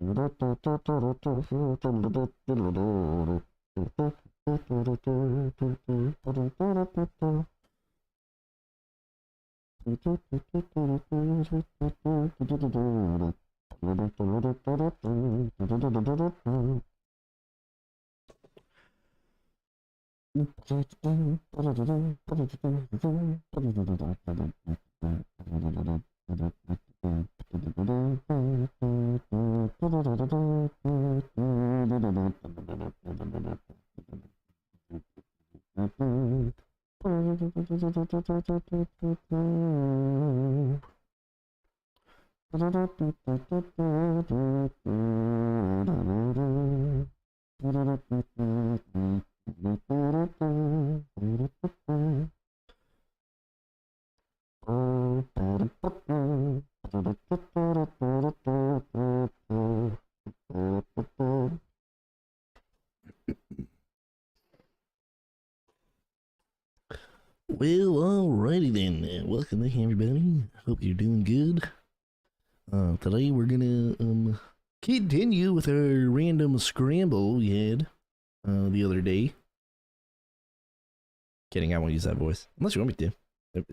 Well, alrighty then. Welcome back, everybody. Hope you're doing good. Today we're gonna continue with our random scramble we had the other day. Kidding, I won't use that voice unless you want me to. It's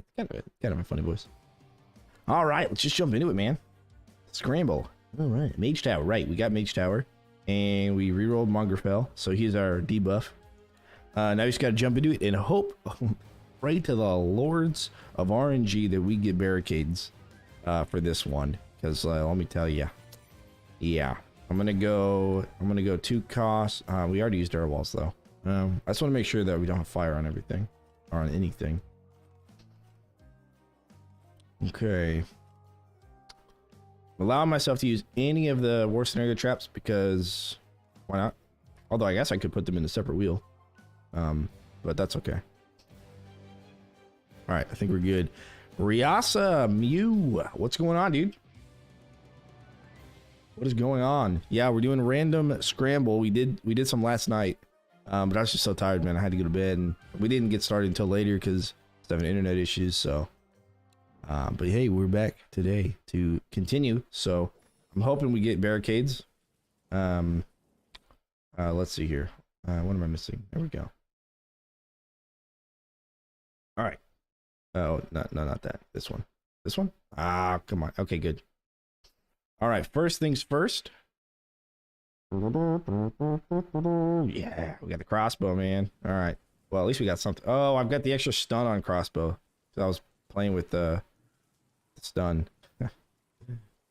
kind of a funny voice. All right, let's just jump into it, man. Scramble. All right, Mage Tower. Right, we got Mage Tower, and we rerolled mongerfell, so he's our debuff. Now we just gotta jump into it and hope. Pray to the lords of RNG that we get barricades for this one, because let me tell you, yeah, I'm gonna go 2 costs. We already used our walls though. I just want to make sure that we don't have fire on everything or on anything. Okay, allow myself to use any of the war scenario traps because why not? Although I guess I could put them in a separate wheel, but that's okay. All right, I think we're good. Riasa Mew, what's going on, dude? What is going on? Yeah, we're doing a random scramble. We did some last night, but I was just so tired, man. I had to go to bed, and we didn't get started until later because I was having internet issues. So, but hey, we're back today to continue. So I'm hoping we get barricades. Let's see here. What am I missing? There we go. All right. Oh, no, not that. This one. This one? Ah, come on. Okay, good. All right, first things first. Yeah, we got the crossbow, man. All right. Well, at least we got something. Oh, I've got the extra stun on crossbow. So I was playing with the stun.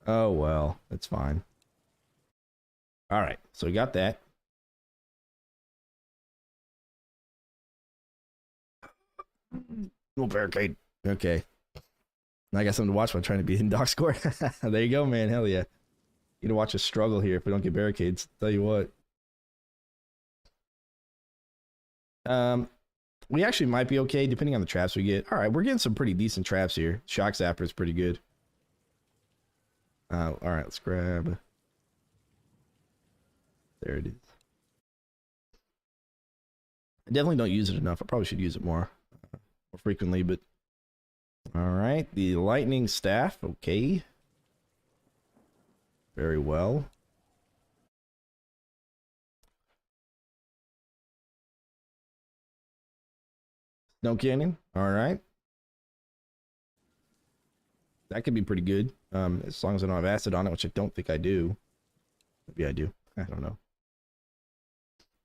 Oh, well, that's fine. All right, so we got that. Little barricade. Okay. I got something to watch while trying to beat in dog score. There you go, man. Hell yeah. You to watch us struggle here if we don't get barricades. Tell you what. We actually might be okay depending on the traps we get. All right, we're getting some pretty decent traps here. Shock Zapper is pretty good. All right, let's grab. There it is. I definitely don't use it enough. I probably should use it more frequently, but all right, the lightning staff. Okay, very well. Snow cannon. All right, that could be pretty good. As long as I don't have acid on it, which I don't think I do. Maybe I do. I don't know.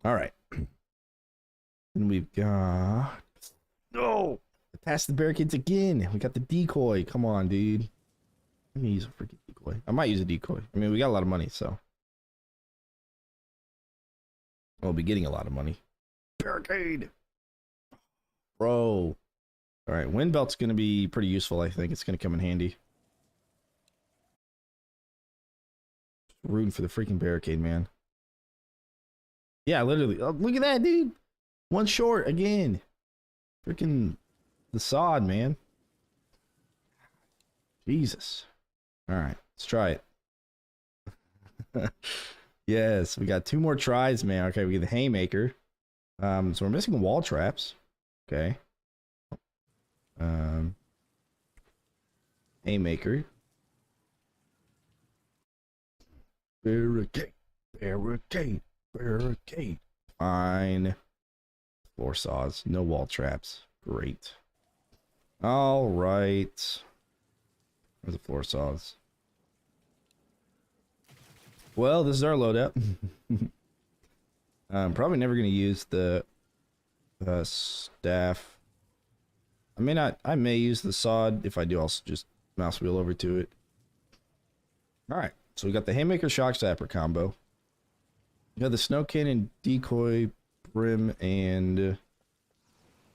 All right. Then we've got. No! Past the barricades again. We got the decoy. Come on, dude. Let me use a freaking decoy. I might use a decoy. I mean, we got a lot of money, so. We'll be getting a lot of money. Barricade! Bro. Alright, wind belt's going to be pretty useful, I think. It's going to come in handy. Rooting for the freaking barricade, man. Yeah, literally. Oh, look at that, dude. One short again. Freaking the sod, man. Jesus. All right, let's try it. Yes, we got 2 more tries, man. Okay, we get the haymaker. So we're missing wall traps. Okay. Haymaker. Barricade. Barricade. Barricade. Fine. Floor saws. No wall traps. Great. All right. Where's the floor saws? Well, this is our loadout. I'm probably never going to use the staff. I may use the sod. If I do, I'll just mouse wheel over to it. Alright, so we got the Haymaker Shock Zapper combo. We got the Snow Cannon, Decoy, Brim, and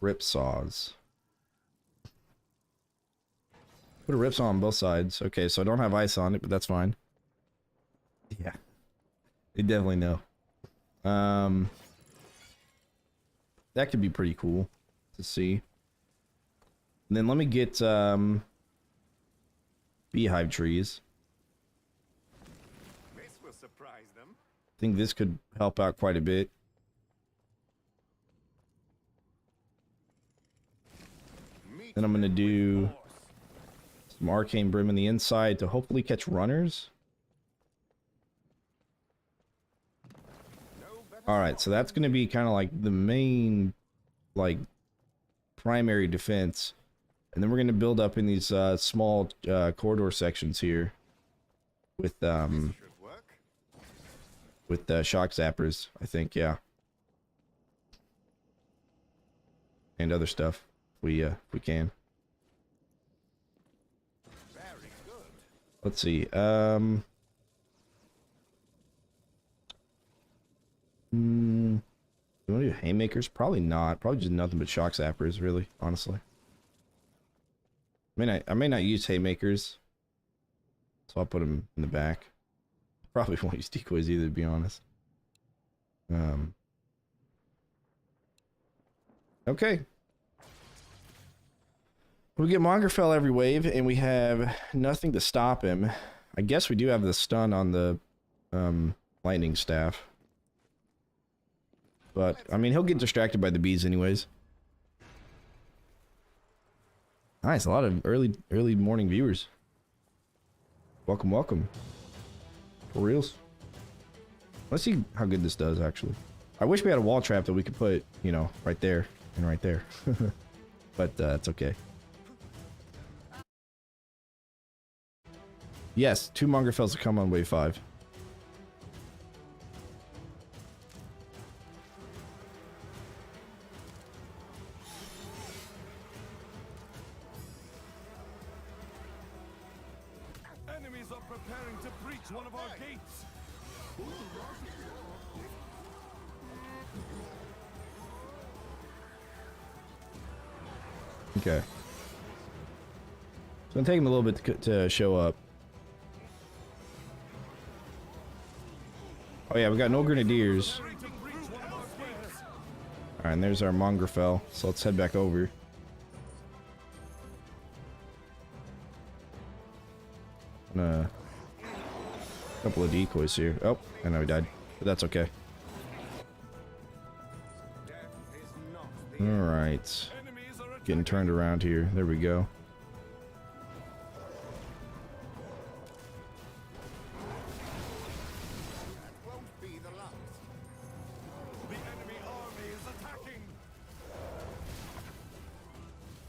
Rip Saws. Put a Rip Saw on both sides. Okay, so I don't have ice on it, but that's fine. Yeah. They definitely know. That could be pretty cool to see. And then let me get beehive trees. This will surprise them. I think this could help out quite a bit. Then I'm gonna do some arcane brim on the inside to hopefully catch runners. Alright, so that's gonna be kind of like the main, like, primary defense. And then we're gonna build up in these small corridor sections here with shock zappers, I think, yeah. And other stuff if we can. Very good. Let's see. Do you want to do haymakers? Probably not. Probably just nothing but shock zappers, really, honestly. I may not use haymakers, so I'll put them in the back. Probably won't use decoys either, to be honest. Okay. We get mongerfell every wave, and we have nothing to stop him. I guess we do have the stun on the lightning staff. But, I mean, he'll get distracted by the bees anyways. Nice, a lot of early morning viewers. Welcome, welcome. For reals. Let's see how good this does, actually. I wish we had a wall trap that we could put, you know, right there and right there. But, it's okay. Yes, 2 mongerfells will come on wave 5. Enemies are preparing to breach one of our gates. Okay. It's gonna take him a little bit to show up. Oh yeah, we got no grenadiers. Alright, and there's our mongerfell. So let's head back over. A couple of decoys here. Oh, I know he died, but that's okay. Alright. Getting turned around here. There we go.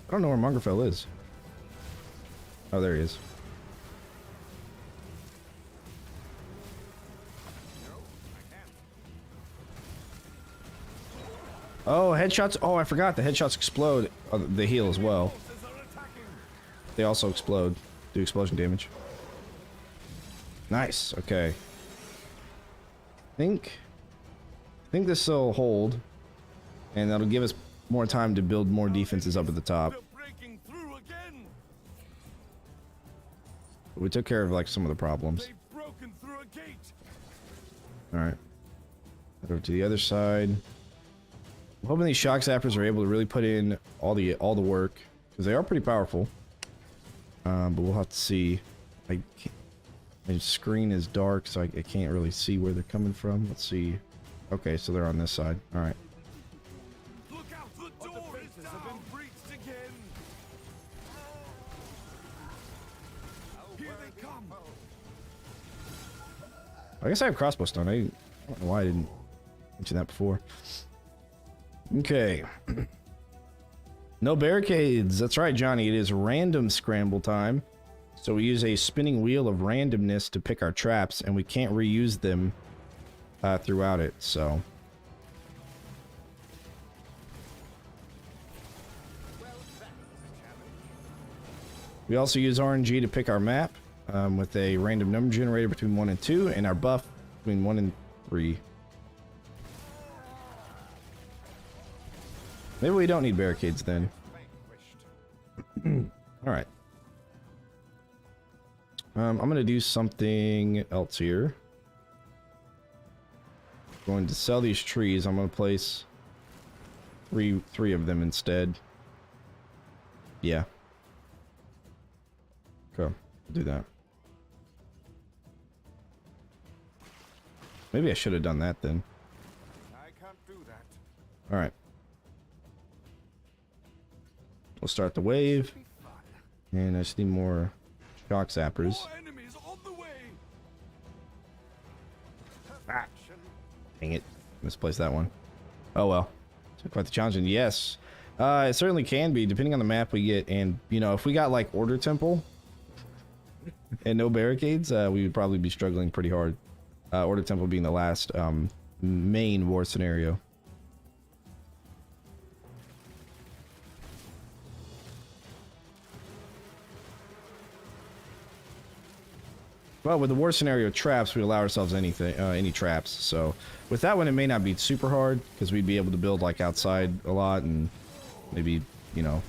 I don't know where mongerfell is. Oh, there he is. Oh, headshots. Oh, I forgot. The headshots explode. Oh, they heal as well. They also explode. Do explosion damage. Nice. Okay. I think this will hold. And that'll give us more time to build more defenses up at the top. We took care of like some of the problems. Alright. Head over to the other side. I'm hoping these shock zappers are able to really put in all the work, because they are pretty powerful. But we'll have to see. My screen is dark, so I can't really see where they're coming from. Let's see. Okay, so they're on this side. All right. Look out, the door is down. Have been breached again. Here they come. I guess I have crossbow stone. I don't know why I didn't mention that before. Okay. No barricades. That's right, Johnny. It is random scramble time. So we use a spinning wheel of randomness to pick our traps, and we can't reuse them throughout it, so... We also use RNG to pick our map with a random number generator between 1 and 2, and our buff between 1 and 3. Maybe we don't need barricades then. Alright. I'm gonna do something else here. Going to sell these trees. I'm gonna place three of them instead. Yeah. Okay, do that. Maybe I should have done that then. I can't do that. All right. We'll start the wave, and I just need more shock zappers. More enemies on the way. Ah, dang it, misplaced that one. Oh well, it's quite the challenge. And yes, it certainly can be, depending on the map we get. And you know, if we got like Order Temple and no barricades, we would probably be struggling pretty hard. Order Temple being the last main war scenario. Well, with the war scenario traps, we allow ourselves anything, any traps. So with that one, it may not be super hard because we'd be able to build like outside a lot and maybe, you know,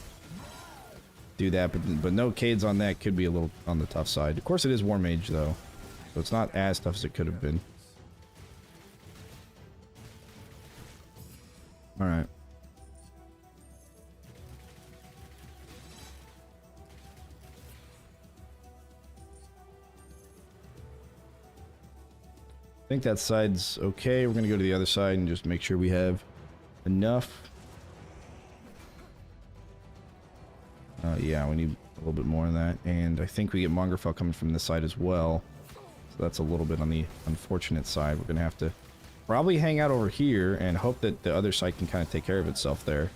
do that. But no cades on that could be a little on the tough side. Of course, it is War Mage though, so it's not as tough as it could have been. All right. I think that side's okay. We're gonna go to the other side and just make sure we have enough. Yeah, we need a little bit more than that. And I think we get mongerfell coming from this side as well. So that's a little bit on the unfortunate side. We're gonna have to probably hang out over here and hope that the other side can kind of take care of itself there.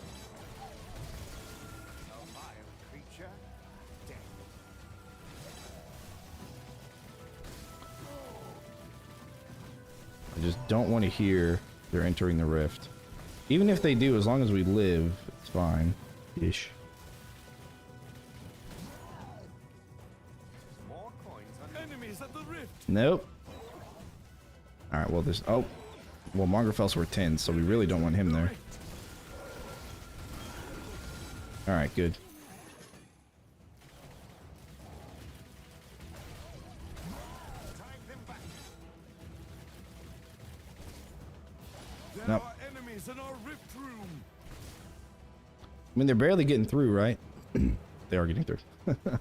I just don't want to hear they're entering the rift. Even if they do, as long as we live, it's fine. Ish. More coins on enemies at the rift. Nope. Alright, well there's... Oh. Well, mongerfell's worth 10, so we really don't want him there. Alright, good. There Nope. are enemies in our rift room. I mean, they're barely getting through, right? They are getting through. Who's next?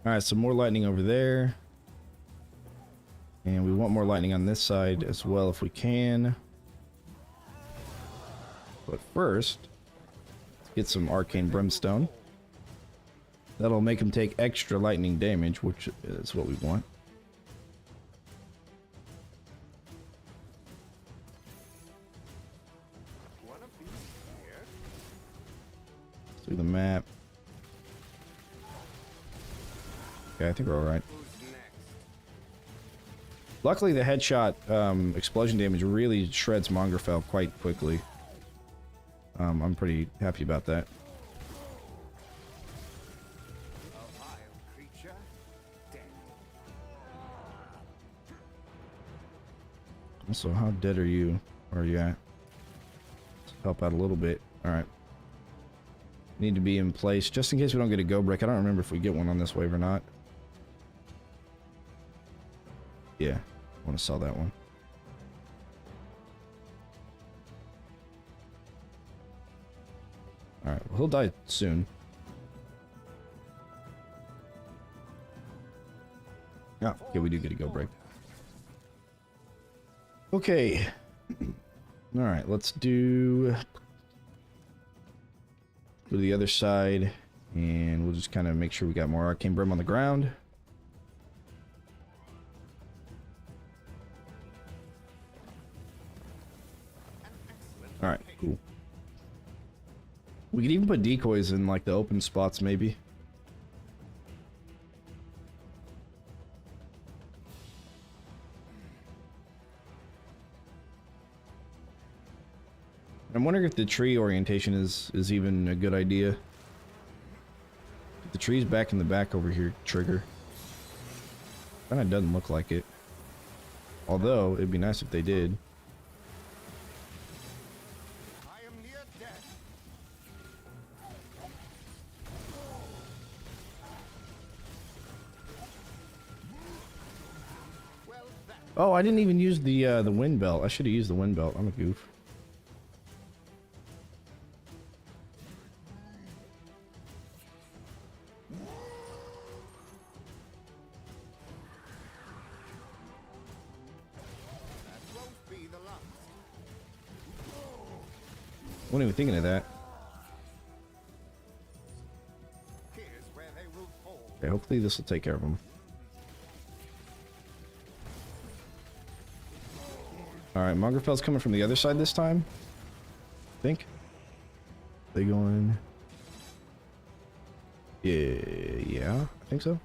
Alright, so more lightning over there. And we want more lightning on this side as well if we can. But first, let's get some arcane brimstone. That'll make him take extra lightning damage, which is what we want. One of these here. Through the map. Okay, I think we're alright. Who's next? Luckily, the headshot explosion damage really shreds mongerfell quite quickly. I'm pretty happy about that. A vile creature. Dead. Also, how dead are you? Where are you at? Let's help out a little bit. Alright. Need to be in place just in case we don't get a go break. I don't remember if we get one on this wave or not. Yeah, I want to sell that one. Alright, well, he'll die soon. Yeah, okay, we do get a go break. Okay. Alright, let's do... Go to the other side, and we'll just kind of make sure we got more arcane brim on the ground. Alright, cool. We could even put decoys in like the open spots maybe. I'm wondering if the tree orientation is even a good idea. The tree's back in the back over here, trigger. Kinda doesn't look like it. Although, it'd be nice if they did. I am near death. Well, that Oh, I didn't even use the wind belt. I should have used the wind belt. I'm a goof. won't be the last. Wasn't even thinking of that. Here's where they will fall. Okay, hopefully this will take care of them. Alright, mongerfell's coming from the other side this time. I think. They going... Yeah, I think so.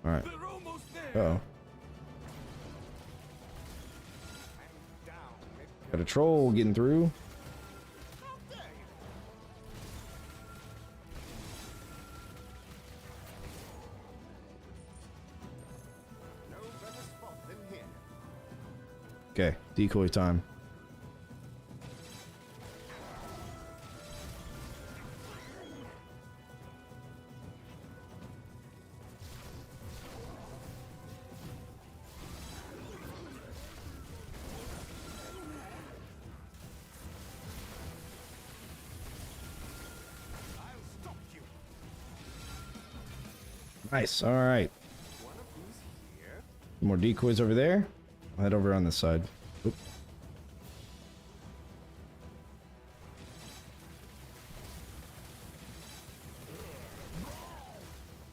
Alright. They're almost there. Uh-oh. I'm down. Got a troll getting through. How dare you? No better spot than here. Okay, decoy time. I'll stop you. Nice, alright. One of these here. More decoys over there. I'll head over on this side. Oop.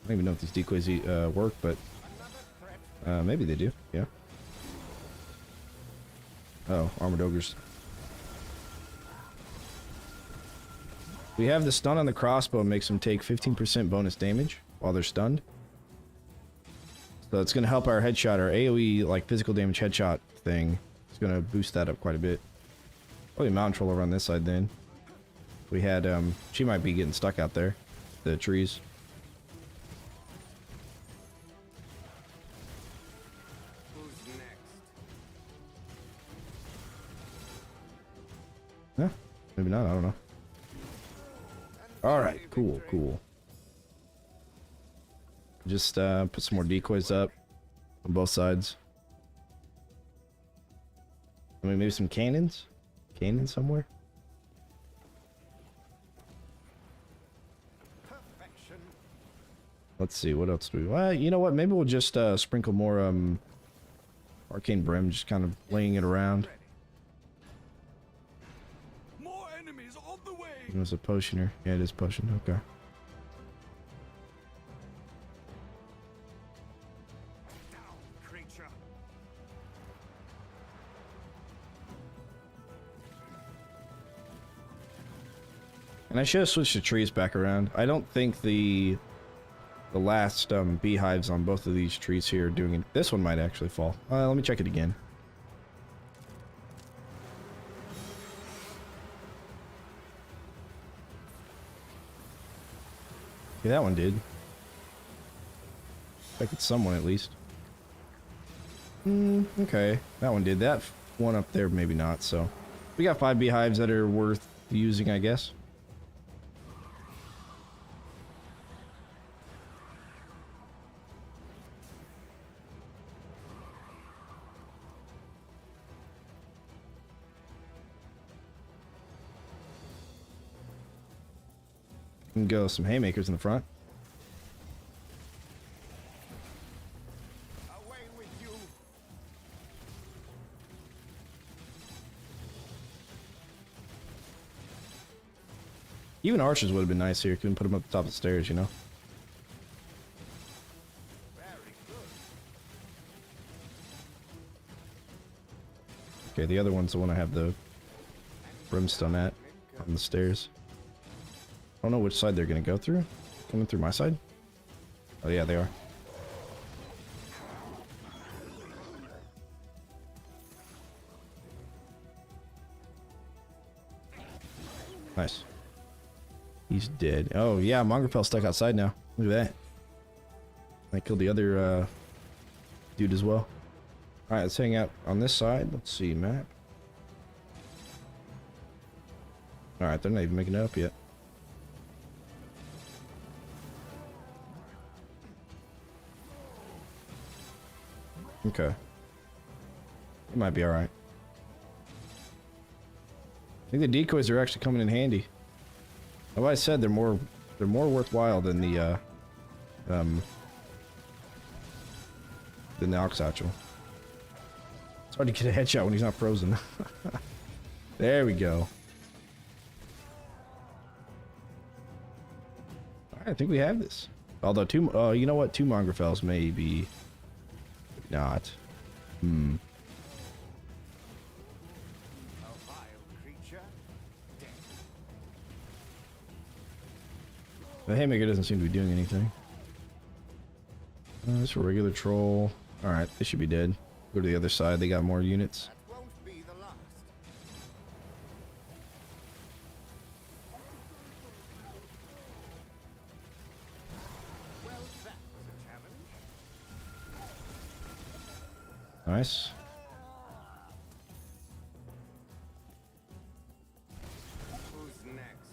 I don't even know if these decoys work, but Another threat. maybe they do. Yeah. Oh, armored ogres. We have the stun on the crossbow, makes them take 15% bonus damage while they're stunned. So it's going to help our headshot, our AoE, like physical damage headshot thing. It's going to boost that up quite a bit. Probably mountain troll over on this side then. We had, she might be getting stuck out there. The trees. Who's next? Yeah, maybe not, I don't know. Alright, cool, cool. Just put some more decoys up on both sides. I mean, maybe some cannons? Cannon somewhere? Perfection. Let's see, what else do we... Well, you know what? Maybe we'll just sprinkle more arcane brim, just kind of laying it around. Ready. More enemies on the way. It was a potioner. Yeah, it is potion. Okay. Down, creature. And I should have switched the trees back around. I don't think the last beehives on both of these trees here are doing it. This one might actually fall. Let me check it again. Yeah, that one did. Affected someone at least. Okay. That one did. That one up there, maybe not, so. We got 5 beehives that are worth using, I guess. Can go some haymakers in the front. Away with you. Even archers would have been nice here. Couldn't put them up the top of the stairs, you know? Okay, the other one's the one I have the brimstone at on the stairs. I don't know which side they're gonna go through. Coming through my side? Oh yeah, they are. Nice. He's dead. Oh yeah, mongerfell stuck outside now. Look at that. I killed the other dude as well. Alright, let's hang out on this side. Let's see, map. Alright, they're not even making it up yet. Okay. It might be alright. I think the decoys are actually coming in handy. Like I said, they're more worthwhile than the ox satchel. It's hard to get a headshot when he's not frozen. There we go. Alright, I think we have this. Although you know what? 2 mongerfells maybe not. Hmm. The haymaker doesn't seem to be doing anything. It's a regular troll. Alright, they should be dead. Go to the other side, they got more units. That won't be the last. Well, that's a challenge. Nice. Who's next?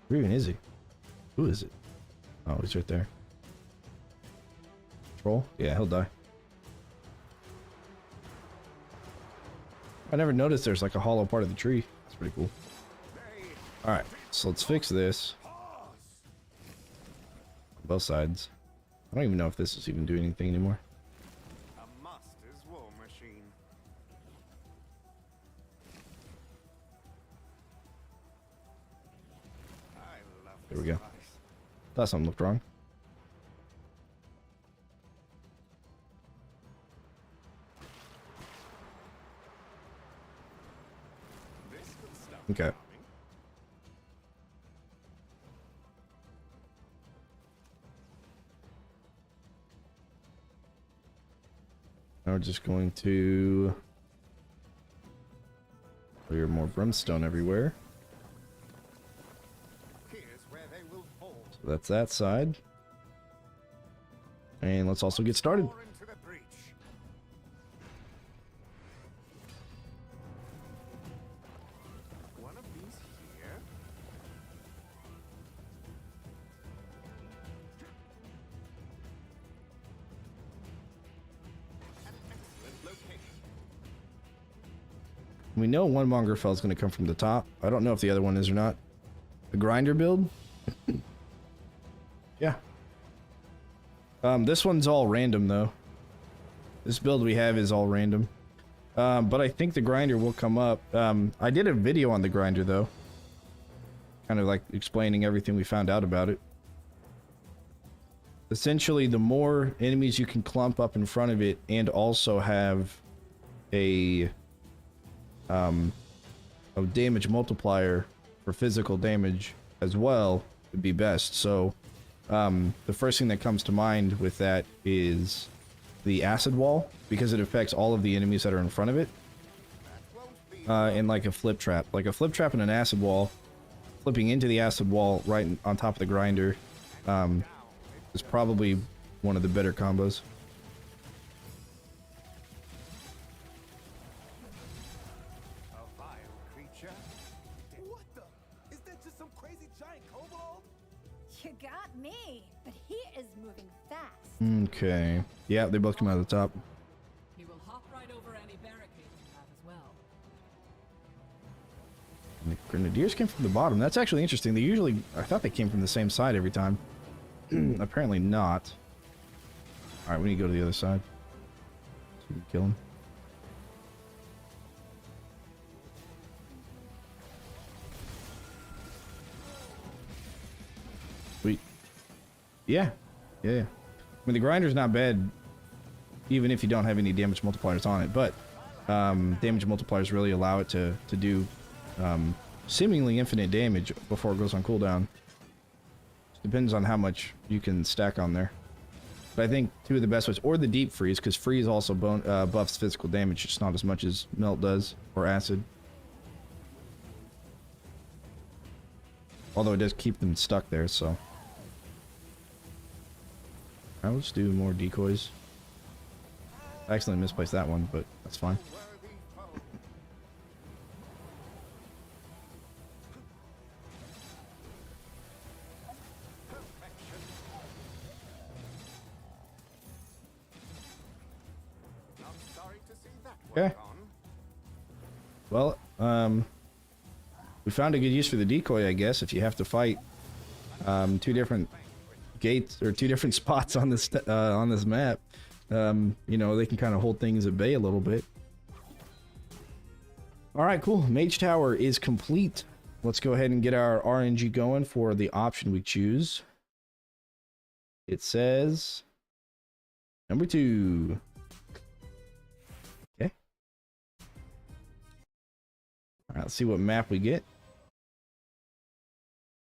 Where even is he? Who is it? Oh, he's right there. Troll? Yeah, he'll die. I never noticed there's like a hollow part of the tree. That's pretty cool. Alright, so let's fix this. Both sides. I don't even know if this is even doing anything anymore. A master's war machine. I love There we this go. place. Thought something looked wrong. This could stop Okay. farming. Now we're just going to clear more brimstone everywhere. Here's where they will fall. So that's that side. And let's also get started. Pour into the breach. One of these here. An excellent location. We know one mongerfell is going to come from the top. I don't know if the other one is or not. The grinder build? Yeah. This one's all random though. This build we have is all random. But I think the grinder will come up. I did a video on the grinder though. Kind of like explaining everything we found out about it. Essentially, the more enemies you can clump up in front of it and also have a damage multiplier for physical damage as well would be best. So the first thing that comes to mind with that is the acid wall, because it affects all of the enemies that are in front of it. And like a flip trap. Like a flip trap and an acid wall, flipping into the acid wall right on top of the grinder is probably one of the better combos. A vile creature. What the? Is that just some crazy giant kobold? You got me, but he is moving fast. Okay. Yeah, they both come out of the top. He will hop right over any barricade you have as well. And the grenadiers came from the bottom. That's actually interesting. They usually, I thought they came from the same side every time. Apparently not. Alright, we need to go to the other side. So we can kill him. Sweet. Yeah. Yeah. I mean, the grinder's not bad, even if you don't have any damage multipliers on it, but damage multipliers really allow it to do seemingly infinite damage before it goes on cooldown. Depends on how much you can stack on there. But I think two of the best ways, or the deep freeze, because freeze also buffs physical damage, just not as much as melt does, or acid. Although it does keep them stuck there, so. Alright, let's do more decoys. I accidentally misplaced that one, but that's fine. Okay. Well, we found a good use for the decoy, I guess. If you have to fight two different gates or two different spots on this map, you know, they can kind of hold things at bay a little bit. All right, cool. Mage Tower is complete. Let's go ahead and get our RNG going for the option we choose. It says number 2. Okay. All right, let's see what map we get.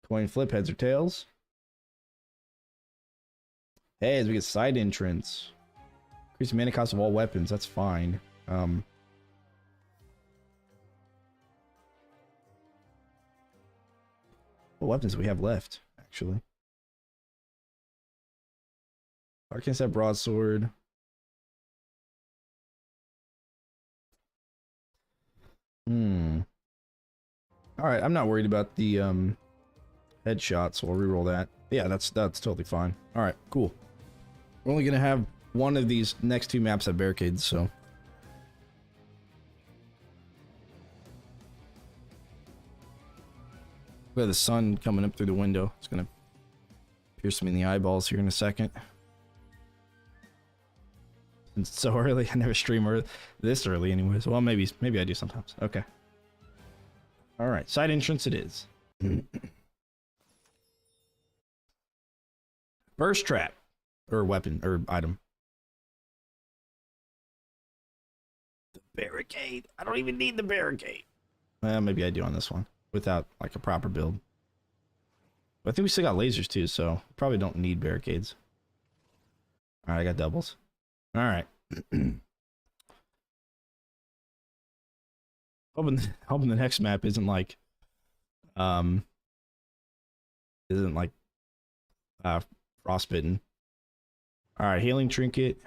Coin flip, heads or tails. Heads, we get side entrance. Increase the mana cost of all weapons, that's fine. What weapons do we have left, actually? Arcane Set Broadsword. Alright, I'm not worried about the headshot, so I'll reroll that. Yeah, that's totally fine. Alright, cool. We're only gonna have one of these next two maps have barricades, so. We have the sun coming up through the window. It's gonna pierce me in the eyeballs here in a second. It's so early. I never stream this early anyways. Well, maybe I do sometimes. Okay. Alright, side entrance it is. Burst trap. Or weapon, or item. The barricade. I don't even need the barricade. Well, maybe I do on this one. Without, like, a proper build. But I think we still got lasers, too, so probably don't need barricades. Alright, I got doubles. Alright. hoping the next map isn't like frostbitten. Alright, healing trinket.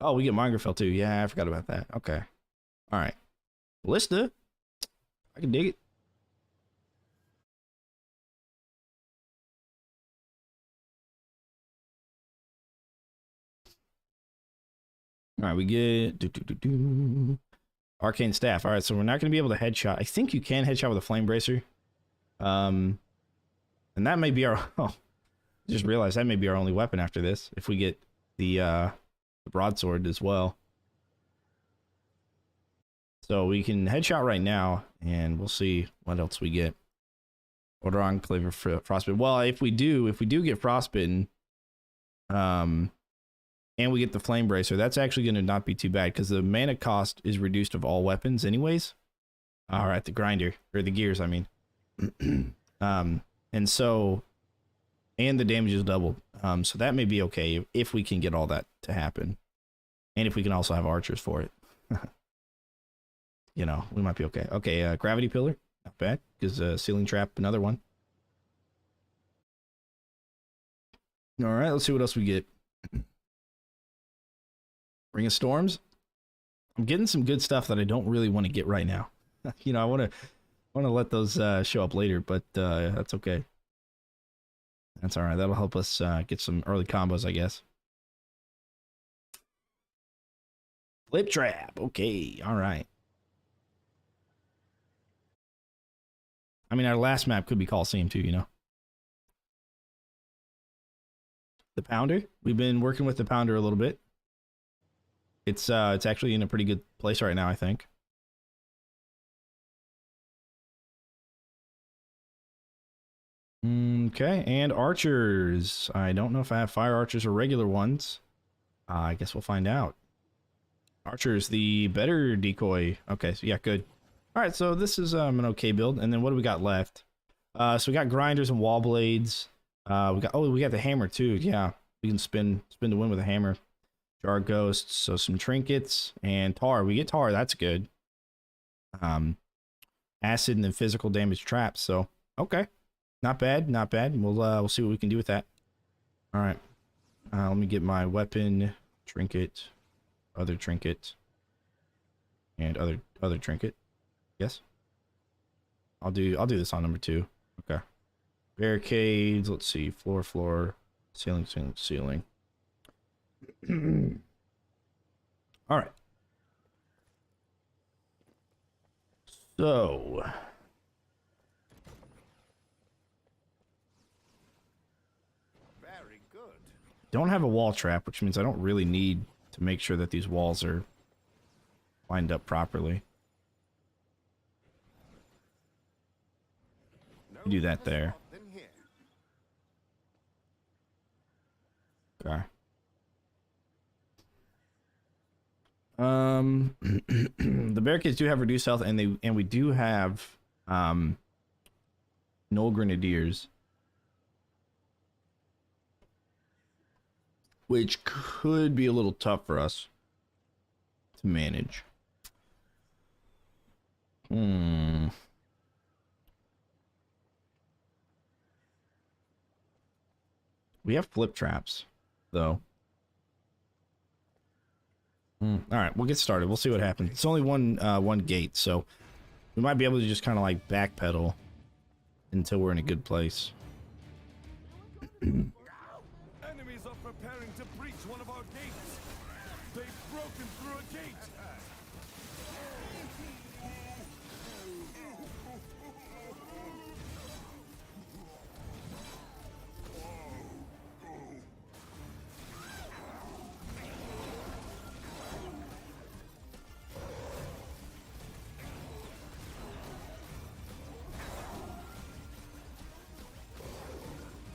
Oh, we get mongerfell too. Yeah, I forgot about that. Okay. Alright. Ballista. I can dig it. Alright, we get arcane staff. Alright, so we're not going to be able to headshot. I think you can headshot with a flame bracer. And that may be our... Oh, just realized that may be our only weapon after this. If we get the broadsword as well. So we can headshot right now, and we'll see what else we get. Order Enclave for frostbitten. Well, if we do get frostbitten, and we get the flame bracer, that's actually going to not be too bad because the mana cost is reduced of all weapons anyways. All right, the grinder or the gears, I mean. And so, and the damage is doubled. So that may be okay if we can get all that to happen, and if we can also have archers for it. You know, we might be okay. Okay, gravity pillar, not bad because ceiling trap, another one. All right, let's see what else we get. Ring of Storms. I'm getting some good stuff that I don't really want to get right now. You know, I want to let those show up later, but that's okay. That's all right. That'll help us get some early combos, I guess. Flip trap. Okay. All right. I mean, our last map could be Coliseum too, you know. The pounder. We've been working with the pounder a little bit. It's actually in a pretty good place right now, I think. Okay, and archers. I don't know if I have fire archers or regular ones. I guess we'll find out. Archers, the better decoy. Okay, so yeah, good. All right, so this is an okay build. And then what do we got left? So we got grinders and wall blades. We got the hammer too. Yeah, we can spin the wind with a hammer. Jar ghosts, so some trinkets and tar. We get tar, that's good. Acid and then physical damage traps. So okay, not bad, not bad. We'll see what we can do with that. All right, let me get my weapon, trinket, other trinket, and other trinket. Yes, I'll do this on number 2. Okay, barricades. Let's see, floor, ceiling. All right. So Very good. don't have a wall trap, which means I don't really need to make sure that these walls are lined up properly. No Do that better there. spot than here. Okay. The barricades do have reduced health, and we do have null grenadiers, which could be a little tough for us to manage. We have flip traps, though. All right, we'll get started. We'll see what happens. It's only one gate, so we might be able to just kind of like backpedal until we're in a good place. Enemies are preparing to breach one of our gates. They've broken through a gate.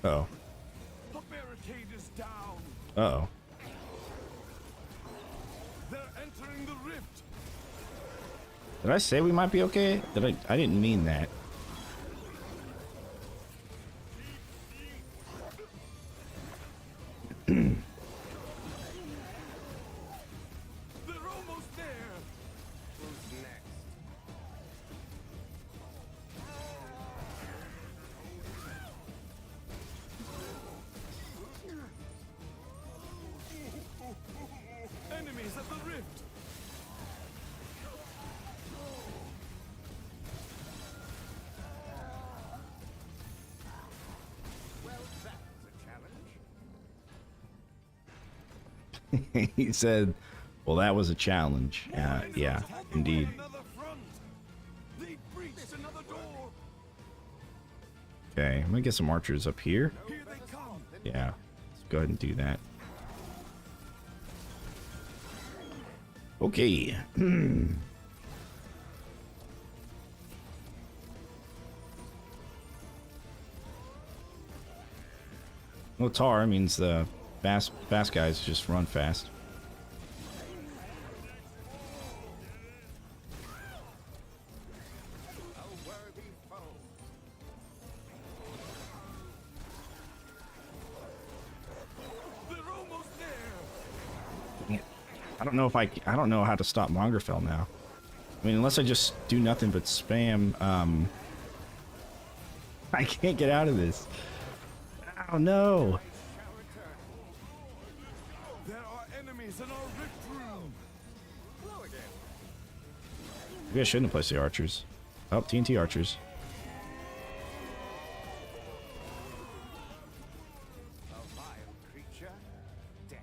Uh-oh. The barricade is down. Uh-oh. They're entering the rift. Did I say we might be okay? I didn't mean that. They're almost there. Who's next? Enemies at the rift. Well, that was a challenge. He said, well, that was a challenge. Yeah, indeed. Another front. They breached another door. Okay, I'm gonna get some archers up here. Here they come. Yeah, let's go ahead and do that. Okay. Well, tar means the fast guys just run fast. A worthy foe. They're almost there. I don't know if I don't know how to stop mongerfell now. I mean, unless I just do nothing but spam. I can't get out of this. Oh no! Shall return. There are enemies in our rift room. Hello again. Maybe I shouldn't have placed the archers. Oh, TNT archers. A vile creature. Dead.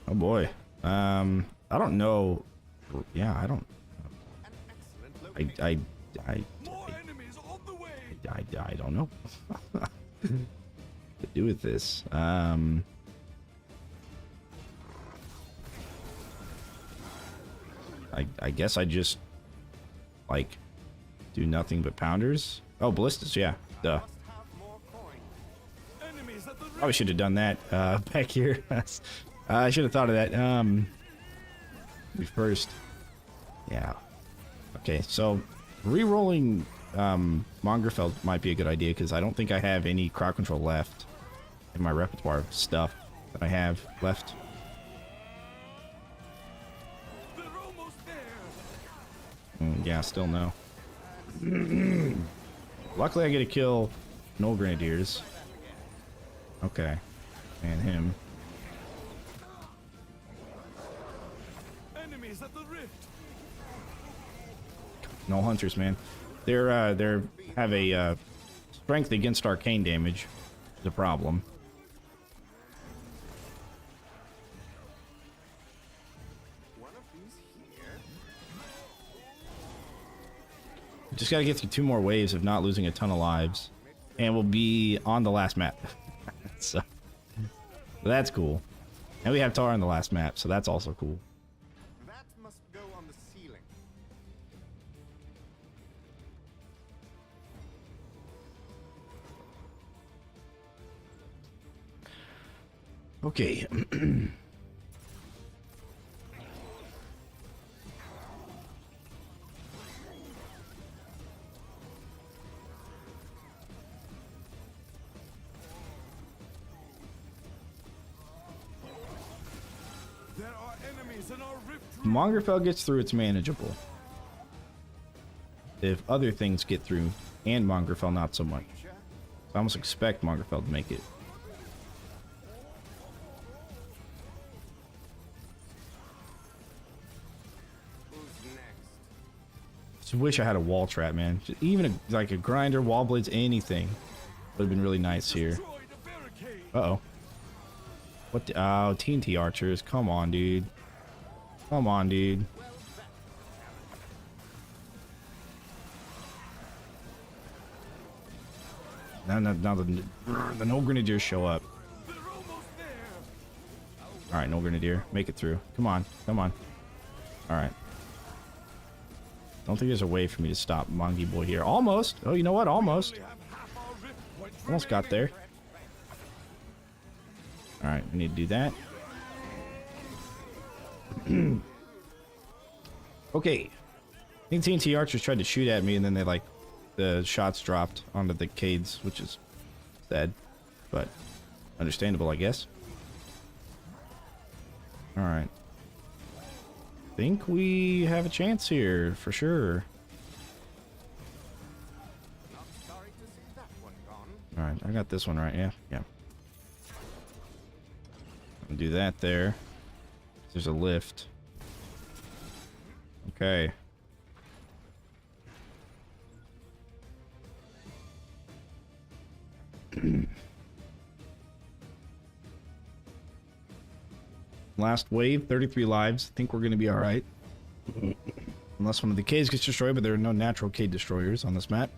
Oh boy. I don't know. Yeah, I don't. An excellent location. I More enemies on the way. I don't know. To do with this. I guess I just like do nothing but pounders. Oh, ballistas, yeah. Duh. Must have more coin. Enemies at the rift. Probably should have done that back here. I should have thought of that. First. Yeah. Okay, so re-rolling mongerfell might be a good idea because I don't think I have any crowd control left in my repertoire of stuff that I have left. They're almost there. Yeah, still no. Luckily, I get to kill no grenadiers. Okay, and him. Enemies at the rift. No hunters, man. They're have a strength against arcane damage. The problem. One of these here. Just gotta get through 2 more waves of not losing a ton of lives, and we'll be on the last map. So that's cool. And we have Tar on the last map, so that's also cool. That must go on the ceiling. Okay. There are enemies in our rift room. Mongerfell gets through, it's manageable. If other things get through, and Mongerfell not so much. Creature. I almost expect Mongerfell to make it. Who's next? Just wish I had a wall trap, man. Even like a grinder, wall blades, anything would have been really nice here. Destroy the barricade. Uh-oh. What the, oh, TNT archers. Come on, dude. Come on, dude. Now the no grenadiers show up. They're almost there. Alright, no grenadier. Make it through. Come on. Come on. Alright. Don't think there's a way for me to stop Mongy Boy here. Almost. Oh, you know what? Almost. We have half our rift points Almost got there. remaining. Alright, we need to do that. Okay. I think TNT archers tried to shoot at me and then they like the shots dropped onto the cades, which is sad, but understandable, I guess. Alright. Think we have a chance here for sure. Not sorry to see that one gone. Alright, I got this one right, yeah. Yeah. I'll do that there. There's a lift. Okay. Last wave, 33 lives. I think we're gonna be alright. Unless one of the caves gets destroyed, but there are no natural cave destroyers on this map.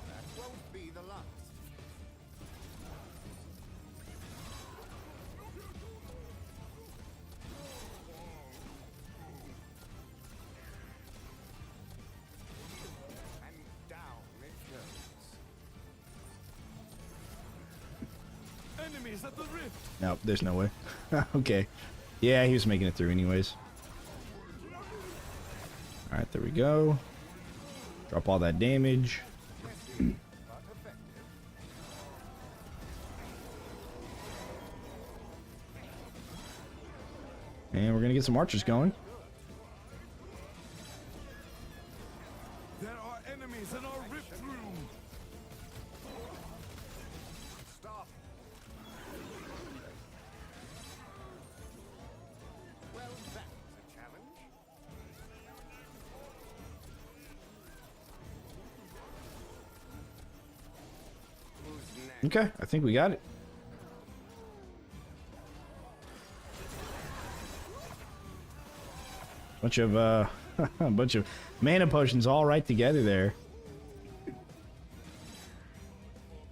That won't be the last. And down it goes. Enemies at the rift. Nope, there's no way. Okay. Yeah, he was making it through anyways. Alright, there we go. Drop all that damage. But effective. And we're gonna get some archers going. There are enemies in our rift room. Stop. Well, that was a challenge. Who's next? Okay, I think we got it. Bunch of a bunch of mana potions all right together there.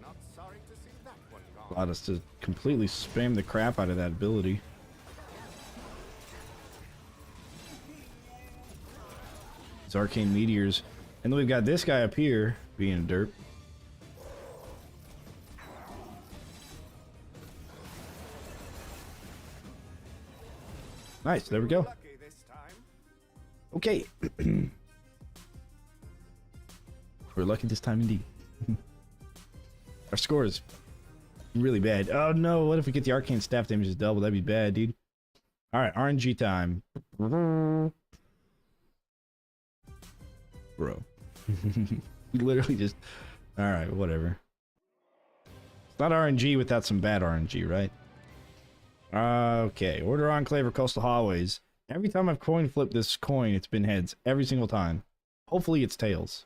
Not sorry to see that one gone. Allowed us to completely spam the crap out of that ability. These arcane meteors. And then we've got this guy up here being a derp. Nice, there we go. Lucky this time. Okay. We're lucky this time indeed. Our score is really bad. Oh no, what if we get the arcane staff damage is double? That'd be bad, dude. Alright, RNG time. Bro. You literally just... Alright, whatever. It's not RNG without some bad RNG, right? Okay, Order Enclave or Coastal Hallways. Every time I've coin flipped this coin, it's been heads. Every single time. Hopefully it's tails.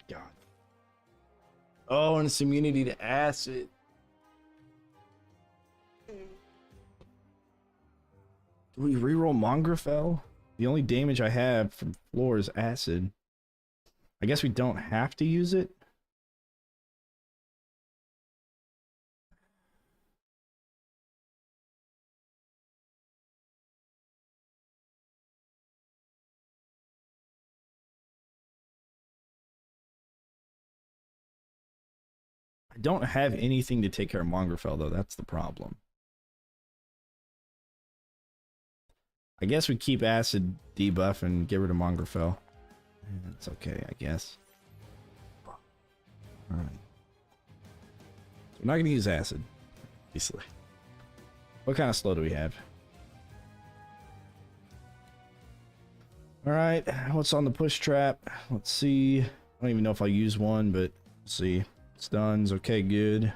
God. Oh, and it's immunity to acid. Do we reroll mongerfell? The only damage I have from floor is acid. I guess we don't have to use it. I don't have anything to take care of mongerfell though, that's the problem. I guess we keep acid debuff and get rid of mongerfell. It's okay, I guess. Alright. So we're not gonna use acid, obviously. What kind of slow do we have? Alright, what's on the push trap? Let's see. I don't even know if I'll use one, but let's see. Stuns, okay, good.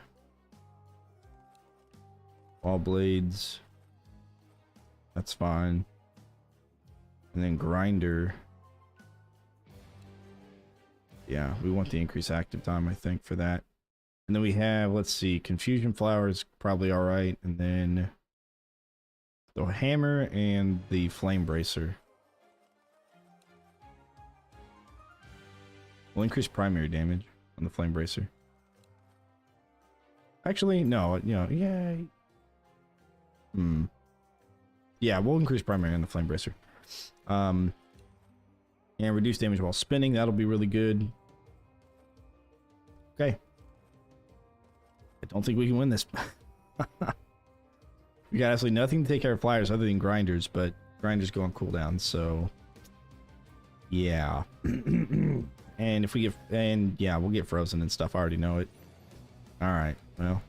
Wall blades. That's fine. And then grinder. Yeah, we want the increased active time, I think, for that. And then we have, let's see, confusion flowers, probably alright. And then the hammer and the flame bracer. We'll increase primary damage on the flame bracer. Actually, no, you know, yeah. Yeah, we'll increase primary on the flame bracer. And reduce damage while spinning, that'll be really good. Okay. I don't think we can win this. We got absolutely nothing to take care of flyers other than grinders, but grinders go on cooldown, so yeah. And if we get, and yeah, we'll get frozen and stuff. I already know it. All right. Well,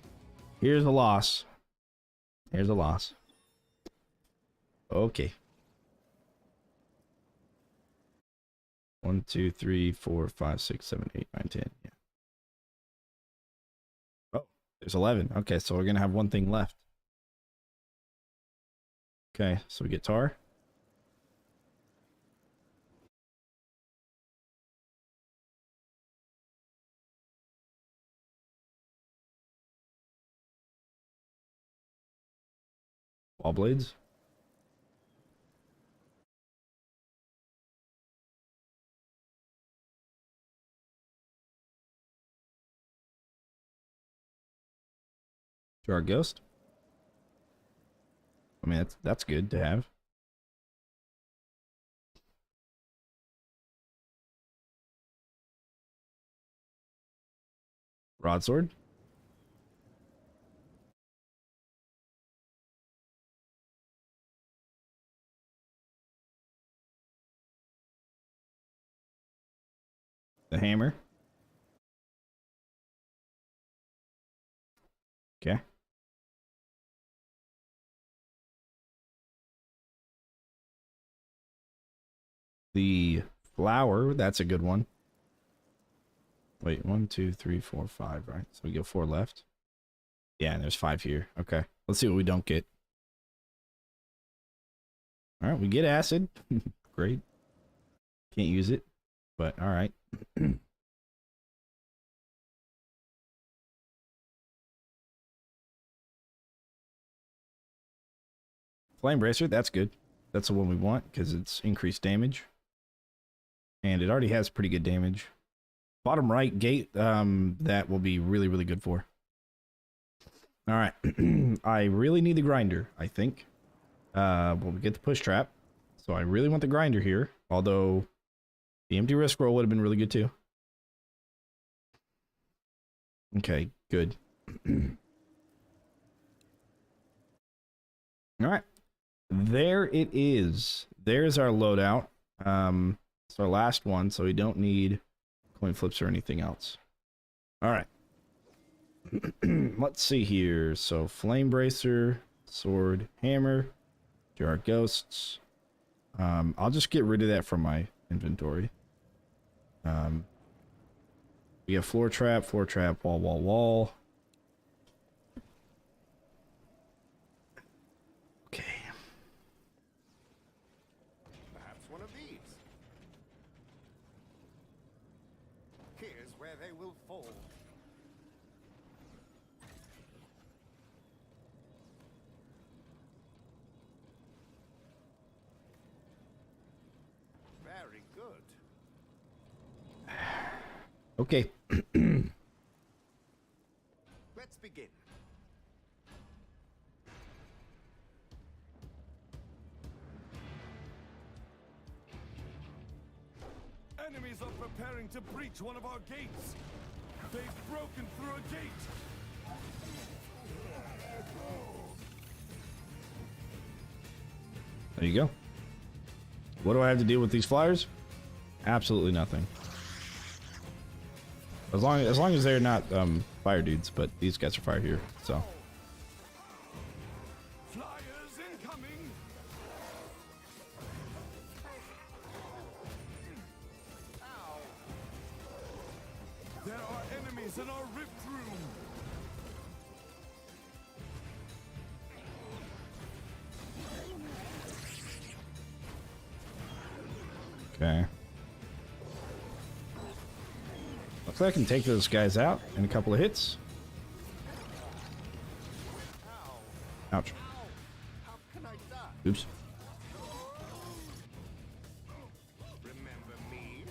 here's a loss. Here's a loss. Okay. 1, 2, 3, 4, 5, 6, 7, 8, 9, 10. Yeah. Oh, there's 11. Okay, so we're gonna have one thing left. Okay, so we get tar. Wall blades. Jar ghost. I mean, that's good to have. Broadsword. The hammer. Okay. The flower, that's a good one. Wait, 1, 2, 3, 4, 5, right? So we get 4 left. Yeah, and there's 5 here. Okay. Let's see what we don't get. Alright, we get acid. Great. Can't use it, but alright. Flame Bracer, that's good. That's the one we want because it's increased damage. And it already has pretty good damage. Bottom right gate, that will be really, really good for. All right. I really need the grinder, I think. Well, we get the push trap. So I really want the grinder here. Although the empty risk roll would have been really good too. Okay, good. All right. There it is. There's our loadout. It's our last one, so we don't need coin flips or anything else. All right. Let's see here. So flame bracer, sword, hammer, jar of ghosts. I'll just get rid of that from my inventory. We have floor trap, wall, wall, wall. Okay. Perhaps one of these. Here's where they will fall. Very good. Okay. Let's begin. Enemies are preparing to breach one of our gates. They've broken through a gate. There you go. What do I have to deal with these flyers? Absolutely nothing. As long as they're not fire dudes, but these guys are fire here, so. Flyers incoming. There are enemies in our rift room. Okay. Looks like I can take those guys out in a couple of hits. Ouch. How can I die? Oops. Remember me?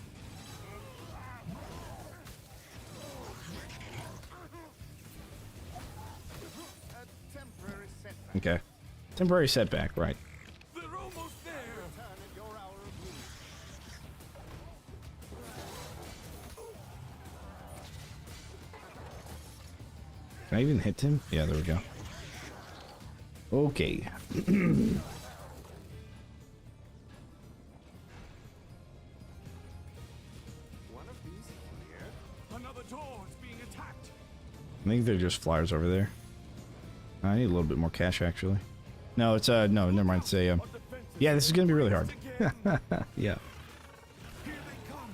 A temporary setback. Okay. Temporary setback, right. They're almost there. Turn at your hour of need. Can I even hit him? Yeah, there we go. Okay. One of these here. Another door is being attacked. I think they're just flyers over there. I need a little bit more cash, actually. No, it's, no, never mind. It's a, yeah, this is gonna be really hard. Yeah. Here they come.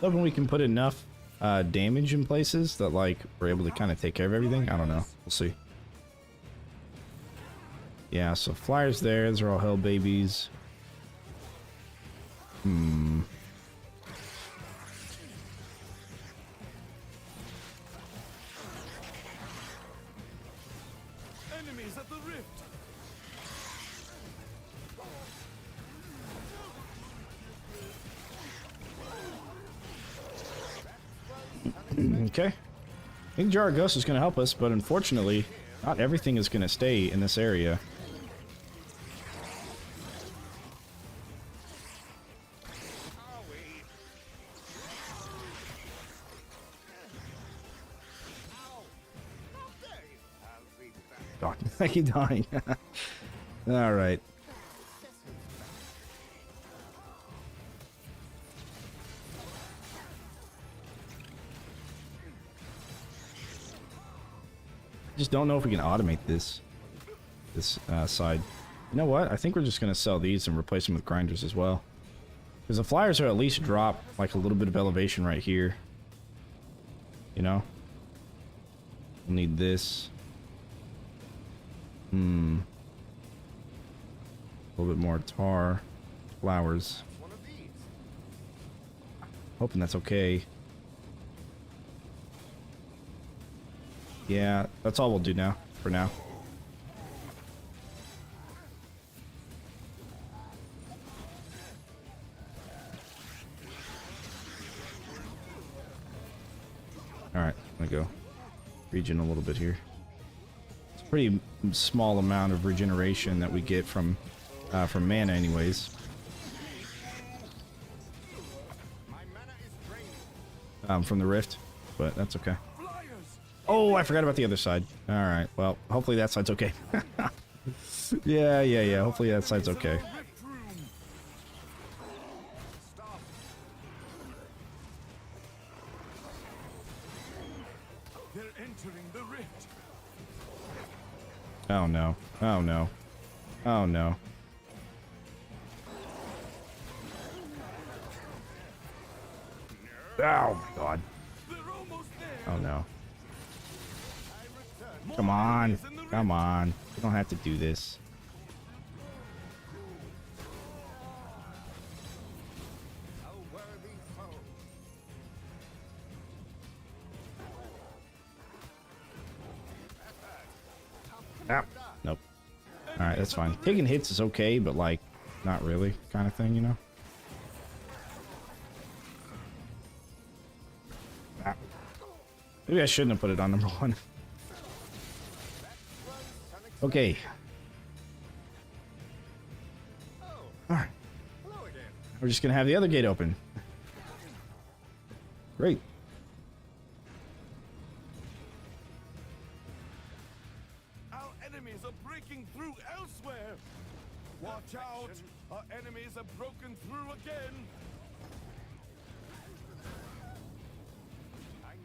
Hoping we can put enough damage in places that, like, we're able to kind of take care of everything. I don't know. We'll see. Yeah, so flyers there. Those are all hell babies. Enemies at the rift. Okay. I think Jar of Ghost is going to help us, but unfortunately, not everything is going to stay in this area. God, I keep dying. All right. Just don't know if we can automate this side. You know what? I think we're just gonna sell these and replace them with grinders as well, because the flyers are at least drop like a little bit of elevation right here. You know, we'll need this. A little bit more tar, flowers. One of these. Hoping that's okay. Yeah, that's all we'll do now, for now. Alright, I'm gonna go regen a little bit here. It's a pretty small amount of regeneration that we get from mana anyways. From the rift, but that's okay. Oh, I forgot about the other side. Alright, well, hopefully that side's okay. Yeah. Hopefully that side's okay. They're entering the rift. Oh no. Oh no. Oh no. Oh my god. They're almost there. Oh no. Come on. Come on. You don't have to do this. A worthy foe. Ah, nope. Alright, that's fine. Taking hits is okay, but like, not really kind of thing, you know? Ah. Maybe I shouldn't have put it on number 1. Okay. Alright. Hello again. We're just gonna have the other gate open. Great. Our enemies are breaking through elsewhere. Watch out. Our enemies have broken through again.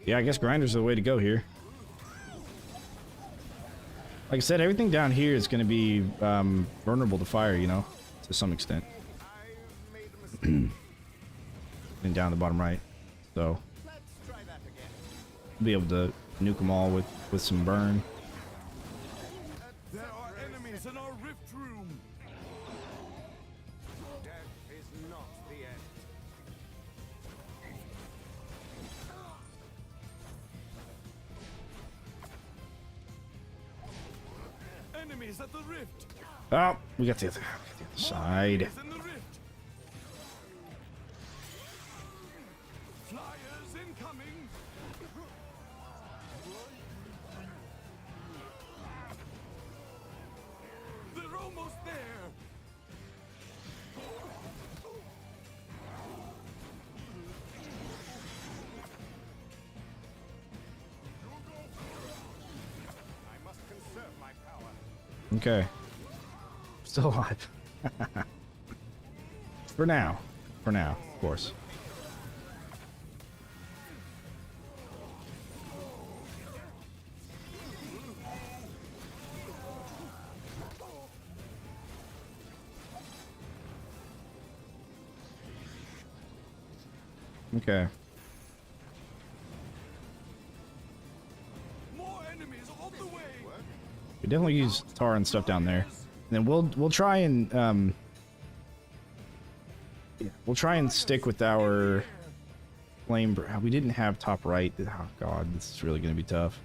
Yeah, I guess grinders are the way to go here. Like I said, everything down here is going to be vulnerable to fire, you know, to some extent. I made a mistake. And down the bottom right. So, Let's try that again. be able to nuke them all with some burn. There are enemies in our rift room. Death is not the end. Enemies at the rift. Oh, we got the other side. Enemies in the rift. Flyers incoming. They're almost there. I must conserve my power. Okay. Still alive. For now. For now, of course. Okay. More enemies on the way. We definitely use tar and stuff down there. And then we'll try and we'll try and stick with our flame. We didn't have top right. Oh god, this is really gonna be tough.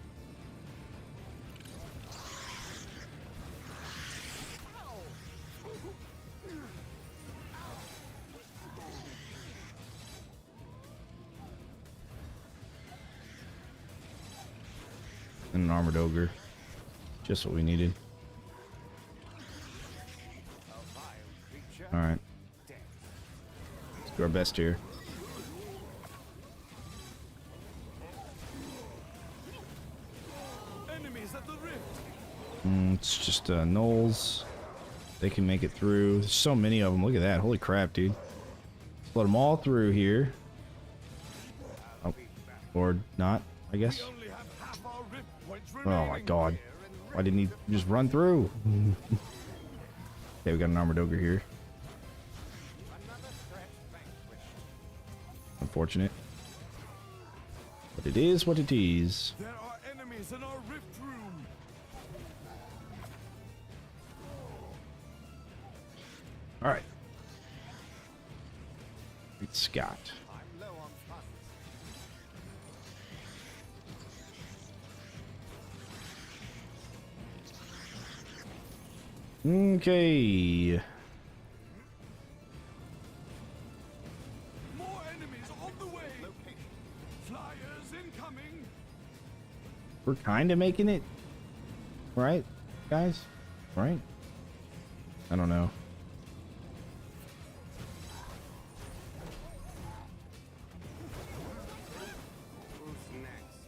And an armored ogre. Just what we needed. Alright. Let's do our best here. Enemies at the rift. It's just gnolls. They can make it through. There's so many of them. Look at that. Holy crap, dude. Let them all through here. Oh. Or not, I guess. We only have half our rift points Oh my remaining. god. Why didn't he just run through? Okay, we got an armored ogre here. Another threat vanquished. Unfortunate. But it is what it is. There are enemies in our rift room. Alright. Scott. I'm low on funds. Okay. More enemies on the way. Location. Flyers incoming. We're kind of making it, right, guys? Right? I don't know. Who's next?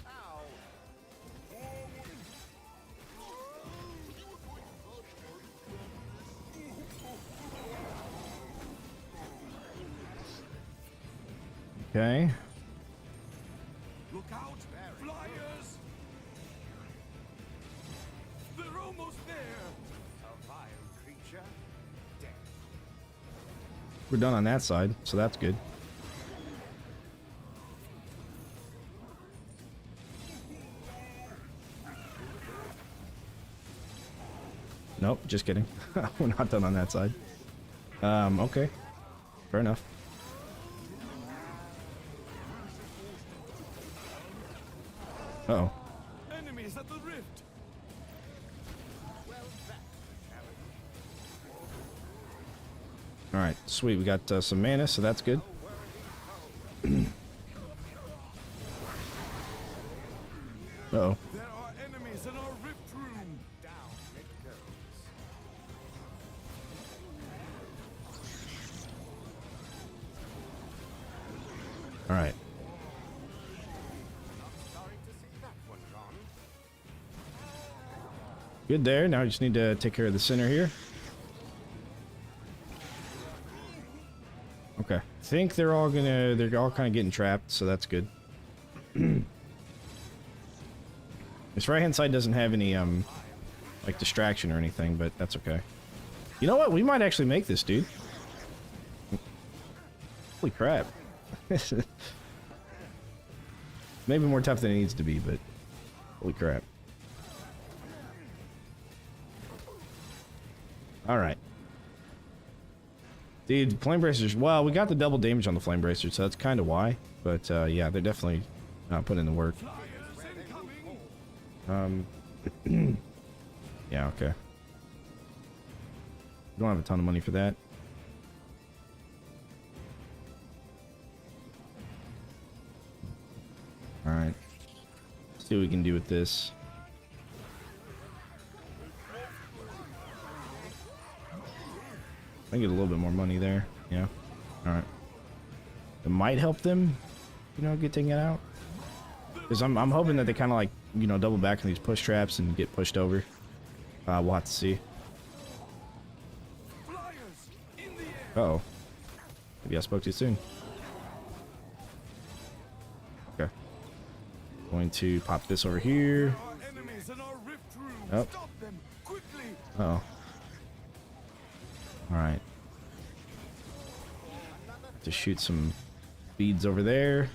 Ow! Okay. Look out, flyers! They're almost there. A vile creature. Dead. We're done on that side, so that's good. Nope, just kidding. We're not done on that side. Okay. Fair enough. Uh-oh. Enemies at the rift. Alright, sweet. We got some mana, so that's good. Uh-oh. There are enemies in our rift room. Down it goes. Alright. Sorry to see that one gone. Good there. Now we just need to take care of the center here. Okay. I think they're all kind of getting trapped, so that's good. This right-hand side doesn't have any, like distraction or anything, but that's okay. You know what? We might actually make this, dude. Holy crap. Maybe more tough than it needs to be, but holy crap. Alright. Dude, flame bracers, well, we got the double damage on the flame bracers, so that's kind of why. But, yeah, they're definitely putting in the work. Flyers incoming. Yeah, okay. We don't have a ton of money for that. Alright. Let's see what we can do with this. I get a little bit more money there. Yeah. Alright. It might help them, you know, get taken out. Because I'm hoping that they kind of like, you know, double back on these push traps and get pushed over. We'll have to see. Flyers in the air. Uh-oh. Maybe I spoke too soon. Okay. Going to pop this over here. There are enemies in our rift room. Oh. Stop them quickly. Uh-oh. Alright. To shoot some beads over there.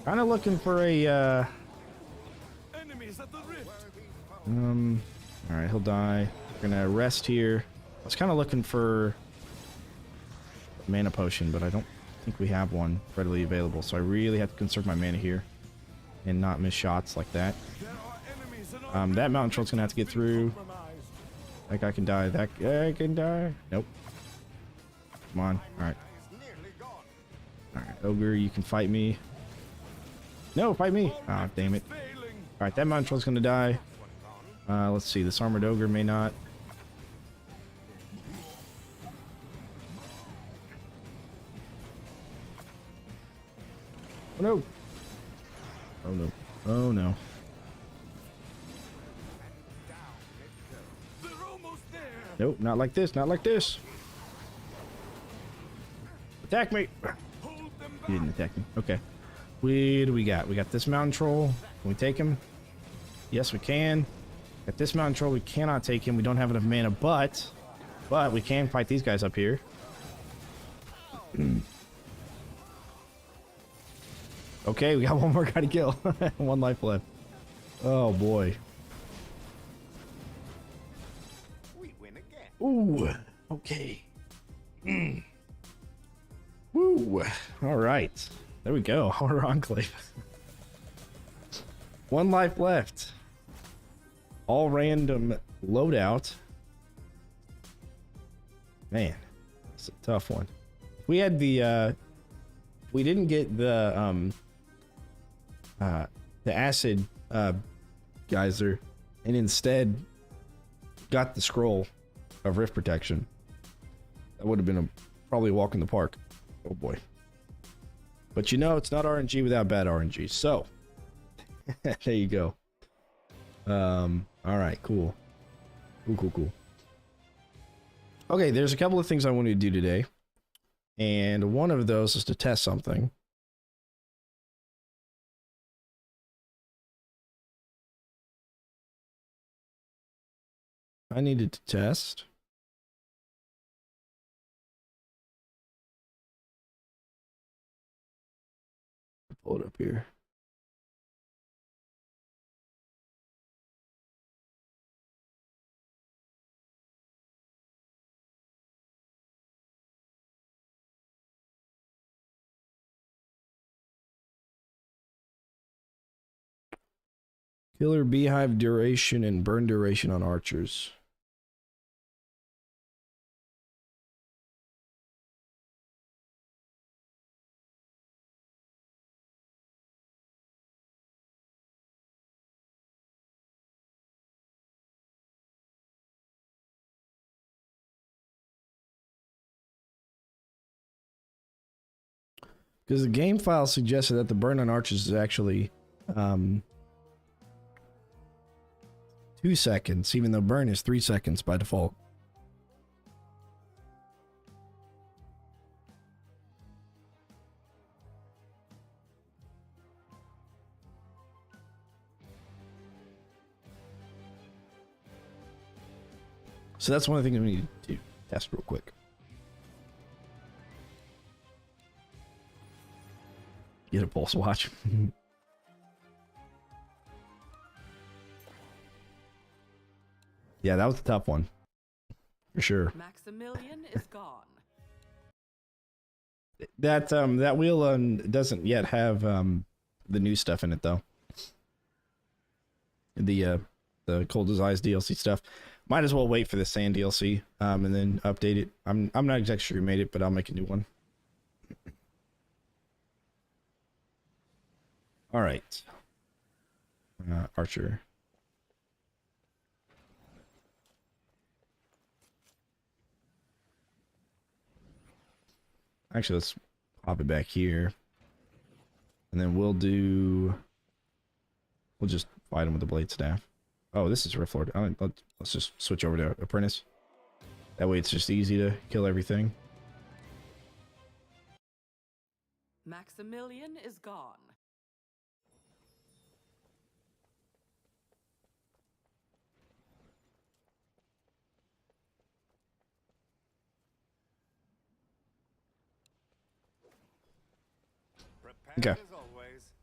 Kind of looking for a, Enemies at the rift. Alright, he'll die. We're gonna rest here. I was kind of looking for a mana potion, but I don't think we have one readily available, so I really have to conserve my mana here and not miss shots like that. There are enemies in our That mountain troll's gonna have to get through. compromised. That guy can die. That guy can die. Nope. Come on. Alright. Is nearly gone. Alright, Ogre, you can fight me. No, fight me! Ah, damn it. Failing. Alright, that mountain troll's gonna die. Let's see, this armored ogre may not. Oh no! Oh no. Oh no. They're almost there. Nope, not like this, not like this! Attack me! Hold them He back. didn't attack me. Okay. What do we got? We got this mountain troll. Can we take him? Yes, we can. Got this mountain troll. We cannot take him. We don't have enough mana, but we can fight these guys up here. Okay, we got one more guy to kill. One life left. Oh boy. We win again. Ooh. Okay. Woo. All right. There we go. Horror Enclave. One life left. All random loadout. Man, it's a tough one. We had the we didn't get the acid geyser, and instead got the scroll of rift protection. That would have been probably a walk in the park. Oh boy. But you know, it's not RNG without bad RNG. So there you go. All right, cool. Cool. Okay, there's a couple of things I wanted to do today. And one of those is to test something. I needed to test. Pull it up here. Killer beehive duration and burn duration on archers. Because the game file suggested that the burn on archers is actually 2 seconds, even though burn is 3 seconds by default. So that's one of the things we need to test real quick. Get a pulse watch. Yeah, that was a tough one. For sure. Maximilian is gone. That wheel doesn't yet have the new stuff in it though. The Cold as Eyes DLC stuff. Might as well wait for the Sand DLC and then update it. I'm not exactly sure who made it, but I'll make a new one. All right. Archer. Actually, let's pop it back here. And then we'll just fight him with the blade staff. Oh, this is Rift Lord. Let's just switch over to Apprentice. That way it's just easy to kill everything. Maximilian is gone. Prepared Okay. as always.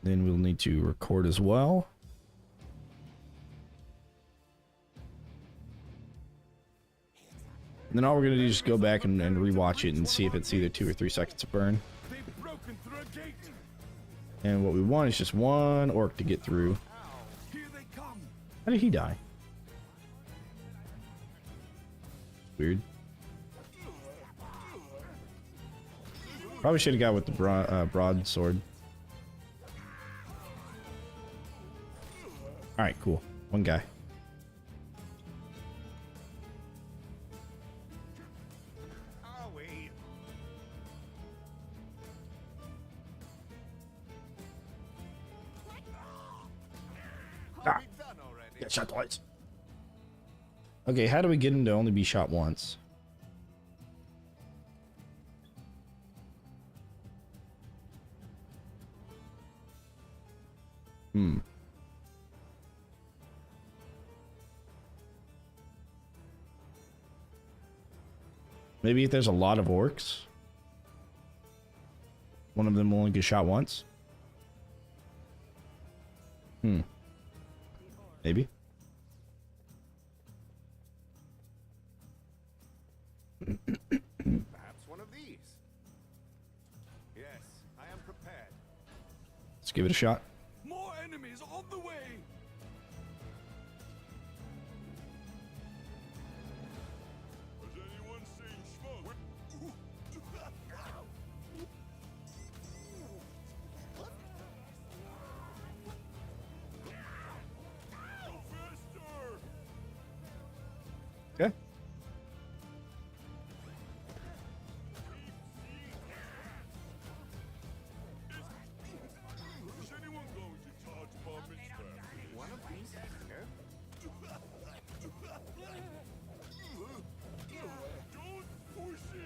Then we'll need to record as well. And then all we're going to do is just go back and rewatch it and see if it's either 2 or 3 seconds of burn. They've broken through a gate. And what we want is just one orc to get through. Here they come. How did he die? Weird. Probably should have got with the broadsword. Alright, cool. One guy. Are we? Ah. We done already? Get shot twice. Okay, how do we get him to only be shot once? Maybe if there's a lot of orcs, one of them will only get shot once. Maybe. Perhaps one of these. Yes, I am prepared. Let's give it a shot. More enemies on the way. Has anyone seen smoke?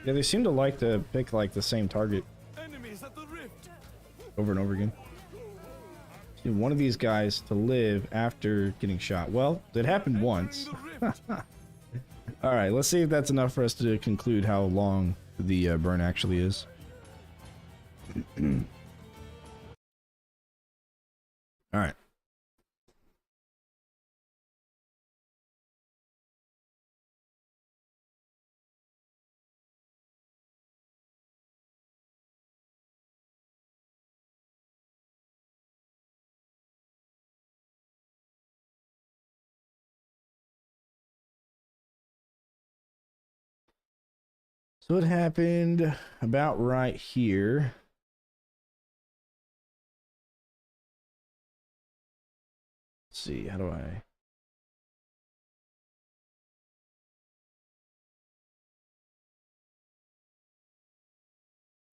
Yeah, they seem to like to pick like the same target Enemies at the rift. over and over again. You need one of these guys to live after getting shot. Well, it happened once. The rift. Alright, let's see if that's enough for us to conclude how long the burn actually is. Alright. So it happened about right here. Let's see, how do I...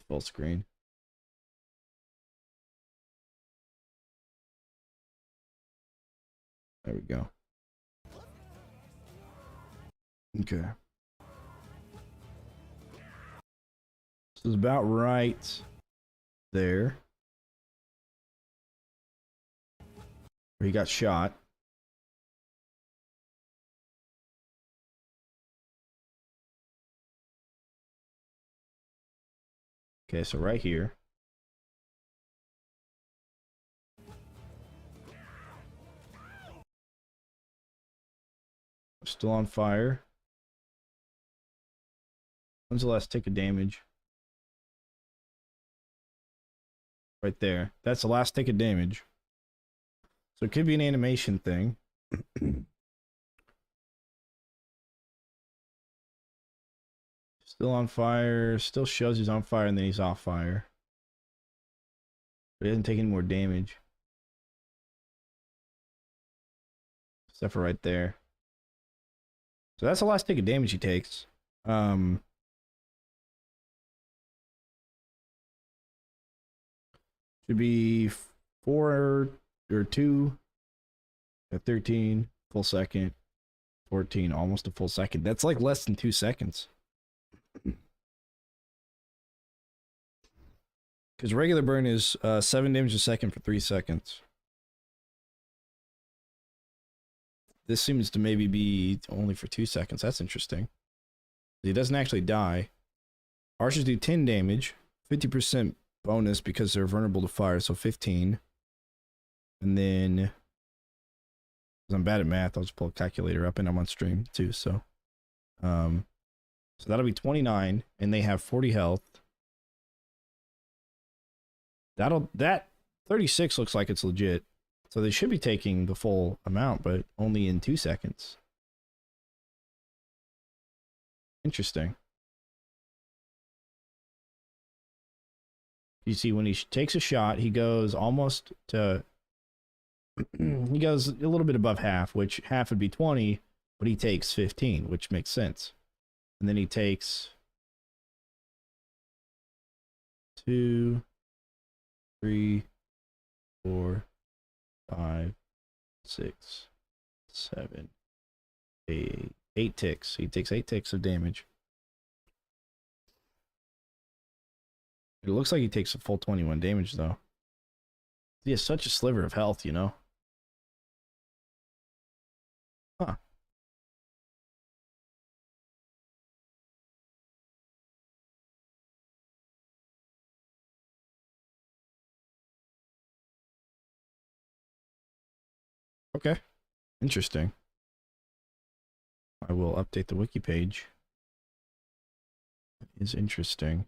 Full screen. There we go. Okay. This is about right there. Where he got shot. Okay, so right here. Still on fire. When's the last tick of damage? Right there. That's the last tick of damage. So it could be an animation thing. Still on fire. Still shows he's on fire and then he's off fire. But he doesn't take any more damage. Except for right there. So that's the last tick of damage he takes. Should be 4 or 2 at 13, full second, 14, almost a full second. That's like less than 2 seconds. Because regular burn is 7 damage a second for 3 seconds. This seems to maybe be only for 2 seconds. That's interesting. He doesn't actually die. Archers do 10 damage, 50% bonus because they're vulnerable to fire, so 15. And then, because I'm bad at math, I'll just pull a calculator up, and I'm on stream too, so. So that'll be 29, and they have 40 health. That 36 looks like it's legit. So they should be taking the full amount, but only in 2 seconds. Interesting. You see, when he takes a shot, he goes almost to... he goes a little bit above half, which half would be 20, but he takes 15, which makes sense. And then he takes 2, 3, 4, 5, 6, 7, 8. 8 ticks. He takes 8 ticks of damage. It looks like he takes a full 21 damage, though. He has such a sliver of health, you know? Huh. Okay. Interesting. I will update the wiki page. It is interesting.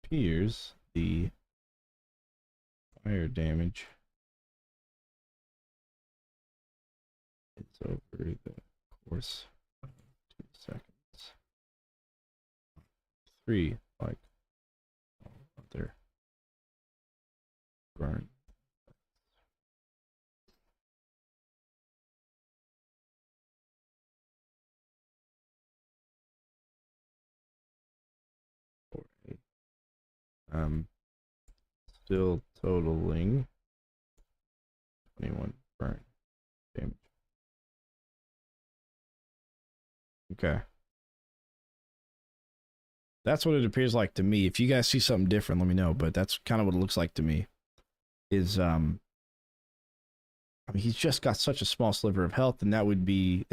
Appears the fire damage is over the course of 2 seconds. 3, like all other burn. Still totaling 21 burn damage. Okay. That's what it appears like to me. If you guys see something different, let me know. But that's kind of what it looks like to me. Is I mean, he's just got such a small sliver of health, and that would be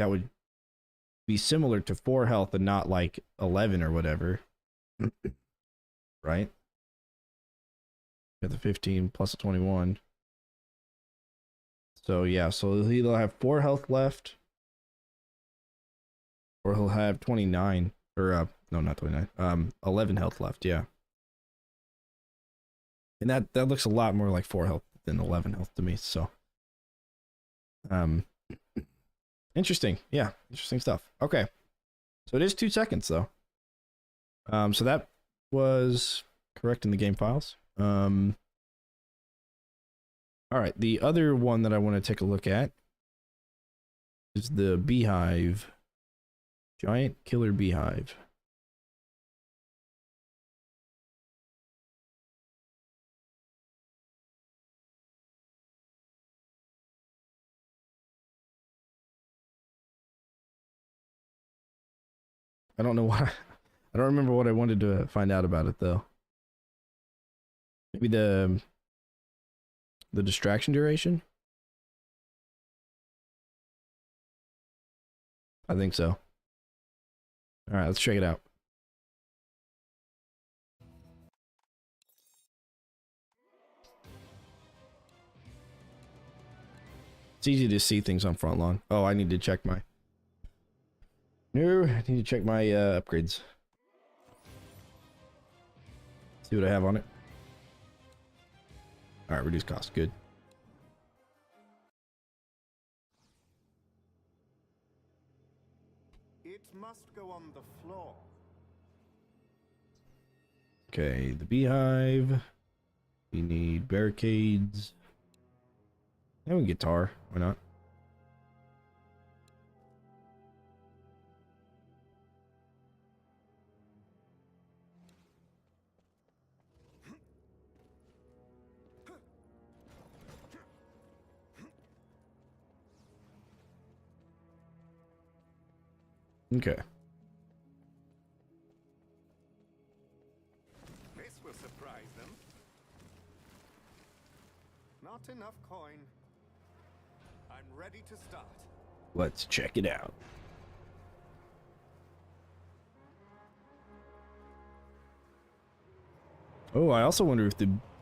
similar to 4 health and not like 11 or whatever. Right? Got the 15 plus the 21. So yeah, so he'll either have 4 health left, or he'll have 29, or no, not 29. 11 health left, yeah. And that looks a lot more like 4 health than 11 health to me, so interesting. Yeah, interesting stuff. Okay. So it is 2 seconds though. So that was correct in the game files. All right, the other one that I want to take a look at is the beehive. Giant killer beehive. I don't know why. I don't remember what I wanted to find out about it though. Maybe the distraction duration? I think so. All right, let's check it out. It's easy to see things on front lawn. Oh, I need to check my... No, I need to check my upgrades. See what I have on it. All right, reduce cost. Good. It must go on the floor. Okay, the beehive. We need barricades. And we guitar. Why not? Okay. This will surprise them. Not enough coin. I'm ready to start. Let's check it out. Oh, I also wonder if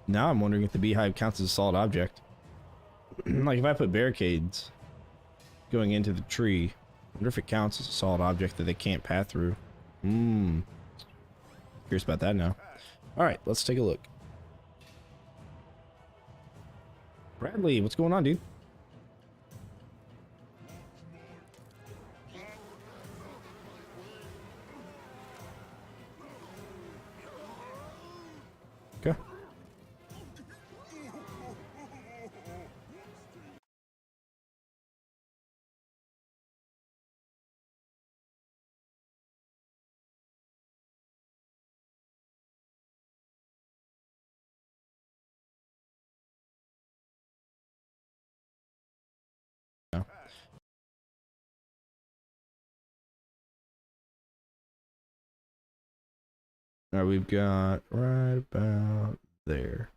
now I'm wondering if the beehive counts as a solid object. Like if I put barricades going into the tree, I wonder if it counts as a solid object that they can't pass through. Curious about that now. All right, let's take a look. Bradley, what's going on, dude? Okay. All right, we've got right about there.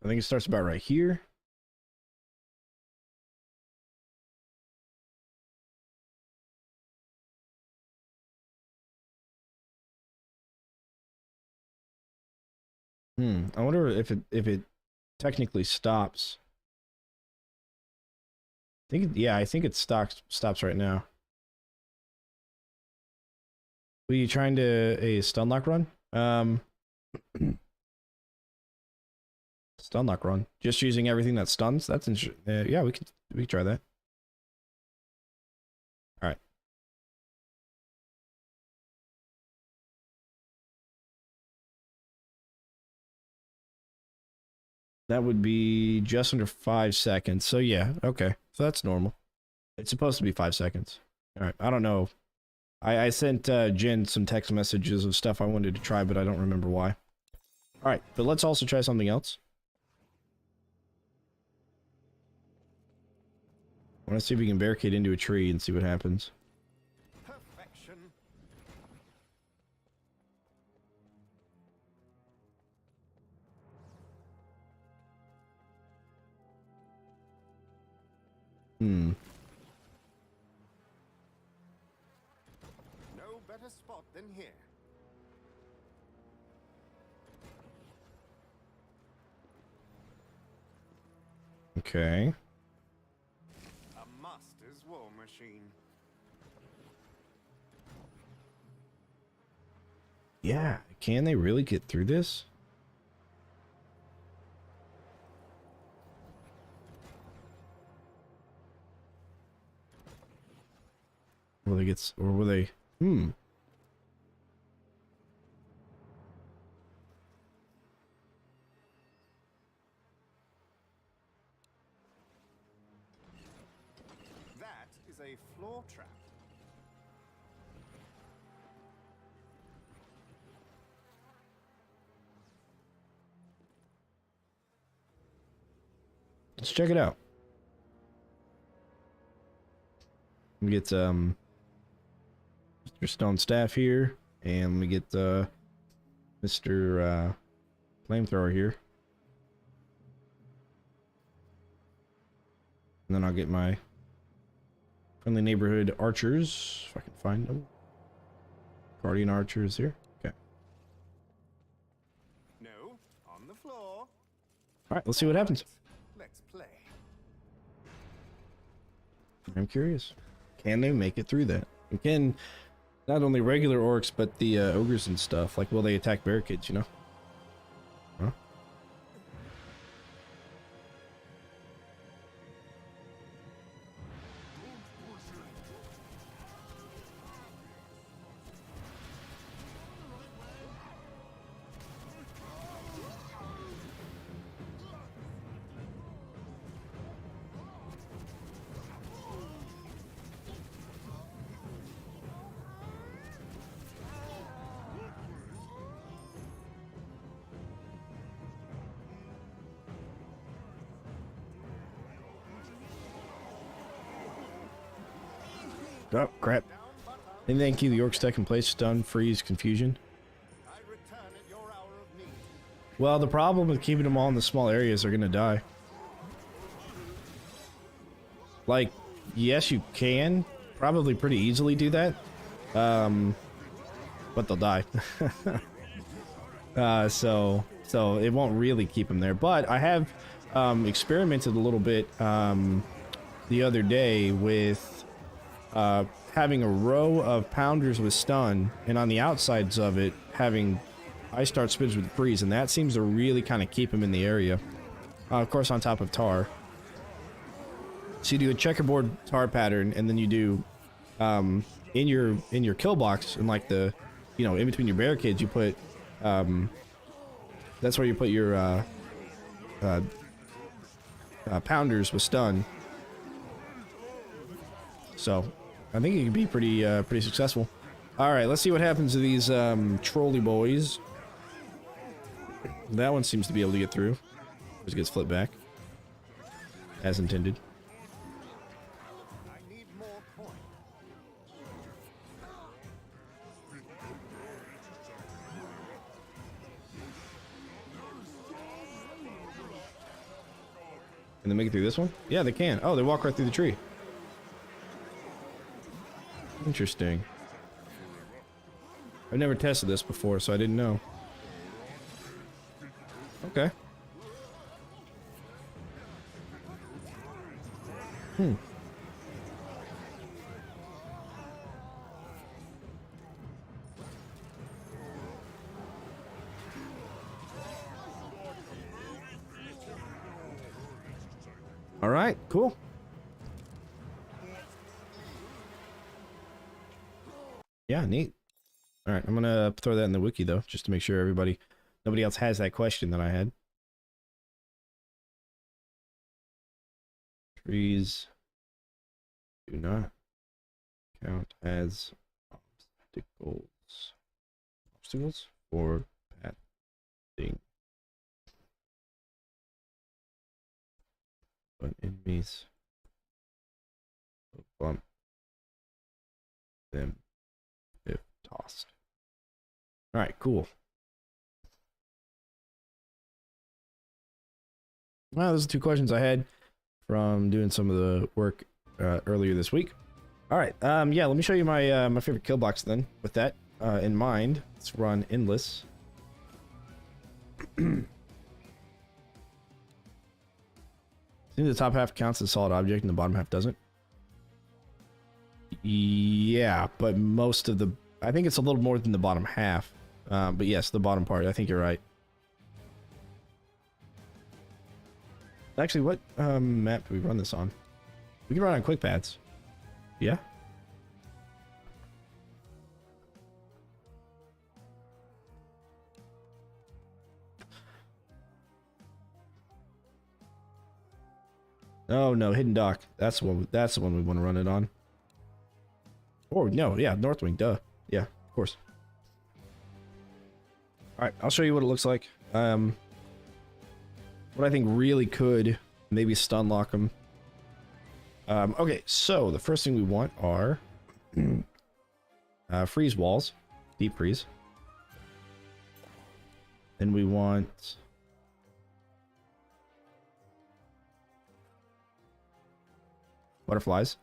I think it starts about right here. I wonder if it technically stops. I think it stops right now. Were you trying to a stun lock run? Stun lock run. Just using everything that stuns. That's yeah, we could try that. All right. That would be just under 5 seconds. So yeah, okay. So that's normal. It's supposed to be 5 seconds. All right. I don't know I sent Jen some text messages of stuff I wanted to try, but I don't remember why. Alright, but let's also try something else. I want to see if we can barricade into a tree and see what happens. Perfection. Hmm. No better spot than here. Okay. A master's war machine. Yeah, can they really get through this? Will they get, or will they, That is a floor trap. let's check it out. Let me get, Mr. Stone Staff here, and let me get, Mr. Flamethrower here. And then I'll get my friendly neighborhood archers, if I can find them. Guardian archers here. Okay. No, on the floor. Alright, let's see what happens. Let's play. I'm curious. Can they make it through that? And can not only regular orcs, but the ogres and stuff, like, will they attack barricades, you know? Huh? Oh, crap. And thank you, the Orcs tech in place, stun, freeze, confusion. I return at your hour of need. Well, the problem with keeping them all in the small areas, they're gonna die. Like, yes, you can probably pretty easily do that. But they'll die. So it won't really keep them there. But I have experimented a little bit the other day with having a row of pounders with stun, and on the outsides of it having ice dart spins with freeze, and that seems to really kind of keep them in the area. Of course, on top of tar. So you do a checkerboard tar pattern, and then you do in your kill box, and like the, you know, in between your barricades, you put that's where you put your pounders with stun. So I think it could be pretty successful. All right, let's see what happens to these trolley boys. That one seems to be able to get through. Just gets flipped back as intended. I need more coin. Can they make it through this one? Yeah, they can. Oh, they walk right through the tree. Interesting. I've never tested this before, so I didn't know. Okay. All right, cool. Yeah, neat. All right, I'm gonna throw that in the wiki though, just to make sure nobody else has that question that I had. Trees do not count as obstacles. Obstacles for pathing. But enemies will bump them if tossed. All right, cool. Well, those are 2 questions I had from doing some of the work earlier this week. All right, yeah, let me show you my my favorite kill box then. With that in mind, let's run endless. See, the top half counts as a solid object and the bottom half doesn't. Yeah, but most of the, I think it's a little more than the bottom half. But yes, the bottom part, I think you're right. Actually, what map do we run this on? We can run on quick paths. Yeah. Oh no, hidden dock. That's the one. That's the one we want to run it on. Or no, yeah, Northwing. Duh. Yeah, of course. All right, I'll show you what it looks like. What I think really could maybe stun lock them. Okay, so the first thing we want are freeze walls, deep freeze. Then we want butterflies.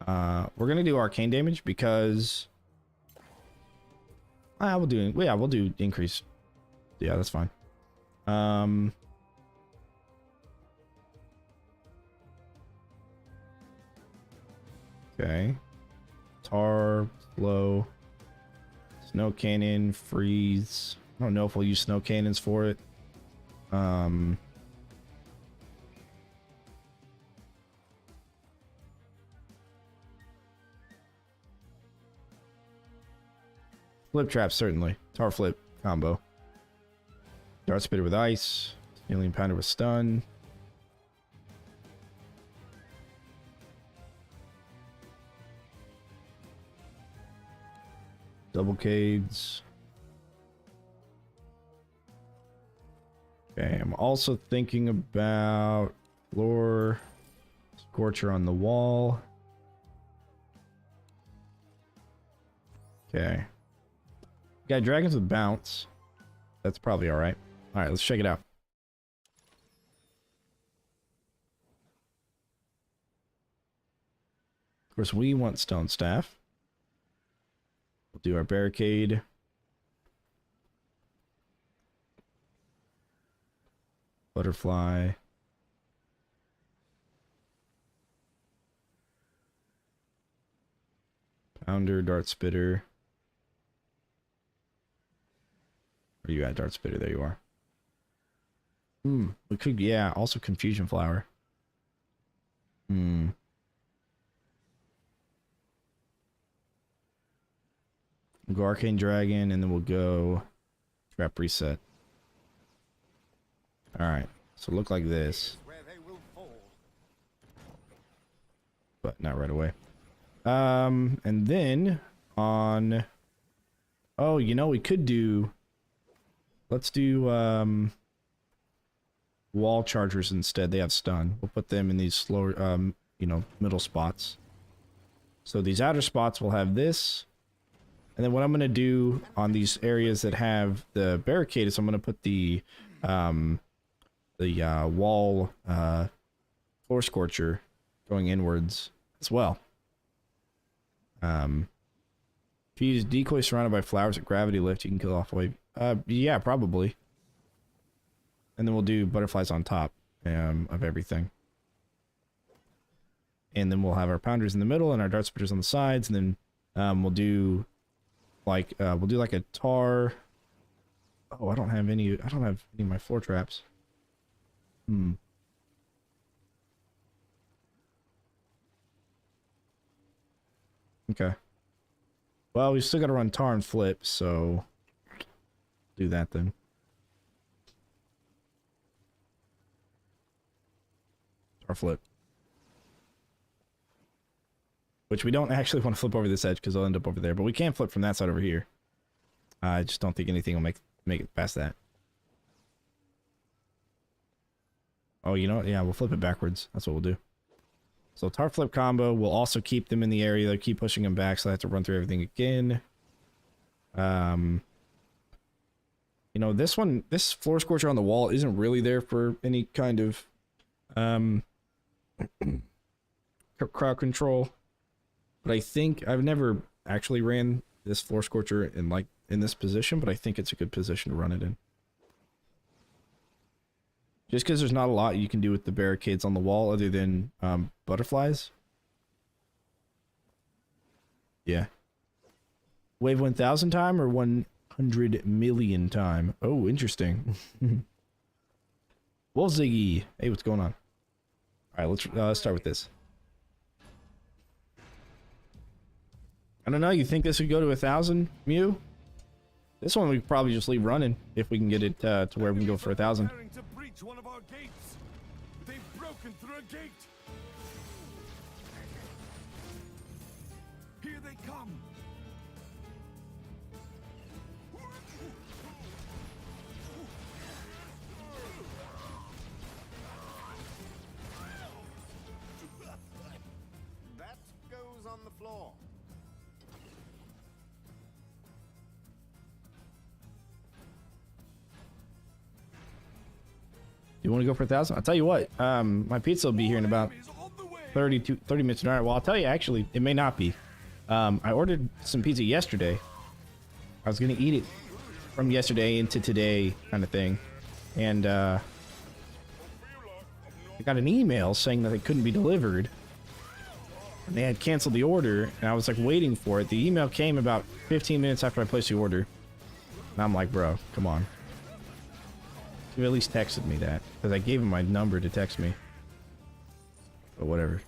We're gonna do arcane damage because we'll do increase. Yeah, that's fine. Okay. Tar, slow, snow cannon, freeze. I don't know if we'll use snow cannons for it. Flip trap, certainly. Tar flip combo. Dart spitter with ice. Alien pounder with stun. Double cades. Okay, I'm also thinking about floor scorcher on the wall. Okay. Got dragons with bounce. That's probably alright. Alright, let's check it out. Of course, we want stone staff. We'll do our barricade. Butterfly. Pounder, dart spitter. Where you at, dart spitter? There you are. We could, yeah, also confusion flower. We'll go arcane dragon, and then we'll go trap reset. Alright, so look like this. But not right away. And then on, oh, you know, we could do, let's do wall chargers instead. They have stun. We'll put them in these slower, you know, middle spots. So these outer spots will have this. And then what I'm going to do on these areas that have the barricade is I'm going to put the wall floor scorcher going inwards as well. If you use decoy surrounded by flowers at gravity lift, you can kill off wave. Yeah, probably. And then we'll do butterflies on top of everything. And then we'll have our pounders in the middle and our dart spitters on the sides, and then we'll do like a tar. Oh, I don't have any of my floor traps. Okay. Well, we still got to run tar and flip, so do that then. Tar flip. which we don't actually want to flip over this edge because they'll end up over there, but we can flip from that side over here. I just don't think anything will make it past that. Oh, you know what? Yeah, we'll flip it backwards. That's what we'll do. So tar flip combo. We'll also keep them in the area. They'll keep pushing them back, so I have to run through everything again. You know, this floor scorcher on the wall isn't really there for any kind of crowd control. But I think I've never actually ran this floor scorcher in this position, but I think it's a good position to run it in. Just because there's not a lot you can do with the barricades on the wall other than butterflies. Yeah. Wave 1000 time or 100 million time? Oh, interesting. Well, Ziggy. Hey, what's going on? Alright, let's start with this. I don't know, you think this would go to 1000, Mew? This one we could probably just leave running if we can get it to where we can go for 1000. To breach one of our gates. They've broken through a gate. Here they come. That goes on the floor. You want to go for 1000? I'll tell you what, my pizza will be here in about 30 minutes. All right, well, I'll tell you, actually, it may not be. I ordered some pizza yesterday. I was going to eat it from yesterday into today kind of thing. And I got an email saying that it couldn't be delivered. And they had canceled the order, and I was like waiting for it. The email came about 15 minutes after I placed the order. And I'm like, bro, come on. He at least texted me that, because I gave him my number to text me. But whatever.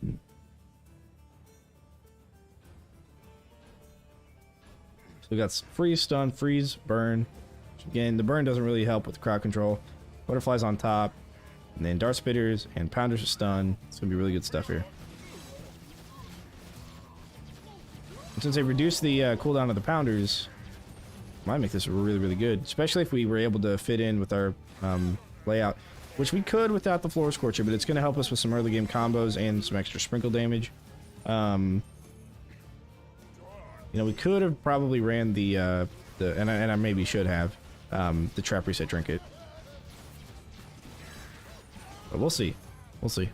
So we got freeze, stun, freeze, burn. Again, the burn doesn't really help with crowd control. Butterflies on top, and then dart spitters and pounders of stun. It's gonna be really good stuff here. And since they reduced the cooldown of the pounders, might make this really, really good, especially if we were able to fit in with our layout, which we could without the floor scorcher, but it's going to help us with some early game combos and some extra sprinkle damage. You know, we could have probably ran and I maybe should have the trap reset trinket, but we'll see. We'll see.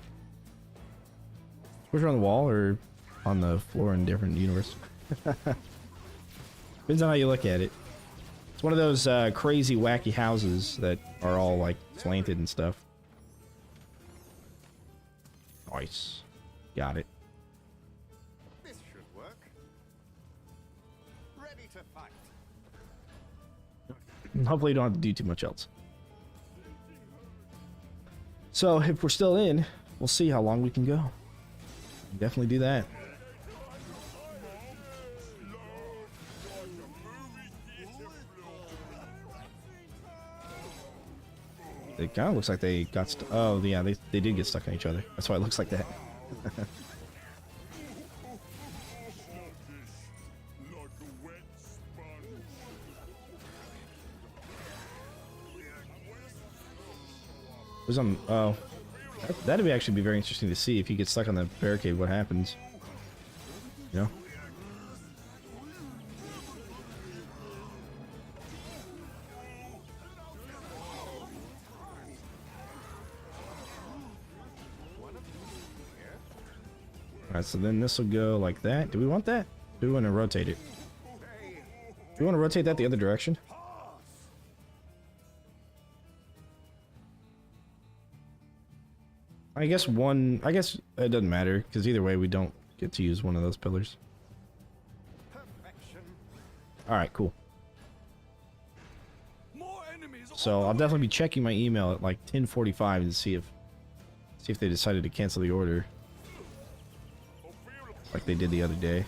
Scorcher on the wall or on the floor in a different universe. Depends on how you look at it. It's one of those crazy, wacky houses that are all, like, slanted and stuff. Nice. Got it. This should work. Ready to fight. Hopefully you don't have to do too much else. So, if we're still in, we'll see how long we can go. Definitely do that. It kind of looks like they got oh yeah, they did get stuck on each other. That's why it looks like that. Was on oh, that'd actually be very interesting to see if he gets stuck on the barricade. What happens? You know. Alright, so then this will go like that. Do we want that? Do we want to rotate it? Do we want to rotate that the other direction? I guess it doesn't matter, because either way we don't get to use one of those pillars. Alright, cool. So I'll definitely be checking my email at like 10:45 to see if they decided to cancel the order. Like they did the other day.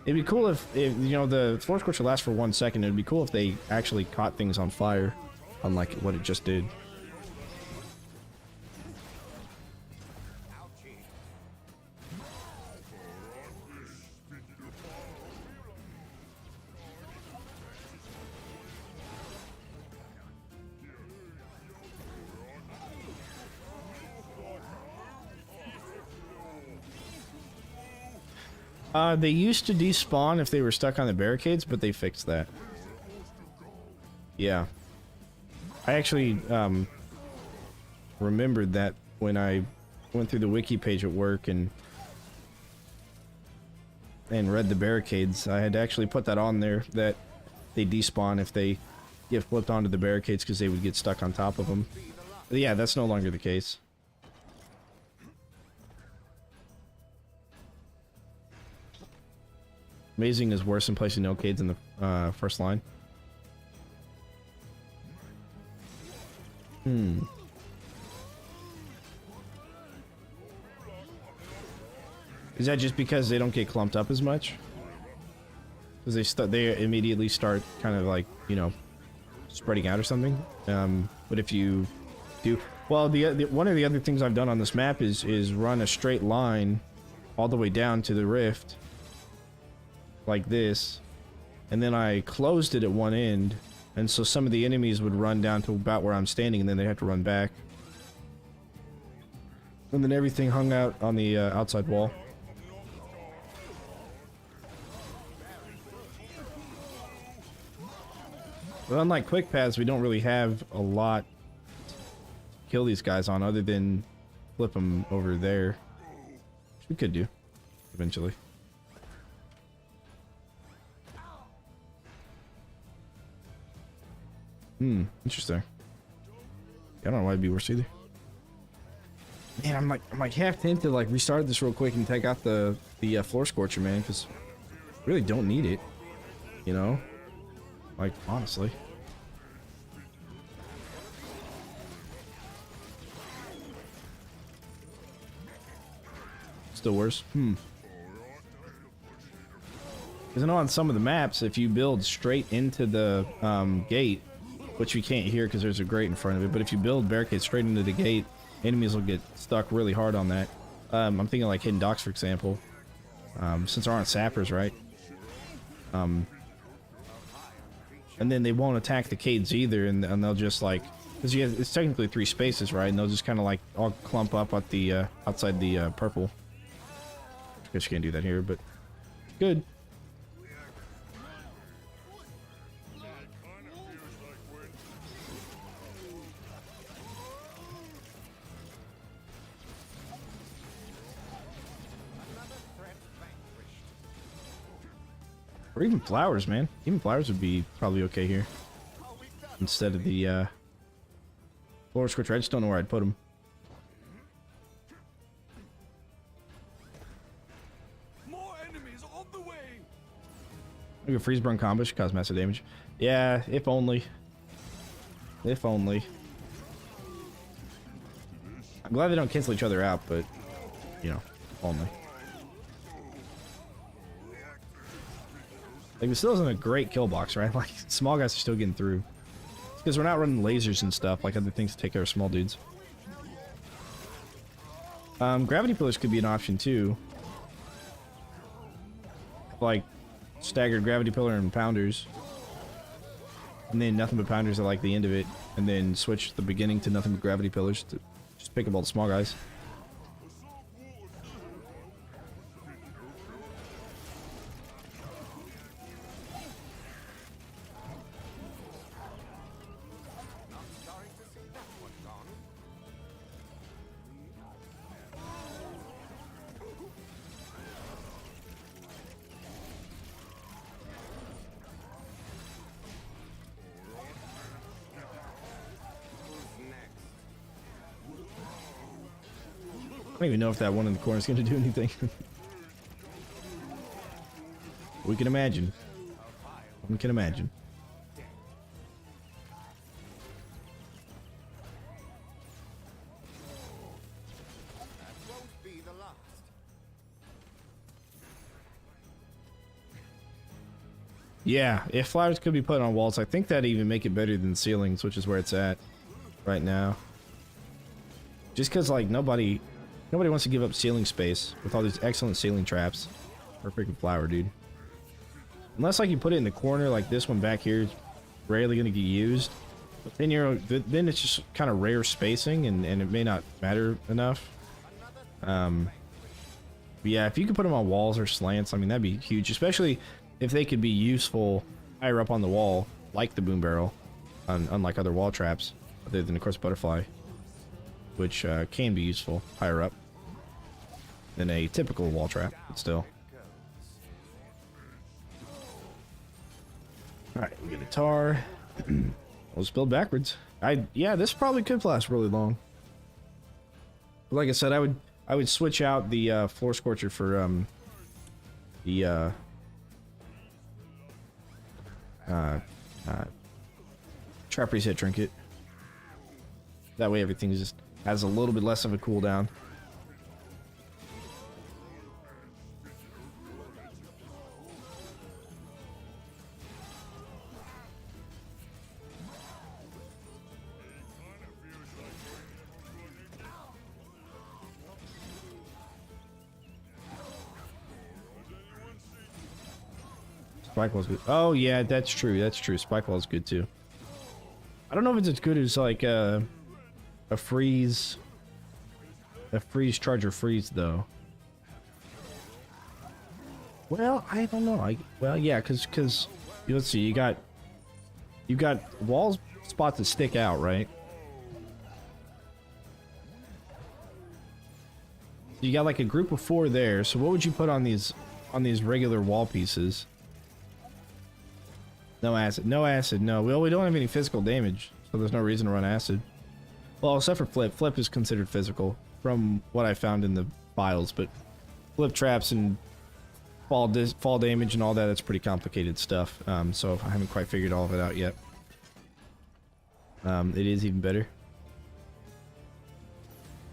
It'd be cool if you know, the floor scorcher lasts for 1 second. It'd be cool if they actually caught things on fire, unlike what it just did. They used to despawn if they were stuck on the barricades, but they fixed that. Yeah. I actually, remembered that when I went through the wiki page at work and read the barricades. I had to actually put that on there, that they despawn if they get flipped onto the barricades because they would get stuck on top of them. But yeah, that's no longer the case. Amazing is worse than placing no-cades in the first line. Is that just because they don't get clumped up as much? Because they immediately start kind of like, you know, spreading out or something. But if you do, well, the one of the other things I've done on this map is run a straight line all the way down to the rift, like this, and then I closed it at one end, and so some of the enemies would run down to about where I'm standing, and then they'd have to run back, and then everything hung out on the outside wall. But unlike quick paths, we don't really have a lot to kill these guys on other than flip them over there, which we could do eventually. Interesting. I don't know why it'd be worse either. Man, I'm like half tempted to like restart this real quick and take out the floor scorcher, man, because really don't need it, you know. Like, honestly. Still worse. Because I know on some of the maps, if you build straight into the gate, which you can't hear because there's a grate in front of it, but if you build barricades straight into the gate, enemies will get stuck really hard on that. I'm thinking like hidden docks, for example. Since there aren't sappers, right? And then they won't attack the cades either, and they'll just like, because it's technically 3 spaces, right? And they'll just kind of like all clump up at the outside the purple. I guess you can't do that here, but good. Or even flowers, man. Even flowers would be probably okay here. Instead of the floor scorcher. I just don't know where I'd put them. More enemies on the way. Like a freeze burn combo should cause massive damage. Yeah, if only. If only. I'm glad they don't cancel each other out, but you know, if only. Like, this still isn't a great kill box, right? Like, small guys are still getting through. It's because we're not running lasers and stuff, like other things to take care of small dudes. Gravity pillars could be an option, too. Like, staggered gravity pillar and pounders. And then nothing but pounders at, like, the end of it. And then switch the beginning to nothing but gravity pillars to just pick up all the small guys. I don't even know if that one in the corner is going to do anything. We can imagine. We can imagine. That won't be the last. Yeah, if flowers could be put on walls, I think that'd even make it better than ceilings, which is where it's at right now. Just because, like, nobody wants to give up ceiling space with all these excellent ceiling traps for a freaking flower, dude. Unless, like, you put it in the corner, like this one back here is rarely going to get used. But then it's just kind of rare spacing, and it may not matter enough. But yeah, if you could put them on walls or slants, I mean, that'd be huge, especially if they could be useful higher up on the wall, like the boom barrel, unlike other wall traps, other than, of course, butterfly, which can be useful higher up than a typical wall trap, but still. Alright, we get a tar. Let's build backwards. Yeah, this probably could last really long. But like I said, I would switch out the floor scorcher for the trap reset trinket. That way everything just has a little bit less of a cooldown. Spike wall's good. Oh yeah, that's true. That's true. Spike wall's good too. I don't know if it's as good as like a freeze charge or freeze though. Well, I don't know. Well, yeah, because let's see, you've got walls spots that stick out, right? You got like a group of 4 there. So what would you put on these regular wall pieces? No acid. No acid. No. Well, we don't have any physical damage, so there's no reason to run acid. Well, except for flip. Flip is considered physical from what I found in the files, but flip traps and fall damage and all that, that's pretty complicated stuff. So I haven't quite figured all of it out yet. It is even better.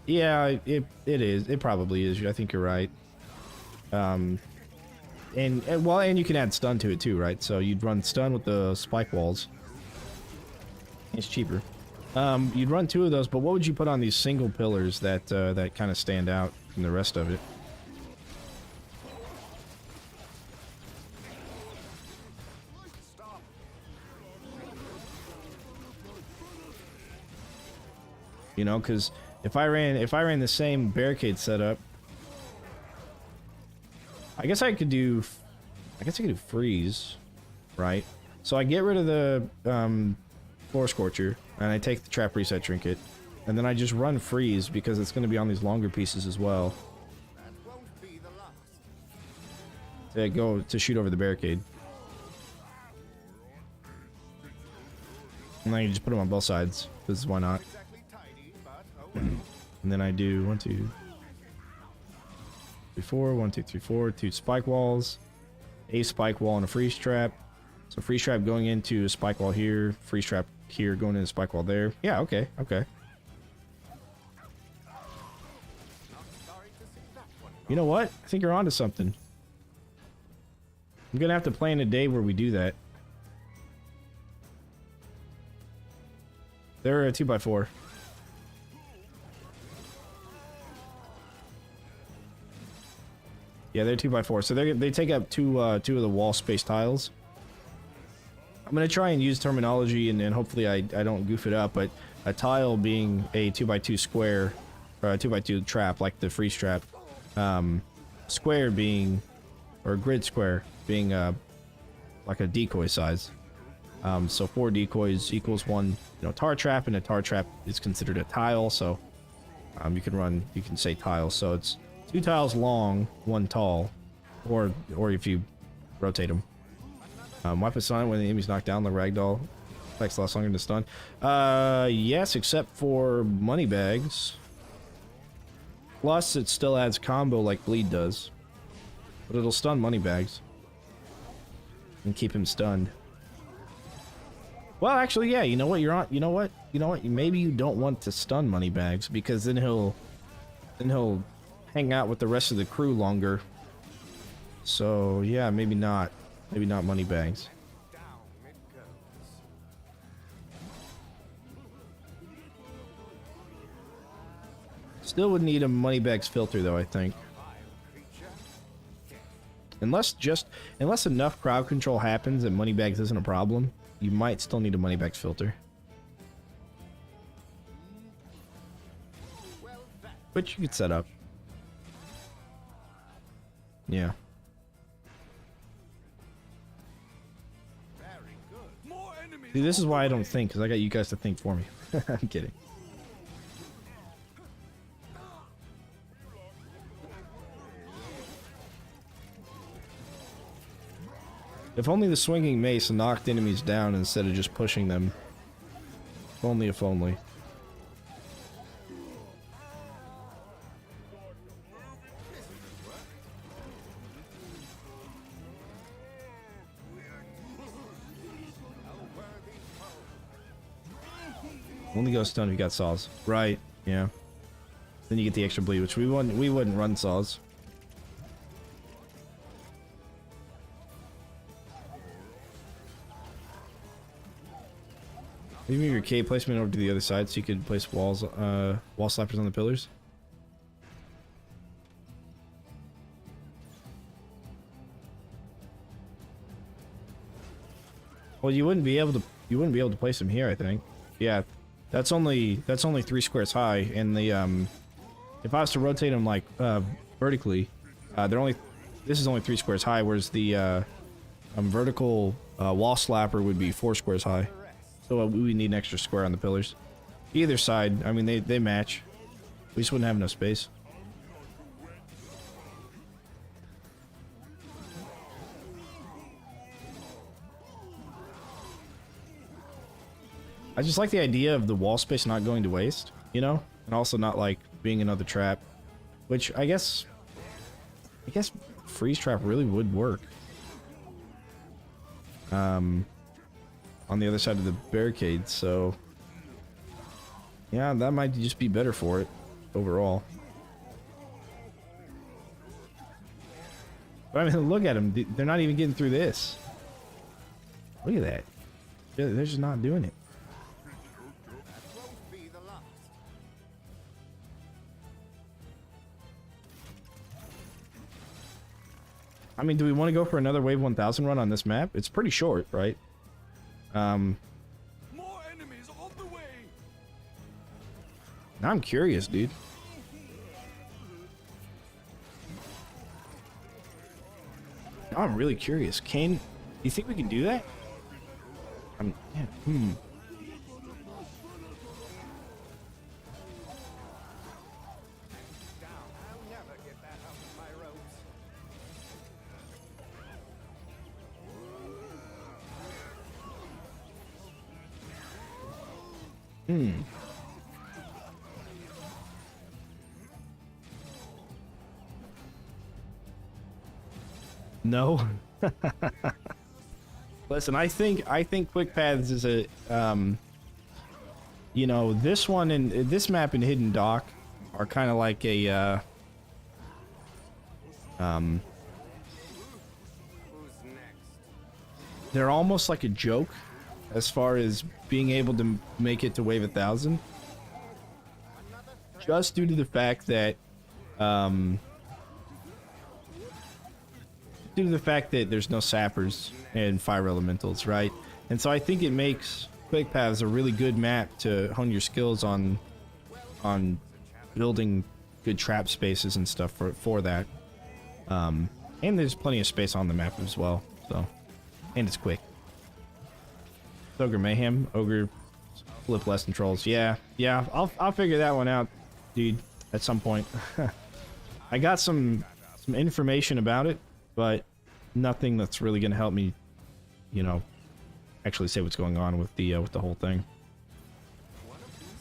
Yeah, it is. It probably is. I think you're right. And you can add stun to it too, right? So you'd run stun with the spike walls. It's cheaper. You'd run 2 of those, but what would you put on these single pillars that that kind of stand out from the rest of it? You know, because if I ran the same barricade setup, I guess I could do freeze, right? So I get rid of the floor scorcher and I take the trap reset trinket, and then I just run freeze because it's going to be on these longer pieces as well. That won't be the last. To go to shoot over the barricade, and then you just put them on both sides because why not? Exactly tidy, but oh well. And then I do 1, 2, 3, 4, 1, 2, 3, 4, 2 spike walls, a spike wall and a freeze trap. So freeze trap going into a spike wall here, freeze trap here going into a spike wall there. Yeah, okay. Not sorry to see that one. You know what? I think you're onto something. I'm gonna have to plan a day where we do that. They're a 2x4. Yeah, they're 2x4. So they take up two of the wall space tiles. I'm gonna try and use terminology and hopefully I don't goof it up, but a tile being a 2x2 square, or a 2x2 trap like the freeze trap. Square being, or grid square being like a decoy size. So 4 decoys equals 1, tar trap, and a tar trap is considered a tile. So you can say tile. So it's 2 tiles long, 1 tall, or if you rotate them. Weapon stun when the enemy's knocked down. The ragdoll takes less longer to stun. Yes, except for money bags. Plus, it still adds combo like bleed does, but it'll stun money bags and keep him stunned. Well, actually, yeah. You know what? You're on. You know what? Maybe you don't want to stun money bags because then he'll hang out with the rest of the crew longer. So yeah, maybe not. Maybe not money bags. Down it goes. Still would need a money bags filter though, I think. Unless enough crowd control happens and money bags isn't a problem, you might still need a money bags filter. Which you could set up. Yeah. Very good. More enemies. See, this is on why the I don't way. think, because I got you guys to think for me. I'm kidding. If only the swinging mace knocked enemies down instead of just pushing them. If only, if only. Only goes stun if you got saws. Right, yeah. Then you get the extra bleed, which we wouldn't run saws. Maybe your K placement over to the other side so you could place walls, wall slappers on the pillars. Well, you wouldn't be able to place them here, I think. Yeah, that's only 3 squares high, and the if I was to rotate them like vertically, this is only 3 squares high, whereas the vertical wall slapper would be 4 squares high. So we need an extra square on the pillars. Either side, I mean, they match. We just wouldn't have enough space. I just like the idea of the wall space not going to waste, you know? And also not like being another trap. Which I guess freeze trap really would work. On the other side of the barricade, so yeah, that might just be better for it overall. But I mean, look at them. They're not even getting through this. Look at that. They're just not doing it. That won't be the last. I mean, do we want to go for another Wave 1000 run on this map? It's pretty short, right? More enemies on the way. Now I'm curious, dude. Now I'm really curious. Do you think we can do that? Yeah, I'll never get that out of my ropes. No. Listen, I think quick paths is a you know, this one and this map and Hidden Dock are kind of like a Who's next? they're almost like a joke as far as being able to make it to Wave 1000. Just due to the fact that there's no sappers and fire elementals, right? And so I think it makes Quick Paths a really good map to hone your skills on building good trap spaces and stuff for that. And there's plenty of space on the map as well, so, and it's quick. Ogre Mayhem, Ogre flip less than trolls. Yeah, I'll figure that one out, dude, at some point. I got some information about it, but nothing that's really gonna help me, you know, actually say what's going on with the whole thing. One of these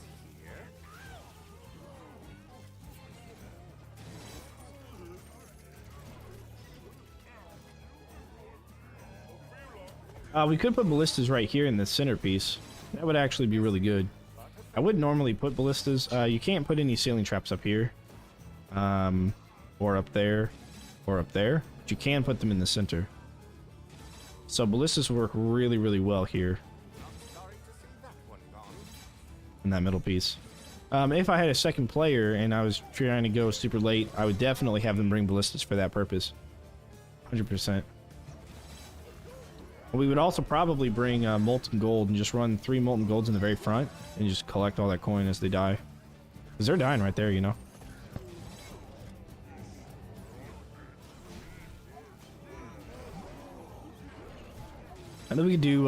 here. We could put ballistas right here in the centerpiece. That would actually be really good. I wouldn't normally put ballistas. You can't put any ceiling traps up here, or up there, or up there. But you can put them in the center. So ballistas work really, really well here Sorry to see that one gone. in that middle piece. If I had a second player and I was trying to go super late, I would definitely have them bring ballistas for that purpose. 100%. We would also probably bring molten gold and just run 3 molten golds in the very front and just collect all that coin as they die. Because they're dying right there, you know. And then we could do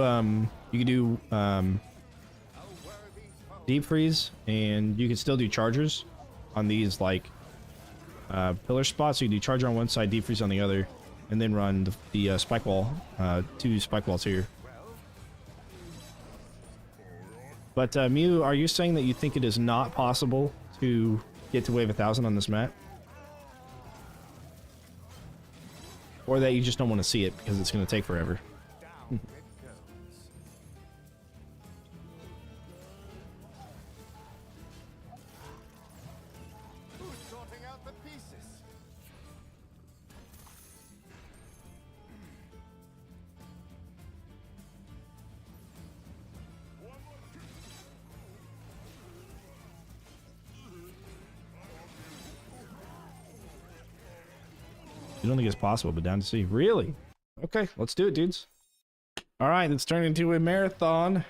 you could do deep freeze, and you could still do chargers on these like pillar spots. So you can do charger on one side, deep freeze on the other, and then run the spike wall, 2 spike walls here. But Mew, are you saying that you think it is not possible to get to wave 1000 on this map? Or that you just don't want to see it because it's going to take forever? Down it goes. Who's sorting out the pieces? You don't think it's possible, but down to see. Really? Okay, let's do it, dudes. All right, let's turn into a marathon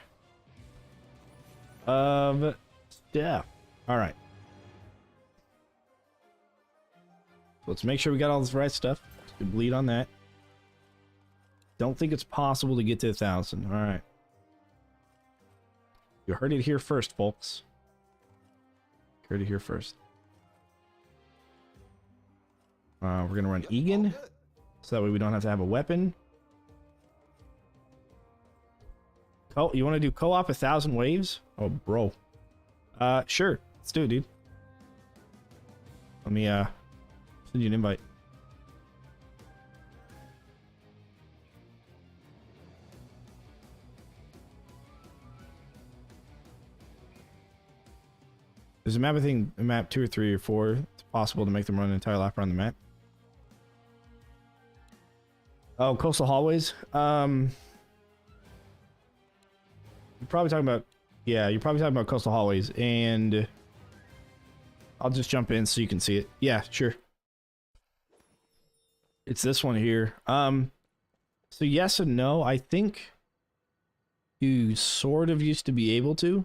of stuff. All right. Let's make sure we got all this right stuff. Let's bleed on that. Don't think it's possible to get to 1000. All right. You heard it here first, folks. You heard it here first. We're gonna run Egan, so that way we don't have to have a weapon. You want to do co-op 1000 waves? Oh, bro. Sure. Let's do it, dude. Let me send you an invite. There's a map, I think, a map 2 or 3 or 4. It's possible to make them run an entire lap around the map. Oh, coastal hallways. You're probably talking about, yeah, you're probably talking about coastal hallways, and I'll just jump in so you can see it. Yeah, sure. It's this one here. So yes and no. I think you sort of used to be able to,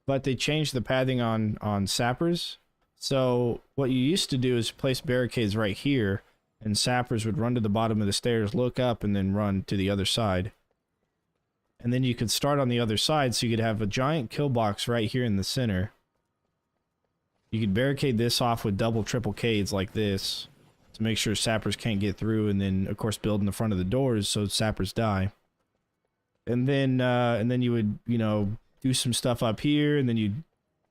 but they changed the pathing on sappers. So what you used to do is place barricades right here, and sappers would run to the bottom of the stairs, look up, and then run to the other side. And then you could start on the other side, so you could have a giant kill box right here in the center. You could barricade this off with double, triple K's like this to make sure sappers can't get through, and then of course build in the front of the doors so sappers die. And then you would, you know, do some stuff up here, and then you'd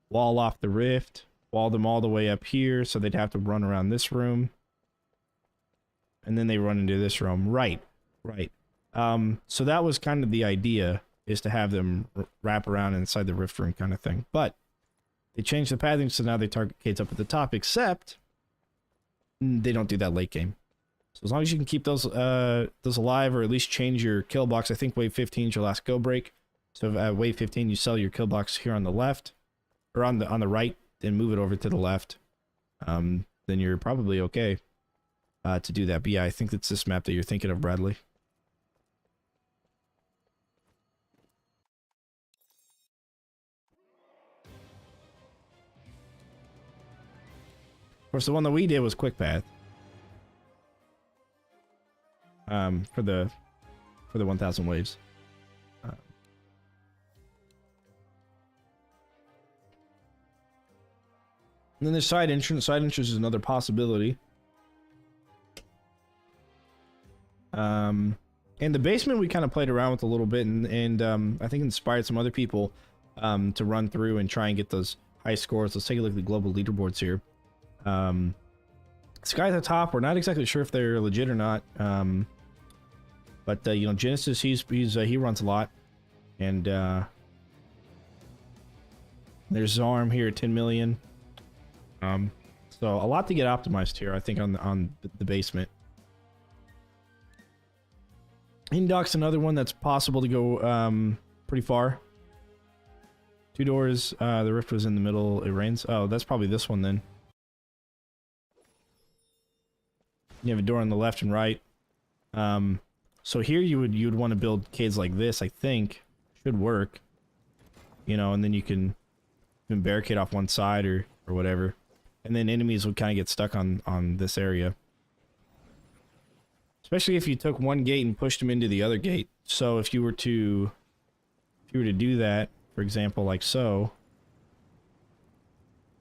wall off the rift, wall them all the way up here, so they'd have to run around this room. And then they run into this room. Right. So that was kind of the idea, is to have them wrap around inside the rift room kind of thing. But they changed the pathing, so now they target Kates up at the top, except they don't do that late game. So as long as you can keep those alive, or at least change your kill box. I think wave 15 is your last go break. So at wave 15, you sell your kill box here on the left, or on the right, then move it over to the left. Then you're probably okay to do that. But yeah, I think it's this map that you're thinking of, Bradley. Of course, the one that we did was quick path. For the 1000 waves. And then there's side entrance. Side entrance is another possibility. And the basement we kind of played around with a little bit, and I think inspired some other people to run through and try and get those high scores. Let's take a look at the global leaderboards here. This guy at the top, we're not exactly sure if they're legit or not. But you know, Genesis, he runs a lot, and there's Zarm here at 10 million. So a lot to get optimized here, I think, on the basement. Indoc's another one that's possible to go pretty far. 2 doors. The rift was in the middle. It rains. Oh, that's probably this one then. You have a door on the left and right. So here you'd want to build caves like this. I think should work. You know, and then you can barricade off one side or whatever, and then enemies would kind of get stuck on this area. Especially if you took one gate and pushed them into the other gate. So if you were to do that, for example, like so,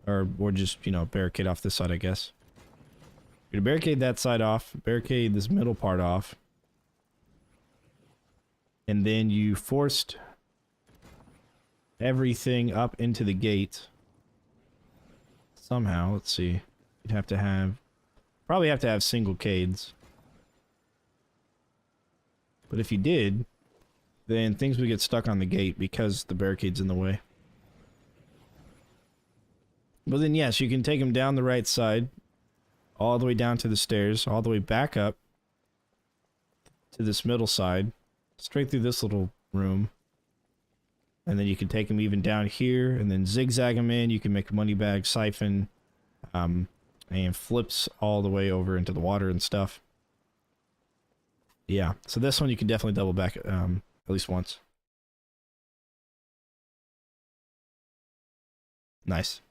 or just, you know, barricade off this side, I guess. You're gonna barricade that side off, barricade this middle part off, and then you forced everything up into the gate. Somehow, let's see. You'd have to have, probably have to have single cades. But if you did, then things would get stuck on the gate because the barricade's in the way. But then yes, you can take them down the right side, all the way down to the stairs, all the way back up to this middle side, straight through this little room. And then you can take them even down here, and then zigzag them in. You can make a money bag, siphon, and flips all the way over into the water and stuff. Yeah, so this one you can definitely double back at least once. Nice.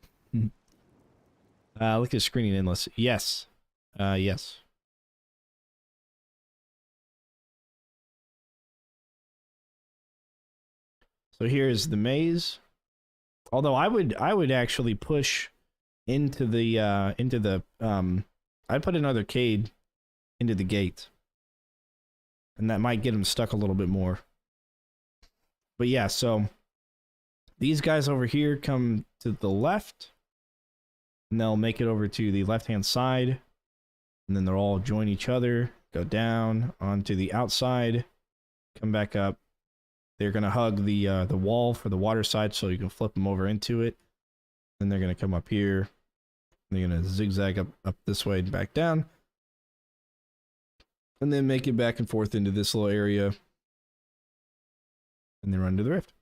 Look at screening endless. Yes. Yes. So here's the maze. Although I would actually push into the I'd put another cade into the gate. And that might get them stuck a little bit more. But yeah, so these guys over here come to the left. And they'll make it over to the left-hand side. And then they'll all join each other, go down onto the outside, come back up. They're going to hug the wall for the water side so you can flip them over into it. Then they're going to come up here. They're going to zigzag up this way and back down. And then make it back and forth into this little area. And then run to the rift.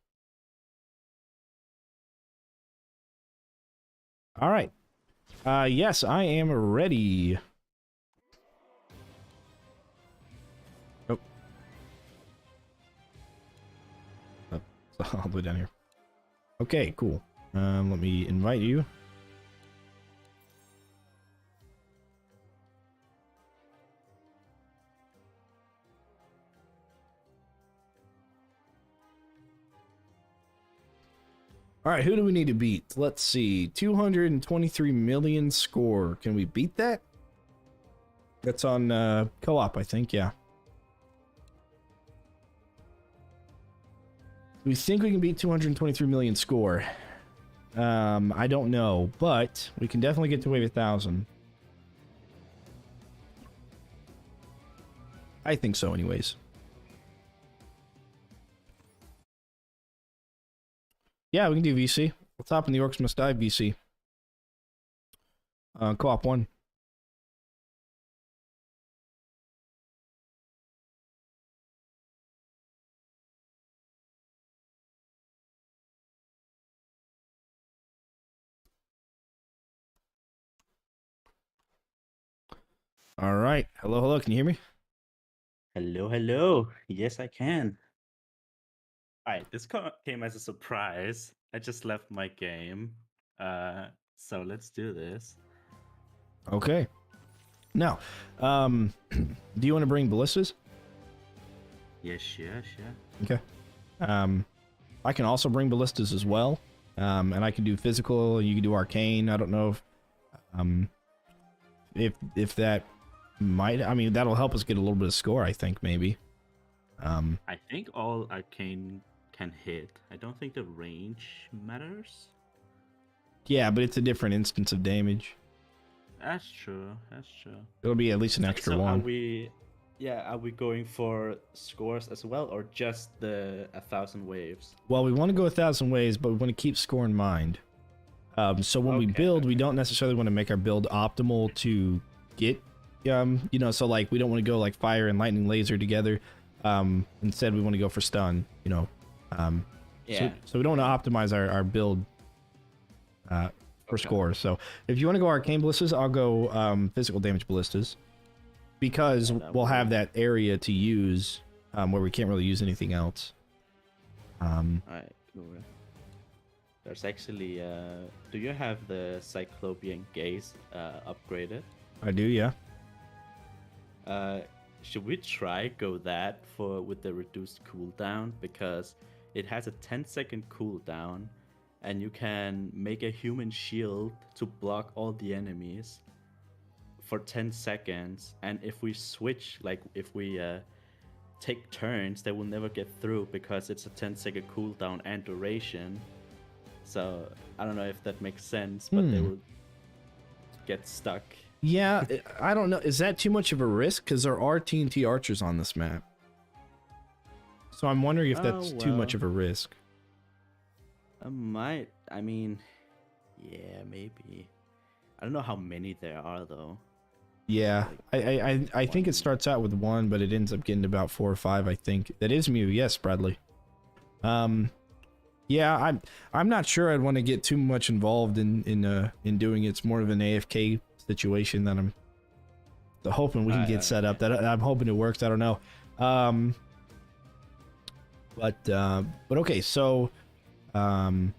All right. Yes, I am ready. Oh. Oh, it's all the way down here. Okay, cool. Let me invite you. All right, who do we need to beat? Let's see. 223 million score. Can we beat that? That's on co-op, I think. Yeah. We think we can beat 223 million score. I don't know, but we can definitely get to wave 1,000. I think so, anyways. Yeah, we can do VC. Let's hop in the Orcs Must Die VC. Co-op 1. All right. Hello, hello. Can you hear me? Hello, hello. Yes, I can. All right, this came as a surprise. I just left my game. So let's do this. Okay. Now, do you want to bring ballistas? Yes, sure. Okay. I can also bring ballistas as well. And I can do physical, and you can do arcane. I don't know if that might, I mean, that'll help us get a little bit of score, I think, maybe. I think all arcane can hit. I don't think the range matters. Yeah, but it's a different instance of damage. That's true. It'll be at least an extra so one. Are we going for scores as well, or just the 1,000 waves? Well, we want to go 1,000 waves, but we want to keep score in mind. So when we build, we don't necessarily want to make our build optimal to get, you know, so like we don't want to go like fire and lightning laser together. Instead, we want to go for stun, you know. So we don't want to optimize our build for score. So if you want to go arcane ballistas, I'll go physical damage ballistas, because we'll have that area to use where we can't really use anything else. Alright, cool. There's actually, do you have the Cyclopean Gaze upgraded? I do, yeah. should we try go that for with the reduced cooldown, because it has a 10-second cooldown, and you can make a human shield to block all the enemies for 10 seconds. And if we switch, like if we take turns, they will never get through because it's a 10-second cooldown and duration. So I don't know if that makes sense, but they will get stuck. Yeah, I don't know. Is that too much of a risk? Because there are TNT archers on this map. So I'm wondering if that's too much of a risk. I mean, yeah, maybe. I don't know how many there are though. Yeah, I think it starts out with 1, but it ends up getting about 4 or 5. I think that is Mew. Yes, Bradley. Yeah, I'm not sure I'd want to get too much involved in doing it. It's more of an AFK situation that I'm hoping we can get set up. That I'm hoping it works. I don't know. But okay, so okay.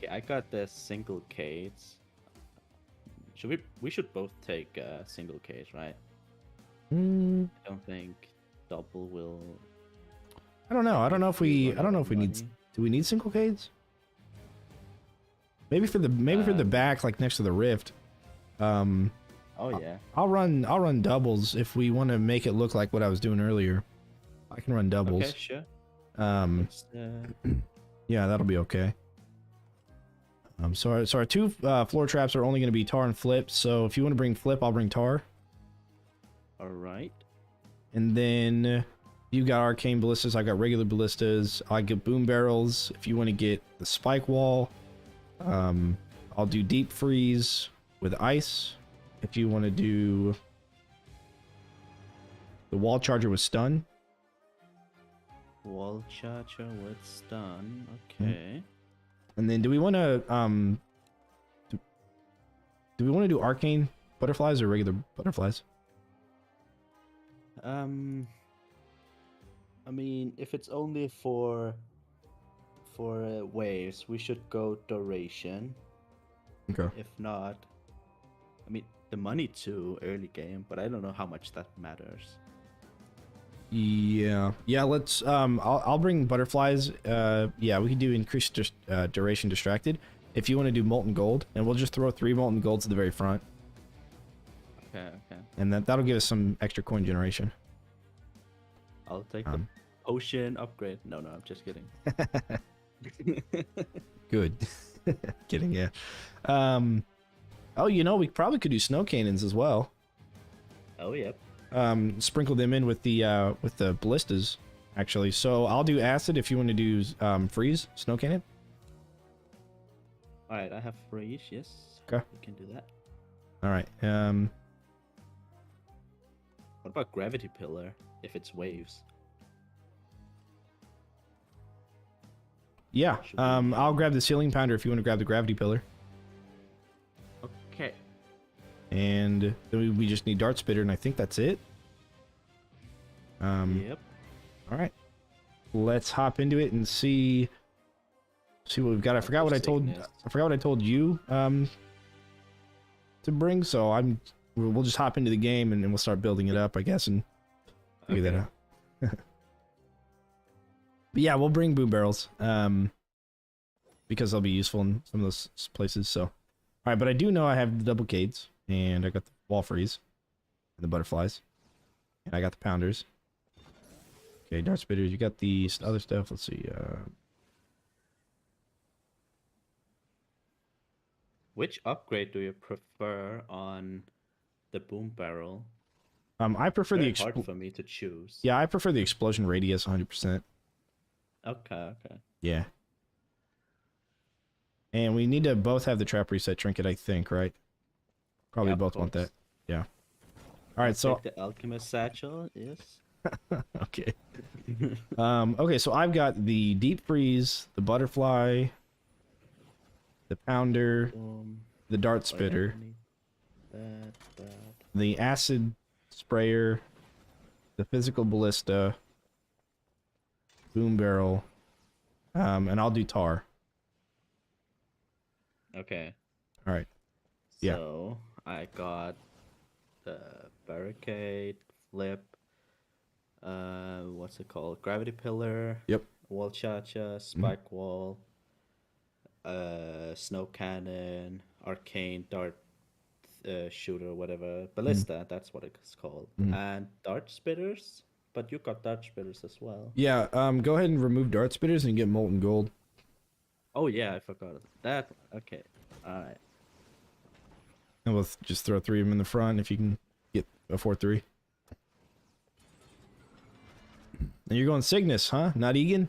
Okay, I got the single cage. We should both take single cage, right? I don't think double will. I don't know. I don't know if we need. Do we need single cades? Maybe for the back, like next to the rift. Oh yeah. I'll run doubles if we want to make it look like what I was doing earlier. I can run doubles. Okay, sure. Yeah, that'll be okay. So our 2 floor traps are only going to be tar and flip. So if you want to bring flip, I'll bring tar. All right. And then you got arcane ballistas. I got regular ballistas. I get boom barrels. If you want to get the spike wall, I'll do deep freeze with ice. If you want to do the wall charger with stun. Wall charger with stun. Okay. And then do we want to do we want to do arcane butterflies or regular butterflies? I mean, if it's only for waves, we should go duration. Okay. If not, I mean, the money too early game, but I don't know how much that matters. Yeah, let's I'll bring butterflies. Yeah, we can do increased duration distracted if you want to do molten gold, and we'll just throw 3 molten golds to the very front. Okay. And that'll give us some extra coin generation. I'll take the potion upgrade. No, I'm just kidding. Good. Kidding, yeah. Oh, you know, we probably could do snow cannons as well. Oh, yep. Sprinkle them in with the ballistas, actually. So I'll do acid if you want to do freeze snow cannon. All right, I have freeze. Yes. Okay. We can do that. All right. What about gravity pillar if it's waves? Yeah. I'll grab the ceiling pounder if you want to grab the gravity pillar. Okay. And then we just need dart spitter, and I think that's it. Yep. All right. Let's hop into it and see what we've got. I forgot what I told you to bring, so we'll just hop into the game and then we'll start building it up, I guess, and figure that out. But yeah, we'll bring boom barrels because they'll be useful in some of those places. So, all right, but I do know I have the double cades, and I got the wall freeze and the butterflies, and I got the pounders. Okay, dart spitters. You got the other stuff. Let's see. Which upgrade do you prefer on the boom barrel? I prefer Very the hard for me to choose. Yeah, I prefer the explosion radius 100%. Okay. Yeah. And we need to both have the trap reset trinket, I think, right? Probably both want that. Yeah. All right, so take the alchemist satchel, yes. okay. Okay, so I've got the deep freeze, the butterfly, the pounder, the dart spitter, the acid sprayer, the physical ballista, boom barrel, and I'll do tar. Okay. All right. Yeah. So I got the barricade, flip, what's it called? Gravity pillar. Yep. Wall charger, spike wall, snow cannon, arcane dart shooter, whatever, ballista. That's what it's called, and dart spitters. But you got dart spitters as well. Yeah. Go ahead and remove dart spitters and get molten gold. Oh yeah, I forgot that. Okay, all right. And we'll just throw 3 of them in the front if you can get a 4-3. And you're going Cygnus, huh? Not Egan?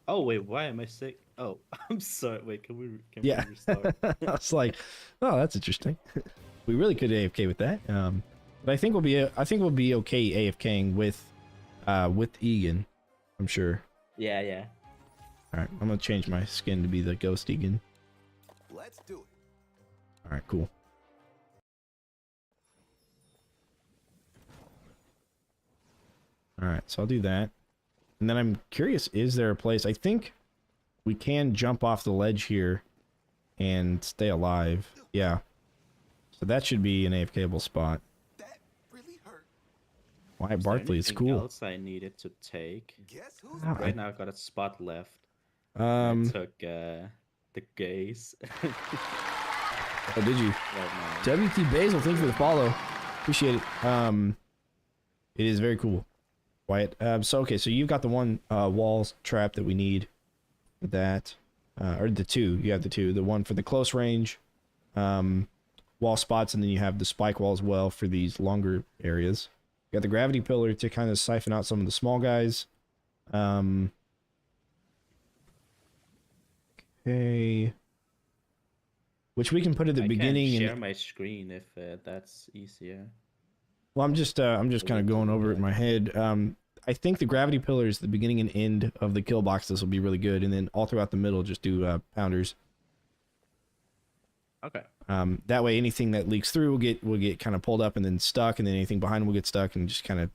Oh wait, why am I sick? Oh, I'm sorry. Wait, can we Yeah. restart? I was like, oh, that's interesting. We really could AFK with that. But I think we'll be okay AFKing with Egan. I'm sure. Yeah, yeah. All right, I'm gonna change my skin to be the ghost Egan. Let's do it. All right, cool. All right, so I'll do that. And then I'm curious, is there a place? I think we can jump off the ledge here and stay alive. Yeah. So that should be an AFKable spot. That really hurt. Why Is there Bartley? It's anything cool. else I needed to take? Guess who's Right now I've got a spot left. Um, I took the gaze. oh, did you? Right now. WT Basil, thank you for the follow. Appreciate it. It is very cool. Wyatt. So okay, so you've got the one walls trap that we need. That, or the 2. You have the 2. The one for the close range, wall spots, and then you have the spike wall as well for these longer areas. You got the gravity pillar to kind of siphon out some of the small guys. Okay. Which we can put at the beginning. I can share and my screen if that's easier. well, I'm just kind of going over it in my head. I think the gravity pillar is the beginning and end of the kill boxes will be really good, and then all throughout the middle, just do pounders. Okay. That way, anything that leaks through will get kind of pulled up and then stuck, and then anything behind them will get stuck and just kind of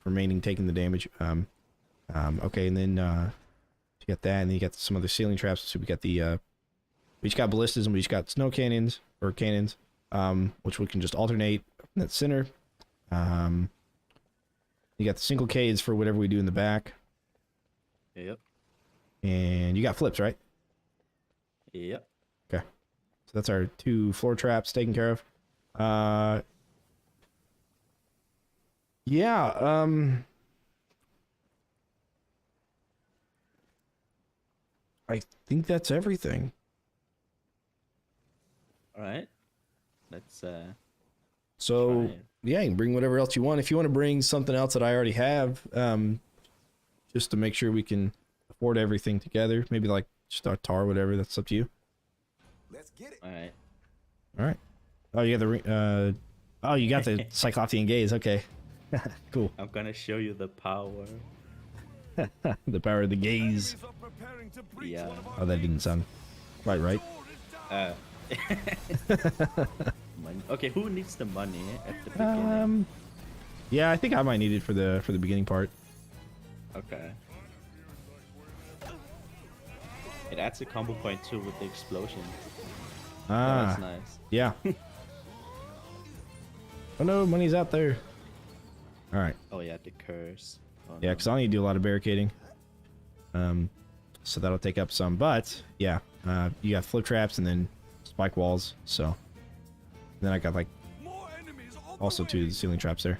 remaining taking the damage. Okay, and then you got that, and then you got some other ceiling traps. So we got we each got ballistas and we each got snow cannons or cannons, which we can just alternate in that center. You got the single Ks for whatever we do in the back. Yep. And you got flips, right? Yep. Okay. So that's our 2 floor traps taken care of. Yeah, I think that's everything. All right. Let's So try it. yeah, you can bring whatever else you want. If you want to bring something else that I already have, just to make sure we can afford everything together, maybe like just a tar, whatever. That's up to you. Let's get it. All right. All right. Oh, you got the oh, you got the Cyclopsian gaze. Okay, cool. I'm gonna show you the power. The power of the gaze. Enemies are preparing to breach Yeah. one of our Oh, that didn't sound quite right. door is down. Money. Okay, who needs the money at the beginning? Yeah, I think I might need it for the beginning part. Okay. It adds a combo point too with the explosion. Oh, that's nice. Yeah. Oh no, money's out there. All right. Oh yeah, the curse. Oh, Yeah, no. because I'll need to do a lot of barricading. So that'll take up some. But yeah, you got flip traps and then spike walls. So then I got like More enemies on also the 2 way. ceiling traps there.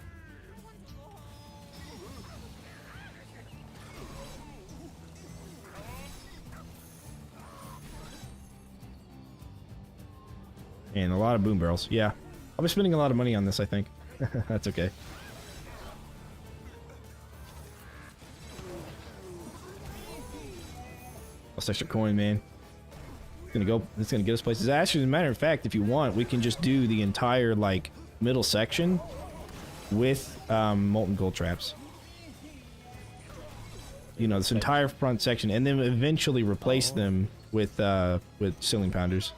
And a lot of boom barrels. Yeah. I'll be spending a lot of money on this, I think. That's okay. Lost extra coin, man. It's gonna get us places. Actually, as a matter of fact, if you want, we can just do the entire like middle section with molten gold traps. You know, this entire front section, and then eventually replace them with ceiling pounders.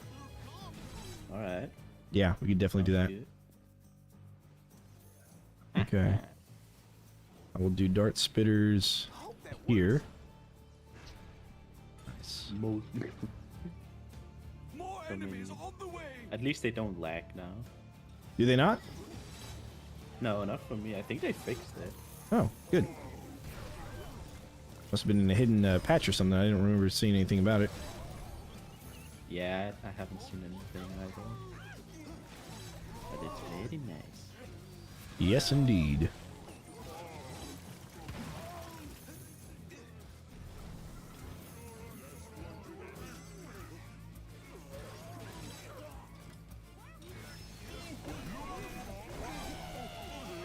All right. Yeah, we could definitely do that. Good. Okay. I will do dart spitters here. Nice. More enemies on the way. At least they don't lag now. Do they not? No, not for me. I think they fixed it. Oh, good. Must have been in a hidden patch or something. I didn't remember seeing anything about it. Yeah, I haven't seen anything either. But it's very nice. Yes, indeed.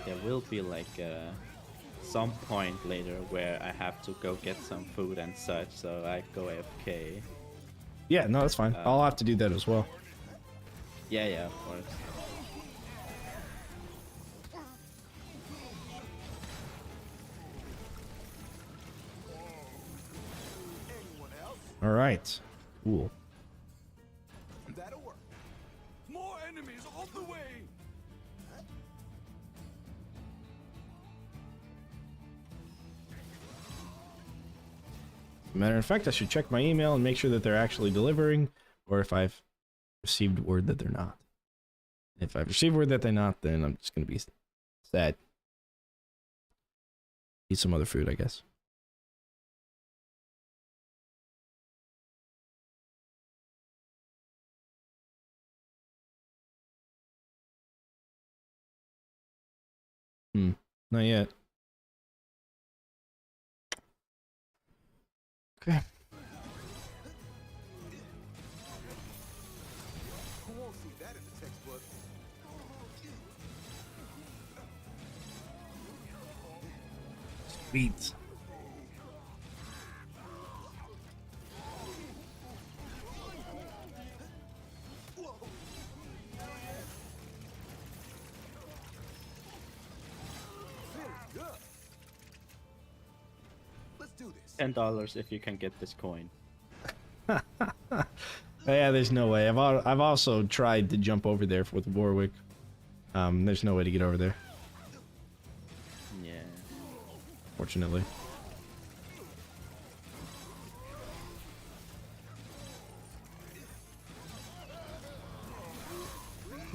There will be like some point later where I have to go get some food and such, so I go AFK. Yeah, no, that's fine. I'll have to do that as well. Yeah, yeah, of course. All right. Cool. That'll work. More enemies on the way. Matter of fact, I should check my email and make sure that they're actually delivering, or if I've received word that they're not. If I've received word that they're not, then I'm just gonna be sad. Eat some other food, I guess. Not yet. Okay. Who won't see that in the textbook? Sweet. Good. Let's do this. $10 if you can get this coin. Yeah, there's no way. I've also tried to jump over there with Warwick. There's no way to get over there, Yeah. fortunately.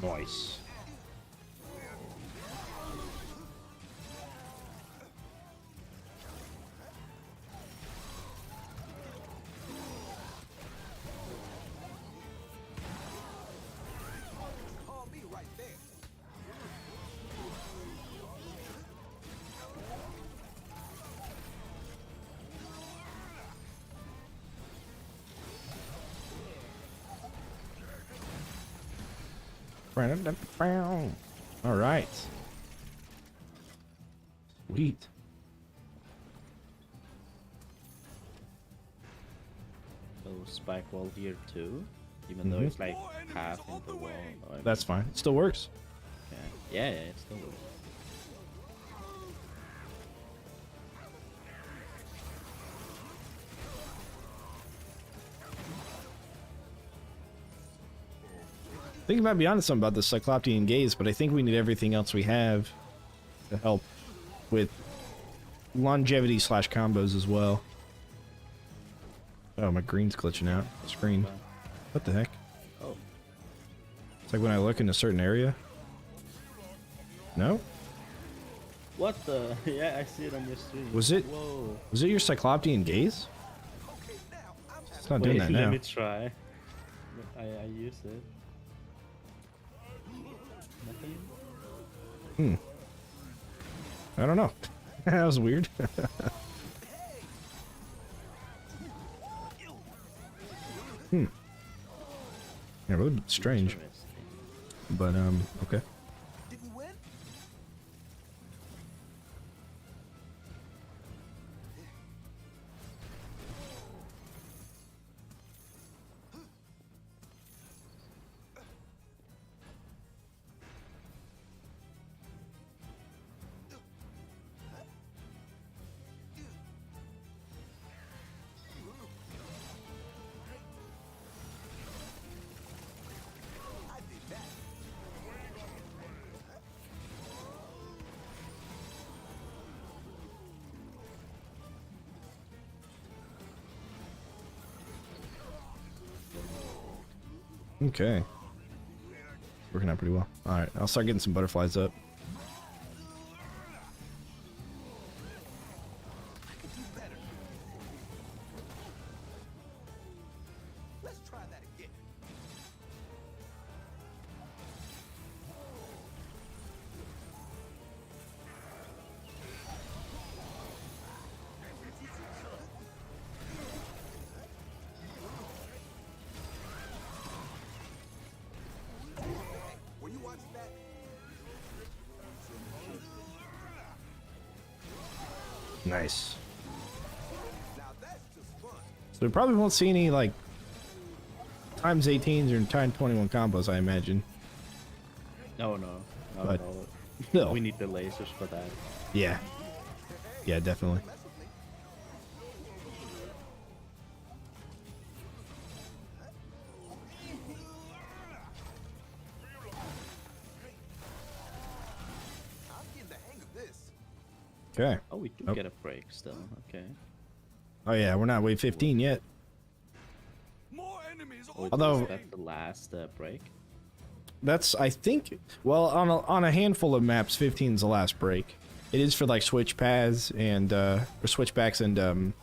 Nice. Call me right there. All right. Sweet. So spike wall here too, even though it's like half in the wall. That's fine. It still works. Yeah, yeah, it still works. I think I might be onto something about the Cyclopean Gaze, but I think we need everything else we have to help with longevity / combos as well. Oh, my green's glitching out. Screen. What the heck? Oh, It's like when I look in a certain area. No? what the? Yeah, I see it on your stream. Was it? Whoa. Was it your Cyclopean Gaze? It's not doing Wait, that let now. me try. I use it. Nothing? I don't know. That was weird. Yeah, really strange. Interesting. But, okay. Did we win? I did that. Okay. working out pretty well. All right, I'll start getting some butterflies up. I could do better. Let's try that again. Were you watching that? Nice. Now that's just fun. So we probably won't see any like times 18s or times 21 combos, I imagine. No, no, not But- at all. No. We need the lasers for that. Yeah. Yeah, definitely. Mess with me. I'm getting the hang of this. Okay. Oh, we do Oh. get a break still. Okay. Oh yeah, we're not wave 15 yet. More enemies Or Although- is that the last break? That's, I think, well, on a handful of maps, 15 is the last break. It is for like switch paths and or switchbacks and I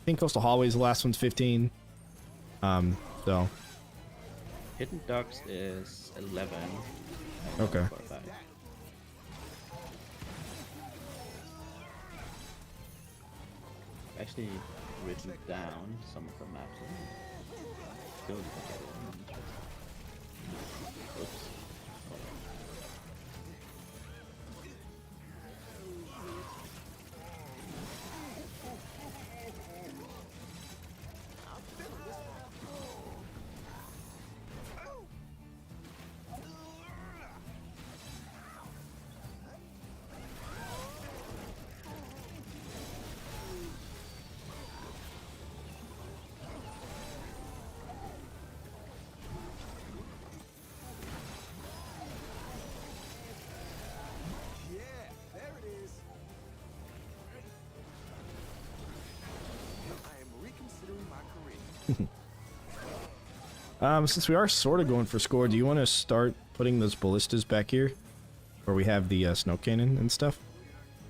think coastal hallways. The last one's 15. So Hidden Ducks is 11. I know Okay. for a fact. Actually written down some of the maps. Still didn't get it. Oops. Yeah, there it is. I am reconsidering my career. since we are sort of going for score, do you want to start putting those ballistas back here, where we have the snow cannon and stuff,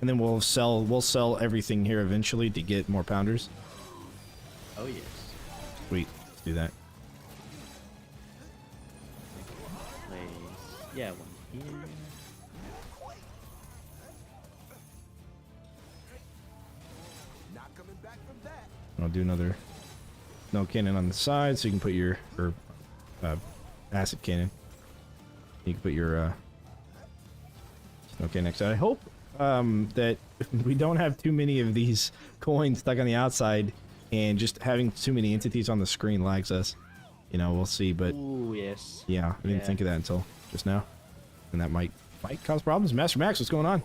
and then we'll sell everything here eventually to get more pounders. Oh yes. Sweet, let's do that. Place. Yeah, one here. Not coming back from that. I'll do another snow cannon on the side, so you can put your acid cannon. You can put your snow cannon next to it. I hope that we don't have too many of these coins stuck on the outside, and just having too many entities on the screen lags us. You know, we'll see, but Ooh, yes. yeah, I didn't Yeah. think of that until just now, and that might cause problems. Master Max, what's going on?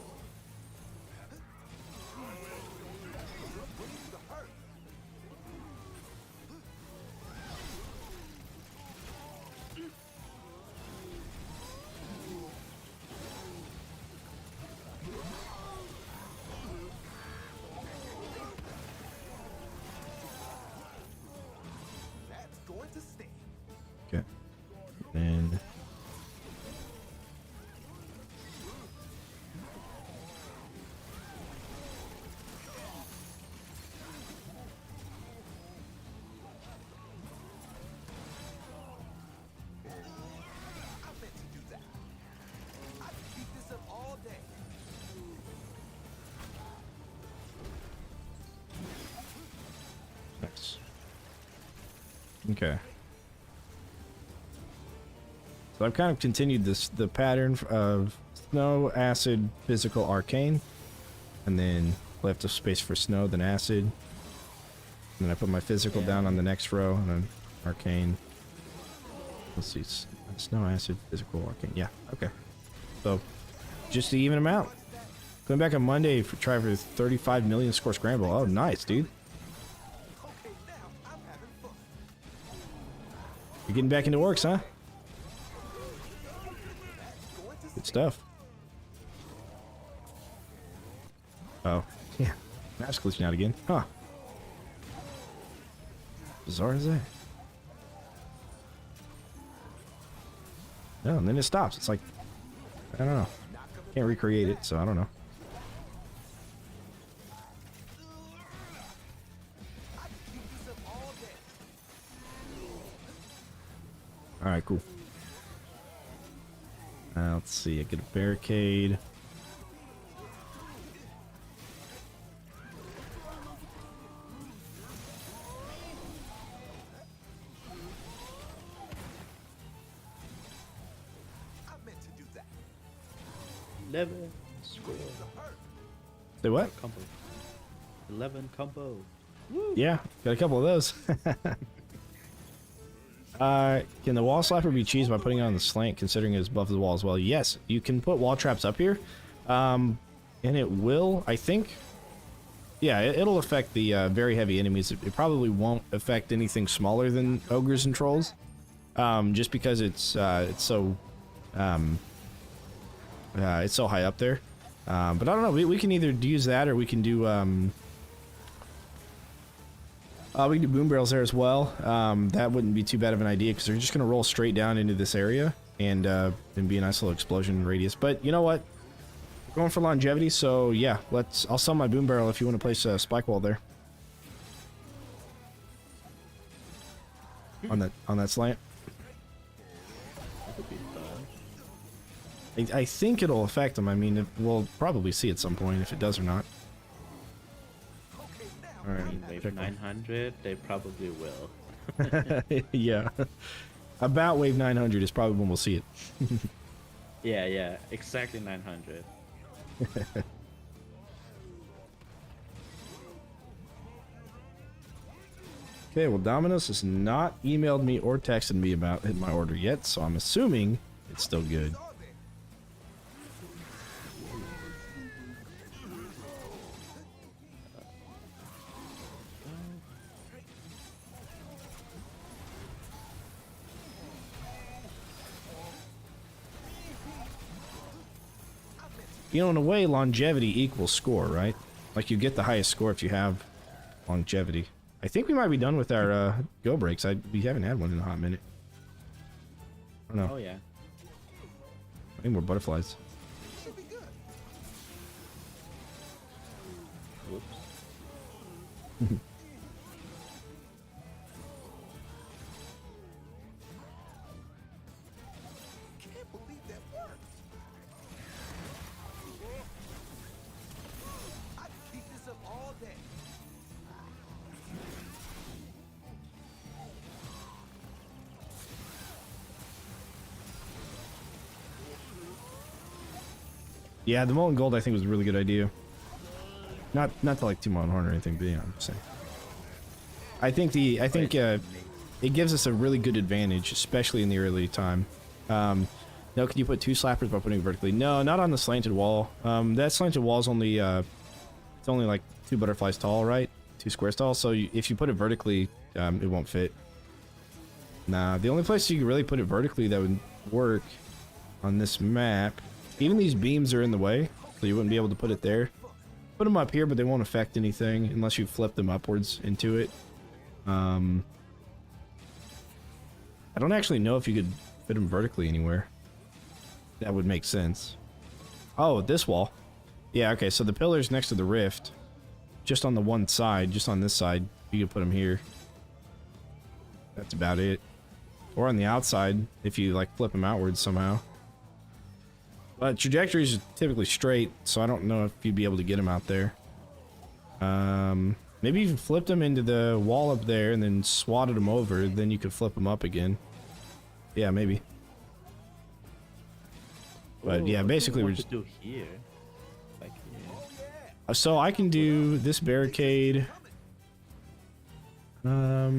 That's going to stay. Okay, and I meant to do that. I could keep this up all day. nice. Okay. So I've kind of continued the pattern of snow, acid, physical, arcane, and then left a space for snow, then acid. And then I put my physical Yeah. down on the next row, and then arcane. Let's see, snow, acid, physical, arcane. Yeah, okay. So just to even them out. Coming back on Monday for try for 35 million score scramble. Oh, nice, dude. Okay, now I'm having fun. You're getting back into Orcs, huh? Going to Good stuff. Oh, yeah. Map's glitching out again. Huh. Bizarre as that. No, and then it stops. It's like, I don't know. Can't recreate it, so I don't know. Alright, cool. Let's see, I get a barricade. I meant to do that. 11 score. Say what? Combo. 11 combo. Yeah, got a couple of those. Can the wall slapper be cheesed by putting it on the slant, considering it's above the wall as well? Yes, you can put wall traps up here, and it will, I think. Yeah, it'll affect the very heavy enemies. It probably won't affect anything smaller than ogres and trolls, just because it's so high up there. But I don't know. We can either use that, or we can do boom barrels there as well. That wouldn't be too bad of an idea because they're just gonna roll straight down into this area and be a nice little explosion radius. But you know what? We're going for longevity, so yeah, I'll sell my boom barrel if you want to place a spike wall there on that slant. I think it'll affect them. I mean, we'll probably see at some point if it does or not. Alright, Wave 900, they probably will. yeah. About wave 900 is probably when we'll see it. Yeah, exactly 900. Okay, well, Domino's has not emailed me or texted me about my order yet, so I'm assuming it's still good. You know, in a way, longevity equals score, right? Like, you get the highest score if you have longevity. I think we might be done with our go breaks. We haven't had one in a hot minute. I don't know. Oh, yeah. I think more butterflies. Whoops. Can't believe that worked. I could keep this up all day. Yeah, the molten gold I think was a really good idea. Not to like team on horn or anything, but yeah, I'm just saying. I think it gives us a really good advantage, especially in the early time. No, can you put 2 slappers by putting it vertically? No, not on the slanted wall. That slanted wall is only it's only like 2 butterflies tall, right? 2 squares tall. So if you put it vertically, it won't fit. Nah, the only place you can really put it vertically that would work on this map. Even these beams are in the way, so you wouldn't be able to put it there. Put them up here, but they won't affect anything unless you flip them upwards into it. I don't actually know if you could fit them vertically anywhere. That would make sense. Oh, this wall. Yeah, okay, so the pillars next to the rift, just on the one side, just on this side, you could put them here. That's about it. Or on the outside, if you like flip them outwards somehow. But trajectories are typically straight, so I don't know if you'd be able to get them out there. Maybe you flipped them into the wall up there and then swatted them over, then you could flip them up again. Yeah, maybe. But yeah, basically we're just do here. Like here. So I can do this barricade. I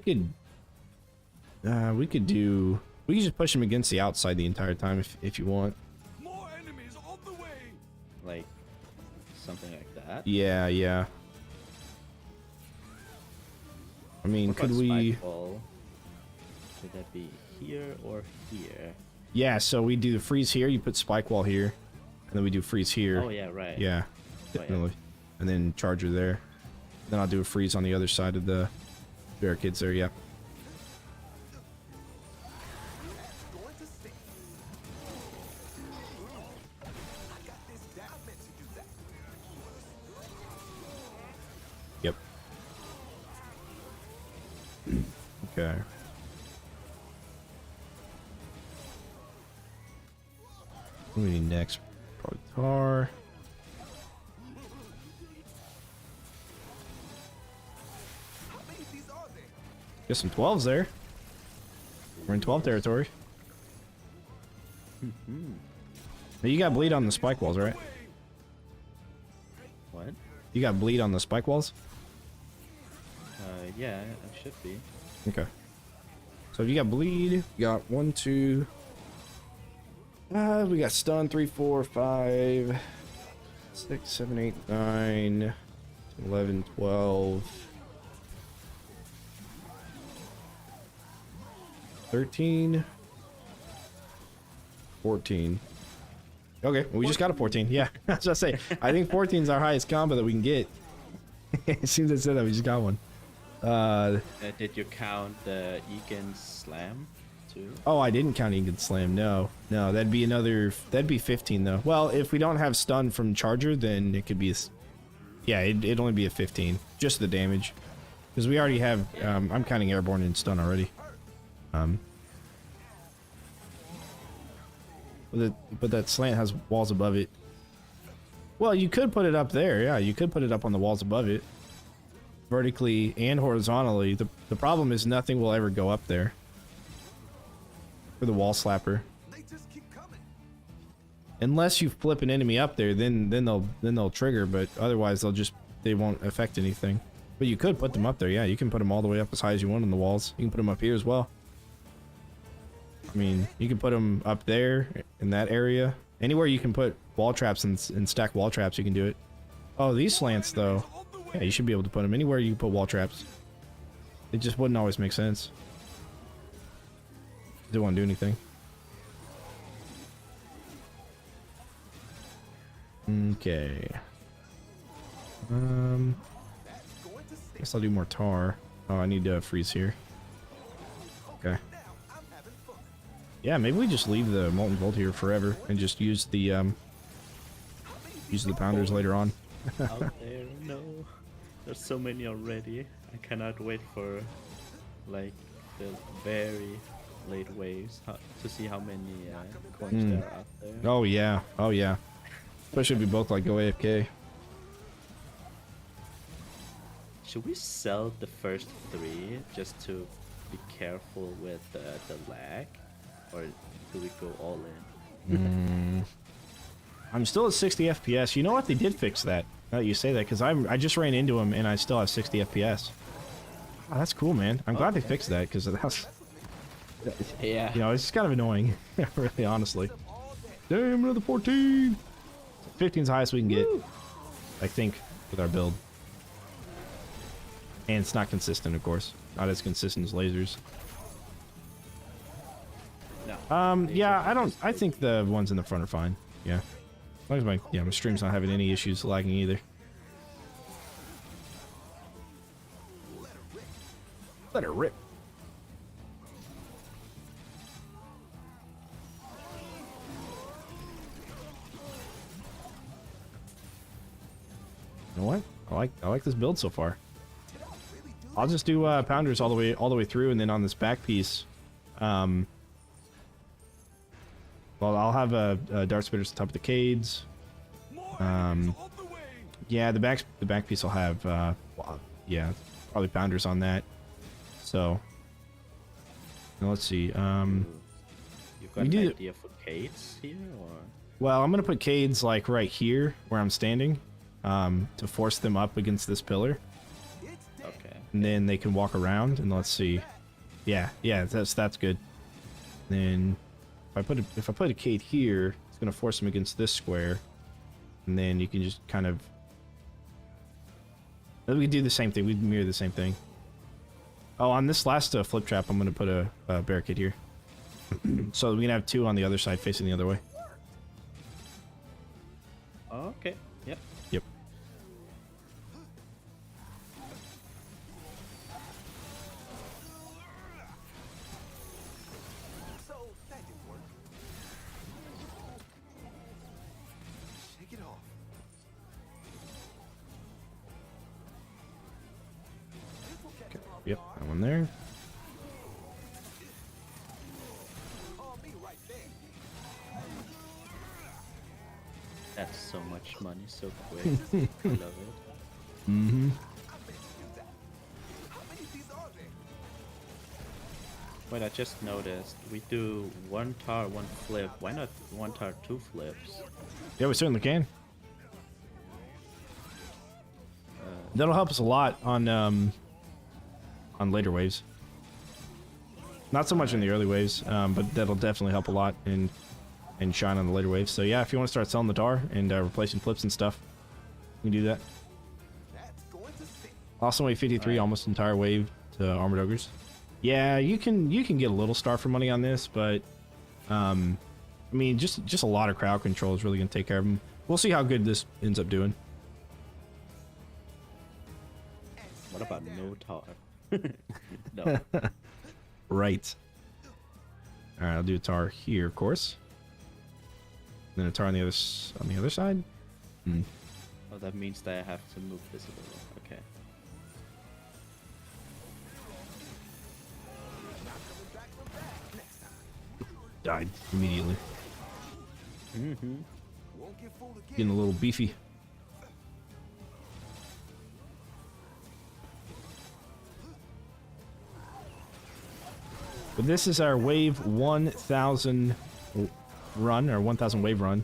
could. We could just push him against the outside the entire time if you want. More enemies on the way. Like something like that. Yeah. I mean, What could about we? spike wall? Should that be here or here? Yeah, so we do the freeze here. You put spike wall here, and then we do freeze here. Oh yeah, right. Yeah, Oh, yeah. definitely. And then charger there. Then I'll do a freeze on the other side of the barricades there. Yeah. Okay. What do we need next? Probably tar. Get some 12s there. We're in 12 territory. You got bleed on the spike walls, right? What? You got bleed on the spike walls? Yeah, it should be. Okay. So if you got bleed, you got 1, 2. We got stun 3, 4, 5, 6, 7, 8, 9, 11, 12, 13, 14. Okay, well, we just got a 14. Yeah, that's what I say. I think 14 is our highest combo that we can get. As soon as I said that, we just got one. Did you count the Egan Slam too? Oh, I didn't count Egan Slam. No, that'd be another. That'd be 15 though. Well, if we don't have stun from Charger, then it could be. Yeah, it'd only be a 15, just the damage, because we already have. I'm counting airborne and stun already. But that slant has walls above it. Well, you could put it up there. Yeah, you could put it up on the walls above it, vertically and horizontally. The problem is nothing will ever go up there for the wall slapper. They just keep coming. Unless you flip an enemy up there, then they'll trigger. But otherwise, they won't affect anything. But you could put them up there. Yeah, you can put them all the way up as high as you want on the walls. You can put them up here as well. I mean, you can put them up there in that area. Anywhere you can put wall traps and stack wall traps, you can do it. Oh, these slants though. Yeah, you should be able to put them anywhere you can put wall traps. It just wouldn't always make sense. They won't do anything. Okay. Guess I'll do more tar. Oh, I need to freeze here. Okay. Yeah, maybe we just leave the molten bolt here forever and just use the pounders later on. Out there, no. There's so many already. I cannot wait for like the very late waves to see how many coins there are out there. Oh yeah, oh yeah. Especially if we both like go AFK. Should we sell the first 3 just to be careful with the lag? Or do we go all in? I'm still at 60 FPS. You know what? They did fix that. Now that you say that, because I just ran into him and I still have 60 FPS. Oh, that's cool, man. I'm glad they fixed that, because that's... Yeah. You know, it's kind of annoying, really, honestly. Damn, another 14! 15's the highest we can get, I think, with our build. And it's not consistent, of course. Not as consistent as lasers. No. Yeah, I think the ones in the front are fine. Yeah. As long as my stream's not having any issues lagging either. Let it rip. You know what? I like this build so far. I'll just do pounders all the way through, and then on this back piece, well, I'll have dart spitters at the top of the cades. Yeah, the back piece will have well, yeah, probably pounders on that. So now let's see. You got an idea for Cades here, or? Well, I'm gonna put Cades like right here where I'm standing, to force them up against this pillar. Okay. And then they can walk around, and let's see. Yeah, that's good. Then if I put a Cade here, it's gonna force them against this square, and then you can just kind of. We can do the same thing. We mirror the same thing. Oh, on this last flip trap, I'm gonna put a barricade here, so we can have 2 on the other side facing the other way. Okay. Yep. Yep. So that didn't work. Shake it off. Okay. Yep, that one there. That's so much money so quick. I love it. Mm-hmm. Wait, I just noticed we do 1 tar, 1 flip. Why not 1 tar, 2 flips? Yeah, we certainly can. That'll help us a lot on later waves. Not so much in the early waves, but that'll definitely help a lot in shine on the later waves. So yeah, if you want to start selling the tar and replacing flips and stuff, you can do that. Also, wave 53, almost entire wave to armored ogres. Yeah, you can get a little star for money on this, but I mean, just a lot of crowd control is really gonna take care of them. We'll see how good this ends up doing. What about no tar? No. Right. All right, I'll do a tar here, of course. And then a tar on the other side. Hmm. Oh, that means that I have to move visible. Okay. Died immediately. Mm-hmm. Getting a little beefy. But this is our wave 1000 run, or 1000 wave run.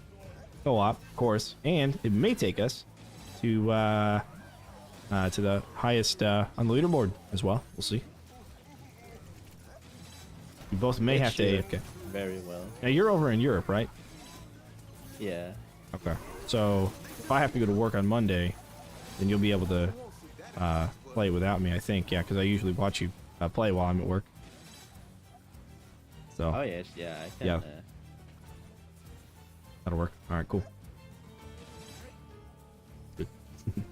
Co-op, of course. And it may take us to the highest on the leaderboard as well. We'll see. You both may have to AFK. Very well. Now you're over in Europe, right? Yeah. Okay. So if I have to go to work on Monday, then you'll be able to play without me, I think. Yeah, because I usually watch you play while I'm at work. So. Oh yes, yeah, I can. Yeah. That'll work. All right, cool. Good. All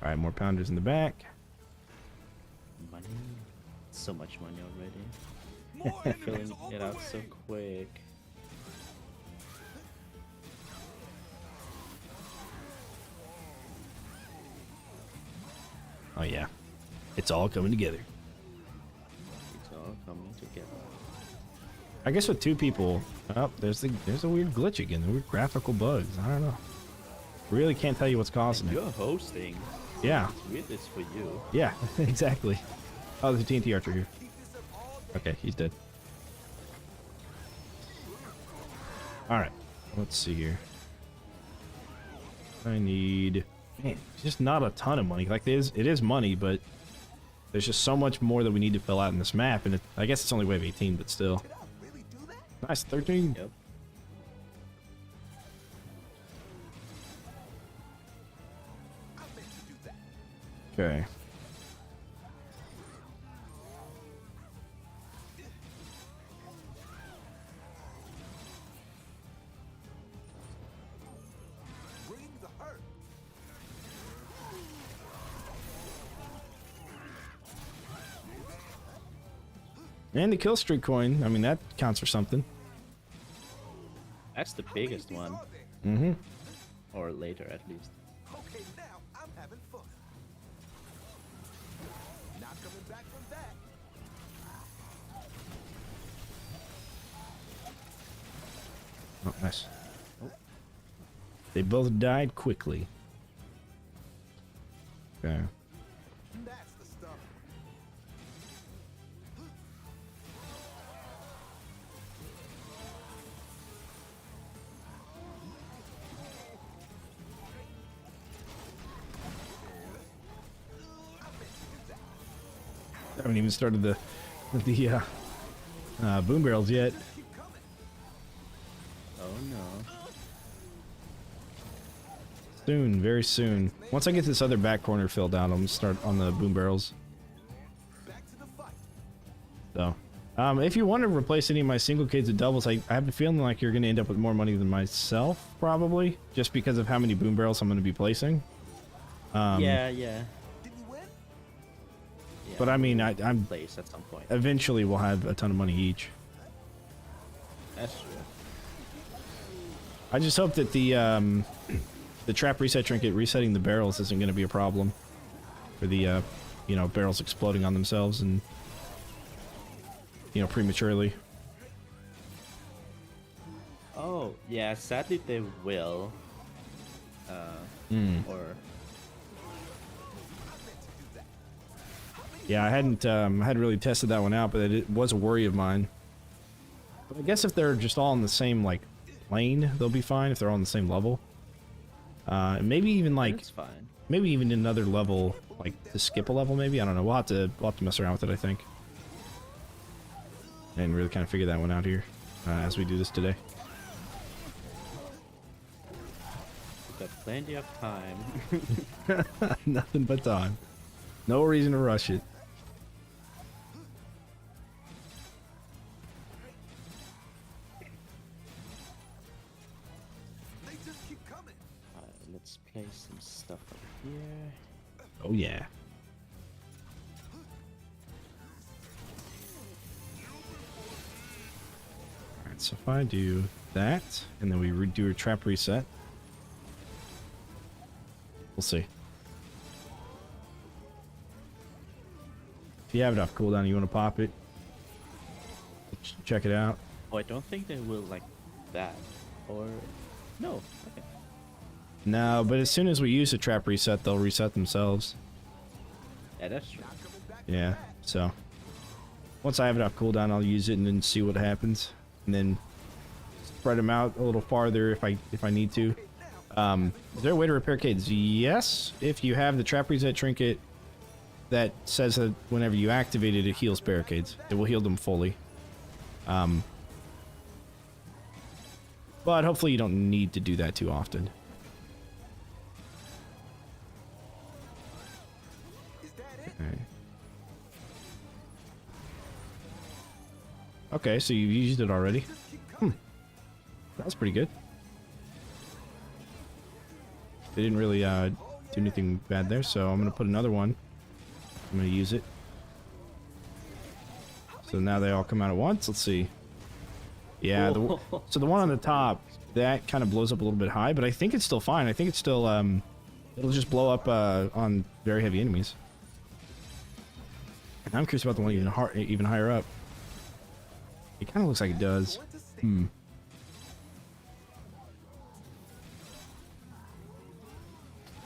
right, more pounders in the back. Money. So much money already. Filling it out so quick. Oh yeah, it's all coming together. It's all coming together. I guess with 2 people, oh, there's a weird glitch again. The weird graphical bugs. I don't know. Really can't tell you what's causing it. You're hosting. Yeah. It's weird. It's for you. Yeah, exactly. Oh, there's a TNT archer here. Okay, he's dead. All right, let's see here. I need, man, just not a ton of money. Like it is money, but there's just so much more that we need to fill out in this map, and I guess it's only wave 18, but still. Nice, 13. Yep. Okay. And the kill streak coin, I mean, that counts for something. That's the biggest one. Mm-hmm. Or later, at least. Okay, now I'm having fun. Not coming back from that. Oh, nice. Oh. They both died quickly. Okay. That's the stuff. I haven't even started the boom barrels yet. Oh no. Soon, very soon. Once I get this other back corner filled out, I'm gonna start on the boom barrels. Back to the fight. So, if you want to replace any of my single kids and doubles, I have a feeling like you're gonna end up with more money than myself, probably, just because of how many boom barrels I'm gonna be placing. Yeah. Did we win? Yeah, But I mean, I'm place at some point. eventually we'll have a ton of money each. That's true. I just hope that the trap reset trinket resetting the barrels isn't going to be a problem for the barrels exploding on themselves and prematurely. Oh, yeah, sadly they will. Or Yeah, I hadn't really tested that one out, but it was a worry of mine. But I guess if they're just all on the same like plane, they'll be fine if they're all on the same level. Maybe even like it's fine. maybe even another level, like to skip a level. Maybe I don't know. We'll have to mess around with it. I think, and really kind of figure that one out here as we do this today. We've got plenty of time. Nothing but time. No reason to rush it. They just keep coming. Let's place some stuff over here. Oh yeah. Alright, so if I do that, and then we do a trap reset. We'll see. If you have it off cooldown, you want to pop it. Check it out. Oh, I don't think they will like that. Or no. Okay. No, but as soon as we use the trap reset, they'll reset themselves. Yeah, that's true. Yeah, so once I have it off cooldown, I'll use it and then see what happens, and then spread them out a little farther if I need to. Is there a way to repair barricades? Yes, if you have the trap reset trinket that says that whenever you activate it, it heals barricades. It will heal them fully. But hopefully you don't need to do that too often. Okay. Okay, so you've used it already. That's pretty good. They didn't really do anything bad there, so I'm gonna put another one. I'm gonna use it. So now they all come out at once. Let's see. Yeah, so the one on the top, that kind of blows up a little bit high, but I think it's still fine. I think it's still it'll just blow up on very heavy enemies. And I'm curious about the one even higher up. It kind of looks like it does. I'm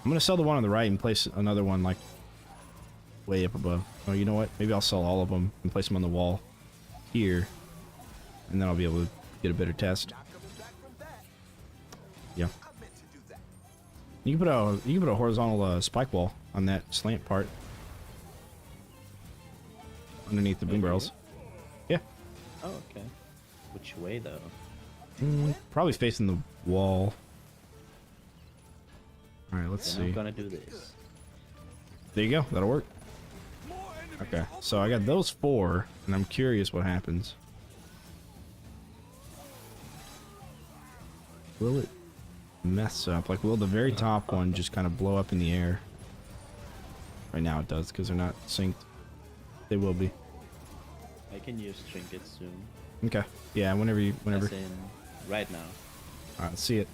gonna sell the one on the right and place another one like way up above. Oh, you know what? Maybe I'll sell all of them and place them on the wall here, and then I'll be able to get a better test. Yeah. You can put a horizontal spike wall on that slant part underneath the boom barrels. Yeah. Oh, okay. Which way though? Probably facing the wall. All right, let's see. I'm gonna do this. There you go. That'll work. Okay, so I got those 4, and I'm curious what happens. Will it mess up? Like, will the very top one just kind of blow up in the air? Right now it does, because they're not synced. They will be. I can use trinkets soon. Okay. Yeah, whenever. As in right now. All right, let's see it.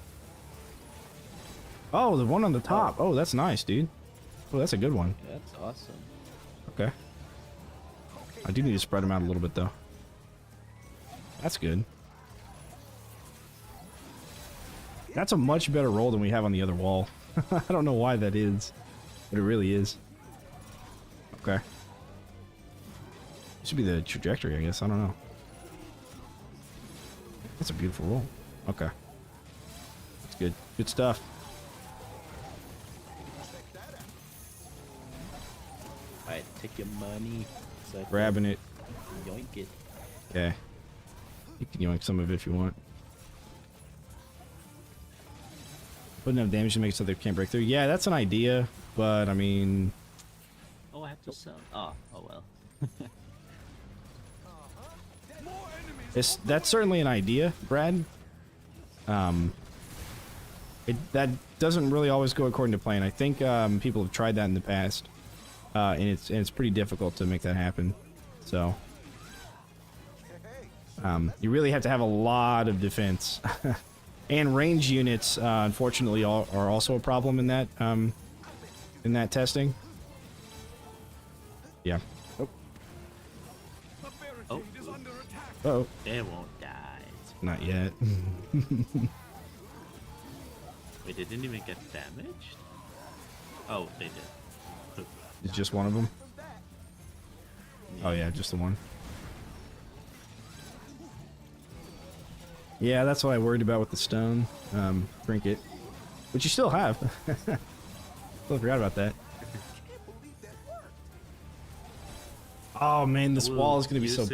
Oh, the one on the top. Oh, that's nice, dude. Oh, that's a good one. Yeah, that's awesome. Okay. I do need to spread them out a little bit, though. That's good. That's a much better roll than we have on the other wall. I don't know why that is, but it really is. Okay. Should be the trajectory, I guess. I don't know. That's a beautiful roll. Okay. That's good. Good stuff. Alright, take your money. So Grabbing it. Yoink it. Okay. You can yoink some of it if you want. Put enough damage to make it so they can't break through. Yeah, that's an idea, but I mean... Oh, I have to sell. Oh well. That's certainly an idea, Brad. That doesn't really always go according to plan. I think people have tried that in the past, and it's pretty difficult to make that happen. So you really have to have a lot of defense, and range units. Unfortunately, are also a problem in that testing. Yeah. Oh. Uh oh. They won't die. It's Not yet. Wait, they didn't even get damaged? Oh, they did. It's just one of them. Oh yeah, just the one. Yeah, that's what I worried about with the stone trinket, which you still have. Still forgot about that. Oh man, this wall is gonna be so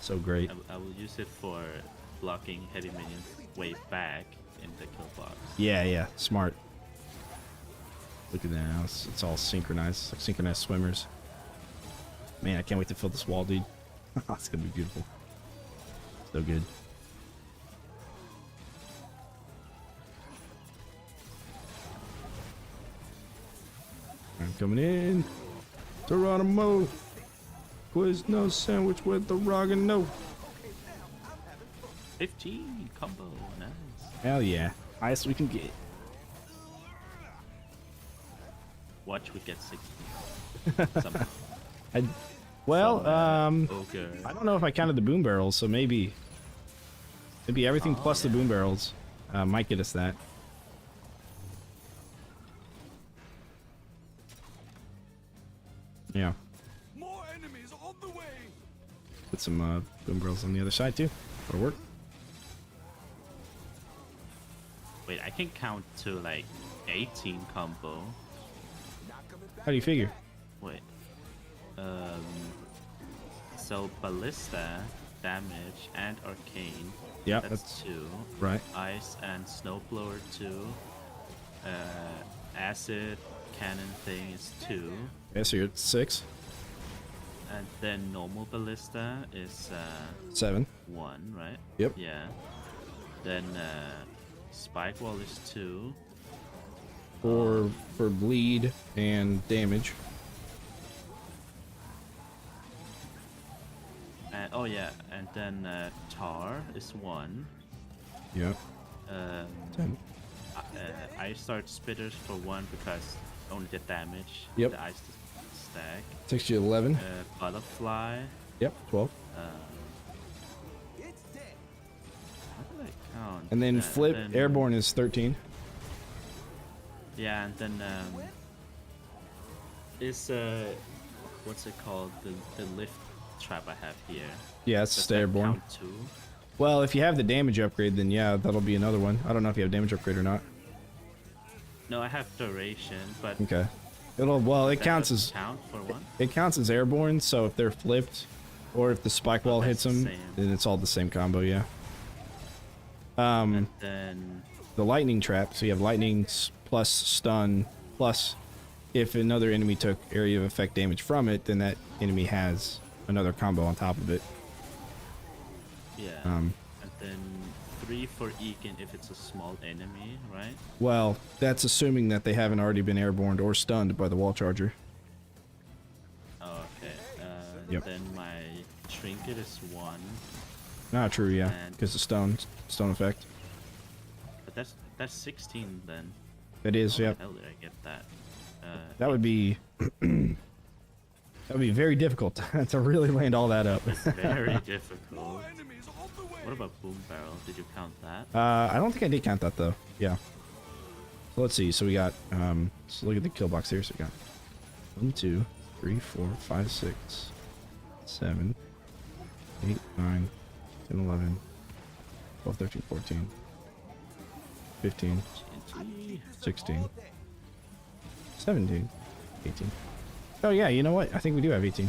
so great. I will use it for blocking heavy minions way back in the kill box. Yeah, yeah, smart. Look at that now. It's all synchronized. It's like synchronized swimmers. Man, I can't wait to fill this wall, dude. It's gonna be beautiful. So good. I'm coming in. Geronimo. Quizno sandwich with the Rogano. 15 combo, nice. Hell yeah. Highest we can get. Watch we get 60. Somehow. Well, Okay. I don't know if I counted the boom barrels, so maybe everything plus the boom barrels might get us that. Yeah. More enemies on the way. Put some boom barrels on the other side too. That'll work. Wait, I can count to like 18 combo. How do you figure? Wait. So ballista, damage, and arcane. Yeah, that's 2. right. Ice and snowblower 2. Acid cannon thing is 2. Yeah, so you're at 6. And then normal ballista is 7. 1, right? Yep. Yeah. Then spike wall is 2. For bleed and damage. And, oh yeah, and then tar is 1. Yep. 10. Ice start spitters for 1 because only the damage. Yep. The ice stack. Takes you 11. Butterfly. Yep, 12. How did I count? And then that? flip Then- airborne is 13. Yeah, and then is what's it called? The lift trap I have here. Yeah, it's Does just that airborne. count too? Well, if you have the damage upgrade, then yeah, that'll be another one. I don't know if you have damage upgrade or not. No, I have duration, but Okay. It that counts doesn't as count for one. it counts as airborne, so if they're flipped or if the spike wall hits that's the them, same. then it's all the same combo, yeah. And then The lightning trap, so you have lightning plus stun plus if another enemy took area of effect damage from it, then that enemy has another combo on top of it. yeah, Um, and then 3 for Egan if it's a small enemy, right? Well, that's assuming that they haven't already been airborne or stunned by the wall charger. Oh, okay. Yep. Then my trinket is 1, Not true, yeah, And- because the stone effect. but that's 16 then. It is, How yep. the hell did I get that? That would be that would be very difficult to really land all that up. Very difficult. More enemies on the way. What about boom barrel? Did you count that? I don't think I did count that though. Yeah. So let's see. So we got so look at the kill box here. So we got 1, 2, 3, 4, 5, 6, 7, 8, 9, 10, 11, 12, 13, 14, 15, 16, 17, 18. Oh yeah, you know what? I think we do have 18.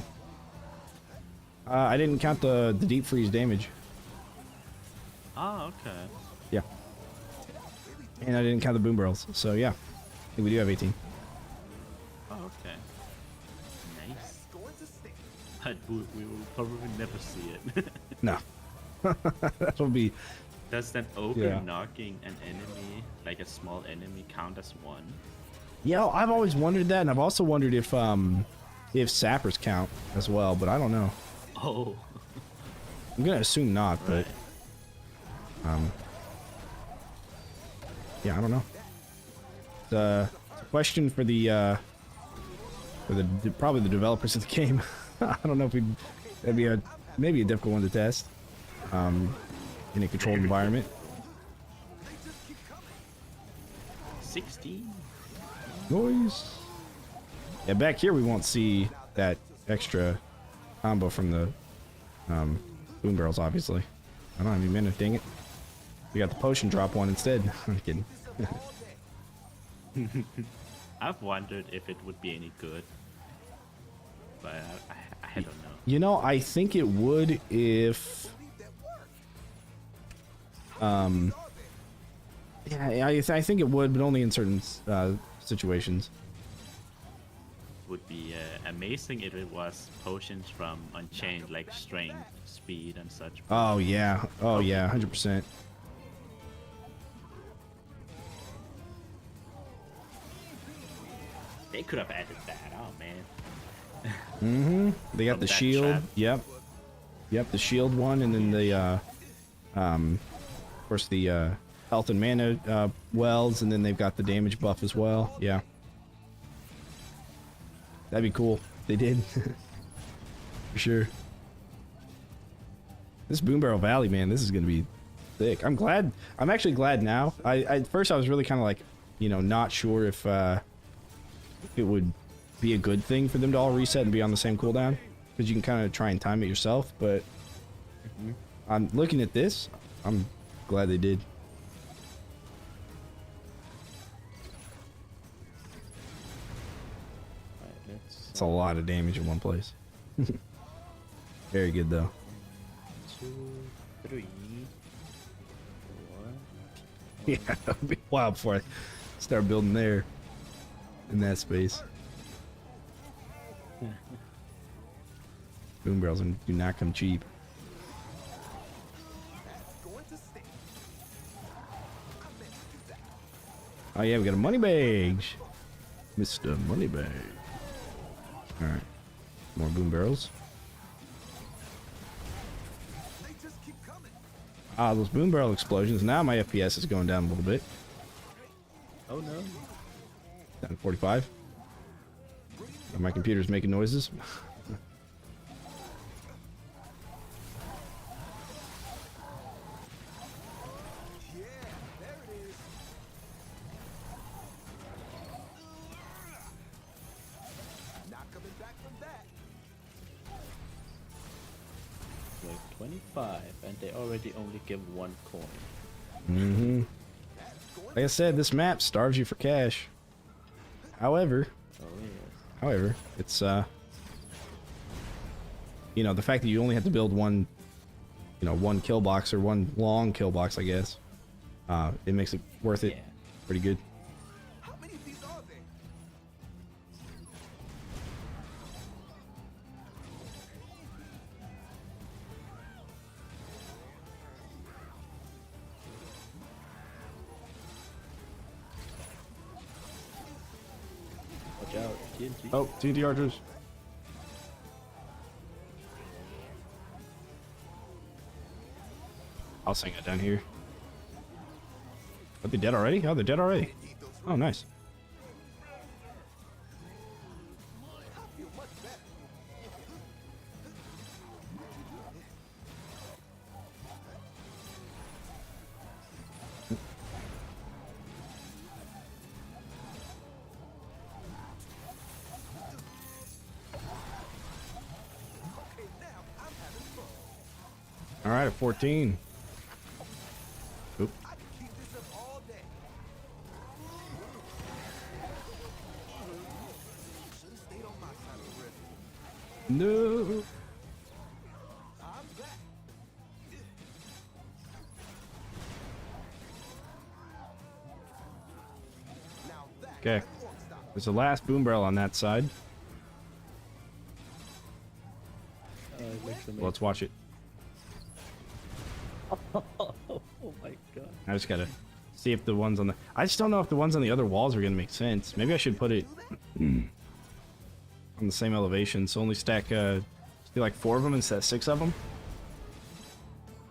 I didn't count the deep freeze damage. Oh, okay. Yeah. And I didn't count the boom barrels. So yeah, I think we do have 18. Oh, okay. Nice. But we will probably never see it. No. That'll be... Does that open Yeah. knocking an enemy, like a small enemy, count as 1? Yeah, I've always wondered that, and I've also wondered if sappers count as well, but I don't know. Oh. I'm gonna assume not, but yeah, I don't know. It's a question for the probably the developers of the game. I don't know if that'd be maybe a difficult one to test. in a controlled environment. 16. Noise. Yeah, back here we won't see that extra combo from the boom barrels, obviously. I don't have any mana, dang it. We got the potion drop one instead. I'm kidding. I've wondered if it would be any good, but I don't know. You know, I think it would if... Yeah, I think it would, but only in certain situations. Would be amazing if it was potions from Unchained, like strength, speed, and such. Oh, yeah. Oh, yeah, 100%. They could have added that. Oh man. Mm-hmm. They got From the that shield. trap. Yep. Yep, the shield one, and then the, of course, the health and mana wells, and then they've got the damage buff as well. Yeah. That'd be cool. They did. For sure. This Boom Barrel Valley, man, this is gonna be thick. I'm glad. I'm actually glad now. At first I was really kind of like, you know, not sure if it would be a good thing for them to all reset and be on the same cooldown, because you can kind of try and time it yourself. But I'm looking at this. I'm glad they did. Right, let's It's a lot of damage in one place. Very good though. 2, 3, 4. Yeah, it'll be a while before I start building there in that space. Boom barrels do not come cheap. Oh yeah, we got a money bag, Mr. Moneybag. All right, more boom barrels. Ah, those boom barrel explosions. Now my FPS is going down a little bit. Oh no. Down to 45. My computer's making noises. Wait, 25, and they already only give 1 coin. Mm-hmm. Like I said, this map starves you for cash. However, Oh yes. However, it's you know, the fact that you only have to build one, you know, one kill box or one long kill box, I guess, it makes it worth it. Yeah. Pretty good. How many of these are there? Watch out, TNT. Oh, TNT archers. I'll sing it down here. Are they dead already? Oh, they're dead already. Oh, nice. All right, at 14. Oop. Keep this up all day. Should have stayed on my side of the river. No. I'm back. Now that Okay. There's the last boom barrel on that side. Let's watch it. Oh my god. I just gotta see if the ones on the... I just don't know if the ones on the other walls are gonna make sense. Maybe I should put it on the same elevation, so only stack, do like 4 of them instead of 6 of them.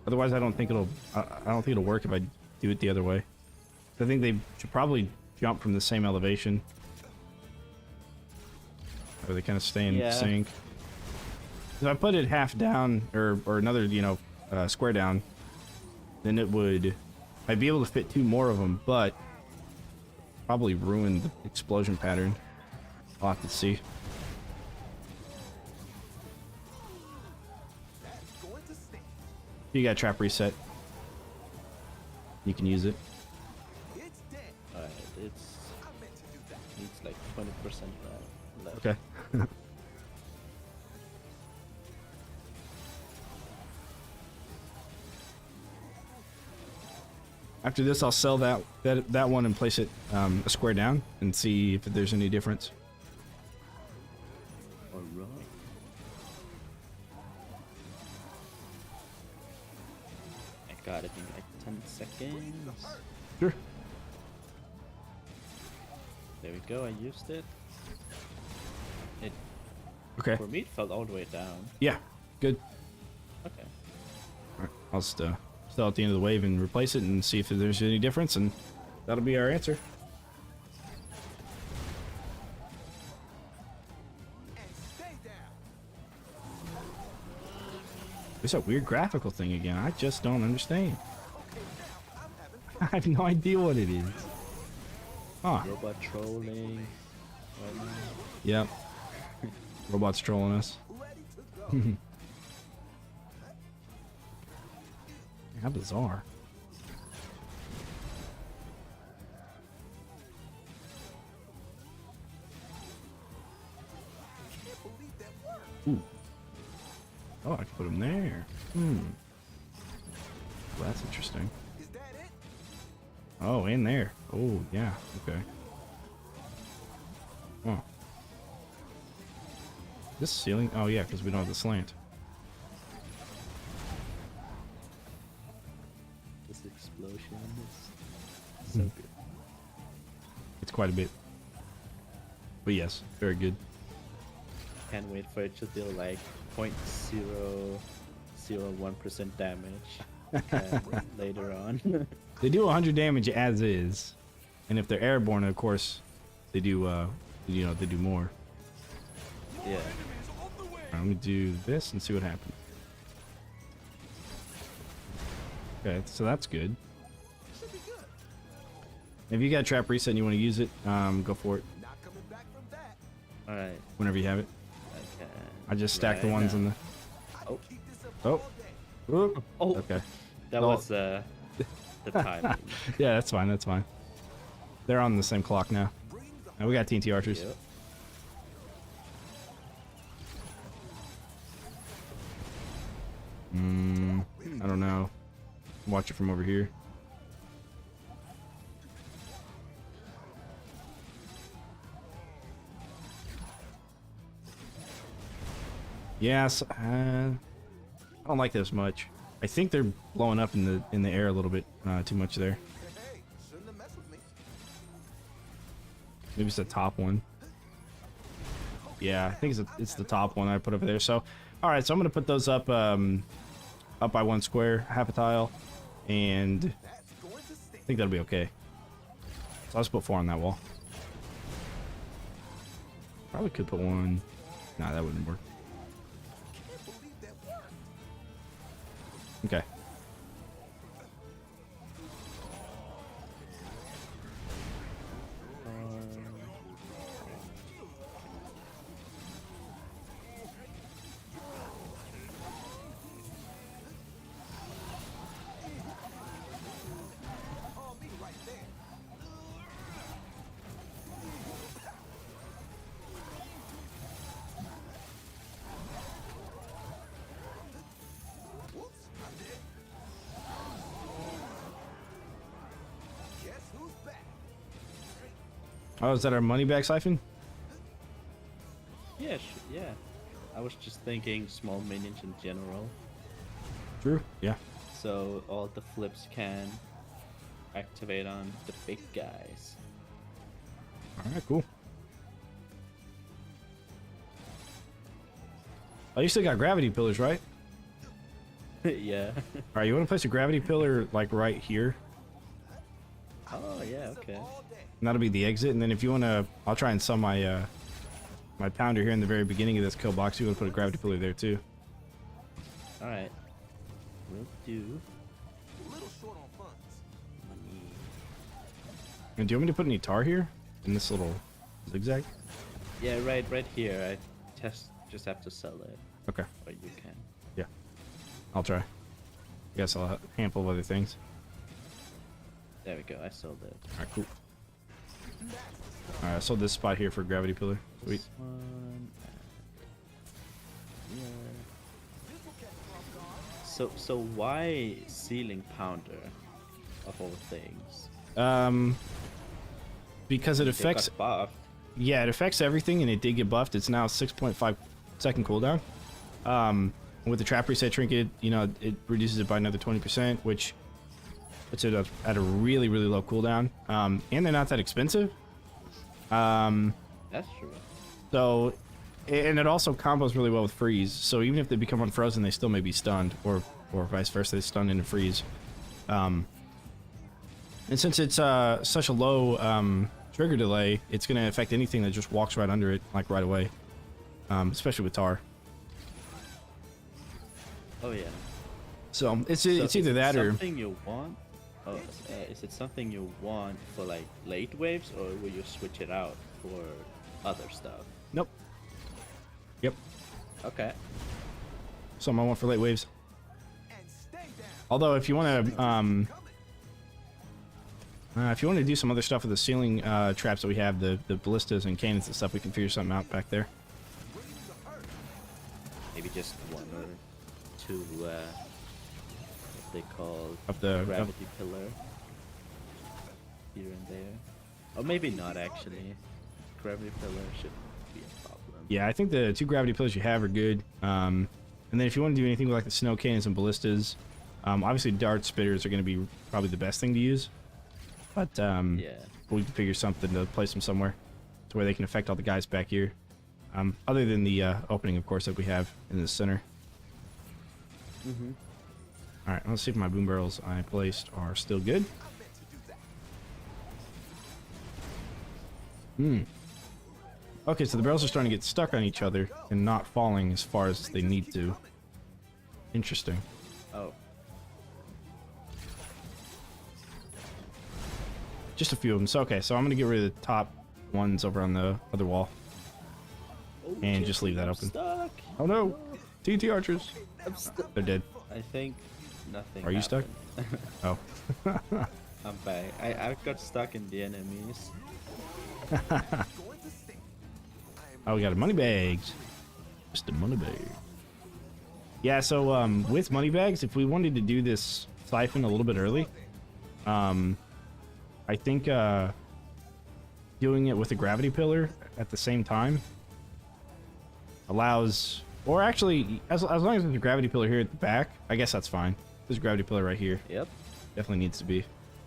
Otherwise, I don't think it'll... I don't think it'll work if I do it the other way. I think they should probably jump from the same elevation. Or they kind of stay in sync. If I put it half down, or another, you know, square down, then it would... I'd be able to fit 2 more of them, but probably ruin the explosion pattern. I'll have to see. You got trap reset. You can use it. Alright, it's needs like 20% left. Okay. After this, I'll sell that one and place it a square down and see if there's any difference. Alright. I got it in like 10 seconds. Sure. There we go, I used it. It Okay. For me it fell all the way down. Yeah. Good. Okay. All right. I'll just sell at the end of the wave and replace it and see if there's any difference, and that'll be our answer. There's that weird graphical thing again. I just don't understand. I have no idea what it is. Huh. Robot trolling. Yep. Robots trolling us. How bizarre. Ooh. Oh, I can put them there. Well, that's interesting. Oh, in there. Oh, yeah. Okay. Oh. This ceiling? Oh, yeah, because we don't have the slant. This explosion is so good. It's quite a bit. But yes, very good. Can't wait for it to deal like 0.001% damage later on. They do 100 damage as is, and if they're airborne, of course, they do. You know, they do more. Yeah. Alright, let me do this and see what happens. Okay, so that's good. If you got a trap reset and you want to use it, go for it. Alright. Whenever you have it. Okay. I just stacked the ones in the. Oh. Oh. Ooh. Oh. Okay. That was the timing. Yeah, that's fine. That's fine. They're on the same clock now. And we got TNT archers. Yep. I don't know. Watch it from over here. Yes, I don't like this much. I think they're blowing up in the air a little bit too much there. Maybe it's the top one. Yeah, I think it's the top one I put over there. So, all right, so I'm gonna put those up up by 1 square, half a tile, and I think that'll be okay. So I'll just put 4 on that wall. Probably could put 1. Nah, that wouldn't work. Okay. Oh, is that our money bag siphon? Yeah, yeah. I was just thinking small minions in general. True. Yeah. So all the flips can activate on the big guys. All right. Cool. Oh, you still got gravity pillars, right? Yeah. All right. You want to place a gravity pillar like right here? Oh yeah. Okay. And that'll be the exit. And then if you want to, I'll try and sell my my pounder here in the very beginning of this kill box. You want to put a gravity pillar there too. All right. Will do. A little short on funds. Money. And do you want me to put any tar here in this little zigzag? Yeah, right here. I just have to sell it. Okay. Or you can. Yeah. I'll try. Guess I'll have a handful of other things. There we go. I sold it. All right, cool. All right, I sold this spot here for gravity pillar. Sweet. This one. And here. So why ceiling pounder of all things? Because it They affects. got buffed. Yeah, it affects everything, and it did get buffed. It's now 6.5 second cooldown. With the trap reset trinket, you know, it reduces it by another 20%, which puts it at a really, really low cooldown. And they're not that expensive. That's true. So, and it also combos really well with freeze. So even if they become unfrozen, they still may be stunned, or vice versa, they stun into freeze. And since it's such a low trigger delay, it's going to affect anything that just walks right under it, like right away. Especially with tar. Oh yeah. So it's So it's either is it that or something you want. Oh, is it something you want for like late waves, or will you switch it out for other stuff? nope. Yep. Okay. Something I want for late waves. And stay down. Although if you want to do some other stuff with the ceiling traps that we have, the ballistas and cannons and stuff, we can figure something out back there. Maybe just one or two. What they call Up the gravity pillar here and there, or maybe not actually. Gravity pillar shouldn't be a problem. Yeah, I think the 2 gravity pillars you have are good. And then if you want to do anything with like the snow cannons and ballistas, obviously dart spitters are going to be probably the best thing to use. But Yeah. we can figure something to place them somewhere to where they can affect all the guys back here. Other than the opening, of course, that we have in the center. Mm-hmm. All right, let's see if my boom barrels I placed are still good. Okay, so the barrels are starting to get stuck on each other and not falling as far as they need to. Interesting. Oh. Just a few of them. So, okay, so I'm going to get rid of the top ones over on the other wall. Oh, And just leave that I'm open. Stuck. Oh no! TNT archers! I'm stuck. They're dead. I think nothing. Are you stuck? happened. Oh. I'm back. I got stuck in the enemies. Oh, we got a money bags. Just a money bag. Yeah, so with money bags, if we wanted to do this siphon a little bit early, I think doing it with a gravity pillar at the same time allows, or actually, as long as there's a gravity pillar here at the back, I guess that's fine. There's a gravity pillar right here. Yep. Definitely needs to be.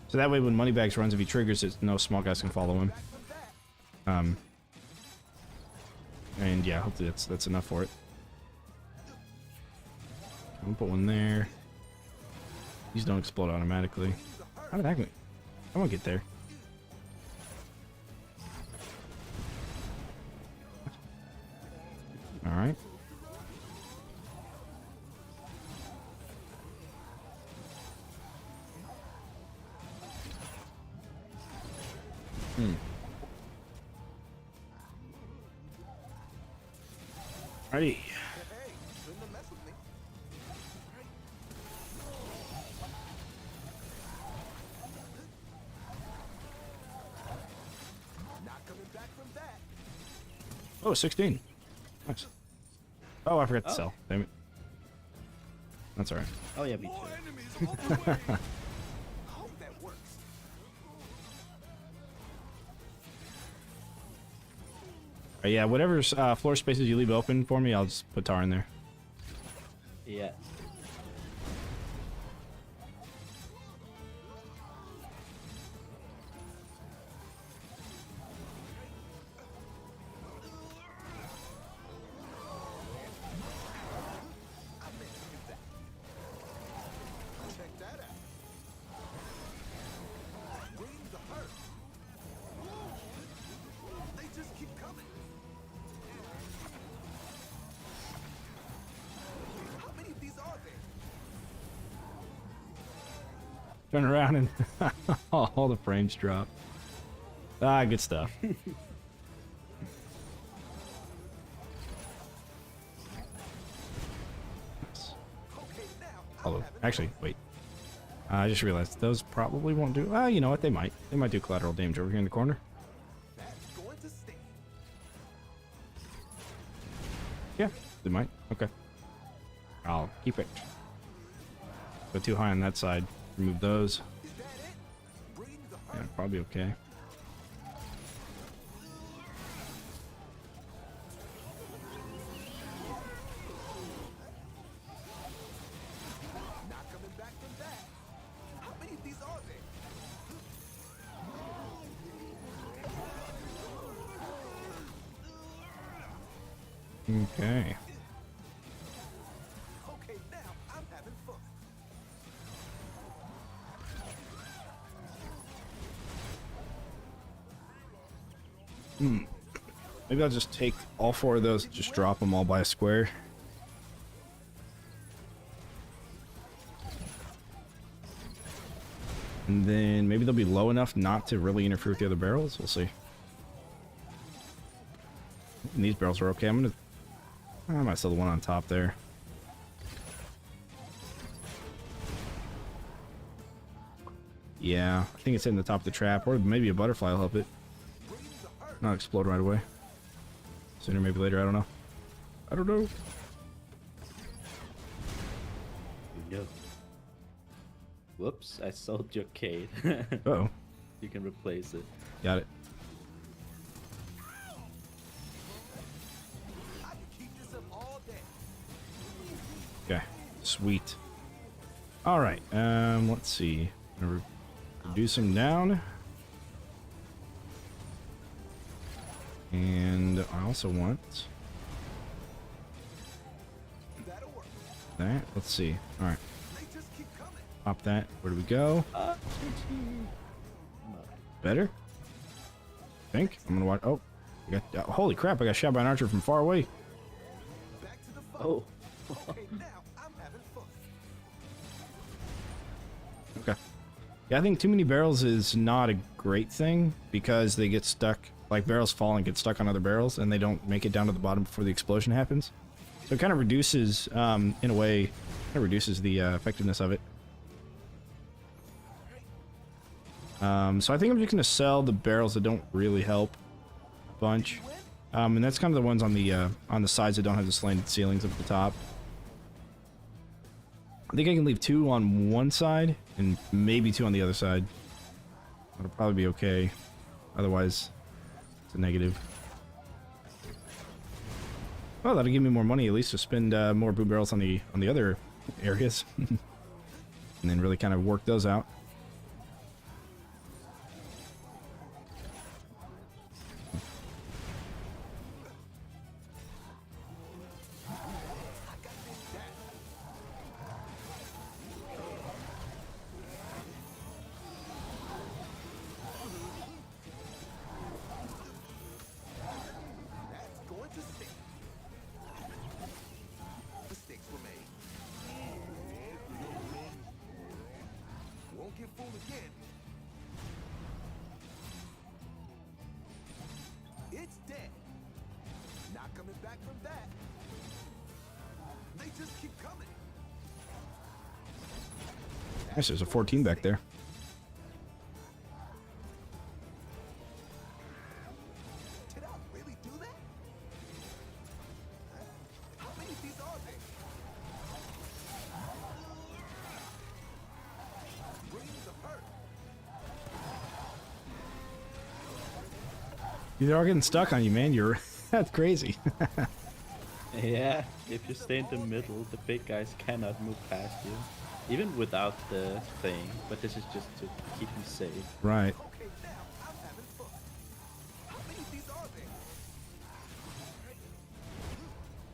So that way when Moneybags runs, if he triggers it, no small guys can follow him. And yeah, hopefully that's enough for it. I'm gonna put one there. These don't explode automatically. How did that go? I won't get there. Alright. Alrighty. Oh, 16. Nice. Oh, I forgot to sell. Damn it. That's alright. Oh yeah, me More too. enemies on the way. Hope that works. Yeah, whatever floor spaces you leave open for me, I'll just put tar in there. Yeah. Check that out. Wings of hurt. They just keep coming. How many of these are Turn around and all the frames drop. Ah, good stuff. Although, actually, wait. I just realized those probably won't do. Ah, you know what? They might. They might do collateral damage over here in the corner. That's going to stay. Yeah, they might. Okay. I'll keep it. Go too high on that side. Remove those. Is that it? Bring the Yeah, hurt. probably okay. Not coming back from that. How many of these are there? Okay. Okay, now I'm having fun. Maybe I'll just take all 4 of those, just drop them all by a square. And then maybe they'll be low enough not to really interfere with the other barrels. We'll see. And these barrels are okay. I might sell the one on top there. Yeah, I think it's hitting the top of the trap, or maybe a butterfly will help it. Not explode right away. Sooner, maybe later, I don't know. I don't know. No. Whoops, I sold your Kate. Uh-oh. You can replace it. Got it. I can keep this up all day. Okay, sweet. All right, let's see. Gonna reduce them down. And I also want That'll work. that. Let's see. All right, They just keep coming. pop that. Where do we go? Better? I think. I'm gonna watch. Oh, I got, holy crap! I got shot by an archer from far away. Back to the fun. Oh. Okay, now I'm having fun. Okay. Yeah, I think too many barrels is not a great thing because they get stuck. Like barrels fall and get stuck on other barrels, and they don't make it down to the bottom before the explosion happens. So it kind of reduces, in a way, reduces the effectiveness of it. So I think I'm just gonna sell the barrels that don't really help a bunch, and that's kind of the ones on the sides that don't have the slanted ceilings up at the top. I think I can leave 2 on one side and maybe 2 on the other side. That'll probably be okay. Otherwise, it's a negative. Well, that'll give me more money at least to spend more boom barrels on the other areas, and then really kind of work those out. That's going to stick. Mistakes were made. Won't get fooled again. It's dead. Not coming back from that. They just keep coming. Nice, there's a 14 back there. Did I really do that? How many of these are there? Bring the hurt. They're all getting stuck on you, man. You're that's crazy. Yeah, if you stay in the middle, the big guys cannot move past you. Even without the thing, but this is just to keep you safe. Right. Okay, now I'm having fun. How many of these are there?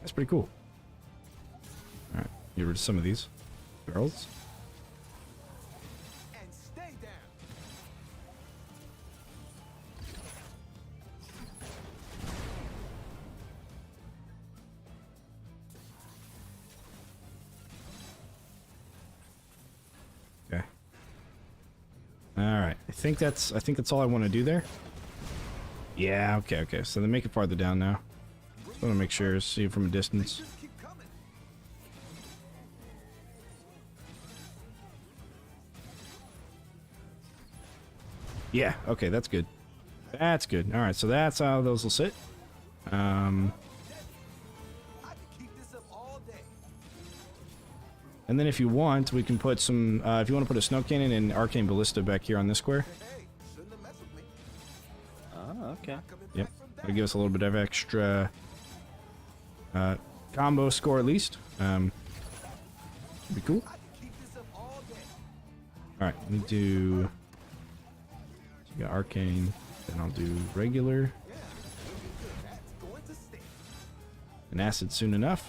That's pretty cool. All right, get rid of some of these barrels. And stay down. Okay. All right. I think that's all I want to do there. Yeah. Okay. Okay. So they make it farther down now. Just want to make sure, see it from a distance. Just keep coming. Yeah. Okay. That's good. That's good. All right. So that's how those will sit. I can keep this up all day. And then if you want, we can put some. If you want to put a snow cannon and arcane ballista back here on this square. Hey, shouldn't have messed with me. Ah, okay. Coming Yep. back from that. That'll give us a little bit of extra combo score at least. Should be cool. I can keep this up all day. All right, let me do. So you got arcane, then I'll do regular That's going to stay. and acid soon enough.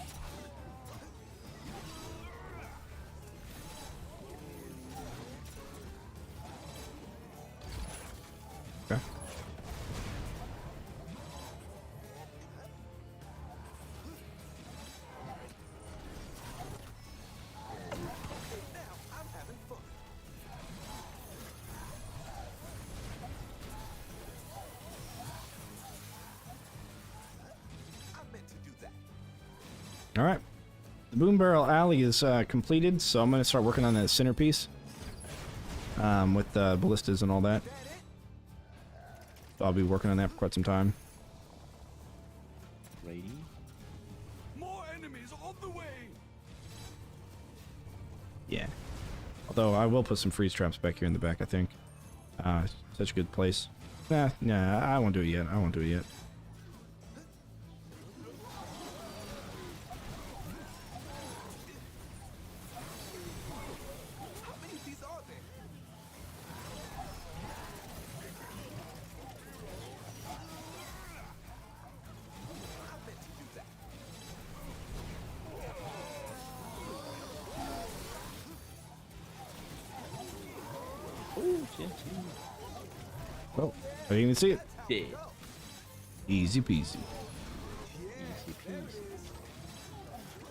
Okay. Now I'm having fun. I meant to do that. All right. The boom barrel alley is completed, so I'm gonna start working on that centerpiece with the ballistas and all that. So I'll be working on that for quite some time. Ready? More enemies on the way. Yeah. Although I will put some freeze traps back here in the back, I think. Such a good place. Nah, I won't do it yet. I won't do it yet. How many of these are there? I meant to do that. Oh, shit. Oh, I didn't even see it. Yeah. Easy peasy. Easy peasy.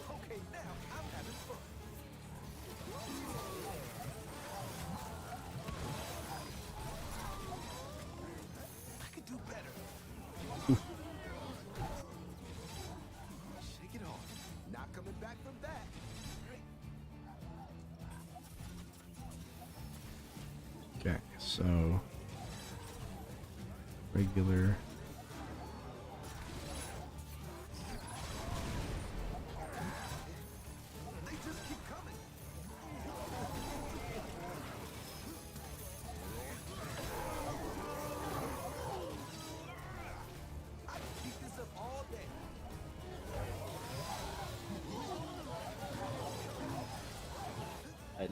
Okay, now I'm having fun. I could do better. Shake it off. Not coming back from that. Okay, so regular. They just keep coming. I can keep this up all day.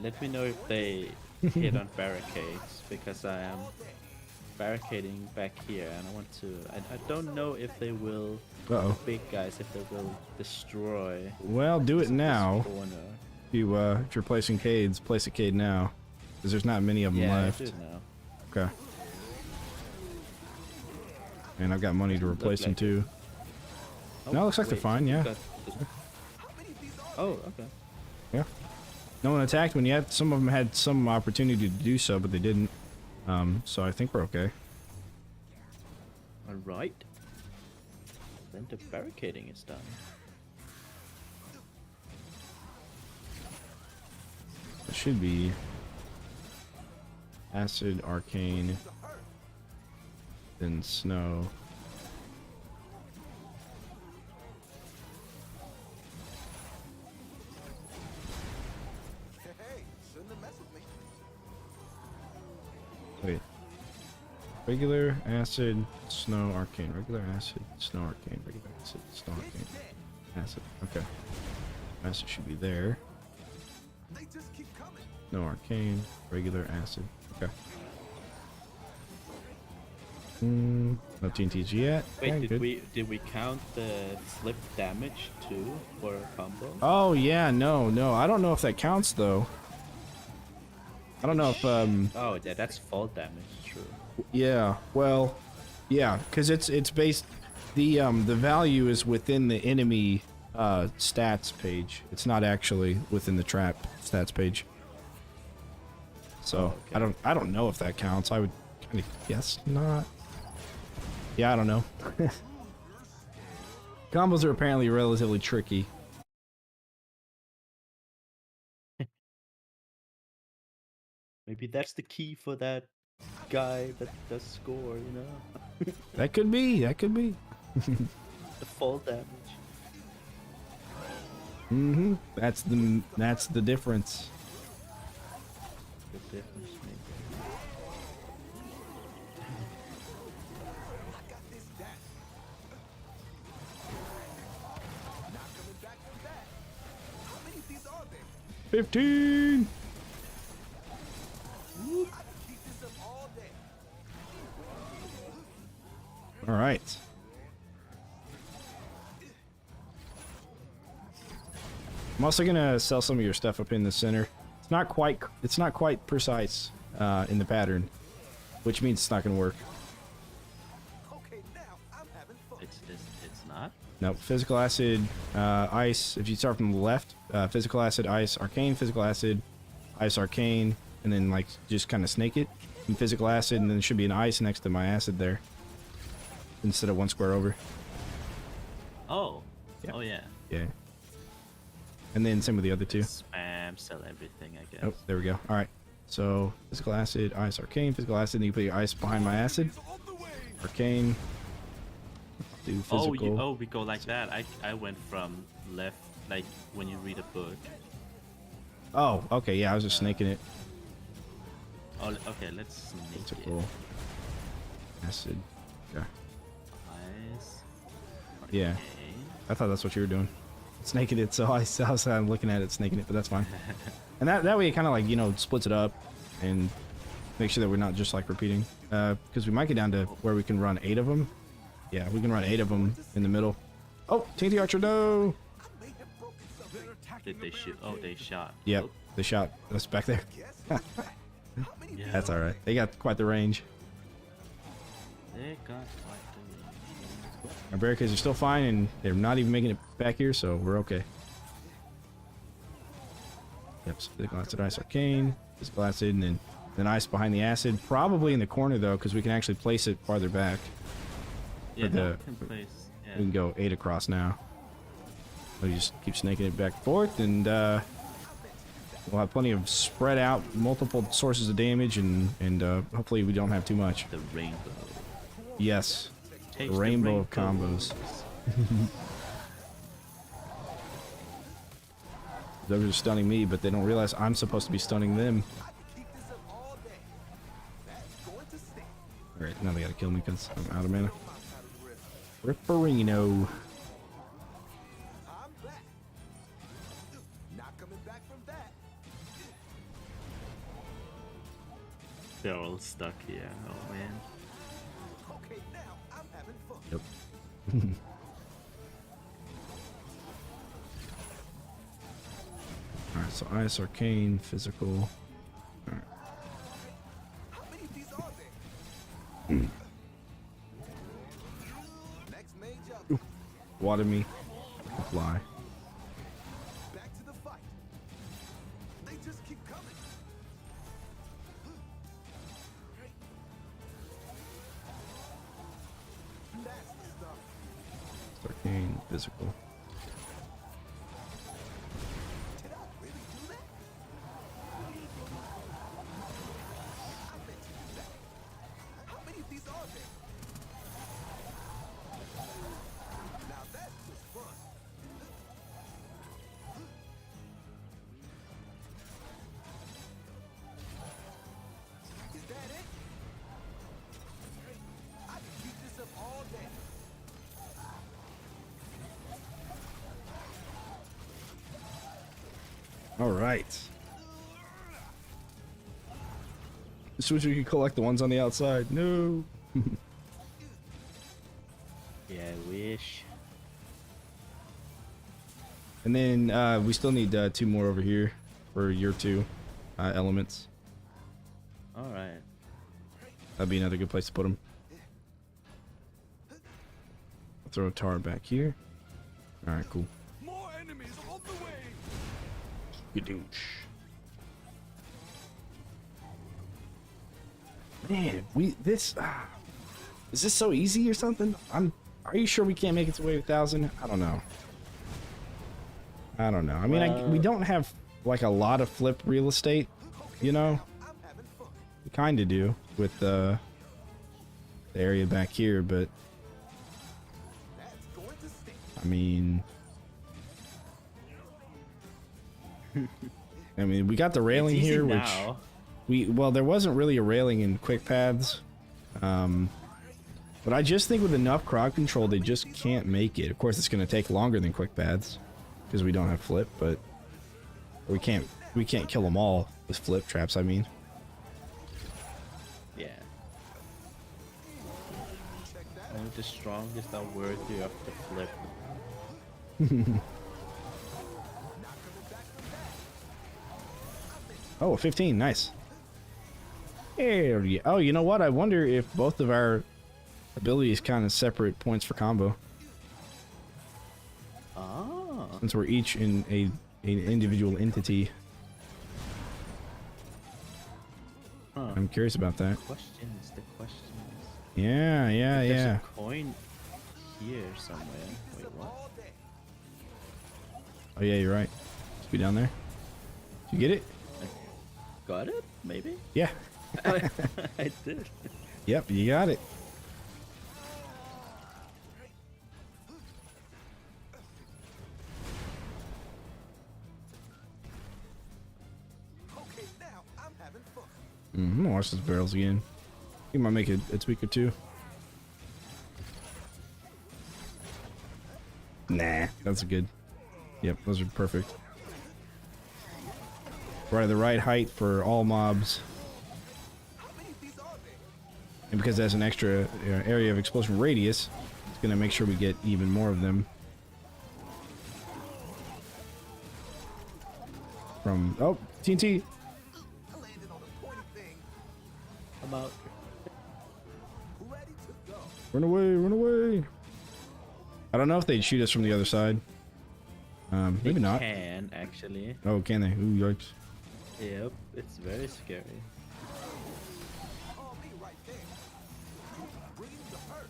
Let me know if they hit on barricades, because I am barricading back here, and I want to. I don't know if they will. Uh-oh. Big guys, if they will destroy. Well, do it this now. corner. If you're placing cades, place a cade now, because there's not many of them Yeah, left. I do now. Okay. And I've got money to replace them like too. No, it looks like they're wait, fine, yeah. Oh, okay. Yeah. No one attacked when yet. Some of them had some opportunity to do so, but they didn't. So I think we're okay. All right. Then the barricading is done. It should be acid, arcane, then snow. Hey, shouldn't have messed with me. Wait. Regular, acid, snow, arcane. Regular, acid, snow, arcane. Regular, acid, snow, arcane. Acid. Okay. Acid should be there. They just keep coming. No arcane. Regular, acid. Okay. No TNTs yet. Wait, Yeah, did good. we count the slip damage too for a combo? Oh yeah, no. I don't know if that counts though. I don't know if Oh, yeah, that's fall damage. True. yeah, well, yeah, because it's based. The value is within the enemy stats page. It's not actually within the trap stats page. So Okay. I don't know if that counts. I would kind of guess not. Yeah, I don't know. Combos are apparently relatively tricky. Maybe that's the key for that guy that does score, you know? That could be. That could be. The fall damage. Mm-hmm. That's the difference. The difference maker. I got this down. Not coming back from that. How many of these are there? 15. I can keep this up all day. All right. I'm also gonna sell some of your stuff up in the center. It's not quite precise in the pattern, which means it's not gonna work. Okay, now I'm having fun. It's not? No, physical acid, ice. If you start from the left, physical acid, ice, arcane, physical acid, ice, arcane, and then like just kind of snake it. And physical acid, and then there should be an ice next to my acid there, instead of one square over. Oh. Yeah. Oh yeah. Yeah. And then same with the other two. Spam, sell everything, I guess. Oh, there we go. All right. So physical acid, ice, arcane, physical acid. And you put your ice behind my acid. On the way. Arcane. Do physical. Oh, we go like that. I went from left, like when you read a book. Oh, okay. Yeah, I was just snaking it. Oh, okay, let's sneak Physical. it. Acid. Yeah. Ice. Yeah. Okay. I thought that's what you were doing. Snaking it. So I was looking at it, snaking it, but that's fine. And that way it kind of like, you know, splits it up and make sure that we're not just like repeating. Because we might get down to where we can run 8 of them. Yeah, we can run 8 of them in the middle. Oh, Tainty Archer, no! They're attacking Did they the shoot? barricade. Oh, they shot. Yep, Oh, the shot. That's back there. yeah. That's alright. They got quite the range. They got quite the range. Our barricades are still fine, and they're not even making it back here, so we're okay. Yep, so physical acid, ice, arcane, physical acid, and then ice behind the acid. Probably in the corner, though, because we can actually place it farther back. Yeah, the- that can place. Yeah. We can go 8 across now. We just keep snaking it back and forth, and we'll have plenty of spread out, multiple sources of damage, and hopefully we don't have too much. The rainbow. Yes, Taste the rainbow of combos. Those are stunning me, but they don't realize I'm supposed to be stunning them. I can keep this up all day. That's going to stay. Alright, now they gotta kill me because I'm out of mana. I'm out of risk. Ripperino. I'm back. Not coming back from that. They're all stuck here. Oh man. Okay, now I'm having fun. Yep. Alright, so ice, arcane, physical. Alright. How many of these are there? Next mage up. Water me. Fly. Back to the fight. They just keep coming. Nasty stuff. Arcane, physical. Did I really do that? I meant to do that. How many of these are there? Now that's just fun. Is that it? I can keep this up all day. Alright. This wish we could collect the ones on the outside. No. Yeah, I wish. And then we still need 2 more over here for your 2 elements. All right. That'd be another good place to put them. Throw a tar back here. Alright, cool. More enemies on the way. Gadoosh. Man, is this so easy or something? Are you sure we can't make it to wave 1,000? I don't know. I don't know. I mean, we don't have like a lot of flip real estate, you know? We kind of do with the area back here, but I mean, we got the railing It's easy here, now. which well, there wasn't really a railing in quick paths. But I just think with enough crowd control, they just can't make it. Of course, it's going to take longer than quick paths because we don't have flip, but we can't kill them all with flip traps. I mean, Yeah. Only the strongest are worthy of the flip. oh, 15, nice. Yeah. Oh, you know what? I wonder if both of our abilities kind of separate points for combo, Ah. since we're each in an individual entity. Huh. I'm curious about that. The questions. Yeah. There's a coin here somewhere. Wait, what? Oh yeah, you're right. Let's be down there. Did you get it? Got it? Maybe? Yeah. I did. Yep, you got it. Okay, now I'm having fun. I'm gonna watch those barrels again. You might make a tweak or two. Nah, that's good. Yep, those are perfect. Right at the right height for all mobs. How many of these are there? And because that's an extra area of explosion radius, it's gonna make sure we get even more of them. From TNT. I landed on a pointy thing. I'm out. Ready to go. Run away, run away. I don't know if they'd shoot us from the other side. Maybe not. Can actually. Oh, can they? Ooh, yikes. Yep, it's very scary. Oh, me right there. Bringing the hurt.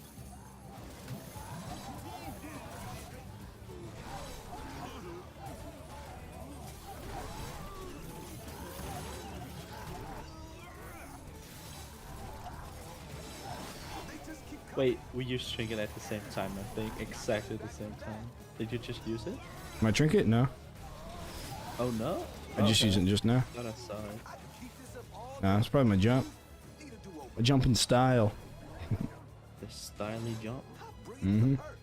They just keep coming. Wait, we used trinket at the same time, I think. Exactly the same time. Did you just use it? My trinket? No. Oh no? I just used it just now. Thought I saw it. I can keep this up all Nah, it's probably my jump. need to do over. My jumping style. The styly jump. Mm-hmm. Hurt.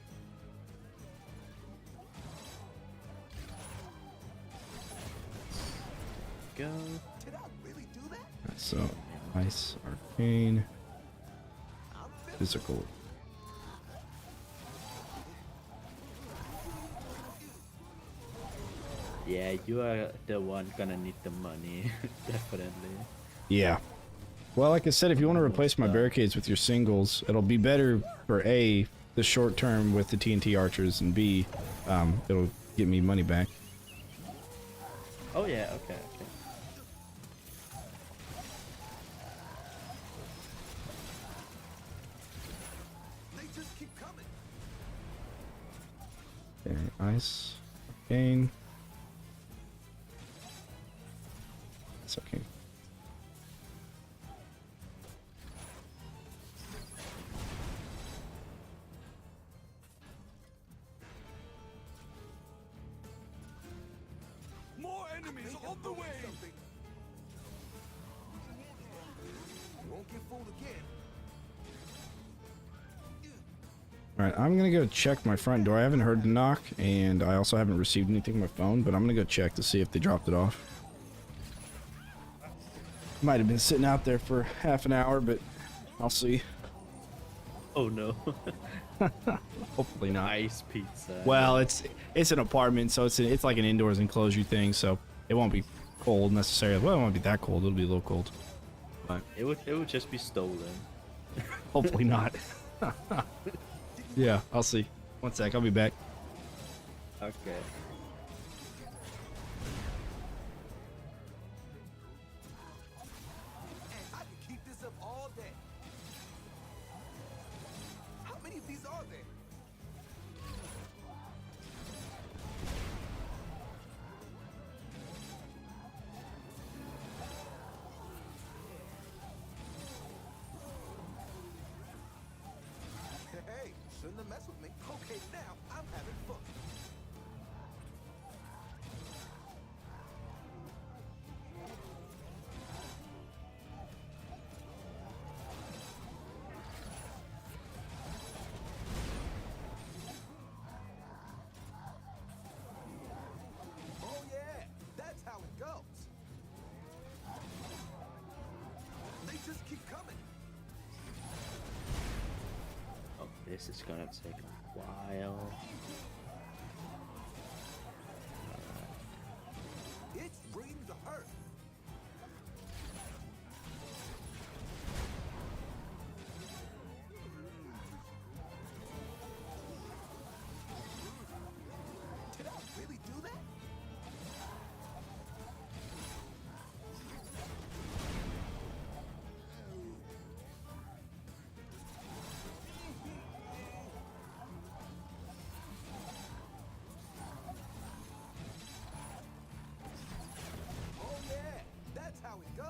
Go. Did I really do that? So, ice, arcane, I'm fit. physical. Yeah, you are the one gonna need the money. Definitely. Yeah. Well, like I said, if you want to replace my barricades with your singles, it'll be better for A, the short term with the TNT archers, and B, it'll get me money back. Oh yeah, okay. They just keep coming. Okay, ice, arcane. It's okay. More enemies on the way. Something. Won't get fooled again. Alright, I'm gonna go check my front door. I haven't heard the knock, and I also haven't received anything on my phone, but I'm gonna go check to see if they dropped it off. Might have been sitting out there for half an hour, but I'll see. Oh no. Hopefully not. Ice pizza. Well, it's an apartment, so it's like an indoors enclosure thing, so it won't be cold necessarily. Well, it won't be that cold. It'll be a little cold, but it would just be stolen. hopefully not. Yeah, I'll see. One sec, I'll be back. Okay. And I can keep this up all day. mess with me. Okay, now I'm having fun. Oh yeah, that's how it goes. They just keep coming. Oh, this is gonna take a while. It's bringing the hurt. Did I really do that? Oh yeah, that's how it goes.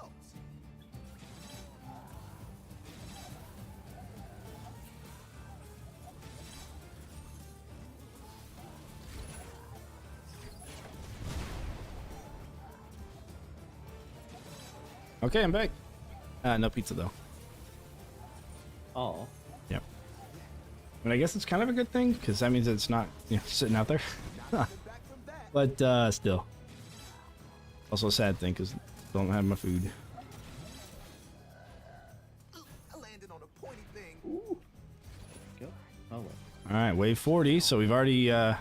Okay, I'm back. No pizza though. Oh, Yep. But I guess it's kind of a good thing because that means that it's not, you know, sitting out there. Back from that. But still, also a sad thing because don't have my food. I landed on a pointy thing. go. Oh well. All right, wave 40. So we've already we're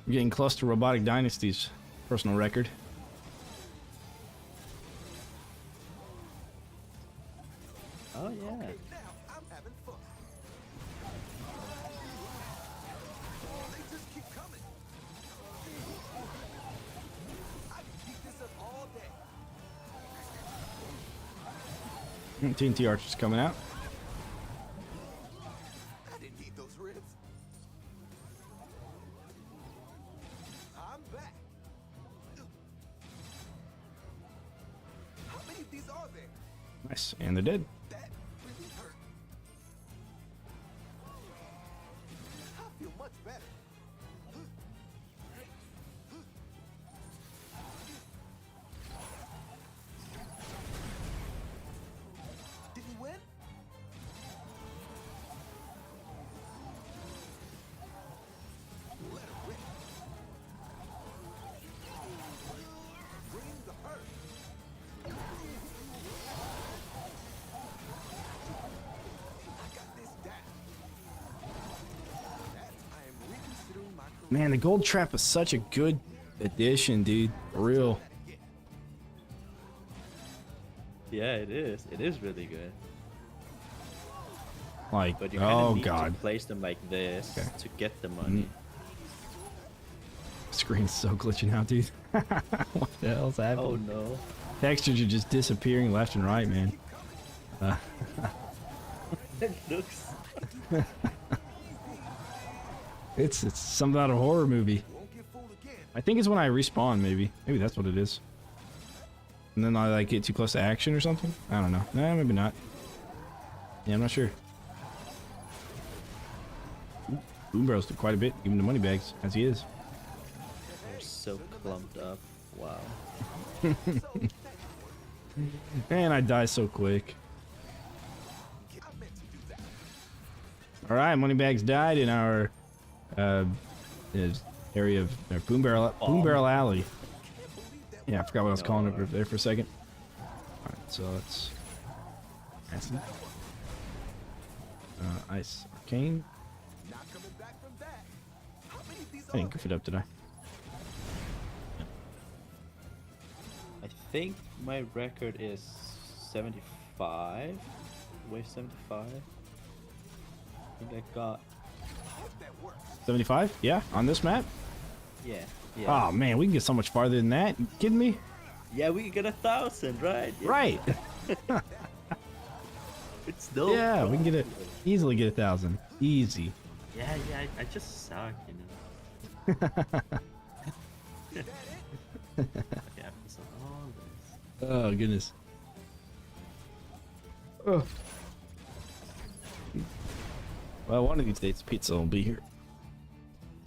getting close to Robotic Dynasty's personal record. Oh yeah. Okay, now I'm having fun. They just keep coming. I can keep this up all day. TNT Archer's coming out. I didn't need those ribs. I'm back. How many of these are there? Nice, and they're dead. That really hurt. I feel much better. Did we win? Let her rip. Bring the hurt. I got this down. That I am reconsidering my career. Man, the gold trap is such a good addition, dude. For real. Yeah, it is. It is really good. Like, But you kind of oh need god, to place them like this Okay. to get the money. screen's so glitching out, dude. What the hell's happening? Oh no. Textures are just disappearing left and right, man. It looks. It's something out of a horror movie. Won't get fooled again. I think it's when I respawn, maybe. Maybe that's what it is. And then I like get too close to action or something. I don't know. Nah, maybe not. Yeah, I'm not sure. Boom barrels did quite a bit. Give him the money bags, as he is. They're so clumped up. Wow. And I die so quick. I meant to do that. All right, money bags died in our area of Boom Barrel Alley. Yeah, I forgot what I was calling it over there for a second. All right, so let's acid, ice, arcane. Not coming back from that. How many of these I didn't are goof it up, did I? I think my record is 75. Wave 75. I think I got. that works? 75? Yeah, on this map. Yeah. Yeah. Oh man, we can get so much farther than that. You kidding me? Yeah, we can get 1,000, right? Yeah. Right. It's no. Yeah, we can get it easily. Get 1,000. Easy. Yeah, I just suck, you know. Yeah, so all this. Oh goodness. Oh. Well, one of these days, pizza will be here.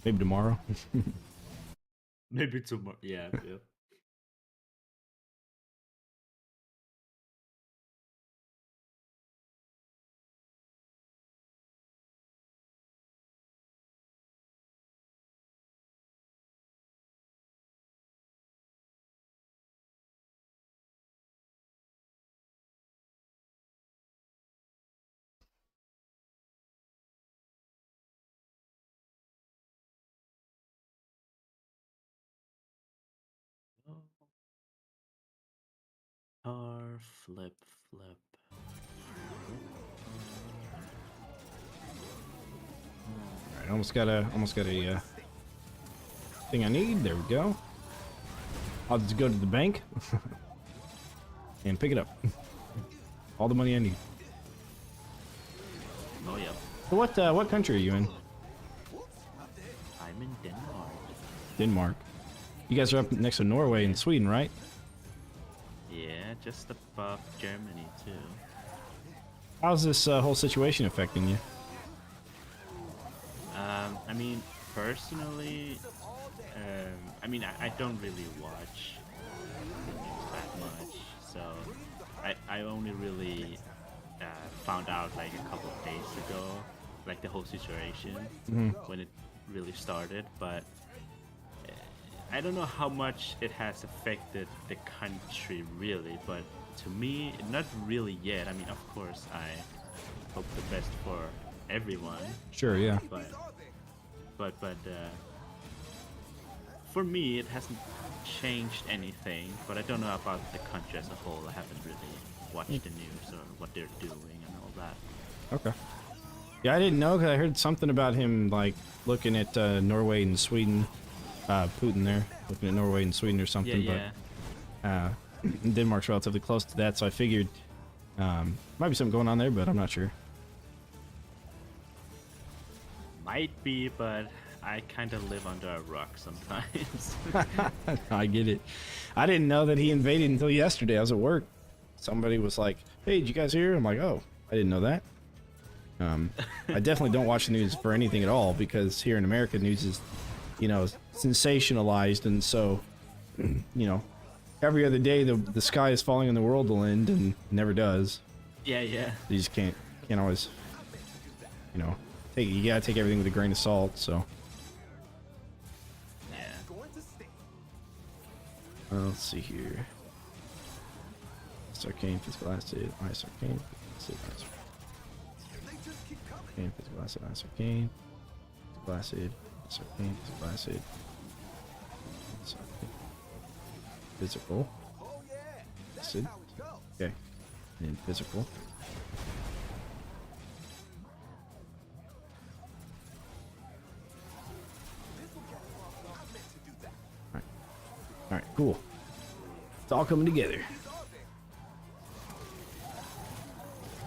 Maybe tomorrow. Maybe tomorrow. Yeah, yeah. Tar, flip, flip. Alright, almost got a thing I need. There we go. I'll just go to the bank and pick it up. All the money I need. Oh yeah, So what country are you in? I'm in Denmark. Denmark. You guys are up next to Norway and Sweden, right? Yeah, just above Germany too. How's this whole situation affecting you? I mean, personally, I mean, I don't really watch the news that much, so I only really found out like a couple of days ago, like the whole situation when it really started, but I don't know how much it has affected the country really, but to me, not really yet. I mean, of course, I hope the best for everyone, Sure, yeah. but for me, it hasn't changed anything. But I don't know about the country as a whole. I haven't really watched the news or what they're doing and all that. Okay. Yeah, I didn't know because I heard something about him like looking at Norway and Sweden. Putin there, looking at Norway and Sweden or something. Yeah, But Denmark's relatively close to that, so I figured might be something going on there, but I'm not sure. might be, but I kind of live under a rock sometimes. I get it. I didn't know that he invaded until yesterday. I was at work. Somebody was like, "Hey, did you guys hear?" I'm like, "Oh, I didn't know that." I definitely don't watch the news for anything at all because here in America, news is, you know, sensationalized, and so, you know, every other day the sky is falling and the world will end, and it never does. Yeah, yeah. You just can't always, you know, you gotta take everything with a grain of salt. So Yeah. let's see here. Ice Arcane, Physical Acid, Ice Arcane, Physical Acid, Ice Arcane, Physical Acid, Ice Arcane, Physical Acid, Ice Arcane, Physical Acid, Ice Arcane, Physical Acid, okay, and Physical. Alright, cool. It's all coming together.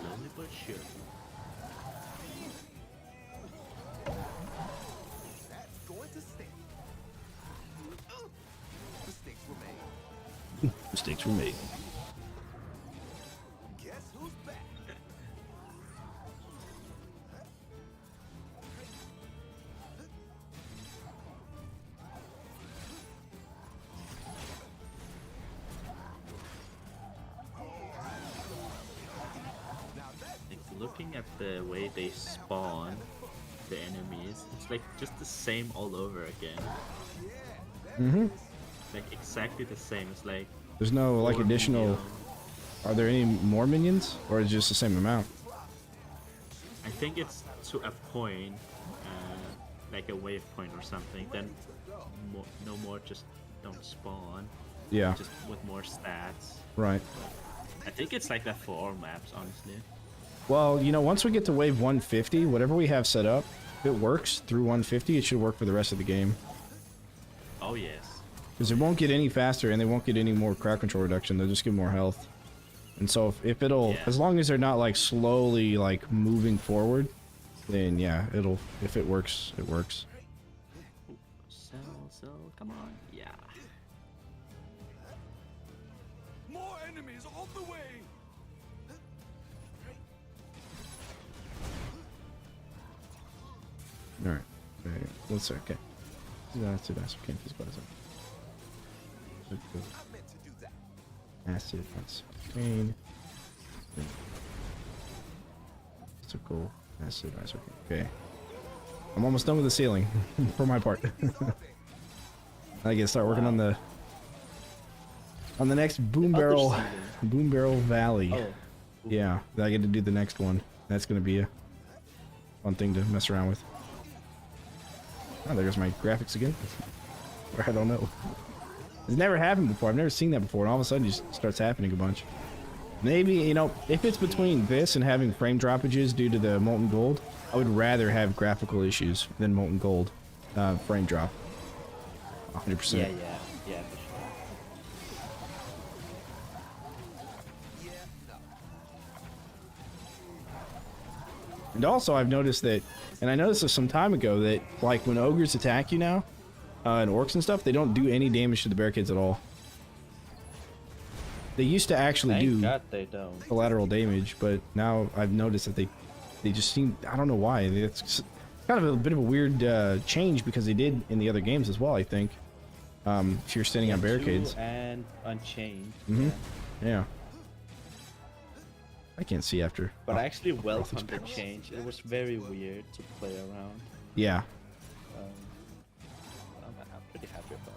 Slowly but surely. Mistakes were made. Guess who's back? Like, looking at the way they spawn the enemies, it's like just the same all over again. Like exactly the same. It's like There's no like four additional. minion- Are there any more minions, or is it just the same amount? I think it's to a point, like a wave point or something. Then no more just don't spawn. Yeah, Just with more stats. right. I think it's like that for all maps, honestly. Well, you know, once we get to wave 150, whatever we have set up, if it works through 150, it should work for the rest of the game. Oh yes. Because it won't get any faster, and they won't get any more crowd control reduction. They'll just get more health. And so if it'll, Yeah. as long as they're not like slowly like moving forward, then yeah, it'll. If it works, it works. Sell, come on. Yeah. More enemies on the way! Let's okay. Acid, acid, can't physical acid. I meant to do that. Acid, that's pain. Physical acid, acid. Okay. I'm almost done with the ceiling for my part. I get to start working on the next boom barrel valley. Oh. Yeah, I get to do the next one. That's gonna be a fun thing to mess around with. Oh, there goes my graphics again. Or I don't know. It's never happened before. I've never seen that before, and all of a sudden it just starts happening a bunch. Maybe, you know, if it's between this and having frame droppages due to the molten gold, I would rather have graphical issues than molten gold frame drop. 100%. Yeah, for sure. And also, I've noticed that, and I noticed this some time ago, that like when ogres attack you now, and orcs and stuff, they don't do any damage to the barricades at all. They used to actually Thank do God they don't. collateral damage, but now I've noticed that they just seem, I don't know why. It's kind of a bit of a weird change because they did in the other games as well, I think. If you're standing on barricades. And Unchained. Mm-hmm. Yeah. I can't see after. But I actually growth welcomed the experiments. change. It was very weird to play around. Yeah. I'm pretty happy about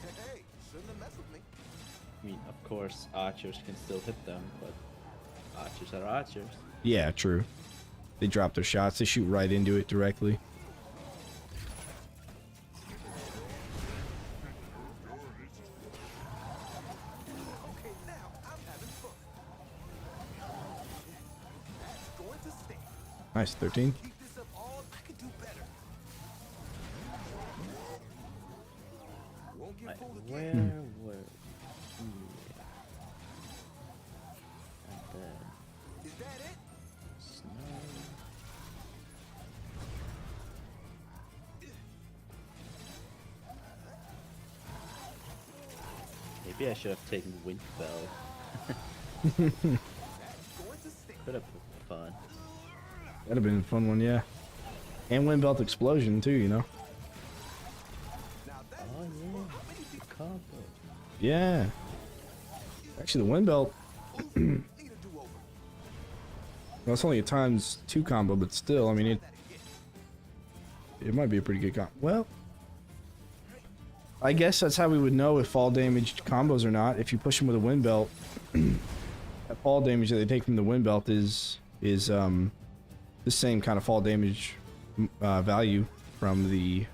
it. Hey, shouldn't have messed with me. I mean, of course, archers can still hit them, but archers are archers. Yeah, true. They drop their shots. They shoot right into it directly. Okay, now I'm having fun. That's going to stay. Nice, 13. Keep this up all I can do better. Won't get Like, fooled where again. were? And then Is that it? snow. Maybe I should have taken Windfell. Going to stay. Could have been fun. That'd have been a fun one, yeah. And wind belt explosion too, you know. Now that's Oh yeah, the combo. Yeah. Actually, the wind belt. need a do-over. Well, it's only a ×2 combo, but still, I mean, it might be a pretty good combo. Well, I guess that's how we would know if fall damage combos or not. If you push them with a wind belt, that fall damage that they take from the wind belt is the same kind of fall damage value from the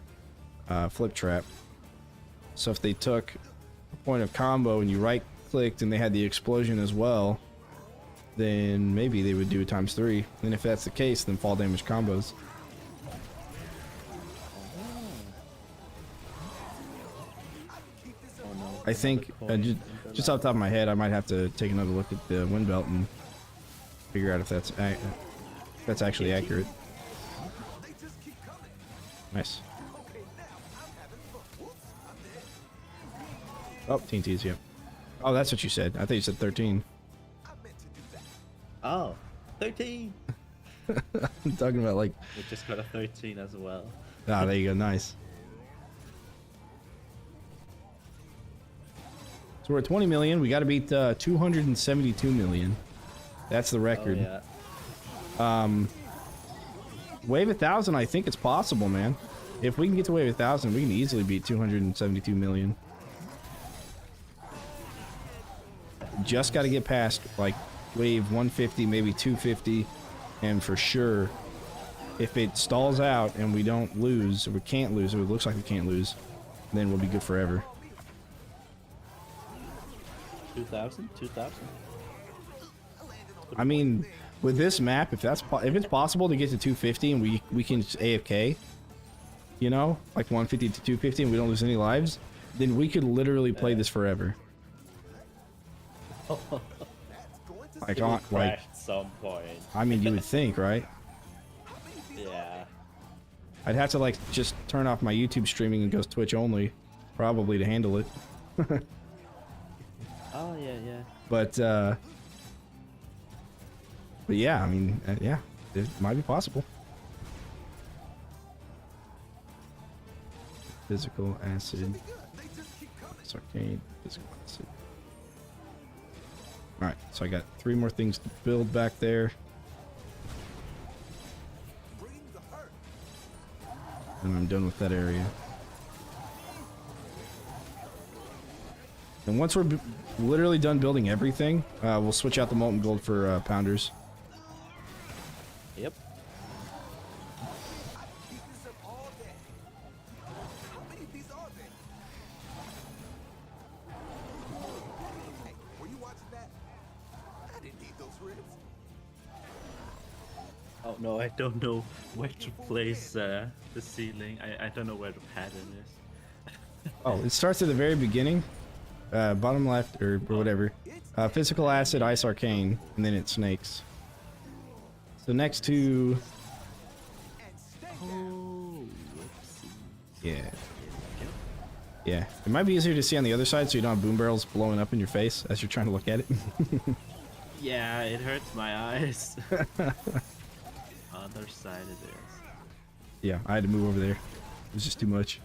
flip trap. So if they took a point of combo and you right clicked and they had the explosion as well, then maybe they would do it ×3. And if that's the case, then fall damage combos. Oh no. I think just off the top of my head, I might have to take another look at the wind belt and figure out if that's actually accurate. They just keep coming. Nice. Okay, now I'm having fun. Whoops, I'm dead. Oh, TNTs, yeah. Oh, that's what you said. I thought you said 13. I meant to do that. Oh, 13. I'm talking about like, We just got a 13 as well. ah, there you go, nice. So we're at 20 million. We got to beat 272 million. That's the record. Oh, yeah. Wave 1,000, I think it's possible, man. If we can get to wave 1,000, we can easily beat 272 million. Just got to get past like wave 150, maybe 250, and for sure, if it stalls out and we don't lose, or we can't lose, or it looks like we can't lose, then we'll be good forever. 2,000? 2,000? I mean, with this map, if it's possible to get to 250 and we can just AFK, you know, like 150 to 250, and we don't lose any lives, then we could literally play this forever. Like, It will like, crash at some point. I mean, you would think, right? Yeah. I'd have to like just turn off my YouTube streaming and go Twitch only, probably, to handle it. Oh, yeah, yeah. But yeah, I mean, yeah, it might be possible. physical acid, Good. They just keep coming. it's arcane, physical acid. Alright, so I got 3 more things to build back there. Bring the hurt. And I'm done with that area. And once we're literally done building everything, we'll switch out the molten gold for pounders. Yep. I can keep this up all day. How many of these are there? Hey, were you watching that? I didn't need those ribs. Oh no, I don't know where to place the ceiling. I don't know where the pattern is. Oh, it starts at the very beginning. Bottom left, or whatever. Physical acid, ice arcane, and then it snakes. So next to... Oh, whoopsie. Yeah. Yeah. It might be easier to see on the other side so you don't have boom barrels blowing up in your face as you're trying to look at it. Yeah, it hurts my eyes. Other side it is. Yeah, I had to move over there. It was just too much.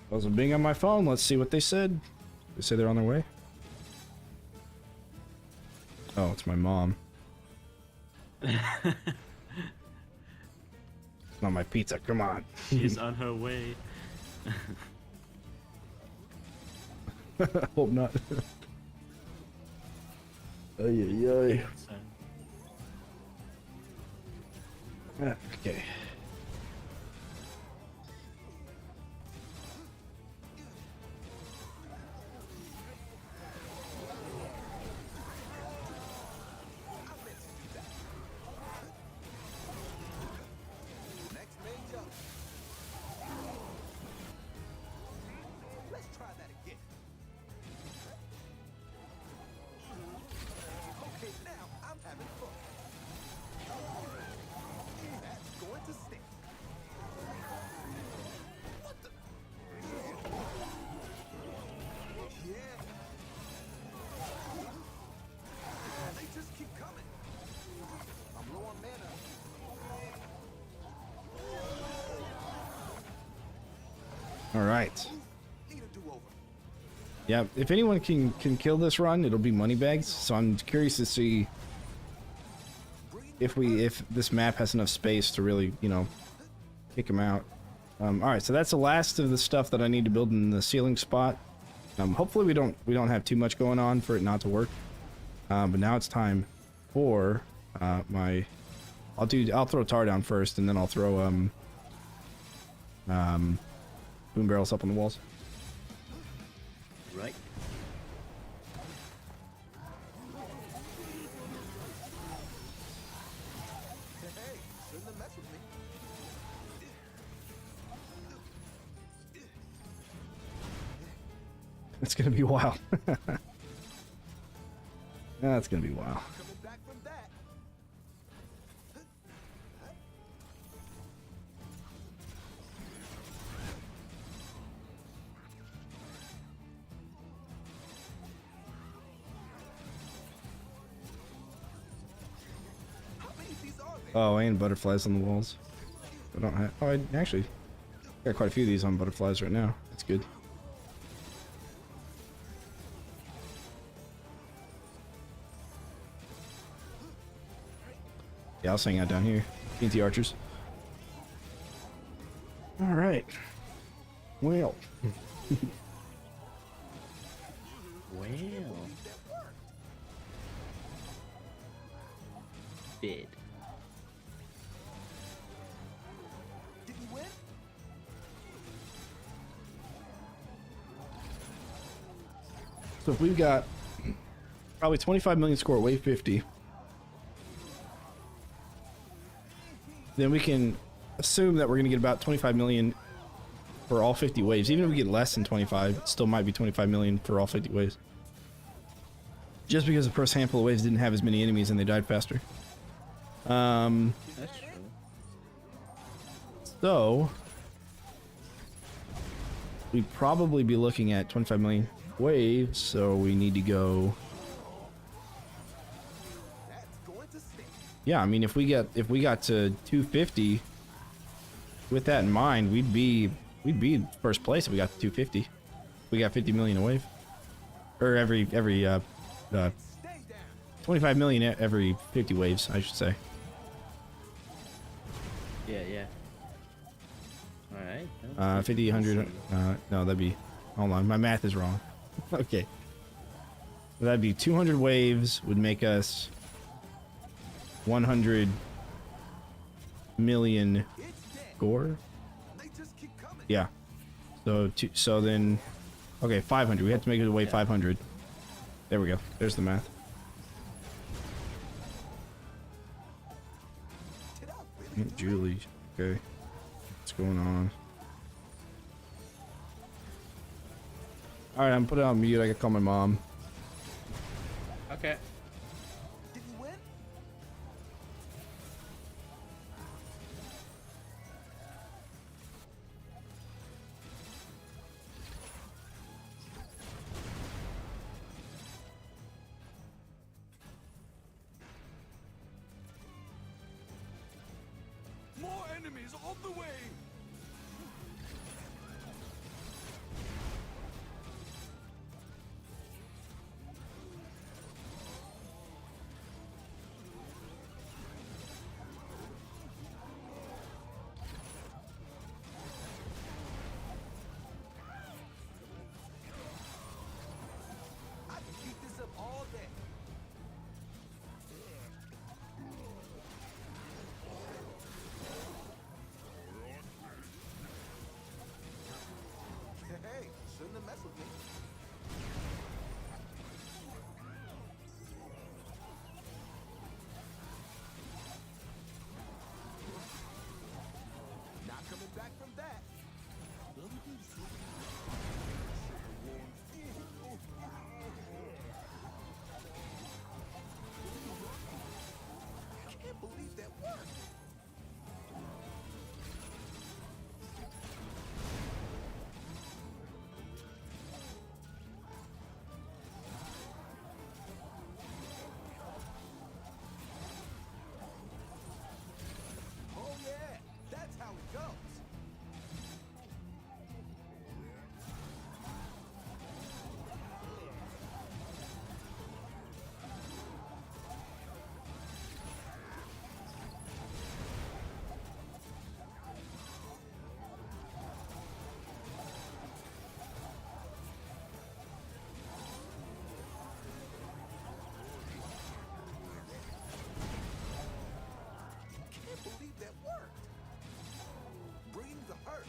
I was being on my phone. Let's see what they said. They say they're on their way. Oh, it's my mom. It's not my pizza. Come on. She's on her way. Hope not. Ay, ay, ay. Okay. Next main jump. Let's try that again. Okay, now I'm having fun. That's going to stick. What the? Yeah. They just keep coming. I'm low on mana. All right. Need a do-over. Yeah, if anyone can kill this run, it'll be Moneybags. So I'm curious to see if this map has enough space to really, you know, kick him out. All right, so that's the last of the stuff that I need to build in the ceiling spot. Hopefully we don't have too much going on for it not to work. But now it's time for my. I'll throw tar down first, and then I'll throw boom barrels up on the walls. Right. Hey, shouldn't have messed with me. It's gonna be a while. That's gonna be a while. Coming back from that. How many of these are there? Oh, and butterflies on the walls. I don't have. Oh, I actually got quite a few of these on butterflies right now. That's good. Yeah, I'll hang out down here. TNT archers. All right. Well. Well. Bid. Did you win? So if we've got probably 25 million score at wave 50, then we can assume that we're going to get about 25 million for all 50 waves. Even if we get less than 25, it still might be 25 million for all 50 waves. Just because the first handful of waves didn't have as many enemies and they died faster. That's true. So we'd probably be looking at 25 million. waves, so we need to go. That's going to stay. Yeah, I mean, if we got to 250, with that in mind, we'd be in first place if we got to 250. We got 50 million a wave, or every Stay down. 25 million every 50 waves, I should say. Yeah, yeah. Alright. 50, 100. No, that'd be. Hold on, my math is wrong. Okay. That'd be 200 waves would make us 100 million It's dead. gore. They just keep coming. Yeah. So then, okay, 500. We have to make it to wave 500. There we go. There's the math. Did I really do Julie. Okay. What's going on? Alright, I'm putting it on mute. I can call my mom. Okay. Did we win? More enemies on the way! I can keep this up all day. Hey, shouldn't have messed with me. Not coming back from that. I can't believe that worked. Oh yeah, that's how it goes. Can't believe that worked. Bring the hurt.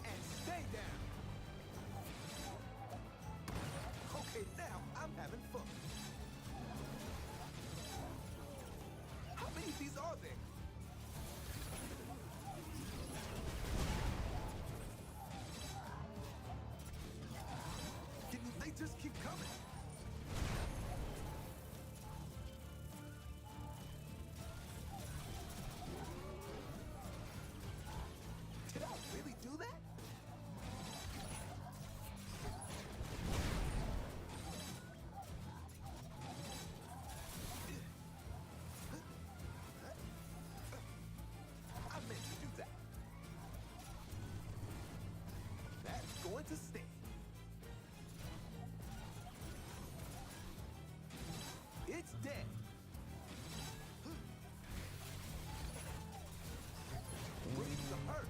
And stay down. Okay, now I'm having fun. How many of these are there? They just keep coming. Did I really do that? I meant to do that. That's going to stay. It's dead. Bring the hurt.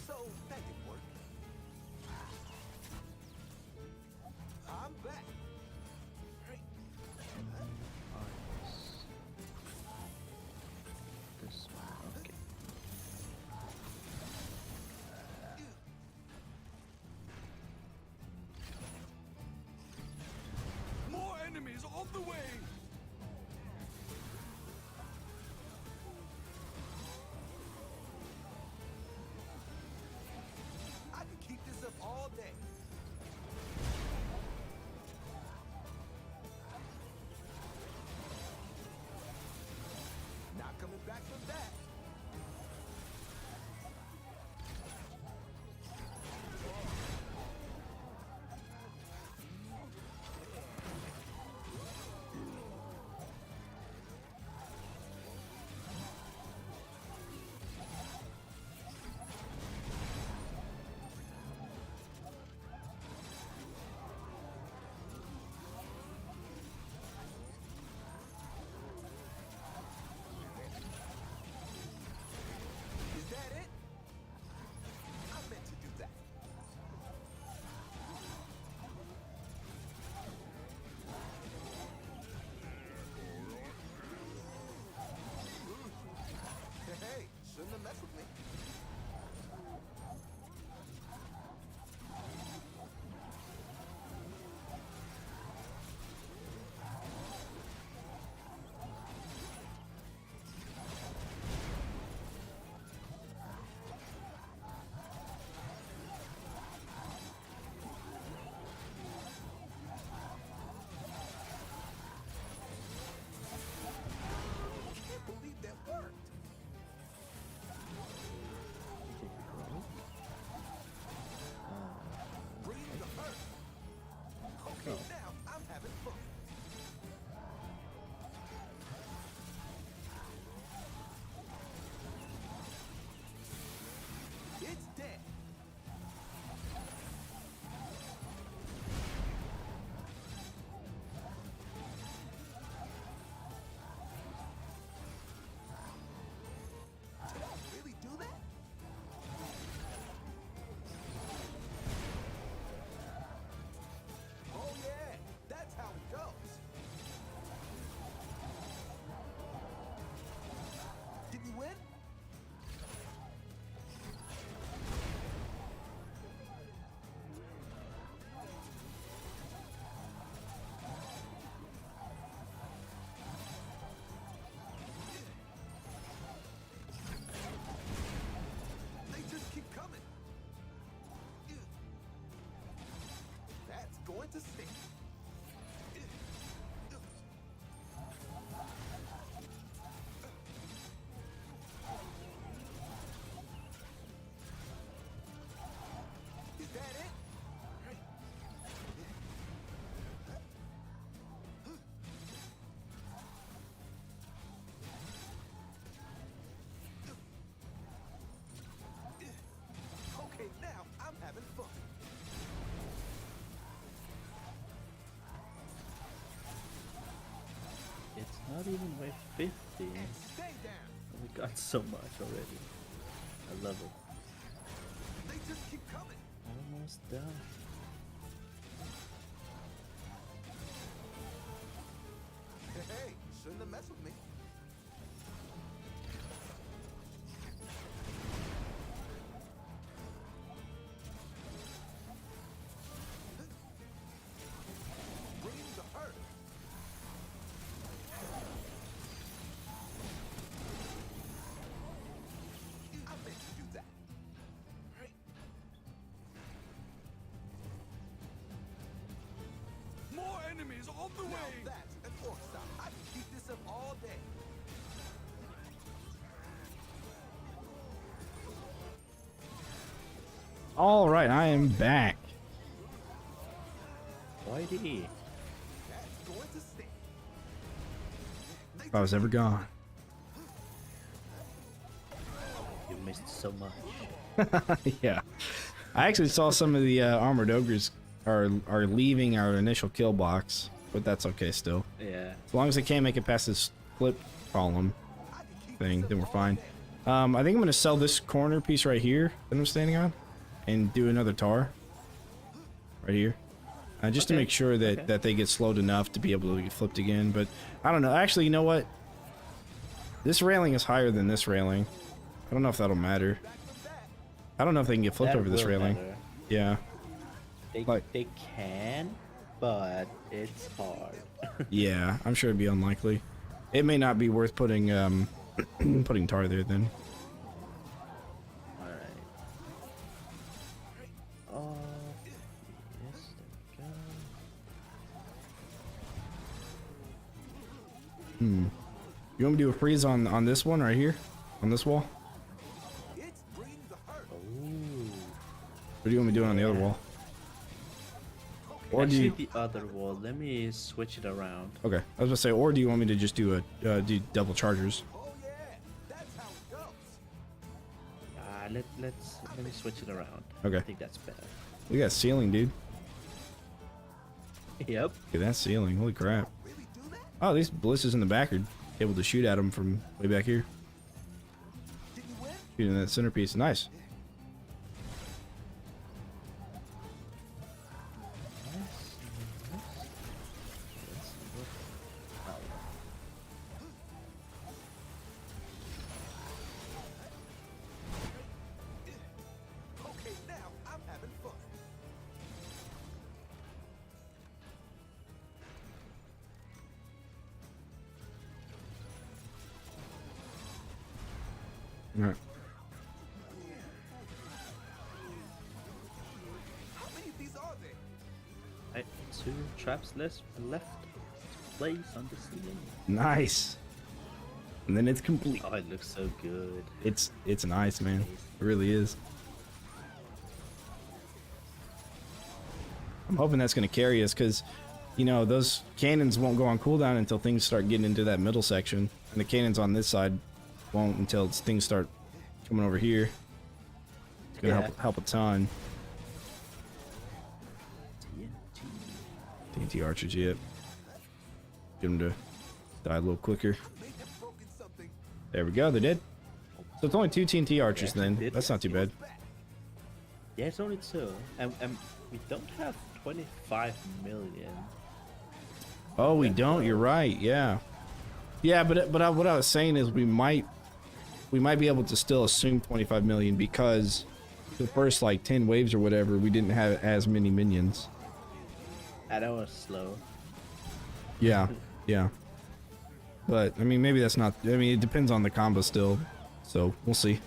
So that didn't work. I'm back. This one. Okay. More enemies on the way! I can keep this up all day. not even wave 50. And stay down. We got so much already. I love it. They just keep coming. Almost done. Hey, shouldn't have messed with me. Bring the hurt. I meant to do that. More enemies on the Now way. that's an orc style. I can keep this up all day. All right, I am back. Whitey. That's going to stay. If I was ever gone. You missed so much. Yeah. I actually saw some of the armored ogres are leaving our initial kill box, but that's okay still. Yeah. As long as they can't make it past this flip column thing, then we're fine. I think I'm gonna sell this corner piece right here that I'm standing on, and do another tar right here, just to Okay, make sure that okay. that they get slowed enough to be able to get flipped again. But I don't know. Actually, you know what? This railing is higher than this railing. I don't know if that'll matter. I don't know if they can get flipped That over this will railing. matter. Yeah. They, Like- they can, but it's hard. Yeah, I'm sure it'd be unlikely. It may not be worth putting putting tar there then. Alright. Oh, yes, there we go. You want me to do a freeze on this one right here? On this wall? It's bring the hurt. Ooh. Or do you want me to do it on the other wall? Or do Actually, you... the other wall. Let me switch it around. Okay, I was gonna say, or do you want me to just do a do double chargers? Oh yeah, that's how it goes. Let me switch it around. Okay. I think that's better. Look at that ceiling, dude. Yep. Look at that ceiling. Holy crap. Really do that? Oh, these ballistas in the back are able to shoot at them from way back here. Did you win? Shooting that centerpiece. Nice. Okay, now I'm having fun. All right. How many of these are there? Right, 2 traps left to place on the ceiling. Nice. And then it's complete. Oh, it looks so good. It's nice, man. It really is. I'm hoping that's going to carry us because, you know, those cannons won't go on cooldown until things start getting into that middle section. And the cannons on this side won't until things start coming over here. It's going to Yeah. help a ton. TNT. TNT archers, yep. Get them to die a little quicker. May have broken something. There we go, they did. So it's only 2 TNT archers actually then. did. That's not too bad. Yeah, it's only 2. And we don't have 25 million. Oh, we don't. You're right. Yeah, yeah. But what I was saying is we might be able to still assume 25 million because the first like 10 waves or whatever we didn't have as many minions. And that was slow. Yeah, yeah. But I mean, maybe that's not. I mean, it depends on the combo still. So we'll see.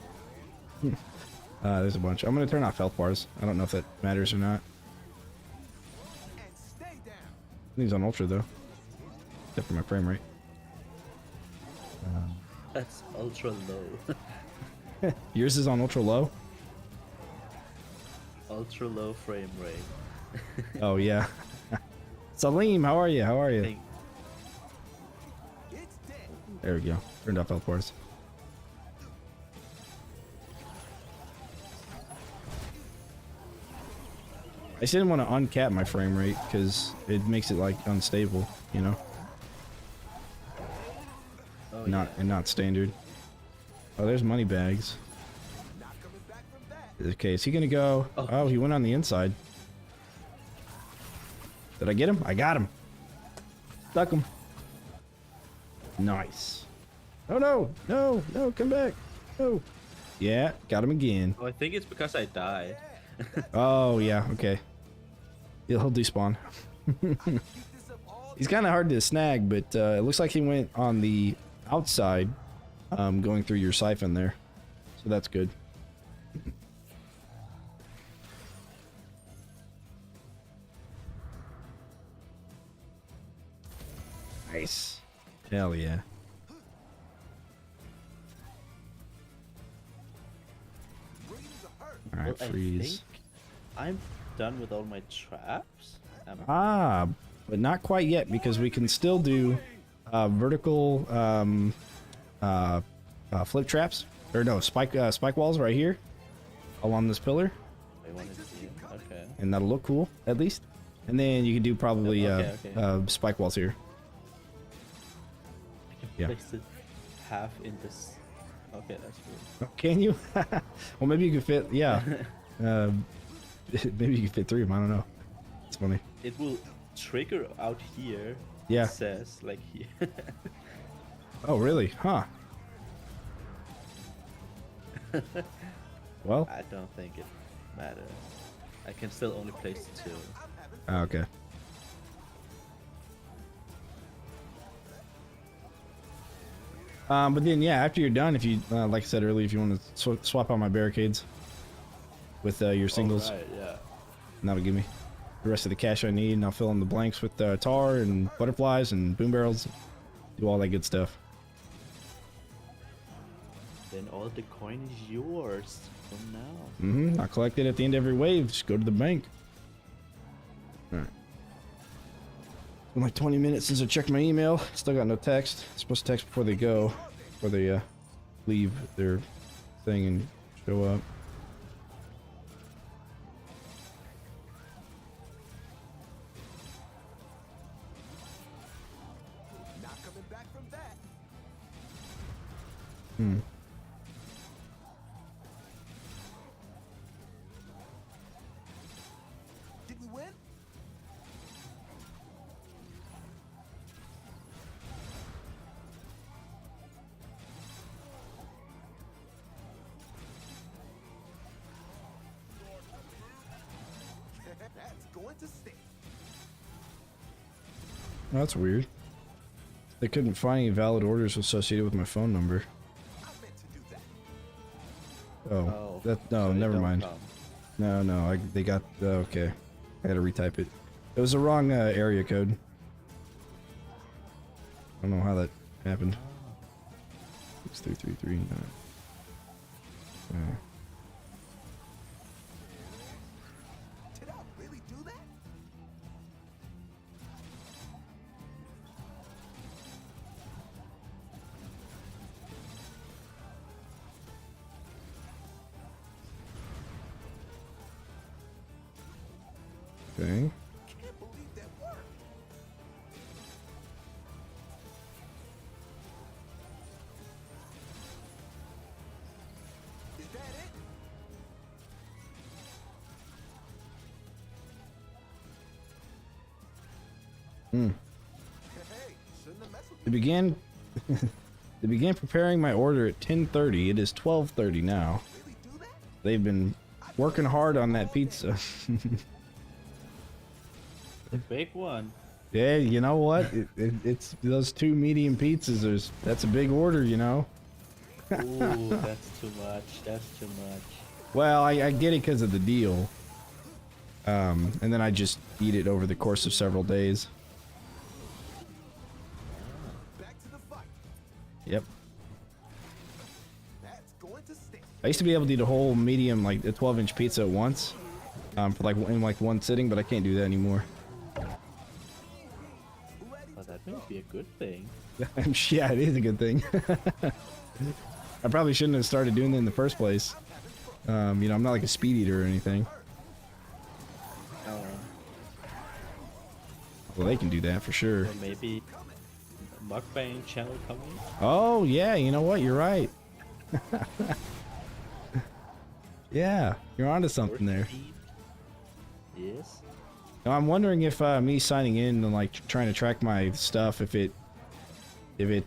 There's a bunch. I'm gonna turn off health bars. I don't know if that matters or not. And stay down. Things on ultra though, except for my frame rate. That's ultra low. Yours is on ultra low. Ultra low frame rate. Oh yeah. Salim, how are you? How are you? Think- It's dead. There we go. Turned off health bars. I just didn't want to uncap my frame rate because it makes it like unstable, you know? not standard. Oh, there's money bags. Not coming back from that. Okay, is he gonna go? Oh, he went on the inside. Did I get him? I got him. Stuck him. Nice. Oh no, no, no, come back. No. Yeah, got him again. Oh, I think it's because I died. Oh yeah, okay. He'll despawn. He's kind of hard to snag, but it looks like he went on the outside, going through your siphon there. So that's good. Nice. Hell yeah. Alright, Well, freeze. I think I'm done with all my traps. But not quite yet, because we can still do vertical flip traps. Or no, spike walls right here along this pillar. I wanted to see it. Okay. And that'll look cool, at least. And then you can do probably Okay. spike walls here. I can Yeah. place it half in this. Okay, that's weird. Oh, can you? Well, maybe you could fit, yeah. Maybe you could fit 3 of them, I don't know. It's funny. It will trigger out here. Yeah. It says like here. Oh, really? Huh. Well, I don't think it matters. I can still only place 2. okay. But then, yeah, after you're done, if you, like I said earlier, if you want to swap out my barricades with your singles, Right, yeah. and that'll give me the rest of the cash I need, and I'll fill in the blanks with tar and butterflies and boom barrels, do all that good stuff. Then all the coin is yours from now. Mm-hmm. I collect it at the end of every wave. Just go to the bank. Alright. It's been like 20 minutes since I checked my email. Still got no text. I'm supposed to text before they go. Before they leave their thing and show up. Not coming back from that. Hmm. Did we win? That's going to stick. Oh, that's weird. They couldn't find any valid orders associated with my phone number. I meant to do that. Oh, that no, so they never don't mind. come. No, they got okay. I had to retype it. It was the wrong area code. I don't know how that happened. 6339. Did I really do that? Okay. Can't believe that worked. Is that it? Hmm. Hey, shouldn't have messed with They began. They began preparing my order at 10:30. It is 12:30 now. you. Really do that? They've been working hard on that pizza. The big one. Yeah, you know what? It's those 2 medium pizzas. That's a big order, you know. Ooh, that's too much. That's too much. Well, I get it because of the deal. And then I just eat it over the course of several days. Back to the fight. Yep. That's going to stick. I used to be able to eat a whole medium, like a 12-inch pizza at once, for like in like one sitting, but I can't do that anymore. Ready Well, to that may be a good thing. Yeah, it is a good thing. I probably shouldn't have started doing that in the first place. You know, I'm not like a speed eater or anything. Oh. Well, they can do that for sure. Or mukbang channel coming? Oh yeah, you know what? You're right. Yeah, you're onto something there. Yes. Now, I'm wondering if me signing in and like trying to track my stuff, if it maybe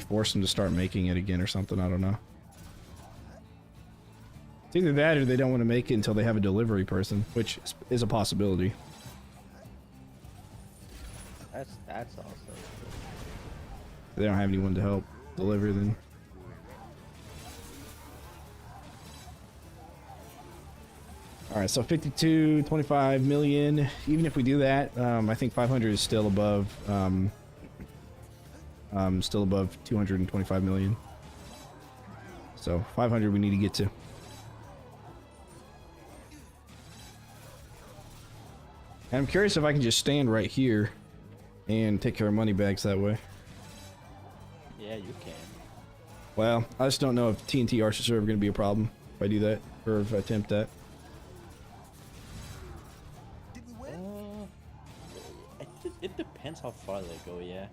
force them to start making it again or something. I don't know. It's either that or they don't want to make it until they have a delivery person, which is a possibility. That's also. If they don't have anyone to help deliver, then. Alright, so 25 million. Even if we do that, I think 500 is still above, still above 225 million. So 500 we need to get to. And I'm curious if I can just stand right here and take care of money bags that way. Yeah, you can. Well, I just don't know if TNT archers are ever going to be a problem if I do that, or if I attempt that. Did we win? It depends how far they go, yeah.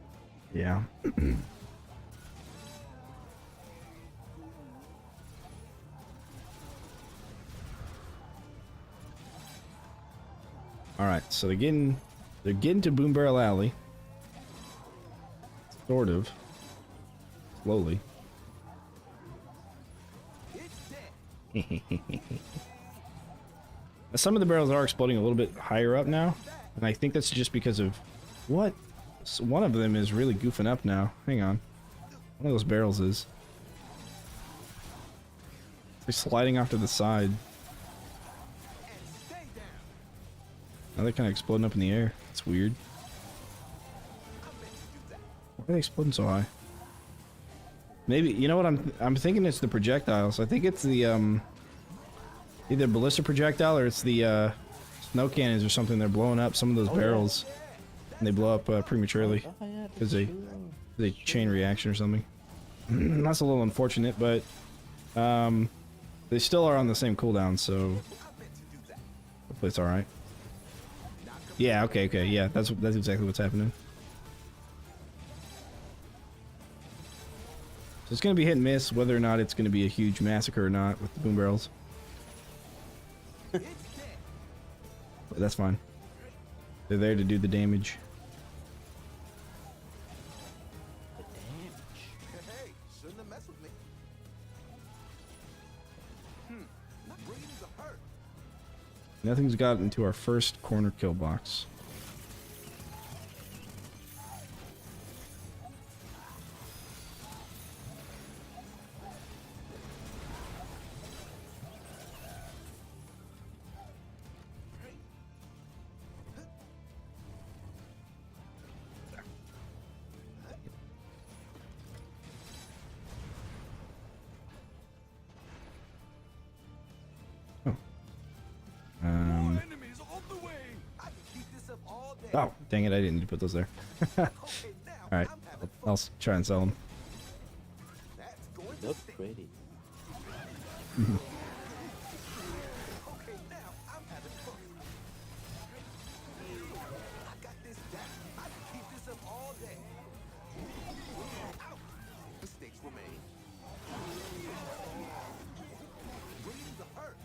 Yeah. Alright, so they're getting to Boom Barrel Alley. Sort of. Slowly. It's dead. Some of the barrels are exploding a little bit higher up now, and I think that's just because of what? So one of them is really goofing up now. Hang on. One of those barrels is. They're sliding off to the side. And stay down. Now they're kind of exploding up in the air. It's weird. I meant to do that. Why are they exploding so high? Maybe, you know what, I'm thinking it's the projectiles. I think it's the either ballista projectile or it's the snow cannons or something. They're blowing up some of those barrels, and they blow up prematurely Oh, yeah, because that's they true. chain reaction or something. That's a little unfortunate, but they still are on the same cooldown, so I meant to do that. hopefully it's all right. Yeah, okay, yeah, that's exactly what's happening. So it's going to be hit and miss whether or not it's going to be a huge massacre or not with the boom barrels. It's dead. But that's fine. They're there to do the damage. The damage. Hey, shouldn't have messed with me. Not breathing to hurt. Nothing's got into our first corner kill box. More enemies on the way. I can keep this up all day. Oh, dang it, I didn't need to put those there. Okay, now Alright, I'm having I'll try and sell them. That's going to Look stink. pretty. Okay, now I'm having fun. I got this down. I can keep this up all day. Ow! Mistakes were made. Breathing to hurt.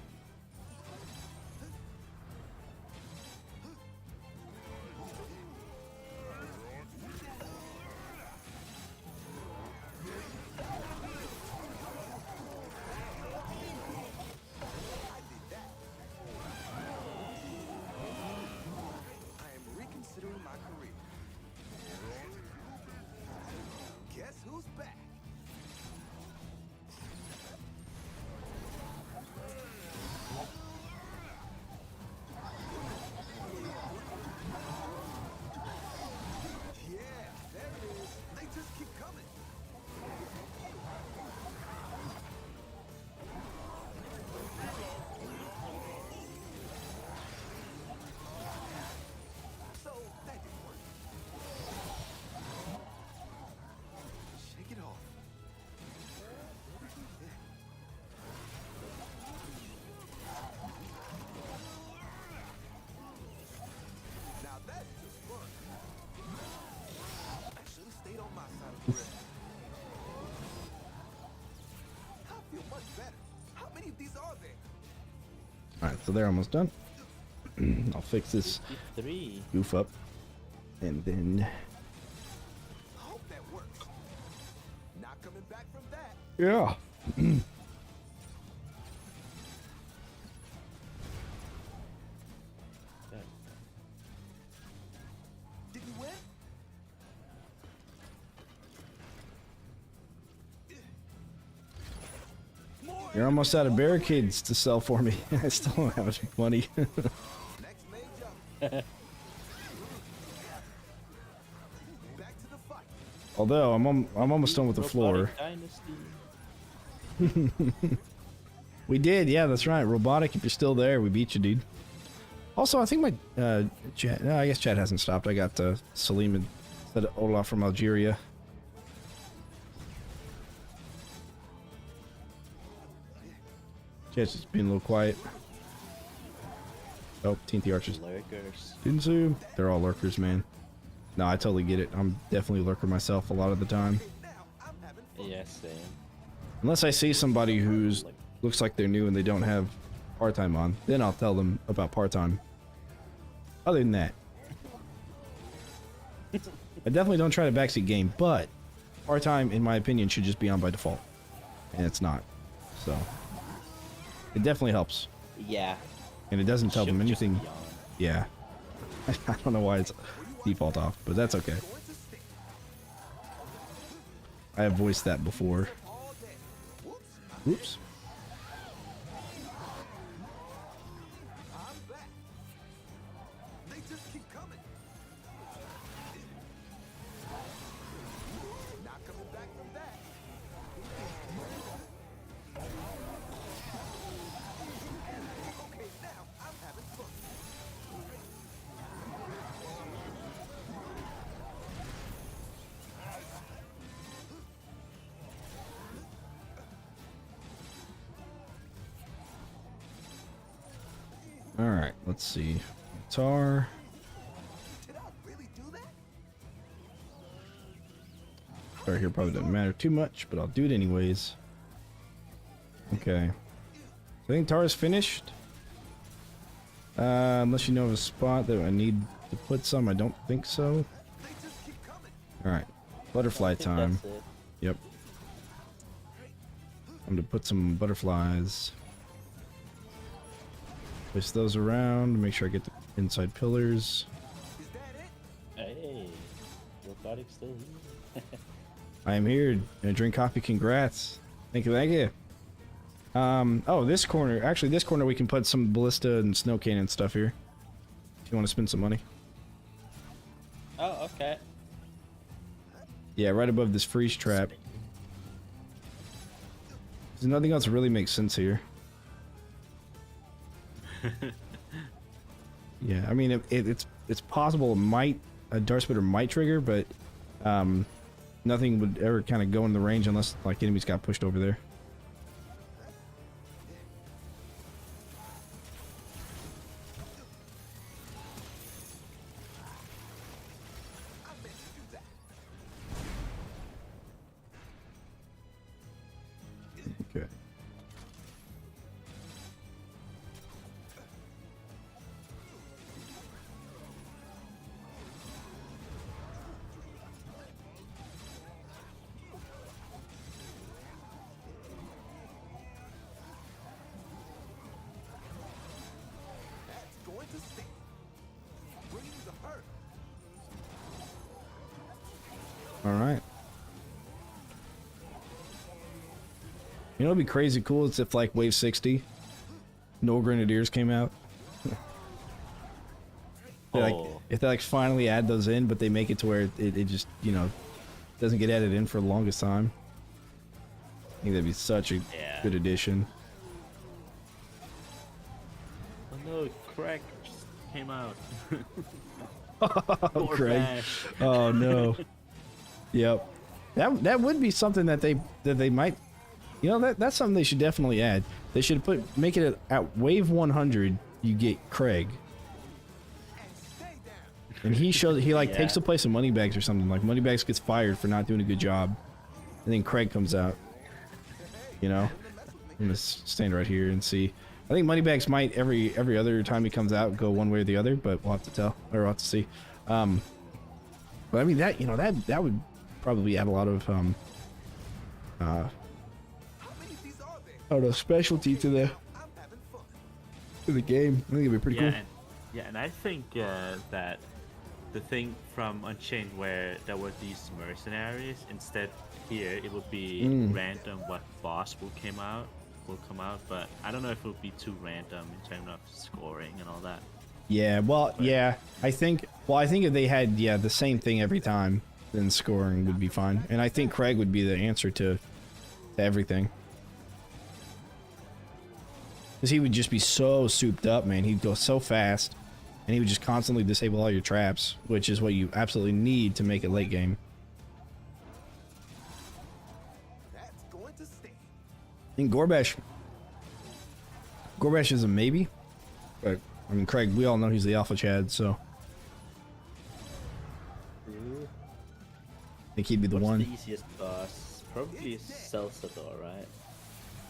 feel much better. How many of these are there? Alright, so they're almost done. I'll fix this 3. goof up. And then... I hope that works. Not coming back from that. Yeah. Did you win? You're almost out of barricades to sell for me. I still don't have much money. Next main jump. Back to the fight. Although I'm almost done with the floor. Dynasty. We did, yeah, that's right. Robotic, if you're still there, we beat you, dude. Also, I think my chat. No, I guess chat hasn't stopped. I got Salim and said Olaf from Algeria. Chat's just being a little quiet. Oh, Team Archers. Lurkers. Didn't see him. They're all lurkers, man. No, I totally get it. I'm definitely a lurker myself a lot of the time. Now I'm having fun. Yeah, same. Unless I see somebody who's looks like they're new and they don't have part-time on, then I'll tell them about part-time. Other than that, I definitely don't try to backseat game, but part-time, in my opinion, should just be on by default. And it's not. So, it definitely helps. Yeah. And it doesn't tell them Should just anything. be on. Yeah. I don't know why it's default off, but that's okay. Going to stick I have voiced that before. all day. Whoops. Oops. I'm back. They just keep coming. Not coming back from that. Okay, now I'm having fun. All right, let's see. Tar. Did I really do that? Tar here probably doesn't matter too much, but I'll do it anyways. Okay. I think Tar is finished. Unless you know of a spot that I need to put some, I don't think so. They just keep coming. All right, butterfly I think time. that's it. Yep. I'm gonna put some butterflies. Place those around. Make sure I get the inside pillars. Is that it? Hey, robotic's still here. I am here. Gonna drink coffee. Congrats. Thank you. Thank you. Oh, this corner. Actually, this corner we can put some ballista and snow cannon stuff here. If you want to spend some money. Oh, okay. Yeah, right above this freeze trap. There's nothing else that really makes sense here. Yeah, I mean, it's possible a Darth Spitter might trigger, but nothing would ever kind of go in the range unless like enemies got pushed over there. I meant to do that. Okay. That's going to stick. Bringing the hurt. All right. You know, it'd be crazy cool. It's if like wave 60, no grenadiers came out. If they like finally add those in, but they make it to where it just, you know, doesn't get added in for the longest time. I think that'd be such a Yeah. good addition. Oh no, Craig just came out. Oh, Poor Craig. Bash. Oh no. Yep. That would be something that they might, you know, that's something they should definitely add. They should make it at wave 100 you get Craig. And stay And he shows he like Yeah. takes the place of Moneybags or something. Like Moneybags gets fired for not doing a good job, and then Craig comes out. You know, I'm gonna stand right here and see. I think Moneybags might every other time he comes out go one way or the other, but we'll have to tell or we'll have to see. But I mean that that would probably add a lot of How many of these are there? I don't know, specialty to the I'm having fun. game. I think it'd be pretty Yeah, cool. and I think that the thing from Unchained where there were these mercenaries, instead here it would be random what boss will come out, but I don't know if it would be too random in terms of scoring and all that. Yeah, well, yeah, I think if they had the same thing every time, then scoring would be fine. And I think Craig would be the answer to everything. Because he would just be so souped up, man. He'd go so fast, and he would just constantly disable all your traps, which is what you absolutely need to make it late game. That's going to stay. I think Gorbash is a maybe, but I mean Craig, we all know he's the alpha Chad, so I think he'd be the What's one. the easiest boss? Probably Celsador, right?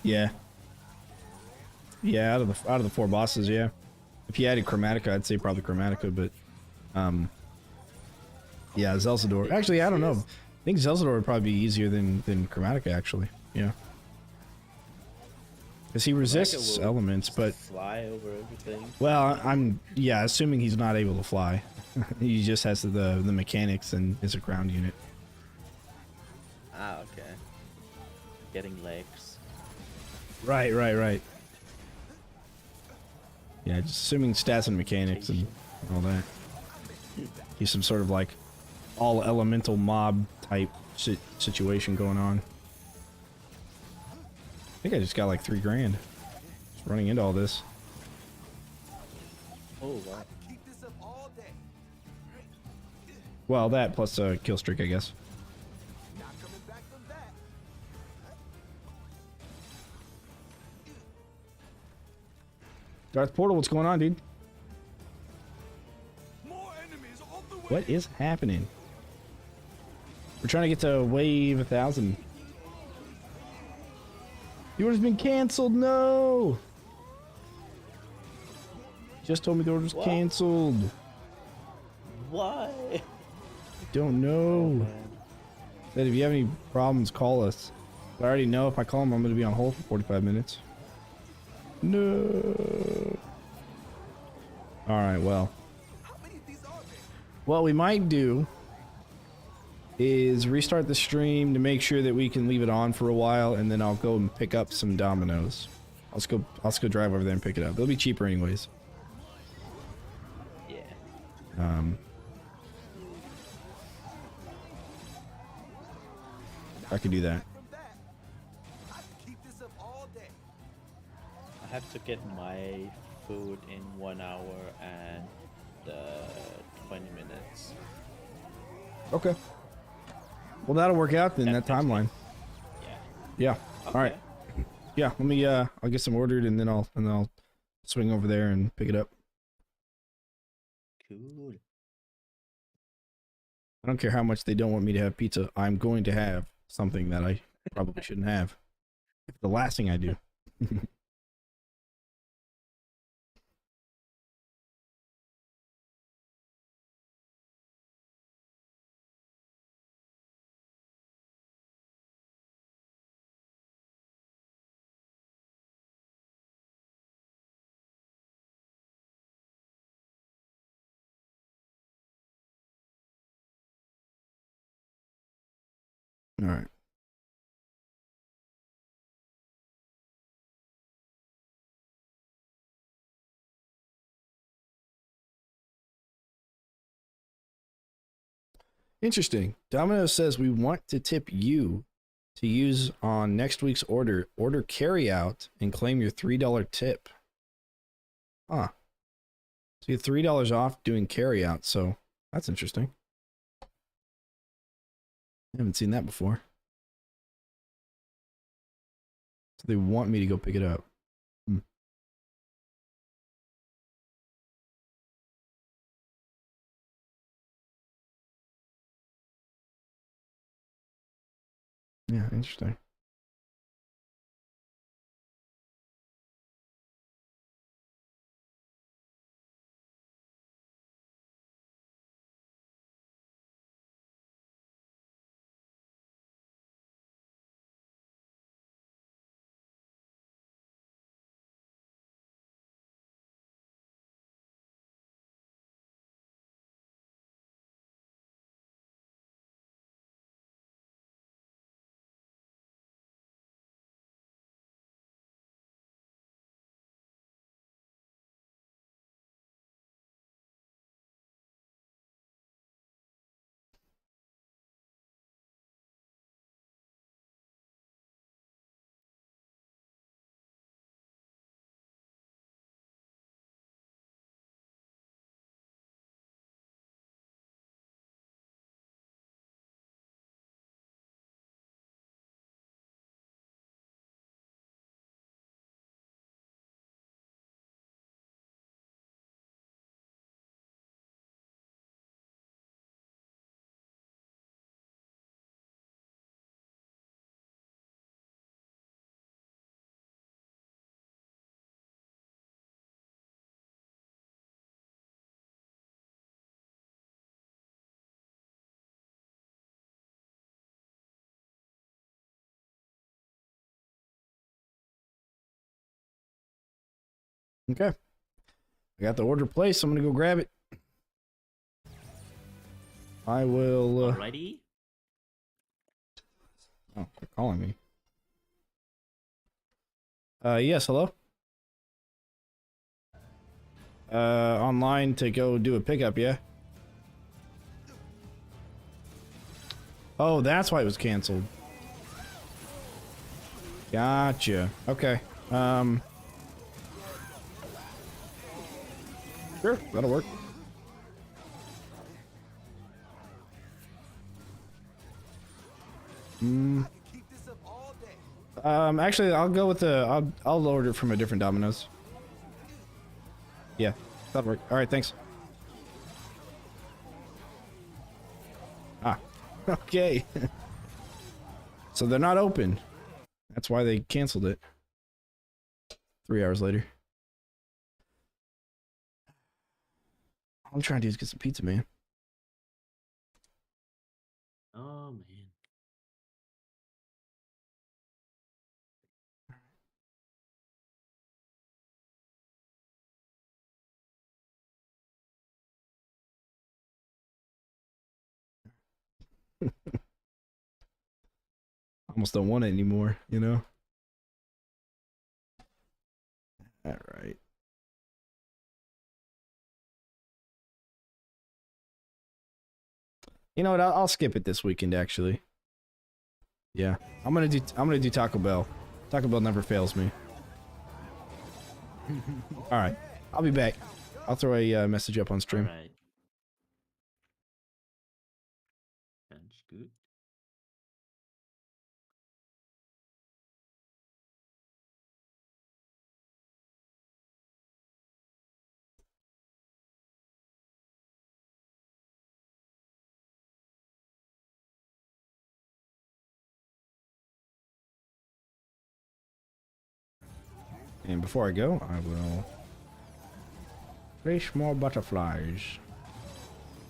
Yeah. Yeah, out of the 4 bosses, yeah. If you added Chromatica, I'd say probably Chromatica, but yeah, Zelsador. Actually, I don't know. I think Zelsador would probably be easier than Chromatica, actually. Yeah. Because he resists will elements, but Fly over everything. well, I'm assuming he's not able to fly. He just has the mechanics and is a ground unit. Ah, okay. Getting legs. Right. Yeah, just assuming stats and mechanics and all that. He's some sort of like all elemental mob type situation going on. I think I just got like $3 grand just running into all this. Oh, wow. Keep this up all day. Well, that plus a kill streak, I guess. Not coming back from that. Darth Portal, what's going on, dude? More enemies on the way. What is happening? We're trying to get to wave 1,000. The order's been canceled. No. Just told me the order's canceled. Why? Don't know. Said if you have any problems, call us. But I already know if I call him, I'm going to be on hold for 45 minutes. No. All right, well. How many of these are there? What we might do is restart the stream to make sure that we can leave it on for a while, and then I'll go and pick up some Dominoes. I'll just go drive over there and pick it up. It'll be cheaper anyways. Yeah. I could do that. From that. I can keep this up all day. I have to get my food in 1 hour and 20 minutes. Okay. Well, that'll work out then, that That's timeline. Yeah. Yeah. Okay. All right. Yeah, let me I'll get some ordered and then I'll swing over there and pick it up. Cool. I don't care how much they don't want me to have pizza. I'm going to have something that I probably shouldn't have. It's the last thing I do. All right. Interesting. Domino says we want to tip you to use on next week's order. Order carry out and claim your $3 tip. Huh. So you get $3 off doing carry out, so that's interesting. I haven't seen that before. So they want me to go pick it up. Yeah, interesting. Okay. I got the order placed. I'm gonna go grab it. I will. Alrighty. Oh, they're calling me. Yes, hello? Online to go do a pickup, yeah? Oh, that's why it was canceled. Gotcha. Okay. Sure, that'll work. Keep this up all day. Actually, I'll go with the. I'll order it from a different Domino's. Yeah, that'll work. All right, thanks. Ah, okay. So they're not open. That's why they canceled it. 3 hours later. All I'm trying to do is get some pizza, man. Oh man. Almost don't want it anymore, you know? All right. You know what? I'll skip it this weekend, actually. Yeah, I'm gonna do Taco Bell. Taco Bell never fails me. All right, I'll be back. I'll throw a message up on stream. Alright. Sounds good. And before I go, I will place more butterflies.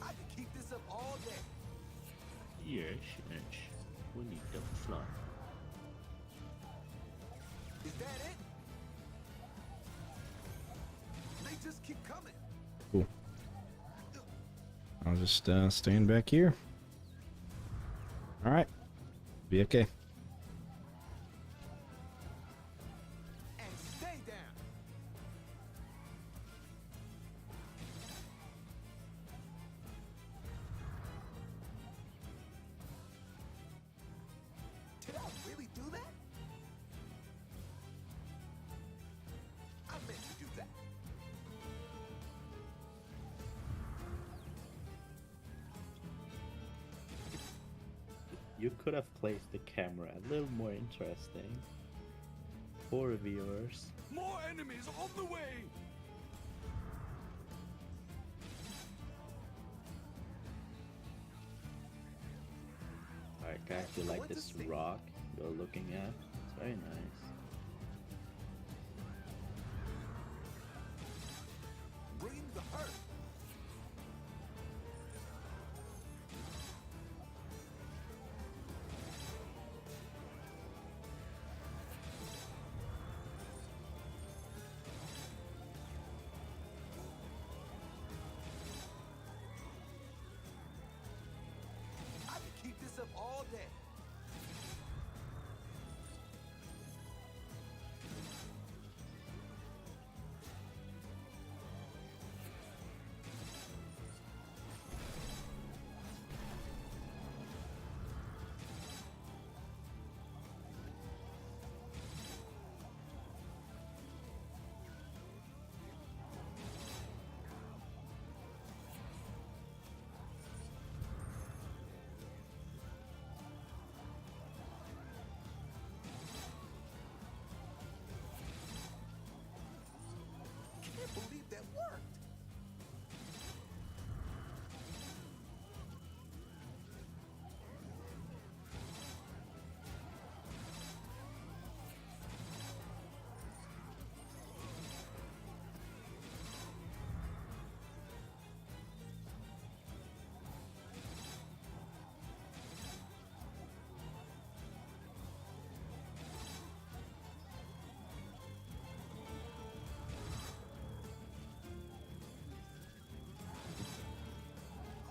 I can keep this up all day. Yes, yes. We need the fly. Is that it? They just keep coming. Cool. I'll just stand back here. All right, be okay. And stay down. Did I really do that? I meant to do that. You could have placed the camera a little more interesting. For viewers. More enemies on the way! Alright guys, you like this rock? you're looking at. It's very nice. Bring the hurt. I can keep this up all day. Can't believe that worked.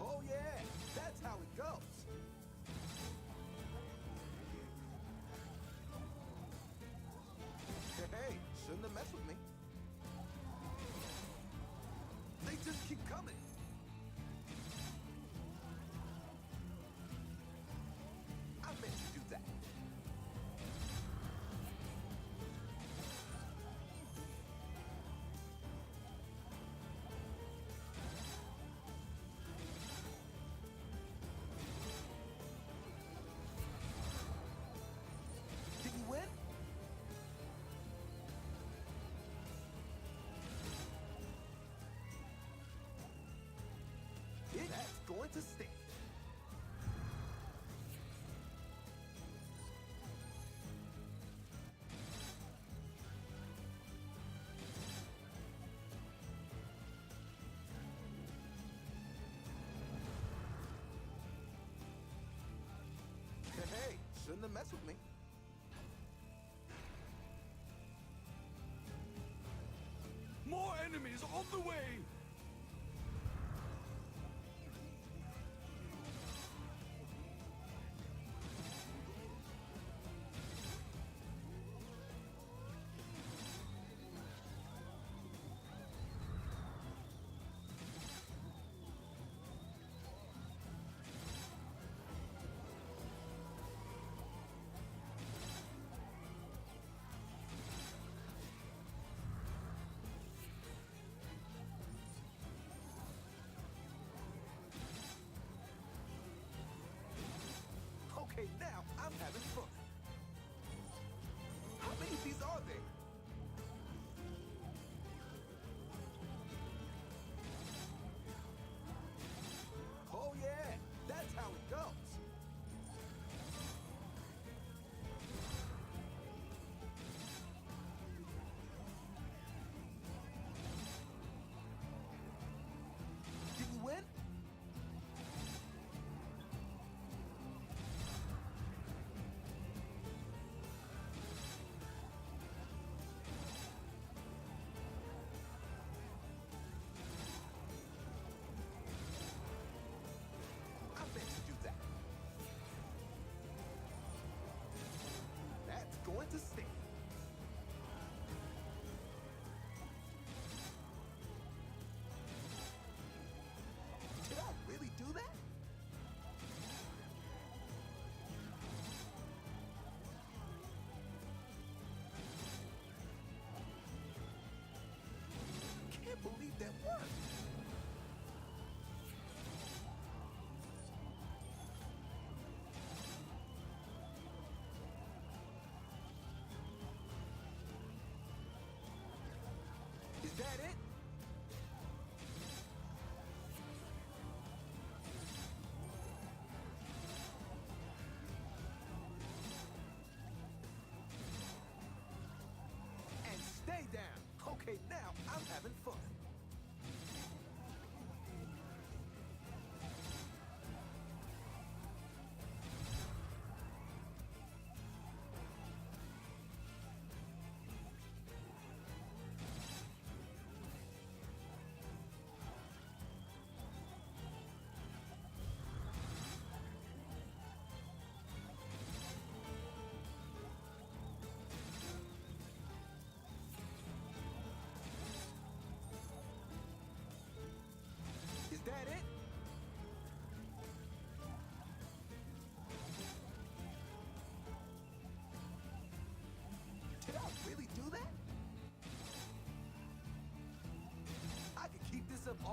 Oh yeah, that's how it goes. Hey, shouldn't have messed with me. They just keep coming. I meant to do that. Did you win? That's going to stick. Hey, shouldn't have messed with me. More enemies on the way! Okay, now I'm having fun. How many of these are there? Oh yeah, that's how it goes. Did you win?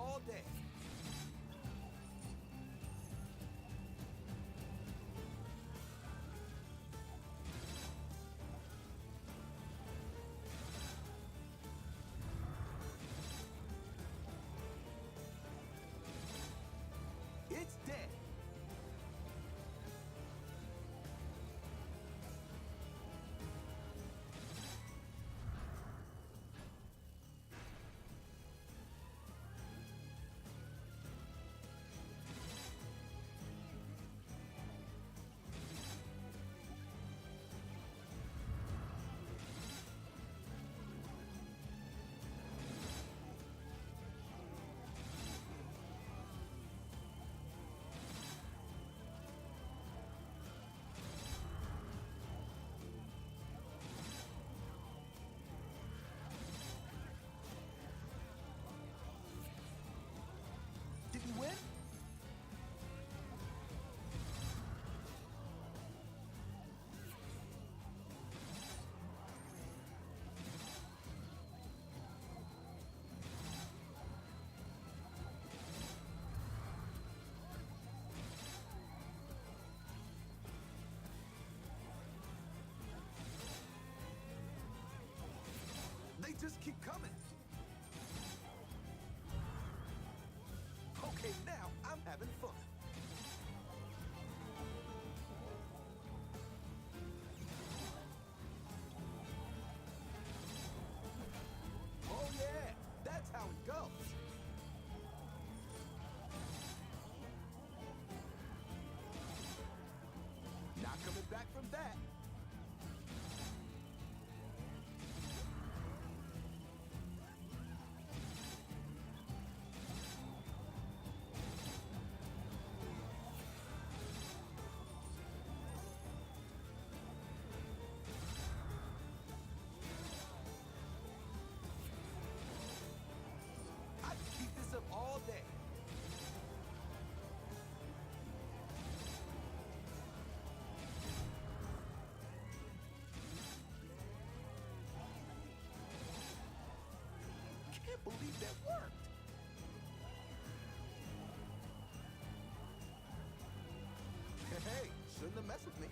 all day. It's dead. Did we win? They just keep coming. Okay, now I'm having fun. Oh yeah, that's how it goes. Not coming back from that. I can keep this up all day. Can't believe that worked. Hey, shouldn't have messed with me.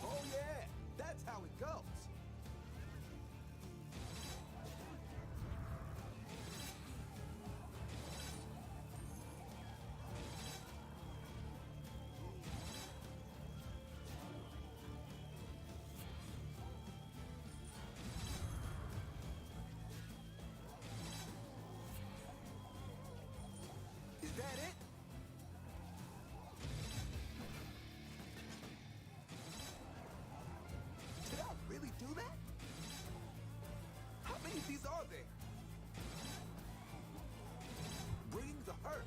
Oh yeah, that's how it goes. Is that it? Did I really do that? How many of these are there? Bring the hurt.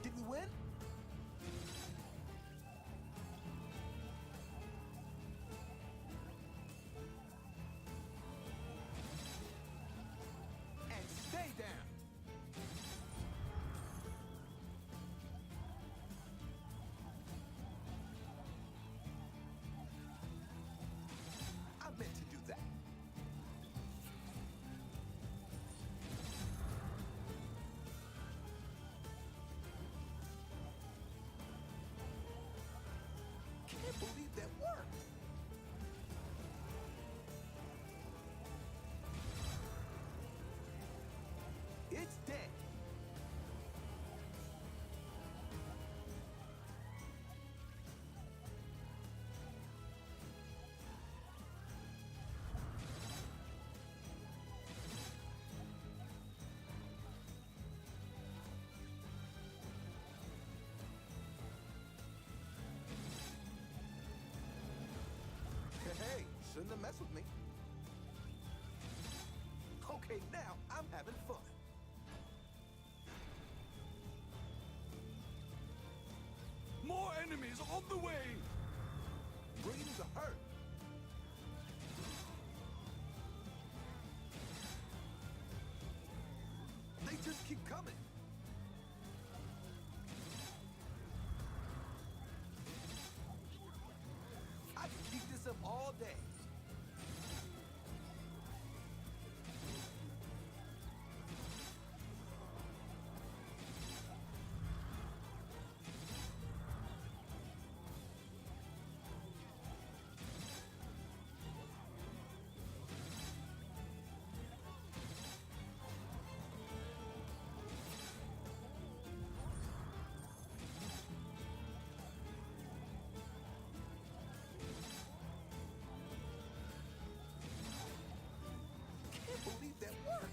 Did we win? And stay down. I meant to do that. Can't believe that worked. It's dead. Hey, shouldn't have messed with me. Okay, now I'm having fun. More enemies on the way! Bring the hurt. keep coming. I can keep this up all day. Can't believe that worked.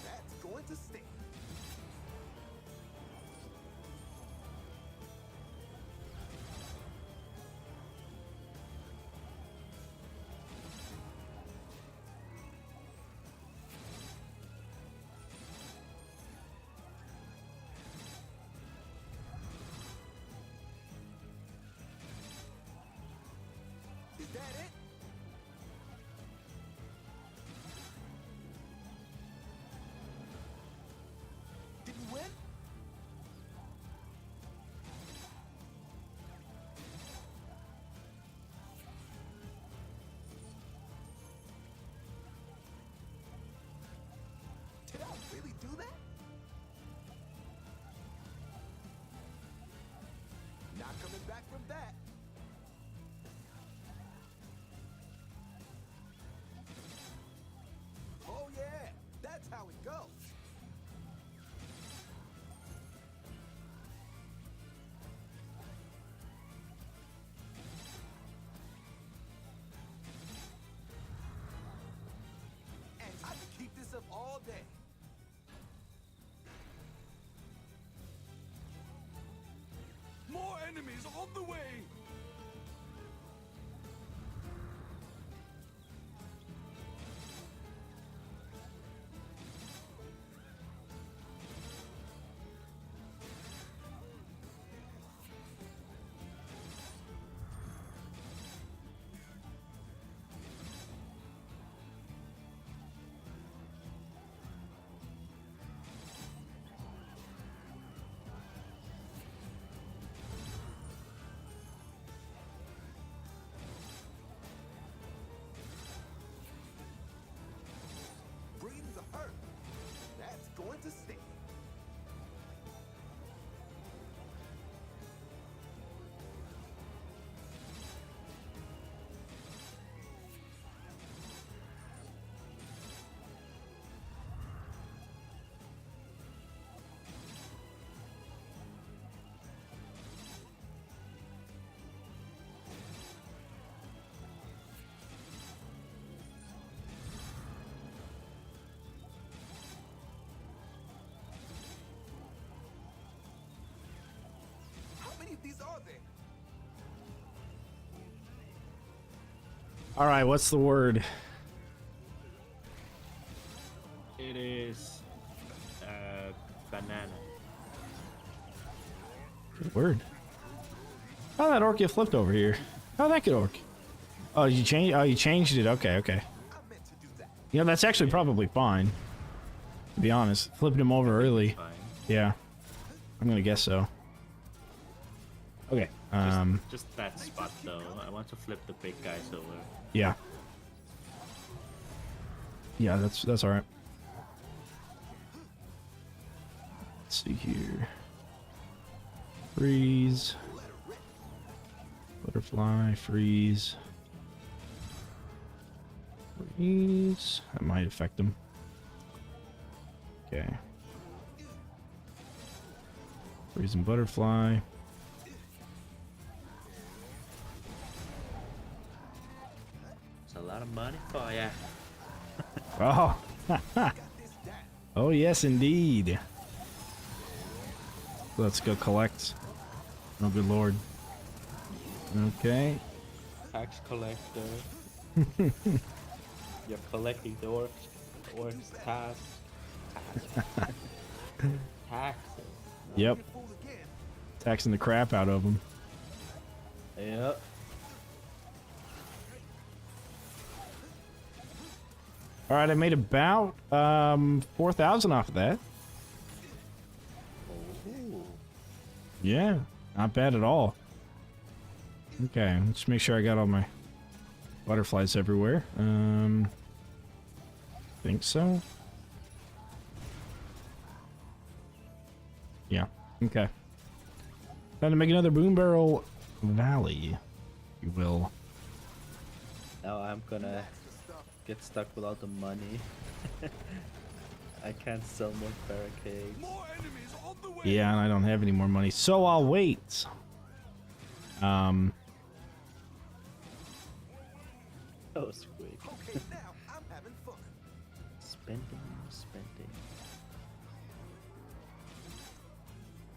That's going to stay. Is that it? Did we win? Did I really do that? Not coming back from that. Oh yeah, that's how it goes. And I can keep this up all day. More enemies on the way! Bring the hurt. That's going to stay. How many of these are there? All right, what's the word? It is banana. Good word. How that orc get flipped over here? How that get orc? Oh, you changed. Oh, you changed it. Okay, okay. I meant to do that. You know, that's actually probably fine. To be honest, flipping him over early. Fine. Yeah, I'm gonna guess so. Okay. Just that spot though. I want to flip the big guys over. Yeah. Yeah, that's all right. Let's see here. Freeze. Butterfly, freeze. Freeze. That might affect them. Okay. Freeze and butterfly. It's a lot of money for ya. Oh. Oh yes, indeed. Let's go collect. Oh, good lord. Okay. Tax collector. You're collecting the orcs tasks. Taxes. Yep. Get fooled again. Taxing the crap out of them. Yep. All right, I made about 4,000 off of that. Ooh. Yeah, not bad at all. Okay, let's make sure I got all my butterflies everywhere. Think so. Yeah. Okay. Time to make another Boom Barrel Valley, if you will. Now I'm gonna get stuck without the money. I can't sell more barricades. More enemies on the way. Yeah, and I don't have any more money, so I'll wait. Oh, squid. Okay, now I'm having fun. Spending.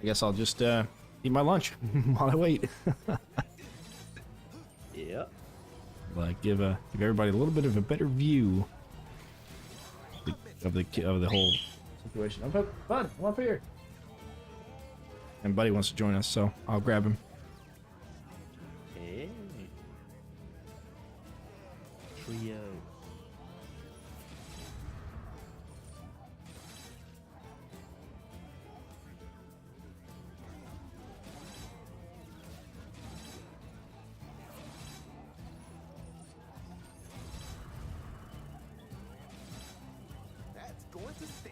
I guess I'll just eat my lunch while I wait. Yep. Like give everybody a little bit of a better view of the whole situation. Bud, come up here. And Buddy wants to join us, so I'll grab him. Hey. Trio. That's going to stay.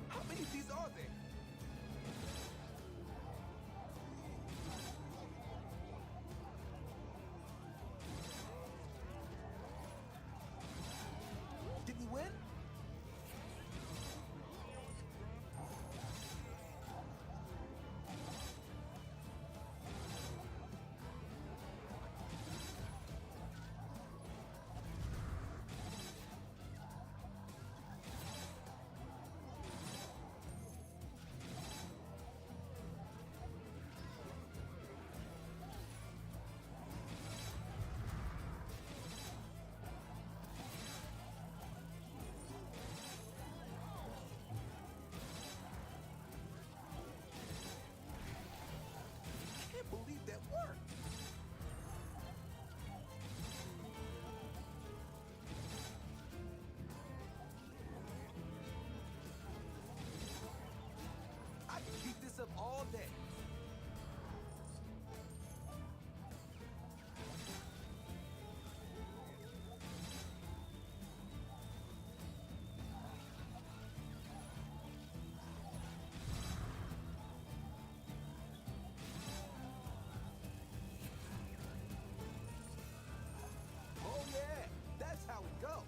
How many of these are there? Did we win? Can't believe that worked. I can keep this up all day. Oh yeah, that's how it goes.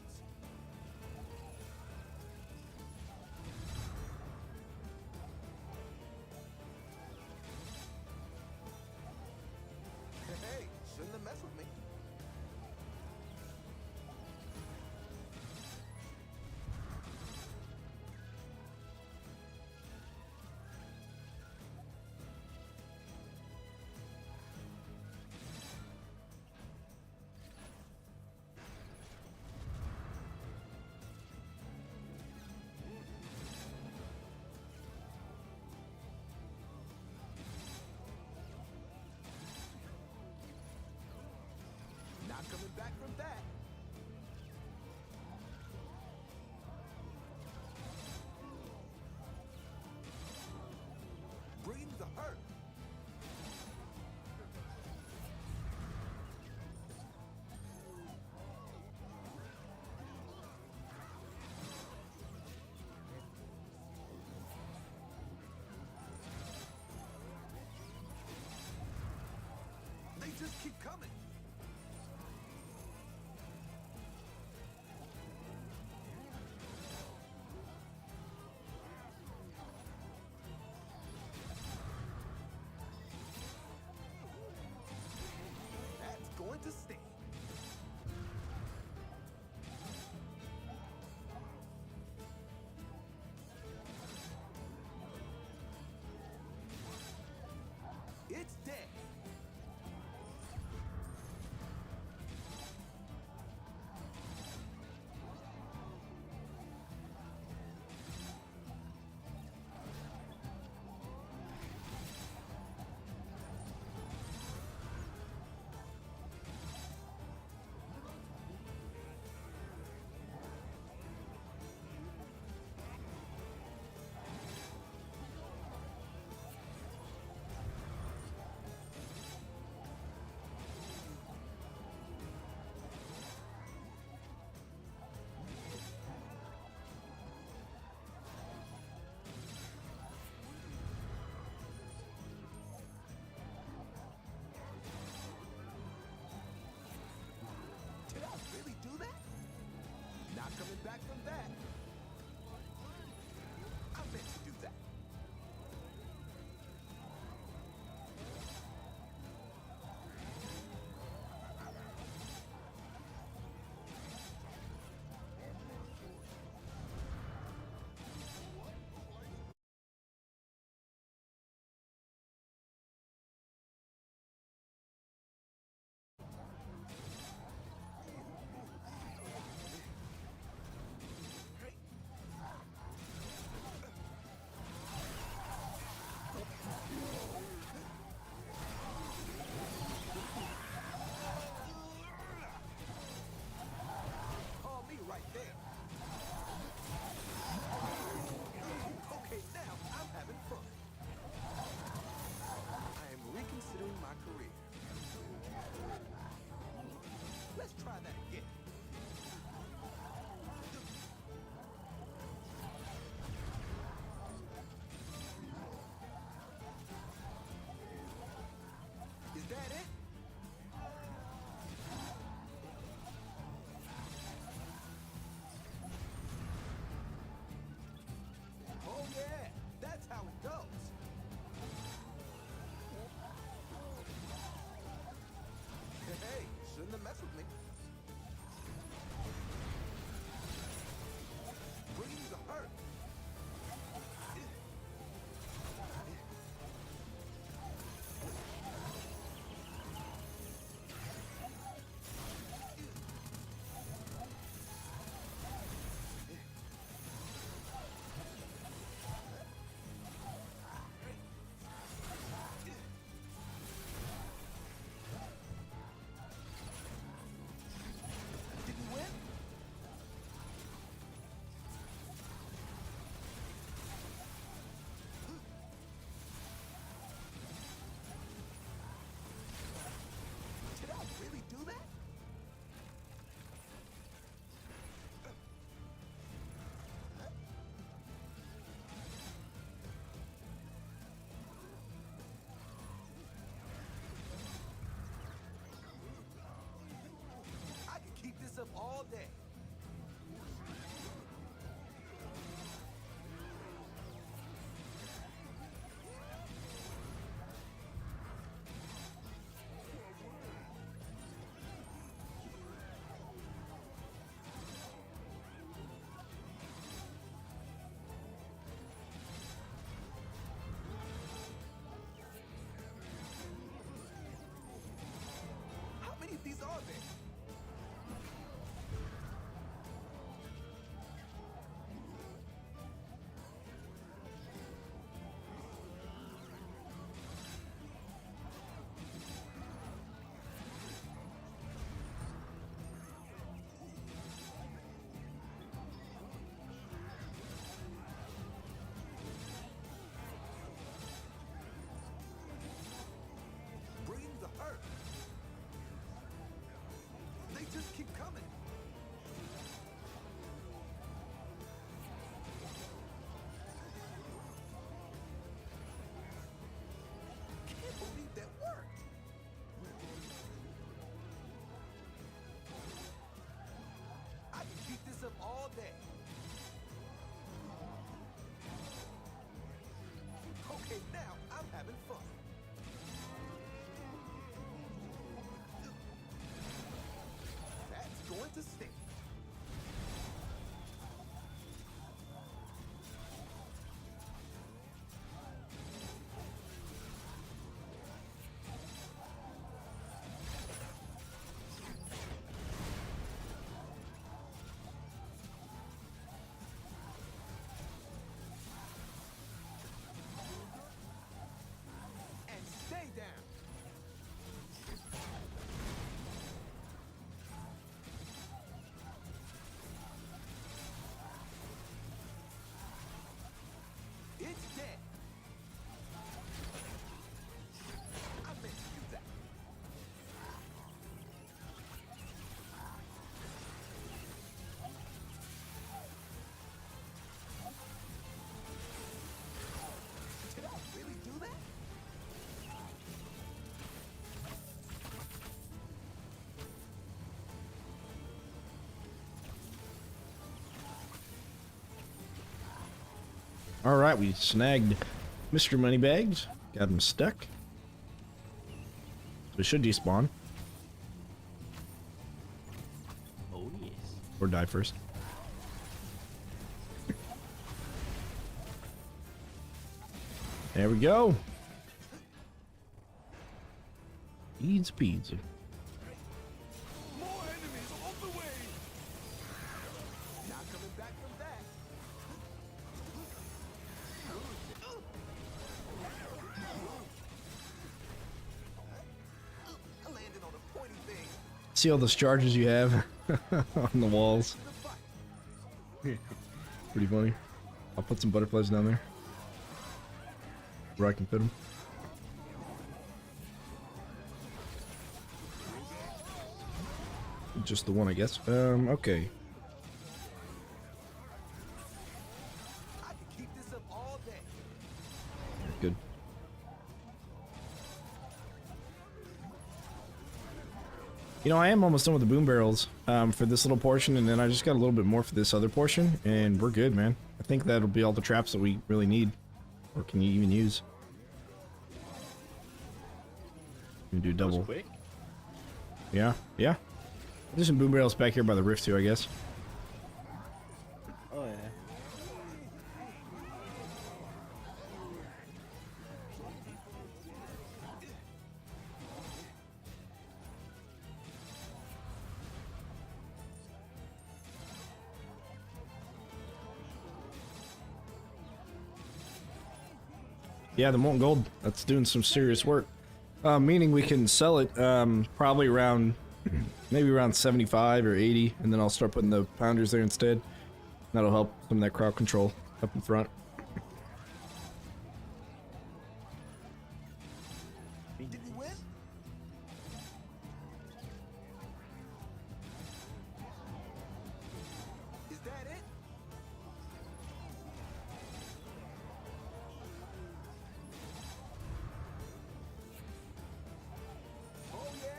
Hey, shouldn't have messed with me. Not coming back from that. Bring the hurt. just keep coming. That's going to stay. It's dead. Did I really do that? Not coming back from that. I meant to do that. Call me right there. Okay, now I'm having fun. I am reconsidering my career. Let's try that again. Is that it? Oh yeah, that's how it goes. Hey, shouldn't have messed with me. Bringing you the hurt. All right, we snagged Mr. Moneybags. Got him stuck. So it should despawn. Oh yes. Or die first. There we go. Easy peasy. More enemies on the way. Not coming back from that. I landed on a pointy thing. See all those charges you have on the walls. The fight. Pretty funny. I'll put some butterflies down there where I can fit them. Just the one, I guess. Okay. I can keep this up all day. Good. You know, I am almost done with the boom barrels for this little portion, and then I just got a little bit more for this other portion, and we're good, man. I think that'll be all the traps that we really need, or can you even use? You can do That was double. quick. Yeah, yeah. There's some boom barrels back here by the rift too, I guess. Oh yeah. Yeah, the molten gold. That's doing some serious work. Meaning we can sell it probably around, maybe around 75 or 80, and then I'll start putting the pounders there instead. That'll help some of that crowd control up in front. Did we win? Is that it? Oh yeah,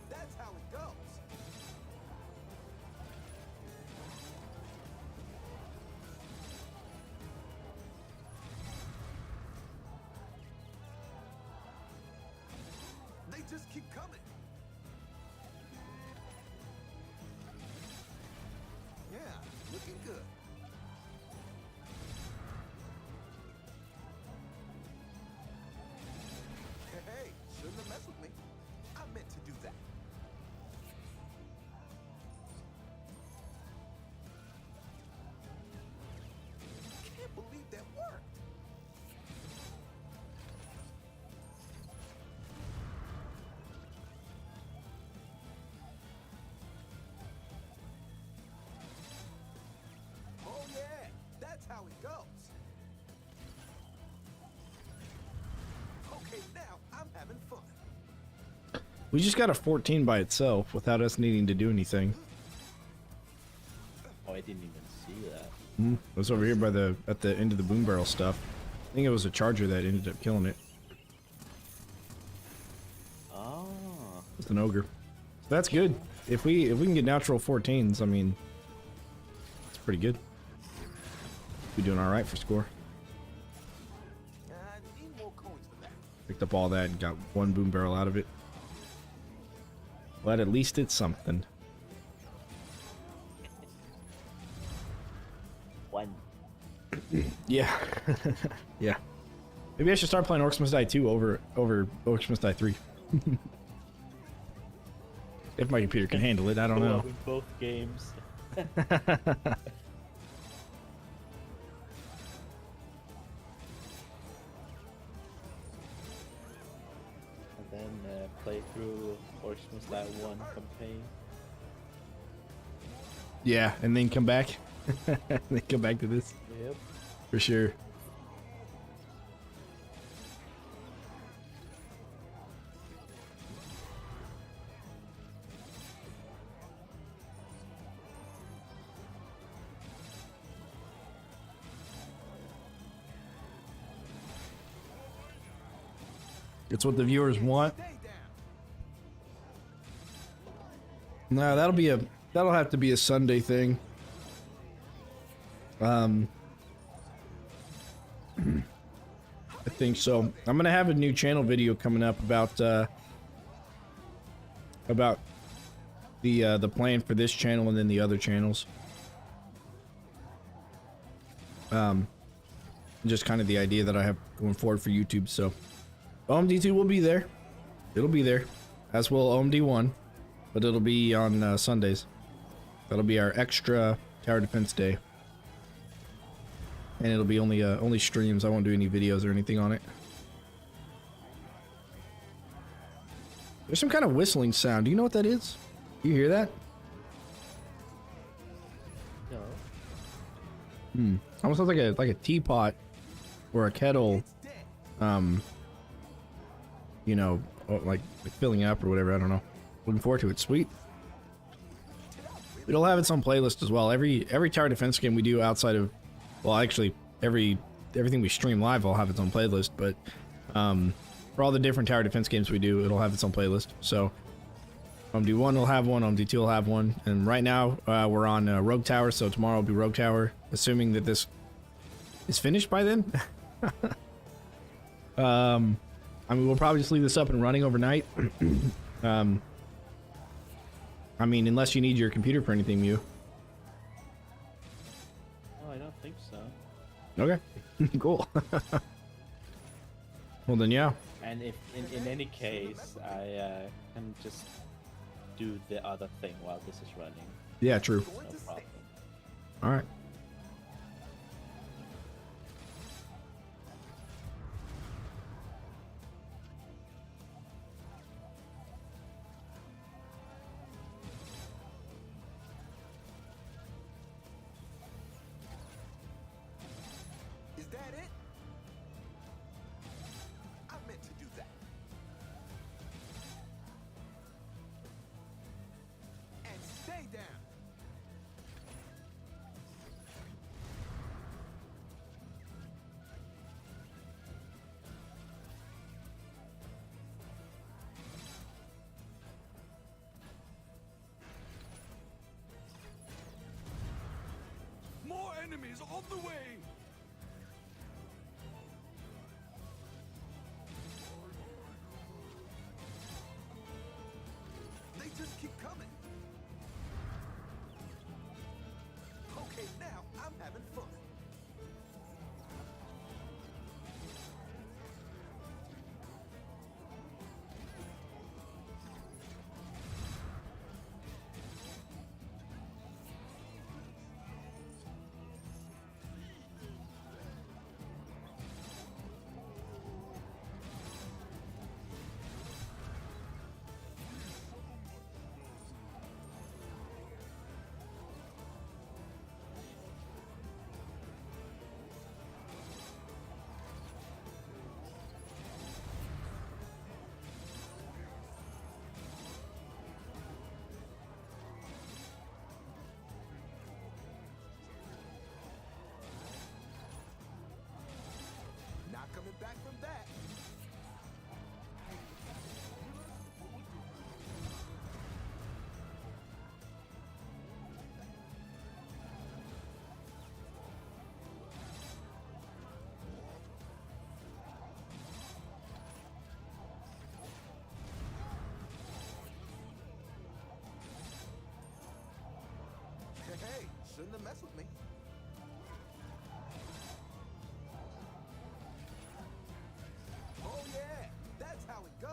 that's how it goes. They just keep coming. Yeah, looking good. Hey, shouldn't have messed with me. I meant to do that. Can't believe that worked. Oh yeah, that's how it goes. Okay, now I'm having fun. We just got a 14 by itself without us needing to do anything. Oh, I didn't even see that. It was over here by the at the end of the boom barrel stuff. I think it was a charger that ended up killing it. Oh. It's an ogre. So that's good. If we can get natural 14s, I mean, it's pretty good. We're doing all right for score. I need more coins for that. Picked up all that and got one boom barrel out of it. But at least it's something. One. Yeah. Yeah. Maybe I should start playing Orcs Must Die 2 over Orcs Must Die 3. If my computer can handle it, I don't know. In both games. And then play through Orcs Must Die 1 campaign. Yeah, and then come back. Then come back to this. Yep. For sure. It's what the viewers want. Stay down. No, that'll have to be a Sunday thing. I think so. I'm gonna have a new channel video coming up about the plan for this channel and then the other channels. Just kind of the idea that I have going forward for YouTube. So OMD2 will be there. It'll be there, as will OMD1, but it'll be on Sundays. That'll be our extra tower defense day, and it'll be only streams. I won't do any videos or anything on it. There's some kind of whistling sound. Do you know what that is? You hear that? No. Almost sounds like a teapot or a kettle. You know, like filling up or whatever. I don't know. Looking forward to it. Sweet. It'll have its own playlist as well. Every tower defense game we do outside of, well, actually everything we stream live will have its own playlist. But for all the different tower defense games we do, it'll have its own playlist. So OMD1 will have one, OMD2 will have one, and right now we're on Rogue Tower. So tomorrow will be Rogue Tower, assuming that this is finished by then. I mean, we'll probably just leave this up and running overnight. I mean, unless you need your computer for anything, Mew. Oh, I don't think so. Okay. Cool. Well then, yeah. And if in any case, I can just do the other thing while this is running. Yeah, true. No problem. All right. Is that it? I meant to do that. And stay down. More enemies on the way! They just keep coming. Okay, now I'm having fun. Not coming back from that. Hey, shouldn't have messed with me. Oh yeah, that's how it goes.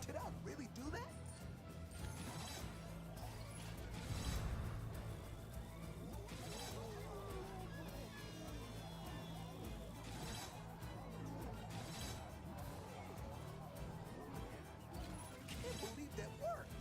Did I really do that? Can't believe that worked.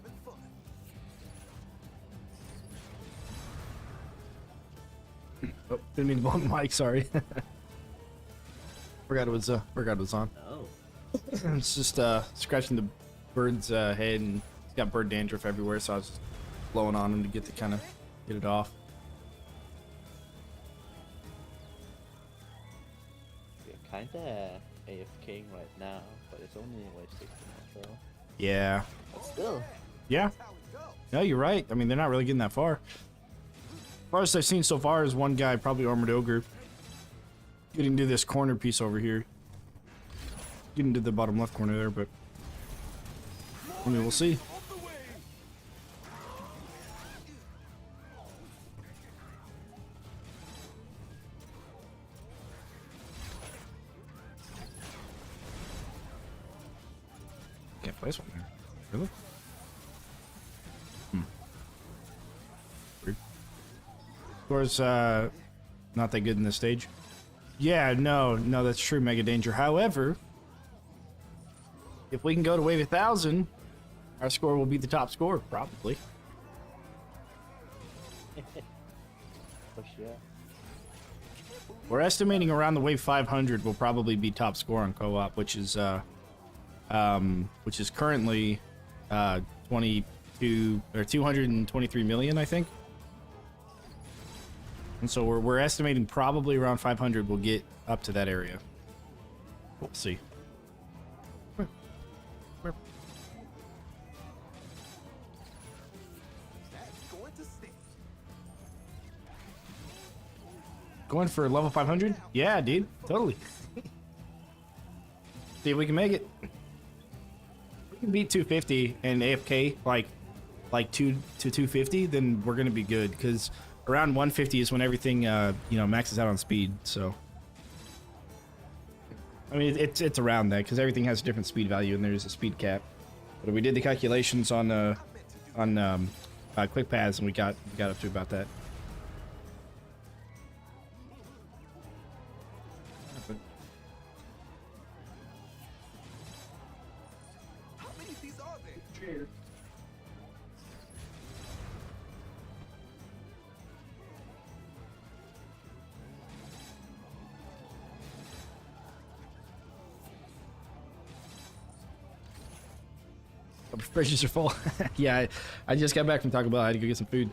having fun. Oh, didn't mean to blow the mic. Sorry. Forgot it was on. Oh. It's just scratching the bird's head, and he's got bird dandruff everywhere, so I was just blowing on him to get it off. We're kinda AFKing right now, but it's only like 60 minutes though. Yeah. But still. Yeah. That's how it goes. No, you're right. I mean, they're not really getting that far. As far as I've seen so far is one guy, probably Armored Ogre, getting to this corner piece over here. Getting to the bottom left corner there, but I mean, we'll see. Off the way. Can't place one there. Really? Weird. Score's not that good in this stage. Yeah, no, that's true, Mega Danger. However, if we can go to wave 1,000, our score will be the top score, probably. For sure. We're estimating around the wave 500 will probably be top score on co-op, which is currently 22 or 223 million, I think. And so we're estimating probably around 500 will get up to that area. We'll see. That's going to stick. Going for level 500? Yeah, dude, totally. See if we can make it. If we can beat 250 and AFK like 2 to 250, then we're gonna be good. Because around 150 is when everything maxes out on speed. So I mean, it's around that because everything has a different speed value and there's a speed cap. But we did the calculations on quick paths and we got up to about that. How many of these are there? Fridges are full. Yeah, I just got back from Taco Bell. I had to go get some food.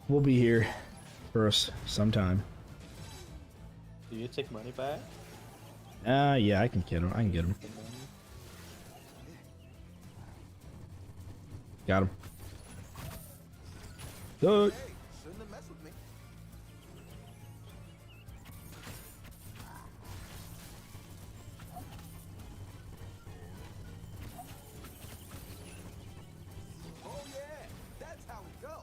We'll be here for us sometime. Do you take money back? Yeah, I can get him. I can get him. The money? Got him. Hey, shouldn't have messed with me. Oh yeah, that's how it goes.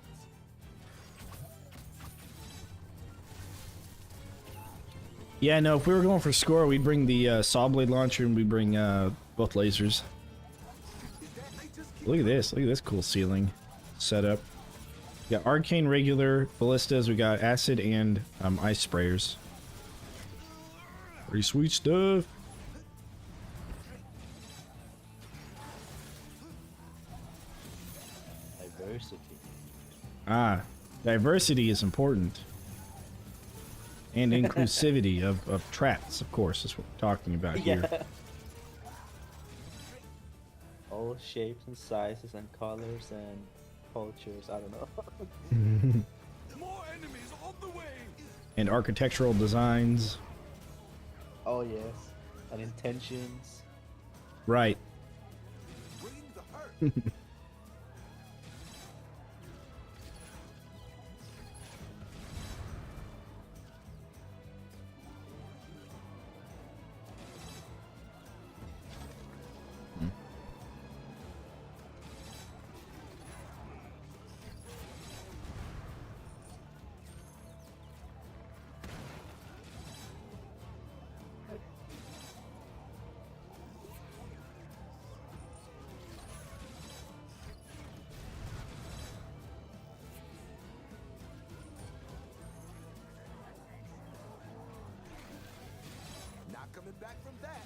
Yeah, no, if we were going for score, we'd bring the saw blade launcher and we'd bring both lasers. Is that they just keep Look at this. Look at this cool ceiling setup. We got arcane regular ballistas. We got acid and ice sprayers. Pretty sweet stuff. Diversity. Ah, diversity is important. And inclusivity of traps, of course, is what we're talking about here. All shapes and sizes and colors and cultures. I don't know. More enemies on the way. And architectural designs. Oh yes, and intentions. Right. bring the hurt. coming back from that.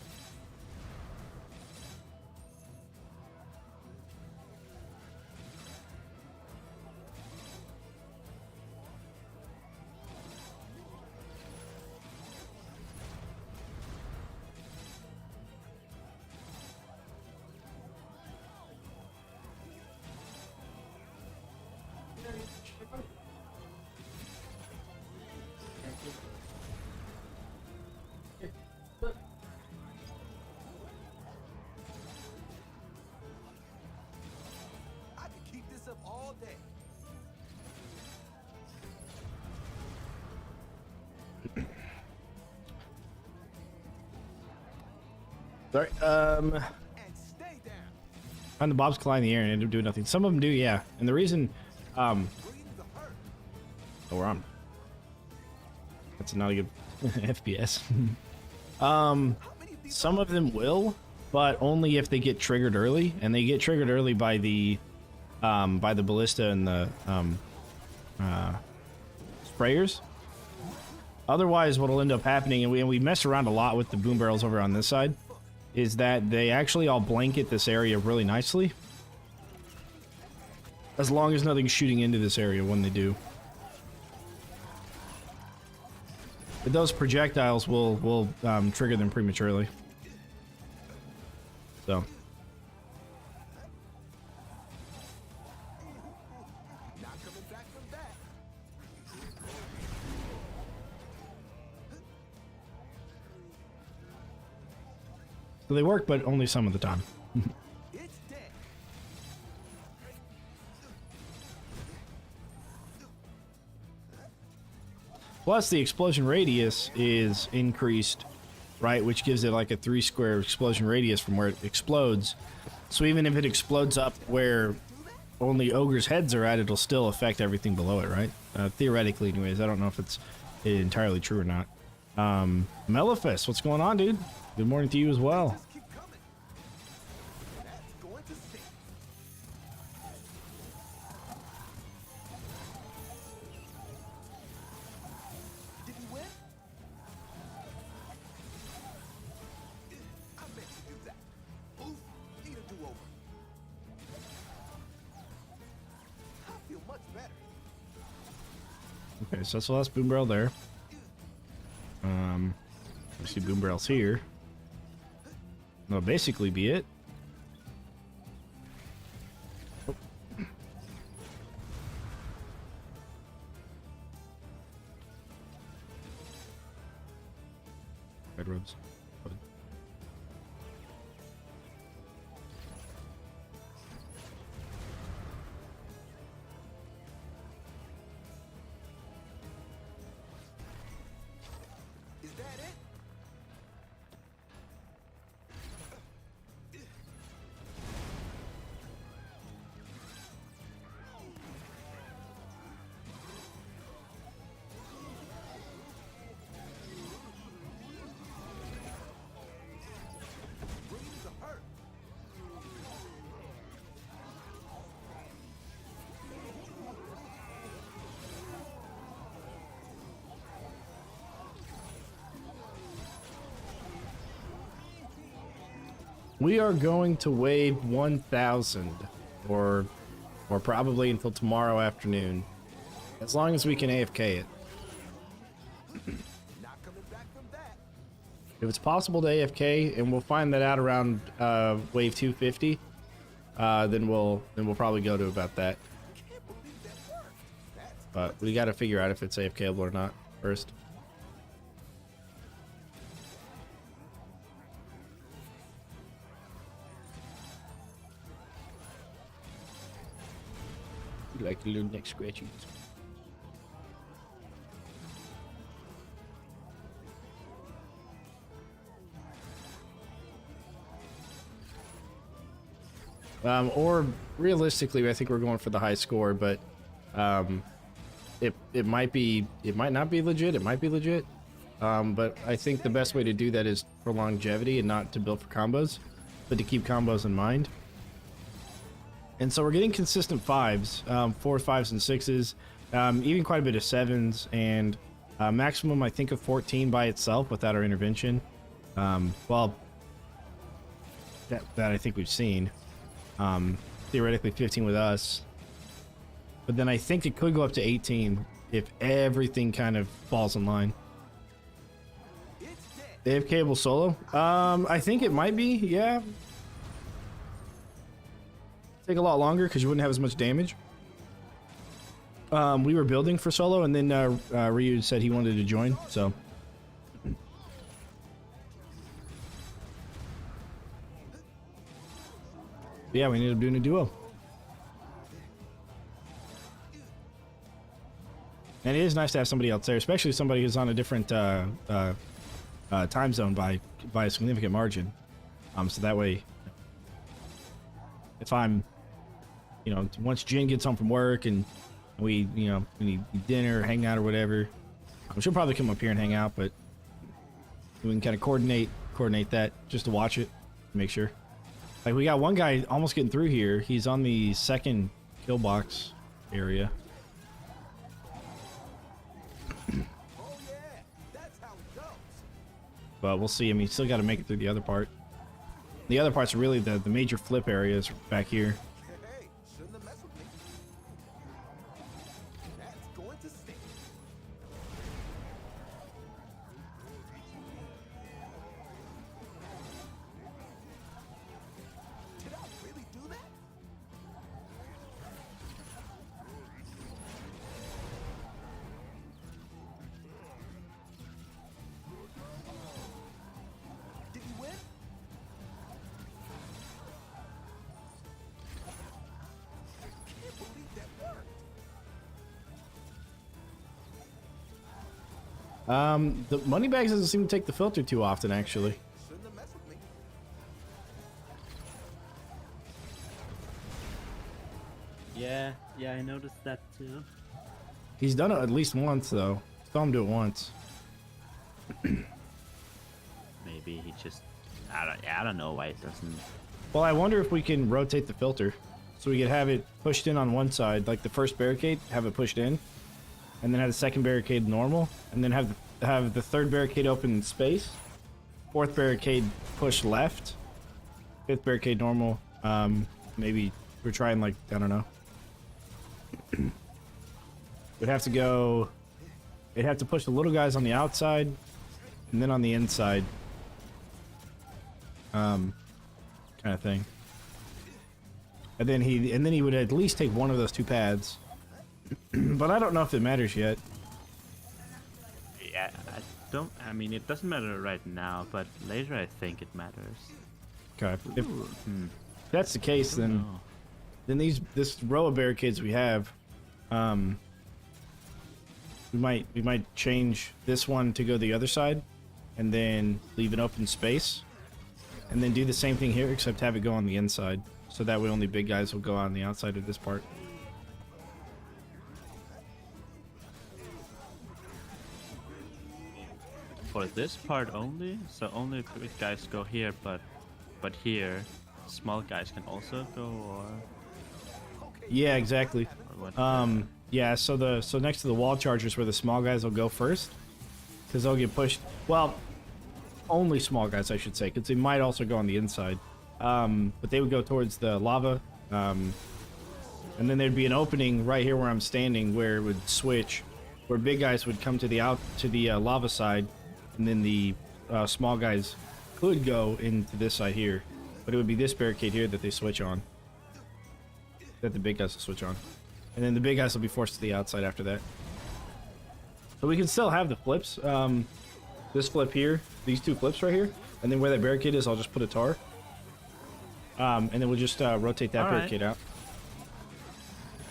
I could keep this up all day. Sorry. And stay down. And the bobs fly in the air and end up doing nothing. Some of them do, yeah. And the reason, Bring the hurt. oh, we're on. That's not a good FPS. How many of these Some of them will, but only if they get triggered early, and they get triggered early by the ballista and the sprayers. Otherwise, what'll end up happening, and we mess around a lot with the boom barrels over on this side, is that they actually all blanket this area really nicely, as long as nothing's shooting into this area when they do. But those projectiles will trigger them prematurely. So. not coming back from that? So they work, but only some of the time. It's dead. Plus, the explosion radius is increased, right? Which gives it like a 3 square explosion radius from where it explodes. So even if it explodes up where only ogres' heads are at, it'll still affect everything below it, right? Theoretically, anyways. I don't know if it's entirely true or not. Melephus, what's going on, dude? Good morning to you as well. Just keep coming. That's going to sink. Did he win? I meant to do that. Oof, need a do-over. I feel much better. Okay, so that's the last boom barrel there. We see boom barrels here. That'll basically be it. Oh. Red robes. Good. Is that it? Bring the hurt. We are going to wave 1,000, or probably until tomorrow afternoon, as long as we can AFK it. Not coming back from that. If it's possible to AFK, and we'll find that out around wave 250, then we'll probably go to about that. Can't believe that worked. That's But we got to figure out if it's AFKable or not first. Like a little neck scratchy. Or realistically, I think we're going for the high score, but it might not be legit. It might be legit. But I think the best way to do that is for longevity and not to build for combos, but to keep combos in mind. And so we're getting consistent 5s, 4s, 5s, and 6s, even quite a bit of 7s, and maximum I think of 14 by itself without our intervention. Well, that I think we've seen. Theoretically 15 with us. But then I think it could go up to 18 if everything kind of falls in line. They have cable solo? I think it might be, yeah. Take a lot longer because you wouldn't have as much damage. We were building for solo, and then Ryu said he wanted to join, so. Yeah, we ended up doing a duo. And it is nice to have somebody else there, especially somebody who's on a different time zone by a significant margin. So that way, if I'm, you know, once Jin gets home from work and we, you know, we need dinner, hang out or whatever, she'll probably come up here and hang out, but we can kind of coordinate that just to watch it, make sure. Like, we got one guy almost getting through here. He's on the second kill box area. Oh yeah, that's how it goes. But we'll see. I mean, you still got to make it through the other part. The other parts are really the major flip areas back here. Hey, shouldn't have messed with me. That's going to stay. Did I really do that? Did you win? Can't believe that worked. The Moneybags doesn't seem to take the filter too often, actually. Shouldn't have messed with me. Yeah, I noticed that too. He's done it at least once, though. Saw him do it once. Maybe he just, I don't know why it doesn't. Well, I wonder if we can rotate the filter. So we could have it pushed in on one side, like the first barricade, have it pushed in. And then have the second barricade normal. And then have the third barricade open in space. Fourth barricade push left. Fifth barricade normal. Maybe we're trying, like, I don't know. We'd have to go... They'd have to push the little guys on the outside. And then on the inside. Kind of thing. And then he would at least take one of those two pads. But I don't know if it matters yet. Yeah, I mean, it doesn't matter right now, but later I think it matters. Okay. If that's the case, then this row of barricades we have, we might change this one to go the other side, and then leave an open space, and then do the same thing here, except have it go on the inside, so that way only big guys will go on the outside of this part. For this part only, so only big guys go here, but here, small guys can also go, or Yeah, exactly. what? Yeah, so next to the wall chargers where the small guys will go first, because they'll get pushed. Well, only small guys, I should say, because they might also go on the inside. But they would go towards the lava, and then there'd be an opening right here where I'm standing, where it would switch, where big guys would come to the lava side, and then the small guys could go into this side here, but it would be this barricade here that they switch on. That the big guys will switch on. And then the big guys will be forced to the outside after that. So we can still have the flips. This flip here, these two flips right here, and then where that barricade is, I'll just put a tar. And then we'll just rotate that barricade out.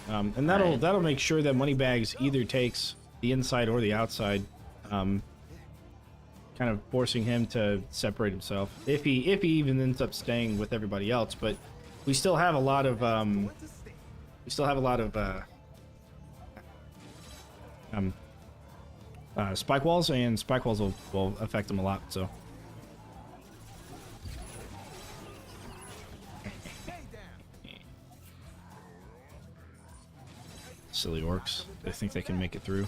And that'll make sure that Moneybags either takes the inside or the outside, kind of forcing him to separate himself. If he even ends up staying with everybody else, but we still have a lot of spike walls, and spike walls will affect them a lot, so. Silly orcs. They think they can make it through.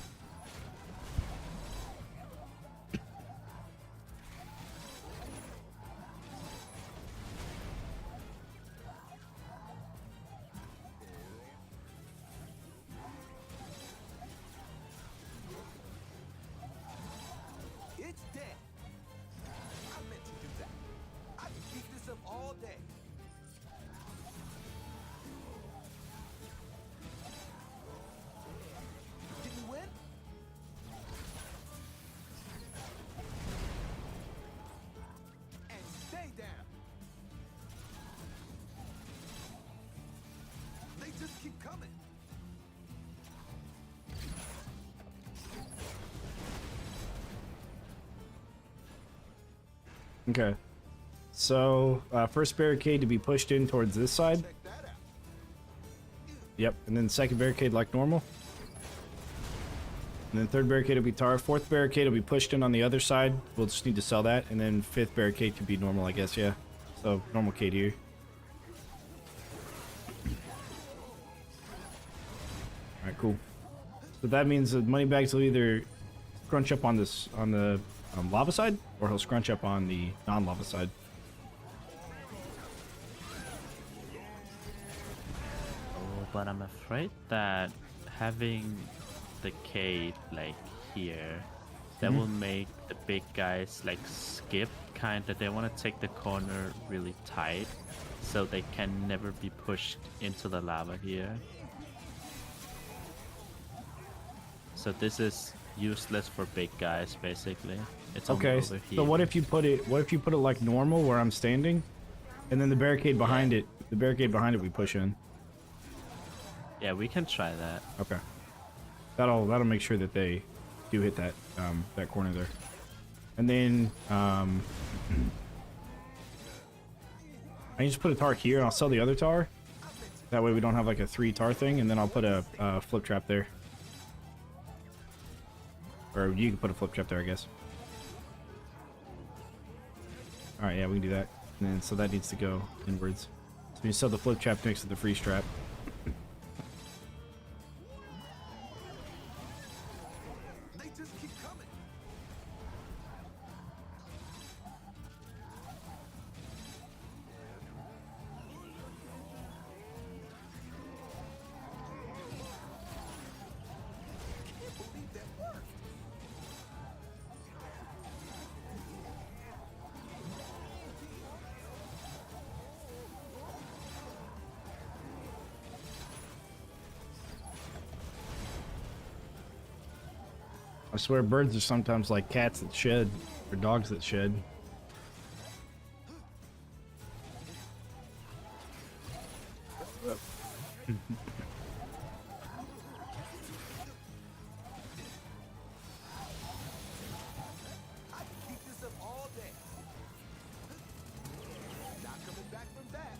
just keep coming. Okay. So, first barricade to be pushed in towards this side. Check that out. Yep. And then second barricade like normal. And then third barricade will be tar. Fourth barricade will be pushed in on the other side. We'll just need to sell that. And then fifth barricade can be normal, I guess, yeah. So, normal cade here. Alright, cool. So that means the money bags will either scrunch up on this, on the lava side, or he'll scrunch up on the non-lava side. Oh, but I'm afraid that having the cave like here, that will make the big guys like skip kind of. They want to take the corner really tight, so they can never be pushed into the lava here. So this is useless for big guys, basically. It's only Okay, over here. so what if you put it like normal where I'm standing, and then the barricade behind it, we push in. Yeah, we can try that. Okay. That'll make sure that they do hit that that corner there. And then I can just put a tar here and I'll sell the other tar. That way we don't have like a 3 tar thing, and then I'll put a flip trap there. Or you can put a flip trap there, I guess. Alright, yeah, we can do that. And then so that needs to go inwards. So you sell the flip trap next to the freeze trap. They just keep coming. Can't believe that worked. I swear birds are sometimes like cats that shed, or dogs that shed. I can keep this up all day. Not coming back from that.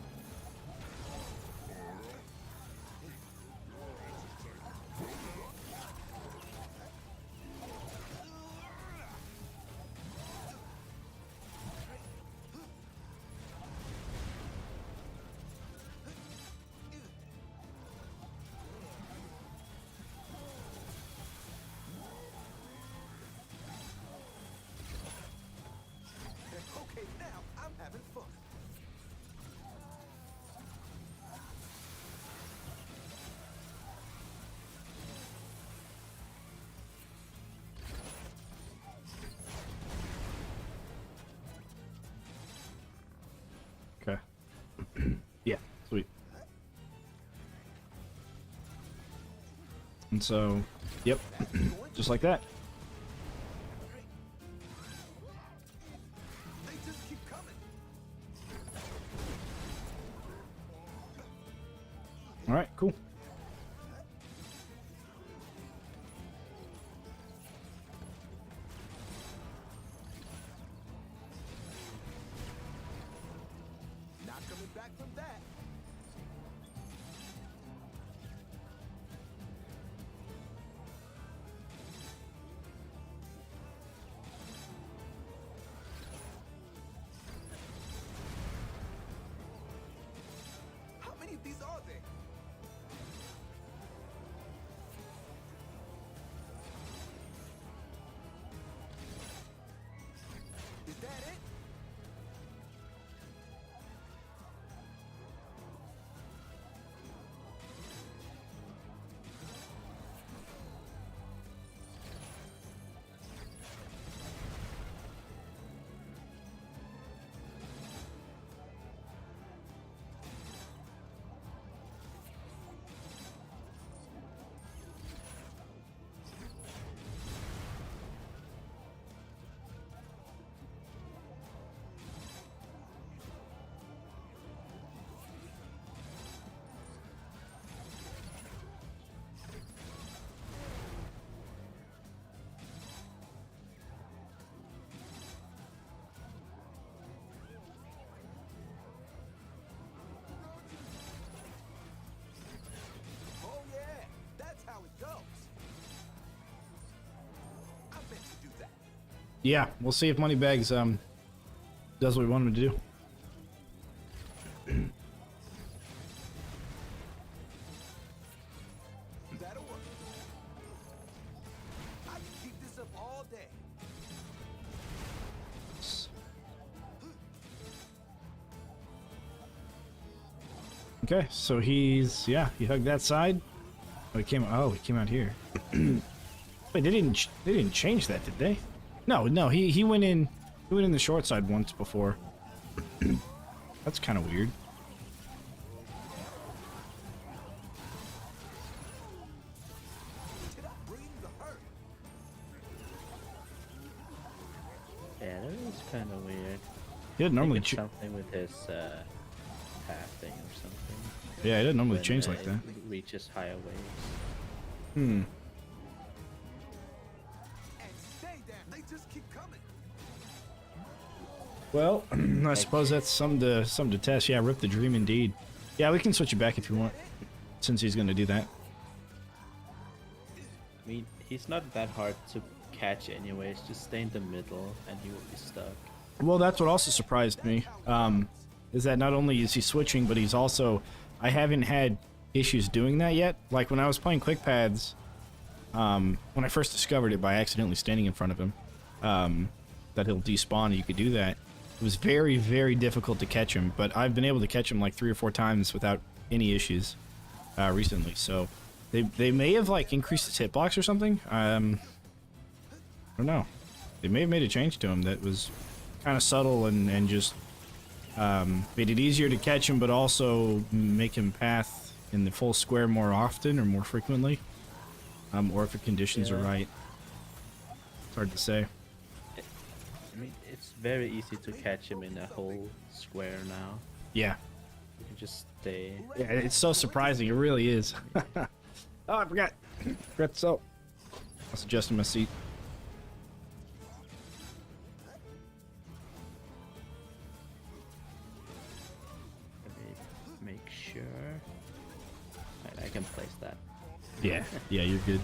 Okay, now I'm having fun. Okay. Yeah, sweet. And so, yep, just like that. They just keep coming. All right, cool. Not coming back from that. How many of these are there? Is that it? Yeah, we'll see if Moneybags does what we want him to do. That'll work. I can keep this up all day. Okay, so he hugged that side. Oh, he came out here. Wait, they didn't change that, did they? No, he went in the short side once before. That's kind of weird. Did I bring the hurt? Yeah, that is kind of weird. He doesn't normally Something with his pathing or something. Yeah, he doesn't normally When, change like it that. reaches higher waves. Hmm. And stay down. They just keep coming. Well, I suppose that's something to test. Yeah, rip the dream indeed. Yeah, we can switch it back if you want, since he's gonna do that. I mean, he's not that hard to catch anyways. Just stay in the middle and he will be stuck. Well, that's what also surprised me. Is that not only is he switching, but he's also... I haven't had issues doing that yet. Like, when I was playing quick pads, when I first discovered it by accidentally standing in front of him, that he'll despawn and you could do that, it was very, very difficult to catch him. But I've been able to catch him like 3 or 4 times without any issues recently. So they may have, like, increased his hitbox or something. I don't know. They may have made a change to him that was kind of subtle and just made it easier to catch him, but also make him path in the full square more often or more frequently, or if the conditions are right. It's hard to say. I mean, it's very easy to catch him in a whole square now. Yeah. You can just stay. Yeah, it's so surprising. It really is. Oh, I forgot. Forgot so. I was adjusting my seat. Let me make sure. Right, I can place that. Yeah. Yeah, you're good.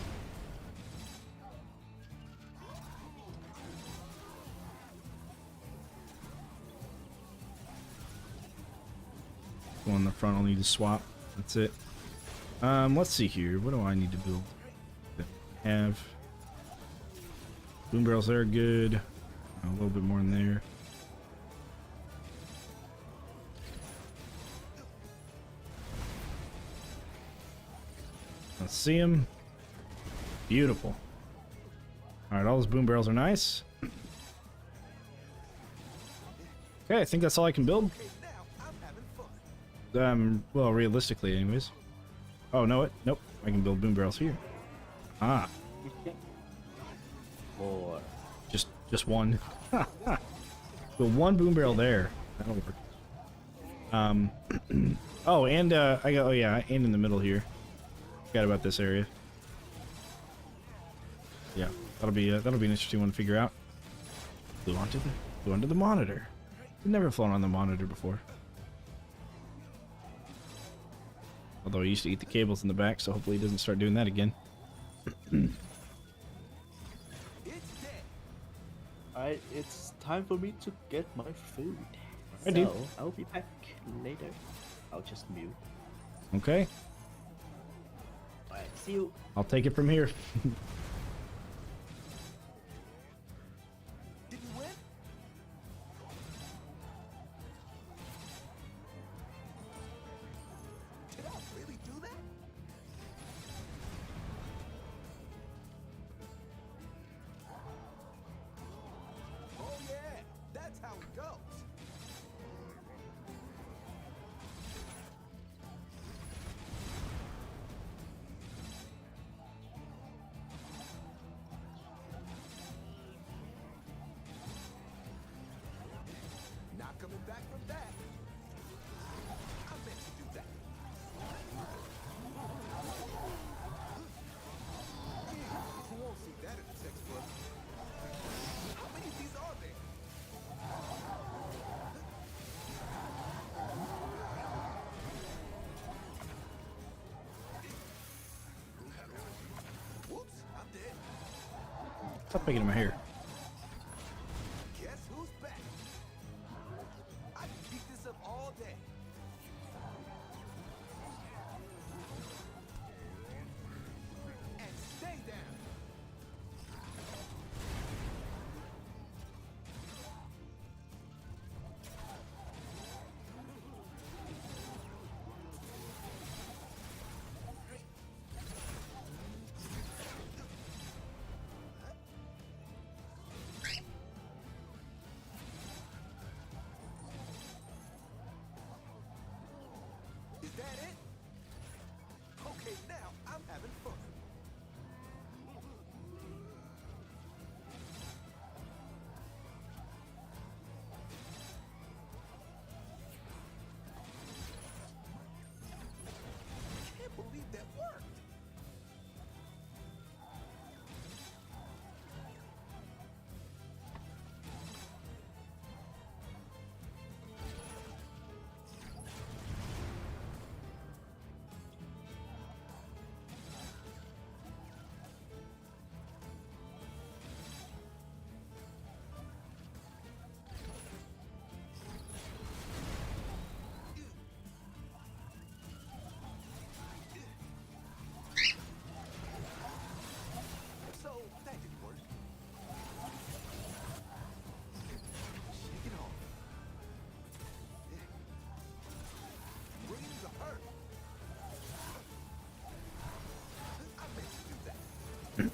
Go on the front, I'll need to swap. That's it. Let's see here. What do I need to build? Have boom barrels there, good. A little bit more in there. Let's see them. Beautiful. All right, all those boom barrels are nice. Okay, I think that's all I can build. Okay, now I'm having fun. Well, realistically, anyways. Oh, no, nope. I can build boom barrels here. Ah, Or just one. Build one boom barrel there. That'll work. Oh, and oh yeah, and in the middle here. Forgot about this area. Yeah, that'll be an interesting one to figure out. Flew onto the monitor. I've never flown on the monitor before. Although he used to eat the cables in the back, so hopefully he doesn't start doing that again. It's dead. Alright, it's time for me to get my food. I do. So, I'll be back later. I'll just mute. Okay, Alright, see you. I'll take it from here. Did you win? Did I really do that? Oh yeah, that's how it goes. Not coming back from that. I meant to do that. You won't see that in the textbook. How many of these are there? Whoops, I'm dead. Stop picking in my hair. It's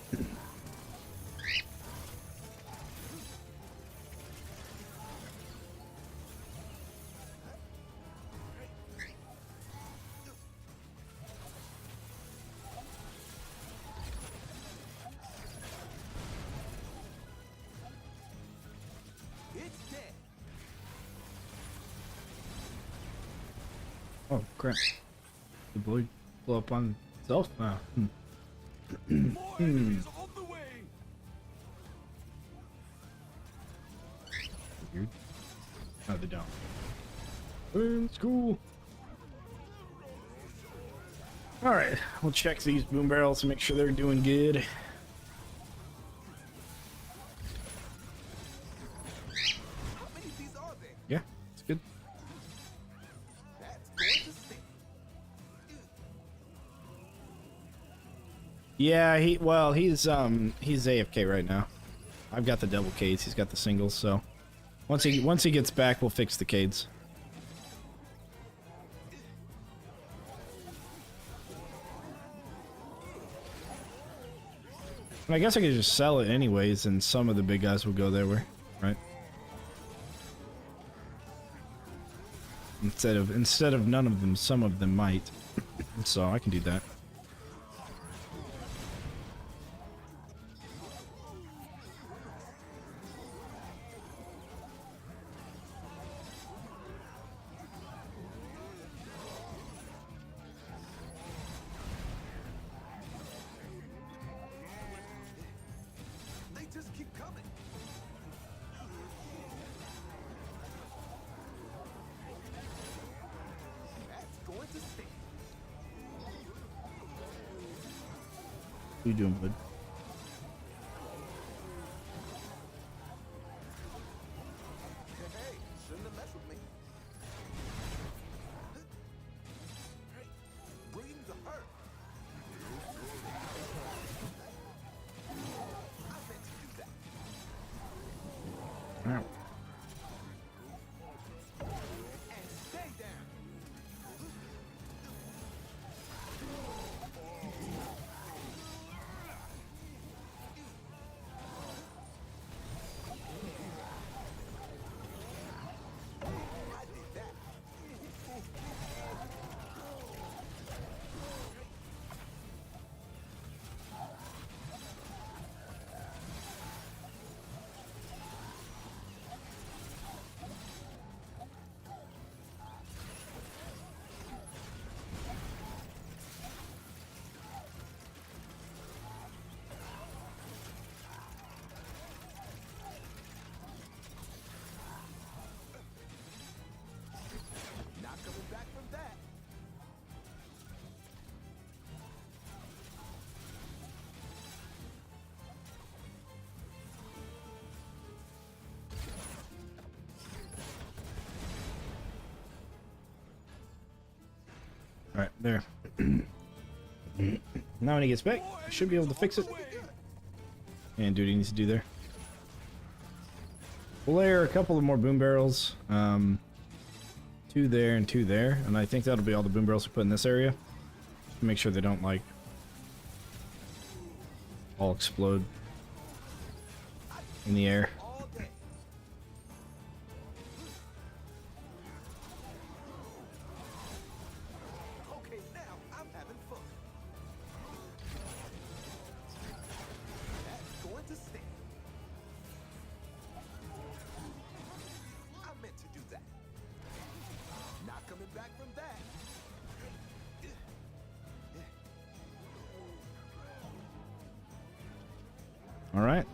dead. Oh crap! The boy blew up on itself now. More enemies on the way. Weird. No, they don't. It's cool. All right, we'll check these boom barrels to make sure they're doing good. How many of these are there? Yeah, it's good. That's going to stink. Yeah, he's AFK right now. I've got the double cades, he's got the singles, so once he gets back, we'll fix the cades. And I guess I could just sell it anyways, and some of the big guys will go there, right? Instead of none of them, some of them might. So I can do that. They just keep coming. That's going to stink. What are you doing, bud? Hey, shouldn't have messed with me. Bring the hurt. I meant to do that. Ow. And stay down. I did that. Not coming back from that. All right, there. Now when he gets back, I should be able to fix it. And do what he needs to do there. We'll layer a couple of more boom barrels. 2 there and 2 there. And I think that'll be all the boom barrels we put in this area. Make sure they don't, like, all explode in the air. All day. Okay, now I'm having fun. That's going to stink. I meant to do that. Not coming back from that. All right.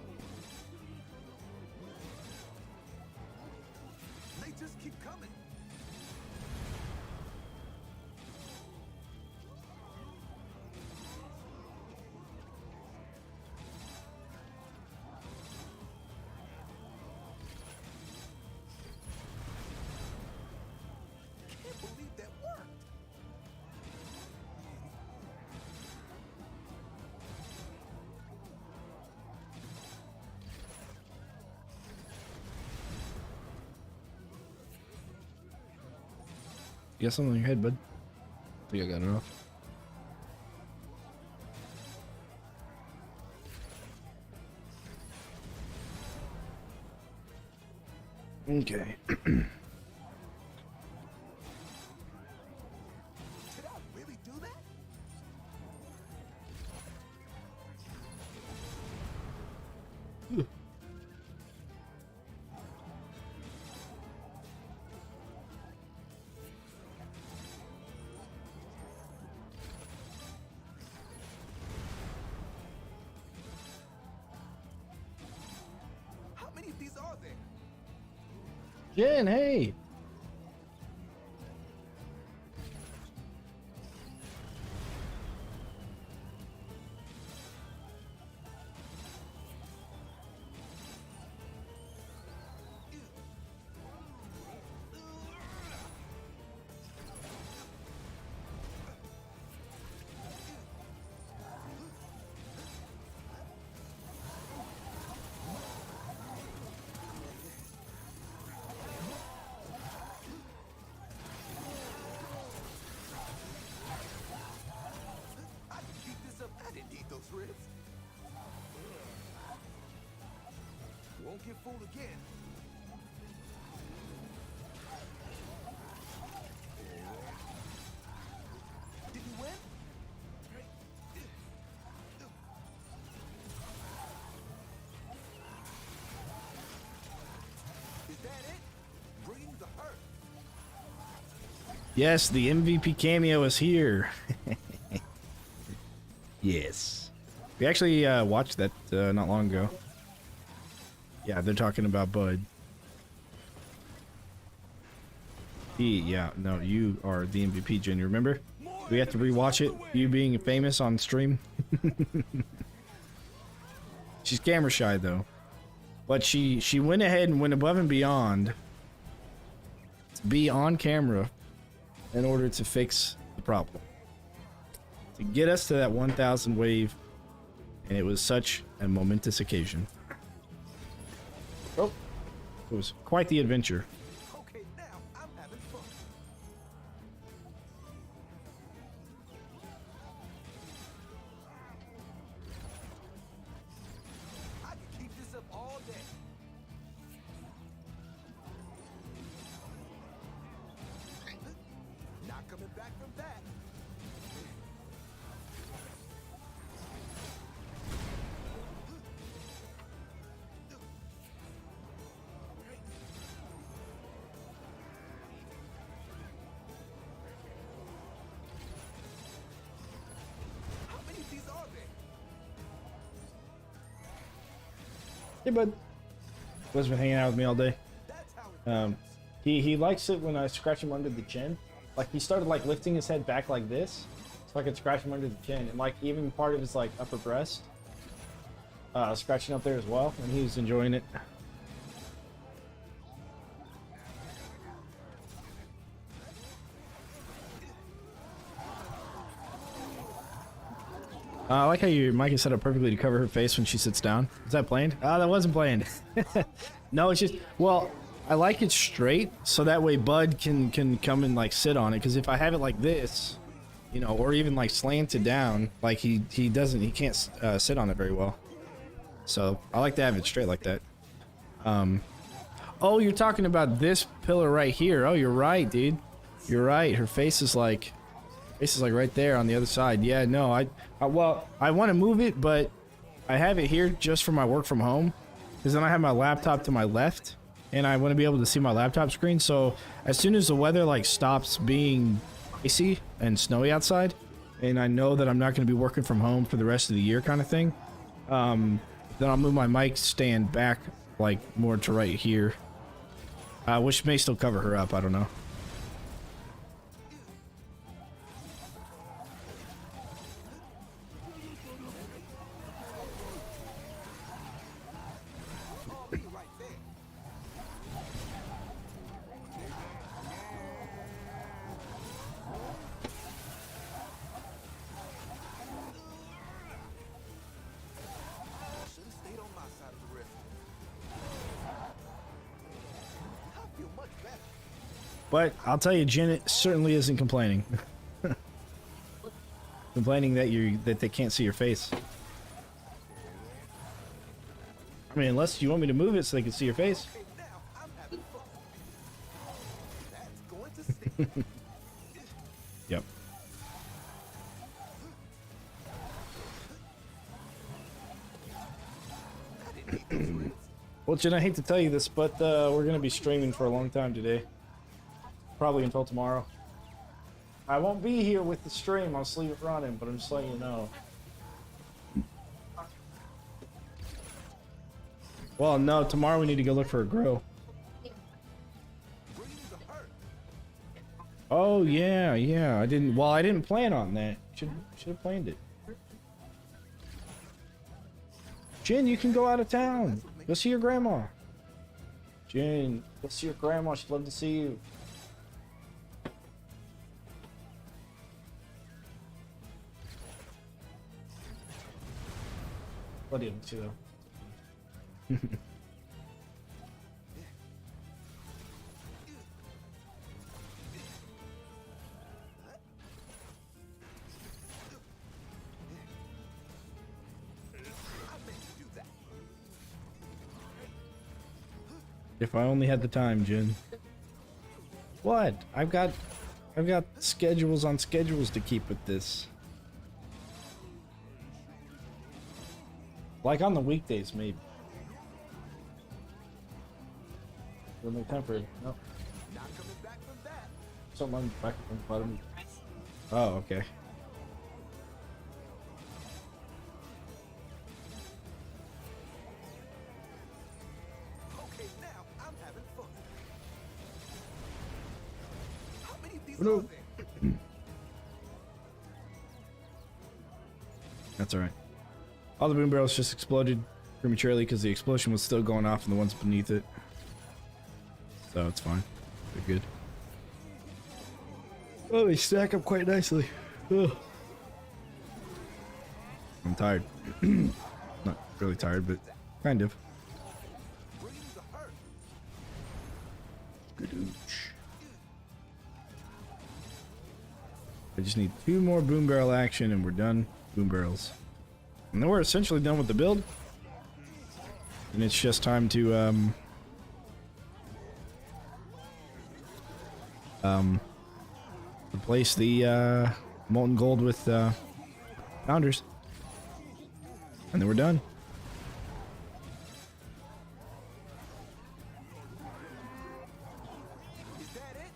They just keep coming. Can't believe that worked. You got something on your head, bud? I think I got it off. Okay. Did I really do that? How many of these are there? Jen, hey. I can keep this up. I didn't eat those ribs. Won't get fooled again. Did you win? Is that it? Bring the hurt. Yes, the MVP cameo is here. Yes. We actually watched that not long ago. Yeah, they're talking about Bud. Yeah, no, you are the MVP, Jen. You remember? We have to rewatch it. You being famous on stream. She's camera shy though, but she went ahead and went above and beyond to be on camera in order to fix the problem, to get us to that 1,000 wave, and it was such a momentous occasion. Oh, it was quite the adventure. Okay, now I'm having fun. I can keep this up all day. Not coming back from that. How many of these are there? Hey, bud. Bud's been hanging out with me all day. That's how it He likes it when I scratch him under the chin. Like, he started like lifting his head back like this, so I could scratch him under the chin, and like even part of his like upper breast, scratching up there as well, and he's enjoying it. I like how your mic is set up perfectly to cover her face when she sits down. Is that planned? Ah, that wasn't planned. No, it's just, well, I like it straight, so that way Bud can come and like sit on it. Because if I have it like this, you know, or even like slanted down, like he can't sit on it very well. So I like to have it straight like that. Oh, you're talking about this pillar right here. Oh, you're right, dude. You're right. Her face is like right there on the other side. Yeah, no, I want to move it, but I have it here just for my work from home, because then I have my laptop to my left, and I want to be able to see my laptop screen. So as soon as the weather like stops being icy and snowy outside, and I know that I'm not going to be working from home for the rest of the year, kind of thing, then I'll move my mic stand back like more to right here, which may still cover her up. I don't know. Should've stayed on my side of the river. I feel much better. But I'll tell you, Janet certainly isn't complaining. Complaining that they can't see your face. I mean, unless you want me to move it so they can see your face. Okay, now I'm having fun. Yep. Well, Jen, I hate to tell you this, but we're gonna be streaming for a long time today. Probably until tomorrow. I won't be here with the stream. I'll just leave it running, but I'm just letting you know. Well, no, tomorrow we need to go look for a grow. Oh yeah, yeah. I didn't plan on that. Should have planned it. Jen, you can go out of town. Go see your grandma. Jen, go see your grandma. She'd love to see you. Bloody him too. If I only had the time, Jin. What? I've got schedules on schedules to keep with this. Like on the weekdays, maybe. Will make time for it. No. Not coming back from that. Something back from the bottom. Oh, okay. Okay, now I'm having fun. How many of these No. are there? That's alright. All the boom barrels just exploded prematurely because the explosion was still going off in the ones beneath it. So it's fine. They're good. Oh, they stack up quite nicely. Ugh. I'm tired. Not really tired, but kind of. Skadooch. I just need 2 more boom barrel action and we're done. Boom barrels. And then we're essentially done with the build. And it's just time to replace the molten gold with founders. And then we're done. Is that it?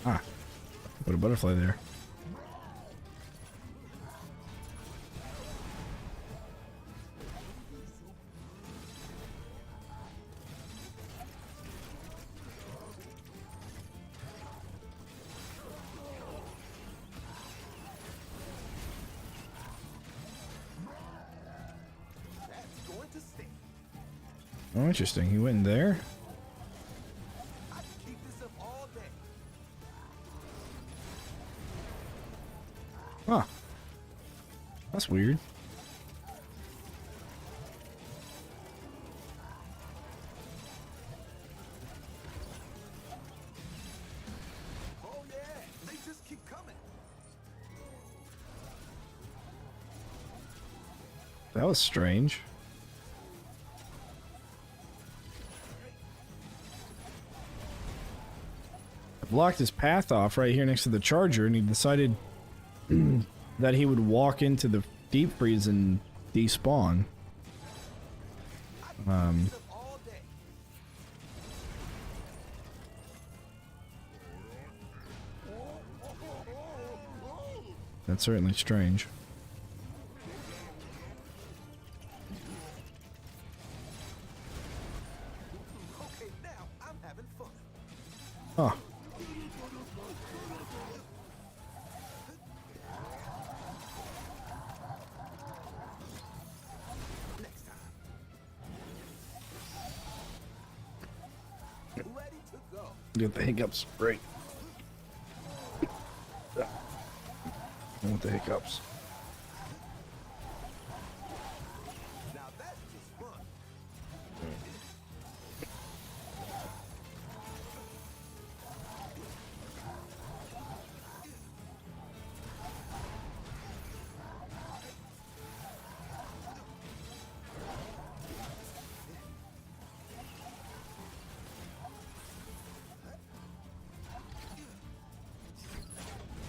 Ah, put a butterfly there. That's going to stay. Oh, interesting. He went in there. I can keep this up all day. Huh. That's weird. Oh yeah, they just keep coming. That was strange. I blocked his path off right here next to the charger, and he decided that he would walk into the deep freeze and despawn. This up all day. That's certainly strange. Okay, now I'm having fun. Huh. Next time. Ready to go. Get the hiccups. Right. I want the hiccups. Now that's just fun.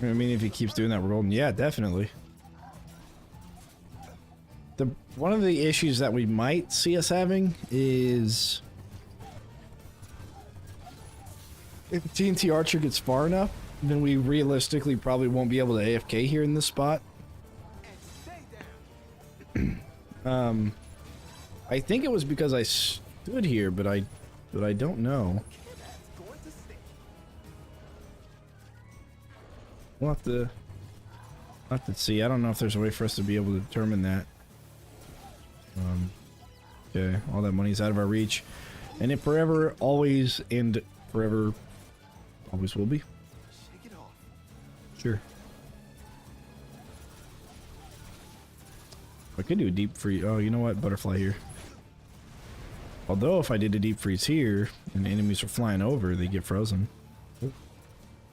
I mean, if he keeps doing that, we're golden. Yeah, definitely. One of the issues that we might see us having is if TNT Archer gets far enough, then we realistically probably won't be able to AFK here in this spot. I think it was because I stood here, but I don't know. We'll have to see. I don't know if there's a way for us to be able to determine that. Okay, all that money's out of our reach, and it forever, always, and forever, always will be. Shake it off. Sure. I could do a deep freeze. Oh, you know what? Butterfly here. Although if I did a deep freeze here and the enemies are flying over, they get frozen.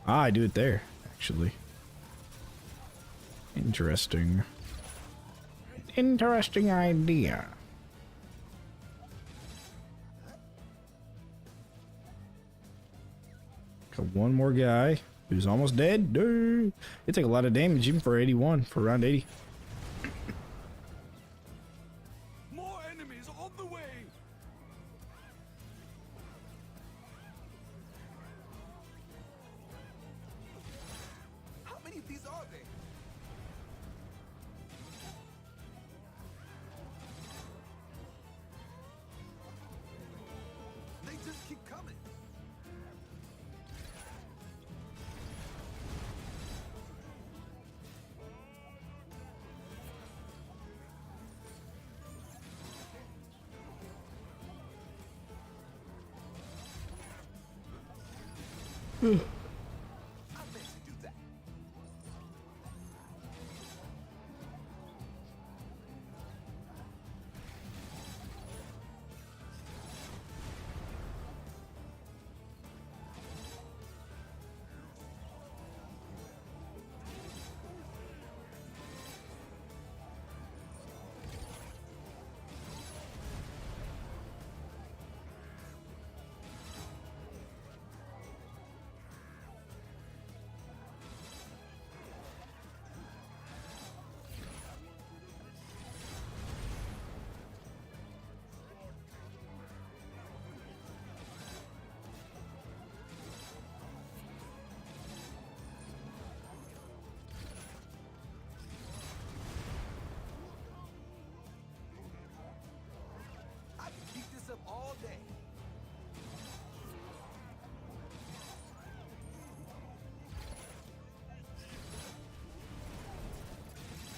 Ah, I do it there, actually. Interesting. Interesting idea. Got one more guy who's almost dead. Dude, they take a lot of damage even for 81, for round 80. More enemies on the way. How many of these are there? They just keep coming. I meant to do that. I can keep this up all day.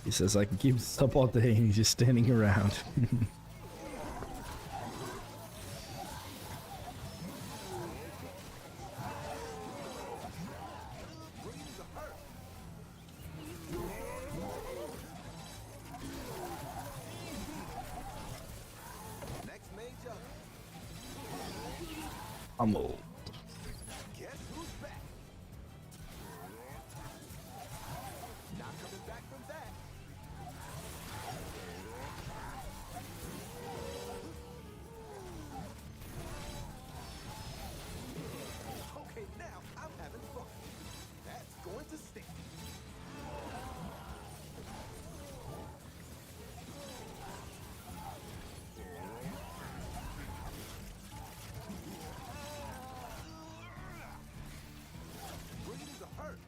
He says I can keep this up all day, and he's just standing around. Next mage up. I'm old. Guess who's back? Not coming back from that. Okay, now I'm having fun. That's going to stick. Bring the hurt.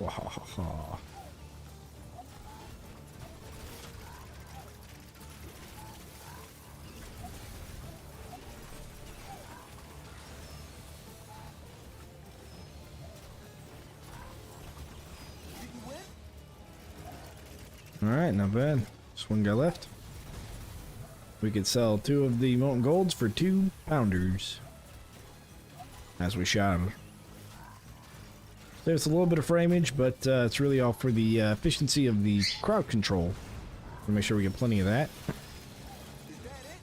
Wahaha. Did you win? Alright, not bad. Just one guy left. We could sell 2 of the molten golds for 2 pounders. As we shot him. There's a little bit of framage, but it's really all for the efficiency of the crowd control. We'll make sure we get plenty of that. Is that it?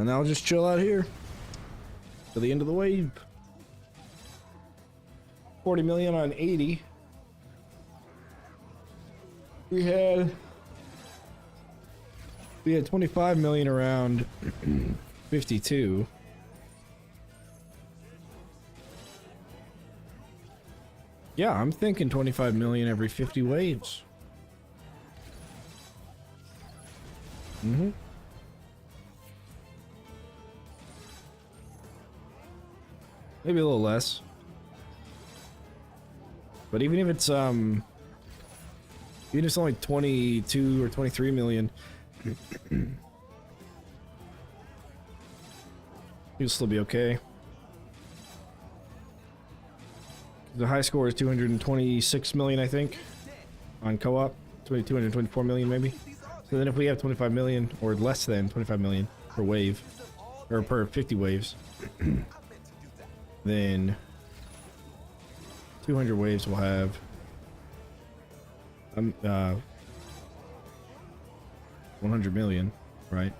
And I'll just chill out here to the end of the wave. 40 million on 80. We had 25 million around 52. Yeah, I'm thinking 25 million every 50 waves. Mm-hmm. Maybe a little less. But even if it's even if it's only 22 or 23 million, you'll still be okay. The high score is 226 million, I think, on co-op. 224 million, maybe. So then if we have 25 million, or less than 25 million per wave, or per 50 waves, then 200 waves will have 100 million, right?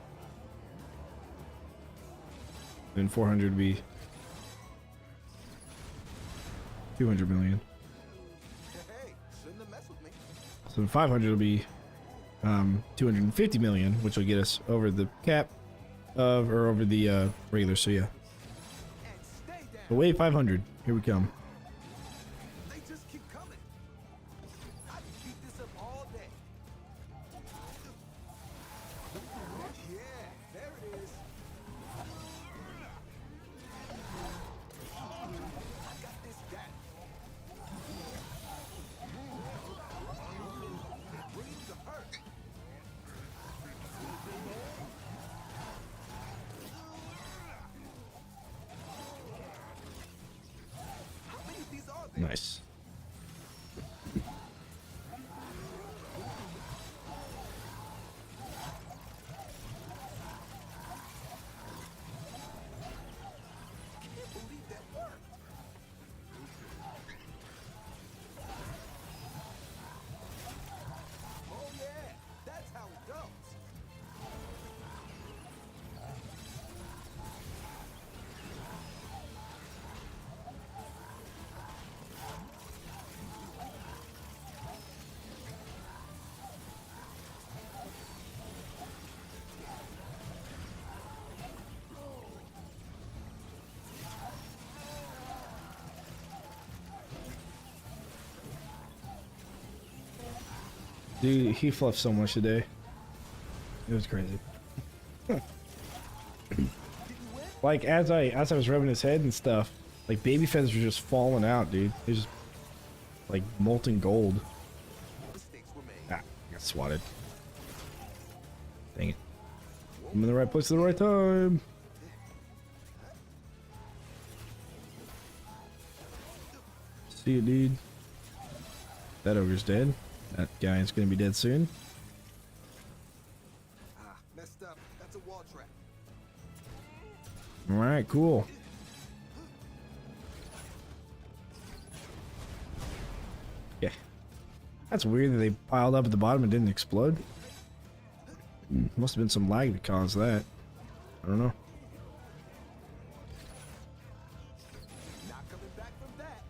Then 400 would be 200 million. Hey, shouldn't have messed with me. So 500 will be 250 million, which will get us over the cap of, or over the regular. So yeah. And stay down. So wave 500. Here we come. They just keep coming. I can keep this up all day. Yeah, there it is. I got this guy. Bring him to hurt. How many of these are there? Nice. Can't believe that worked. Oh yeah, that's how it goes. Dude, he fluffed so much today. It was crazy. Like as I was rubbing his head and stuff, like baby feathers were just falling out, dude. It was like molten gold. Mistakes were made. Ah, I got swatted. Dang it. I'm in the right place at the right time. See it, dude. That ogre's dead. That guy is gonna be dead soon. Ah, messed up. That's a wall trap. Alright, cool. Yeah. That's weird that they piled up at the bottom and didn't explode. Must have been some lag that caused that. I don't know. Not coming back from that.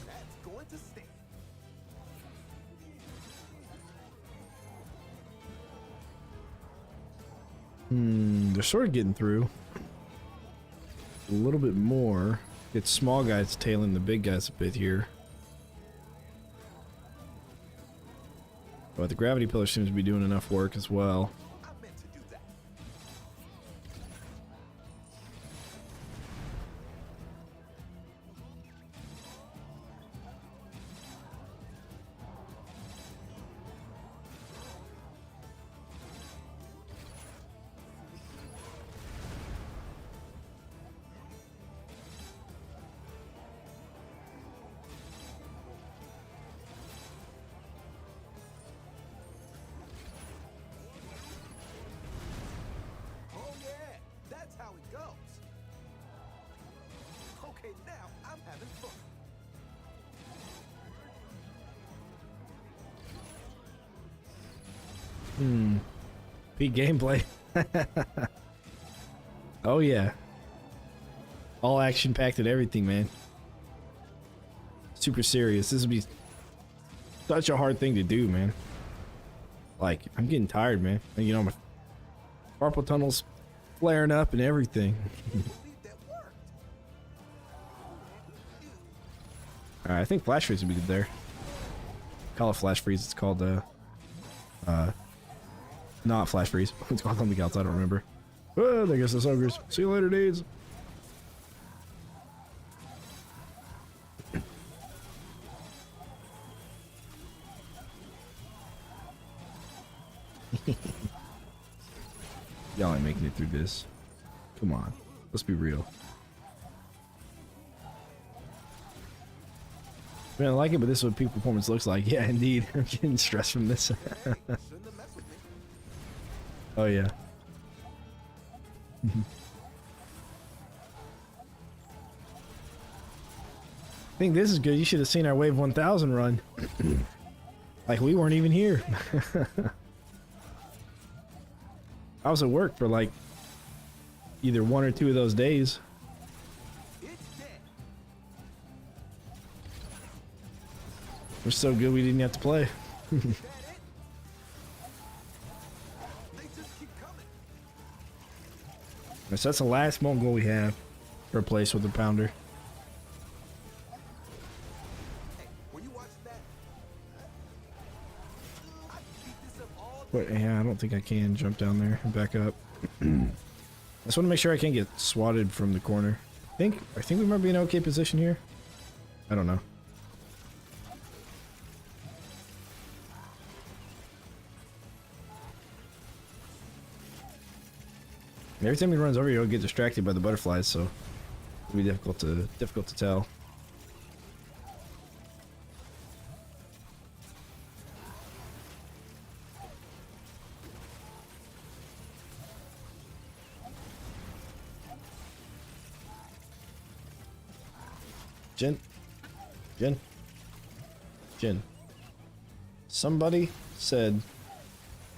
That's going to stay. They're sort of getting through. A little bit more. Get small guys tailing the big guys a bit here. But the gravity pillar seems to be doing enough work as well. I meant to do that. Peak gameplay. Oh yeah. All action packed and everything, man. Super serious. This would be such a hard thing to do, man. Like, I'm getting tired, man. And, you know, my carpal tunnel's flaring up and everything. Alright, I think flash freeze would be good there. Call it flash freeze. It's called not flash freeze. It's called something else. I don't remember. Oh, there goes the ogres. See you later, dudes. Y'all ain't making it through this. Come on. Let's be real. Man, I like it, but this is what peak performance looks like. Yeah, indeed. I'm getting stressed from this. Oh, yeah. I think this is good. You should have seen our Wave 1000 run. Like, we weren't even here. I was at work for like either 1 or 2 of those days. We're so good we didn't have to play. So that's the last Mongol we have to replace with the pounder. But yeah, I don't think I can jump down there and back up. I just want to make sure I can't get swatted from the corner. I think we might be in an okay position here. I don't know. Every time he runs over, he'll get distracted by the butterflies, so it'll be difficult to tell. Jin. Somebody said,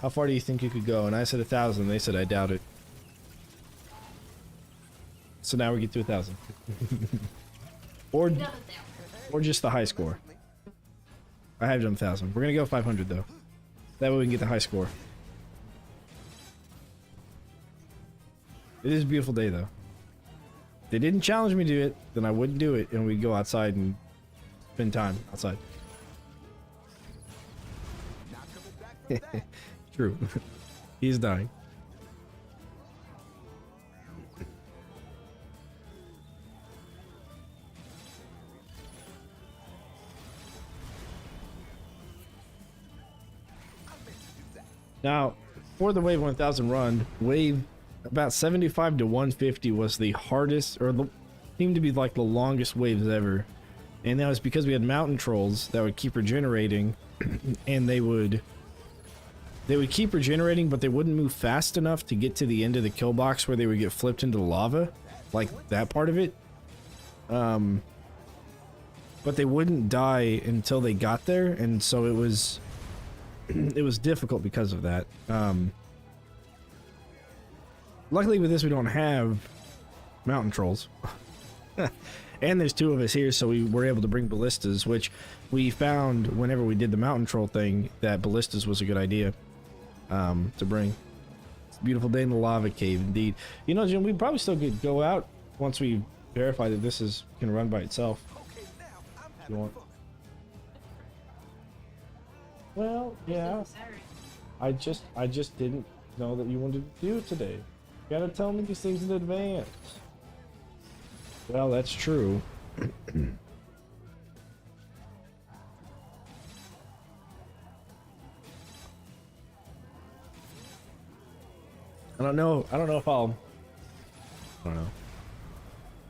"How far do you think you could go?" And I said 1,000. They said, "I doubt it." So now we get to 1,000. or just the high score. I have done 1,000. We're gonna go 500 though. That way we can get the high score. It is a beautiful day though. If they didn't challenge me to do it, then I wouldn't do it, and we'd go outside and spend time outside. True. He's dying. Now, for the Wave 1000 run, Wave about 75 to 150 was the hardest, or seemed to be like the longest waves ever. And that was because we had mountain trolls that would keep regenerating, and they would keep regenerating, but they wouldn't move fast enough to get to the end of the kill box where they would get flipped into the lava, like that part of it. But they wouldn't die until they got there, and so it was difficult because of that. Luckily with this we don't have mountain trolls. And there's 2 of us here, so we were able to bring ballistas, which we found whenever we did the mountain troll thing that ballistas was a good idea to bring. It's a beautiful day in the lava cave indeed. You know, Jim, we probably still could go out once we verify that this can run by itself. If you want. Well, yeah. I just didn't know that you wanted to do it today. You gotta tell me these things in advance. Well, that's true. I don't know if I'll... I don't know.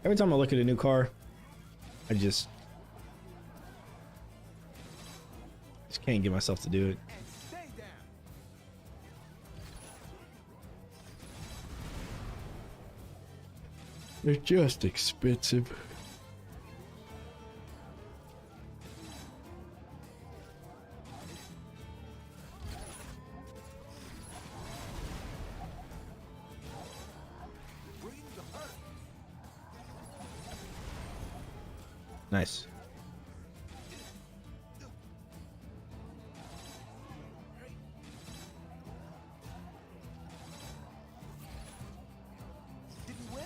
Every time I look at a new car, I just can't get myself to do it. They're just expensive. Nice. Did we win?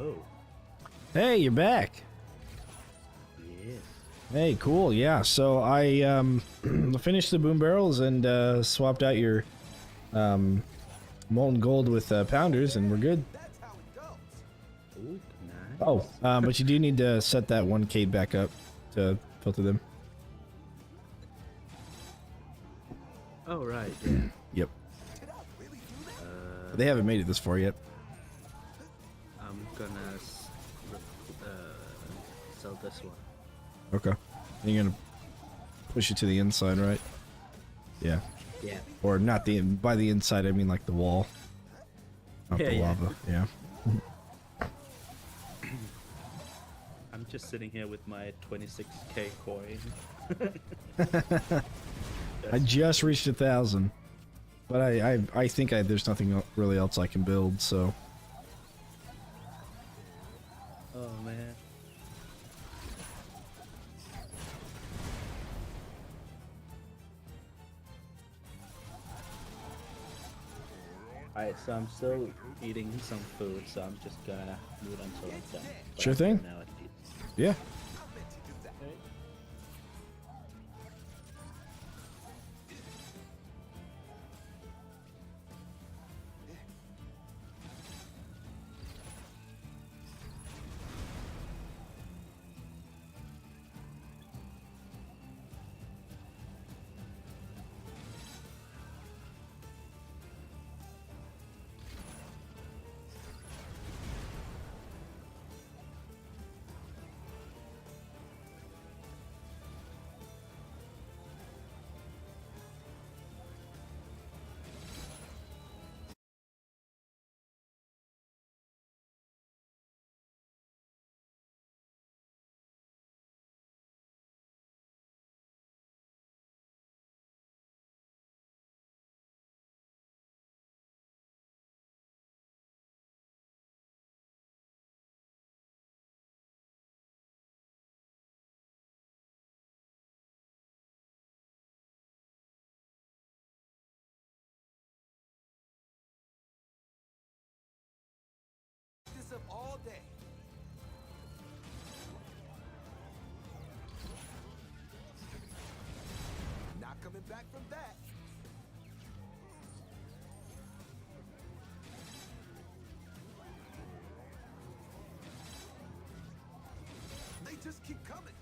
Oh, Hey, you're back. yeah. Hey, cool. Yeah. So I finished the boom barrels and swapped out your molten gold with pounders, and we're good. That's how it goes. Ooh, nice. Oh, but you do need to set that 1K back up to filter them. Oh, right, yeah. Yep. Did I really do that? They haven't made it this far yet. I'm gonna sell this one. Okay. And you're gonna push it to the inside, right? Yeah. Yeah. Or not the by the inside, I mean like the wall. Not Yeah, the yeah. lava. Yeah. I'm just sitting here with my 26k coin. I just reached 1,000, but I think there's nothing really else I can build. So Oh man. Alright, so I'm still eating some food, so I'm just gonna mute until I'm done. But Sure I'm thing. done now at least. yeah. I meant to do that. This up all day. Not coming back from that. They just keep coming.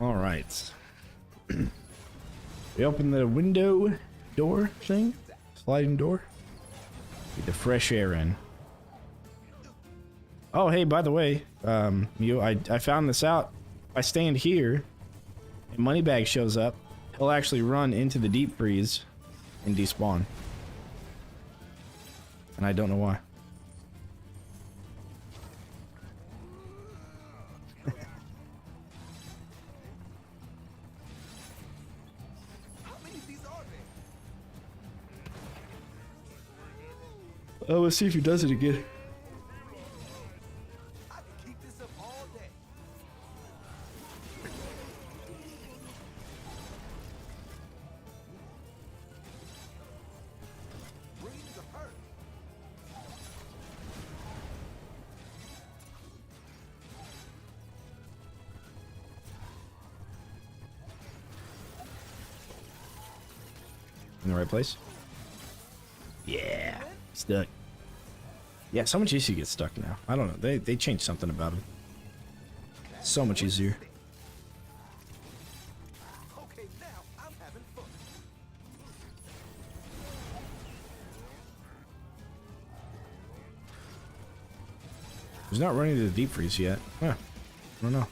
All right. We open the window door thing, sliding door. Get the fresh air in. Oh, hey, by the way, I found this out. If I stand here and Moneybag shows up, he'll actually run into the deep freeze and despawn. And I don't know why. How many of these are there? Oh, let's see if he does it again. I can keep this up all day. Bring the hurt. In the right place? Yeah. Stuck. Yeah, so much easier to get stuck now. I don't know. They changed something about them. So much easier. Okay, now I'm having fun. He's not running to the deep freeze yet. Huh. don't know.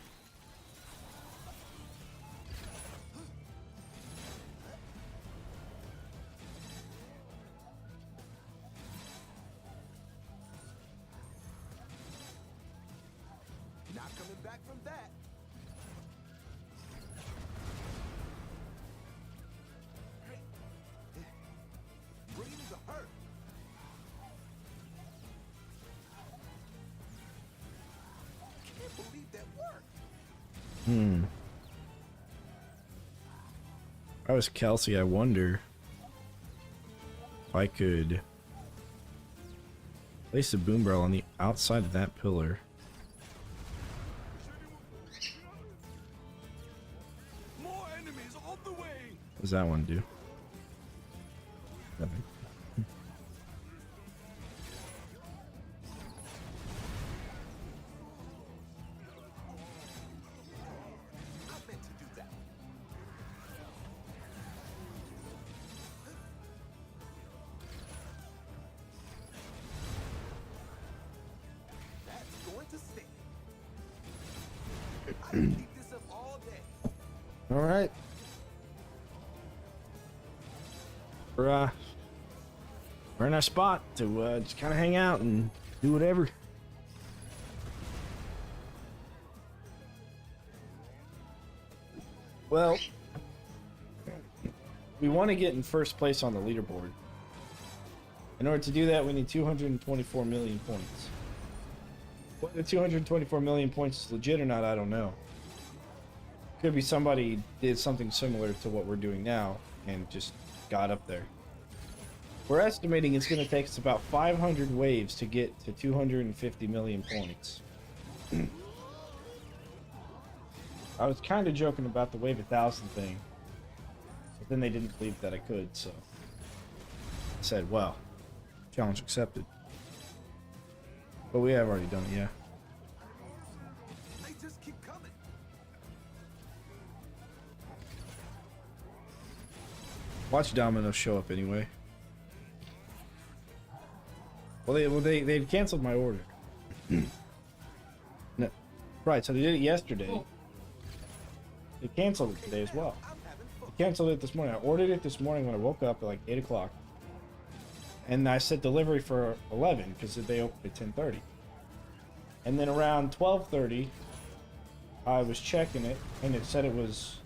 Not coming back from that. Bring the hurt. Can't believe that worked. If I was Kelsey, I wonder if I could place a boom barrel on the outside of that pillar. More enemies on the way. What does that one do? Nothing. I meant to do that. That's going to stick. I can keep this up all day. All right. We're in our spot to just kind of hang out and do whatever. Well, we want to get in first place on the leaderboard. In order to do that, we need 224 million points. Whether 224 million points is legit or not, I don't know. Could be somebody did something similar to what we're doing now and just got up there. We're estimating it's going to take us about 500 waves to get to 250 million points. I was kind of joking about the wave 1,000 thing, but then they didn't believe that I could, so I said, well, challenge accepted. But we have already done it, yeah. They just keep coming. Watch Domino show up anyway. Well, they've canceled my order. No, right? So they did it yesterday. They canceled it today as well. I'm having fun. They canceled it this morning. I ordered it this morning when I woke up at like 8 o'clock, and I set delivery for 11 because they opened at 10:30. And then around 12:30, I was checking it, and it said it was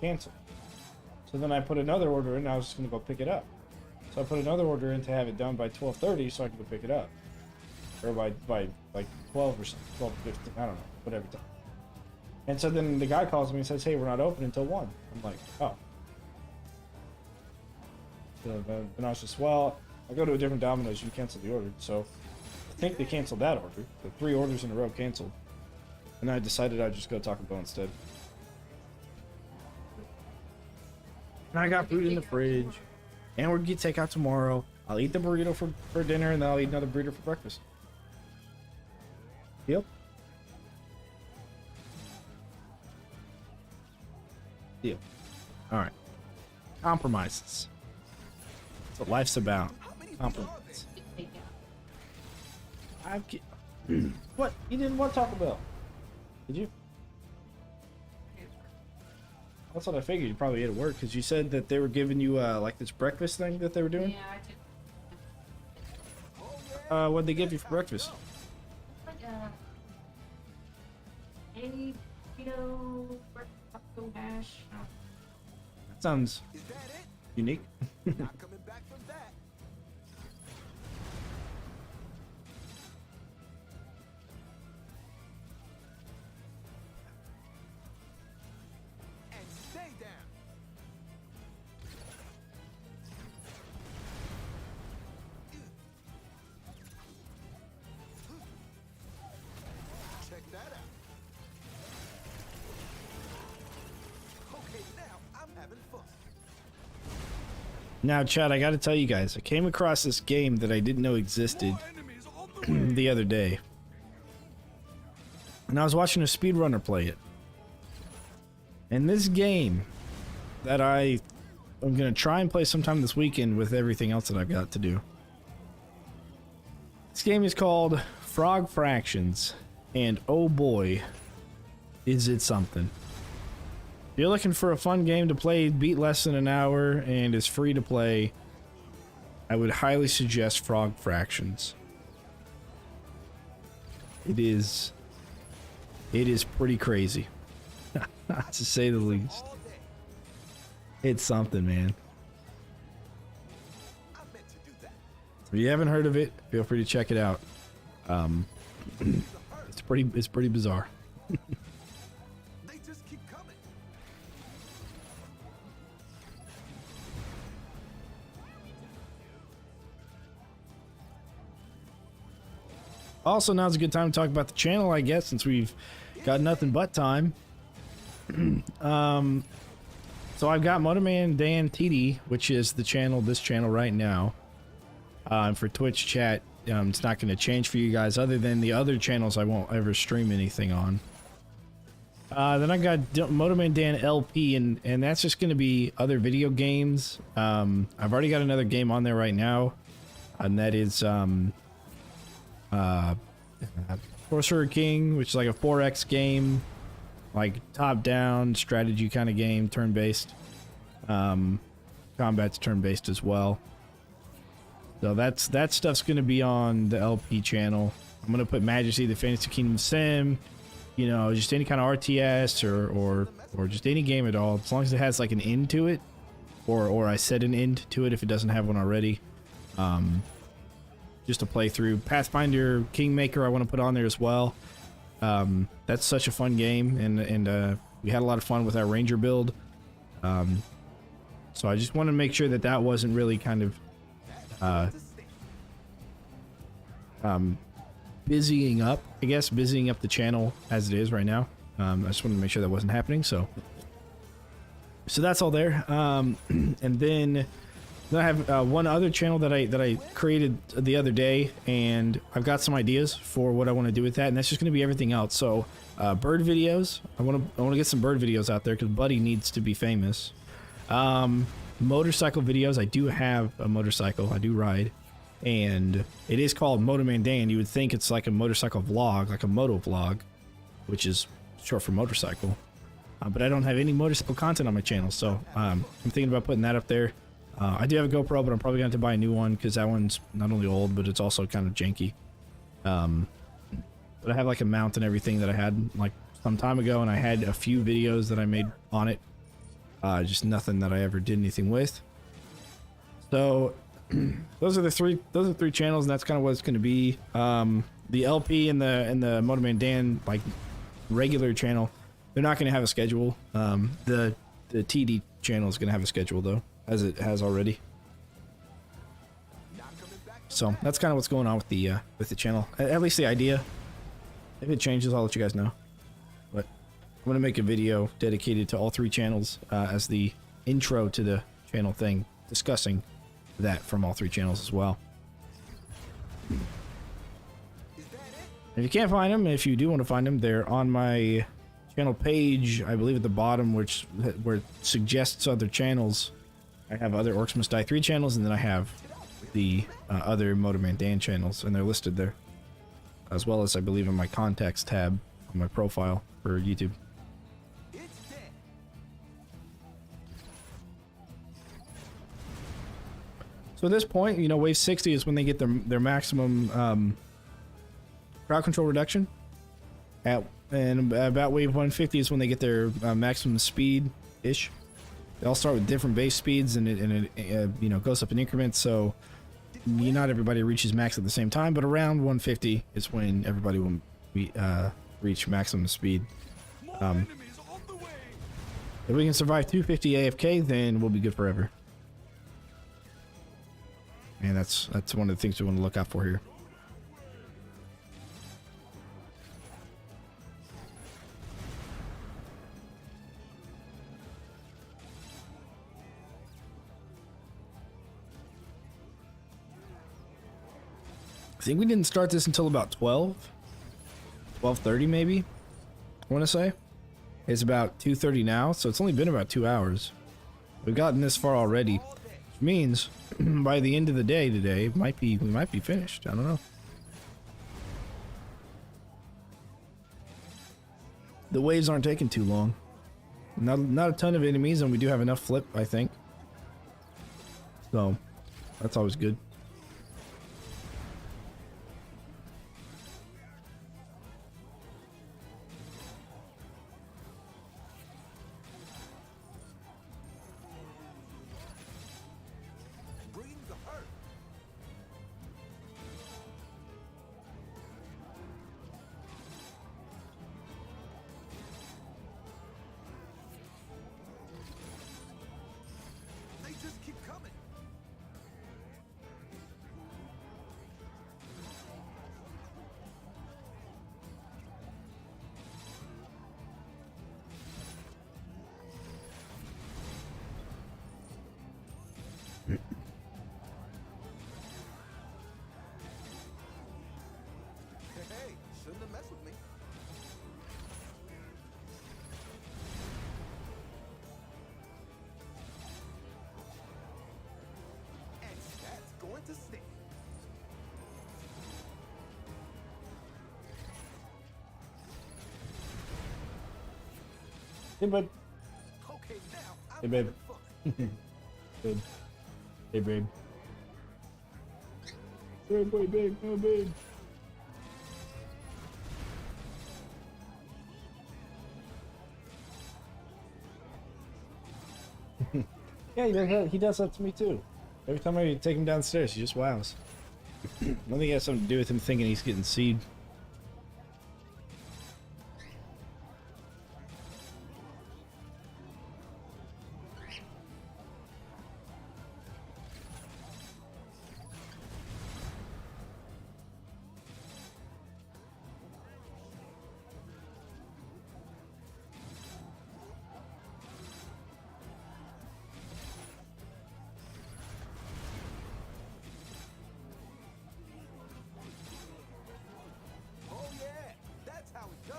canceled. So then I put another order in. I was just gonna go pick it up. So I put another order in to have it done by 12:30 so I could go pick it up. Or by like 12 or something, 12 or 15, I don't know, whatever time. And so then the guy calls me and says, hey, we're not open until 1. I'm like, oh. So then I was just, well, I go to a different Domino's, you cancel the order. So I think they canceled that order. The 3 orders in a row canceled. And I decided I'd just go to Taco Bell instead. And I got food in the fridge. And we're gonna get takeout tomorrow. I'll eat the burrito for dinner, and then I'll eat another burrito for breakfast. Yep. Deal. Alright. Compromises. That's what life's about. Compromise. What? You didn't want Taco Bell? Did you? That's what I figured. You probably ate at work because you said that they were giving you like this breakfast thing that they were doing. Yeah, I did. What'd they give you for breakfast? Like egg, potato, taco hash. That sounds Is that it? unique. Not coming back from that. And stay down. Check that out. Okay, now I'm having fun. Now, Chad, I got to tell you guys, I came across this game that I didn't know existed More enemies on the way. the other day, and I was watching a speedrunner play it. And this game that I'm gonna try and play sometime this weekend with everything else that I've got to do. This game is called Frog Fractions, And oh boy, is it something. If you're looking for a fun game to play, beat less than an hour, and is free to play, I would highly suggest Frog Fractions. It is pretty crazy, to say the least. It's something, man. If you haven't heard of it, feel free to check it out. It's pretty bizarre. They just keep coming. Also, now's a good time to talk about the channel, I guess, since we've got nothing but time. So I've got Motorman Dan TD, which is the channel, this channel right now. And for Twitch chat, it's not going to change for you guys, other than the other channels I won't ever stream anything on. Then I got Motorman Dan LP, and that's just going to be other video games. I've already got another game on there right now, and that is Sorcerer King, which is like a 4X game, like top-down strategy kind of game, turn-based. Combat's turn-based as well. So that stuff's going to be on the LP channel. I'm going to put Majesty, the Fantasy Kingdom Sim, you know, just any kind of RTS or just any game at all, as long as it has like an end to it, or I set an end to it if it doesn't have one already. Just to play through. Pathfinder Kingmaker I want to put on there as well. That's such a fun game, and we had a lot of fun with our Ranger build. So I just want to make sure that wasn't really kind of busying up the channel as it is right now. I just wanted to make sure that wasn't happening, so that's all there. And then I have one other channel that I created the other day, and I've got some ideas for what I want to do with that, and that's just going to be everything else. So bird videos, I want to get some bird videos out there because Buddy needs to be famous. Motorcycle videos, I do have a motorcycle, I do ride, and it is called Motorman Dan. You would think it's like a motorcycle vlog, like a moto vlog, which is short for motorcycle, but I don't have any motorcycle content on my channel, so I'm thinking about putting that up there. I do have a GoPro, but I'm probably going to have to buy a new one because that one's not only old, but it's also kind of janky. But I have like a mount and everything that I had like some time ago, and I had a few videos that I made on it. Just nothing that I ever did anything with. So those are three channels, and that's kind of what it's going to be. The LP and the Motorman Dan like regular channel, they're not going to have a schedule. The TD channel is going to have a schedule though, as it has already. So that's kind of what's going on with the channel. At least the idea. If it changes, I'll let you guys know. But I'm going to make a video dedicated to all three channels as the intro to the channel thing, discussing that from all three channels as well. If you can't find them, if you do want to find them, they're on my channel page, I believe at the bottom, where it suggests other channels. I have other Orcs Must Die 3 channels, and then I have the other Motorman Dan channels, and they're listed there. As well as, I believe, in my contacts tab on my profile for YouTube. So at this point, you know, wave 60 is when they get their maximum crowd control reduction. And about wave 150 is when they get their maximum speed-ish. They all start with different base speeds, and it you know, goes up in increments, so not everybody reaches max at the same time, but around 150 is when everybody will reach maximum speed. If we can survive 250 AFK, then we'll be good forever. And that's one of the things we want to look out for here. I think we didn't start this until about 12:30 maybe, I want to say. It's about 2:30 now, so it's only been about 2 hours. We've gotten this far already, which means by the end of the day today, we might be finished. I don't know. The waves aren't taking too long. Not a ton of enemies, and we do have enough flip, I think. So, that's always good. Bring the hurt. They just keep coming. Hey, shouldn't have messed with me. And that's going to stay. Hey, bud. Okay, now I'm Hey, babe. having fun. Babe. Hey, babe. Hey, boy, babe. Oh, babe. Yeah, he does that to me too. Every time I take him downstairs, he just wows. I think it has something to do with him thinking he's getting seed. Oh yeah, that's how it goes.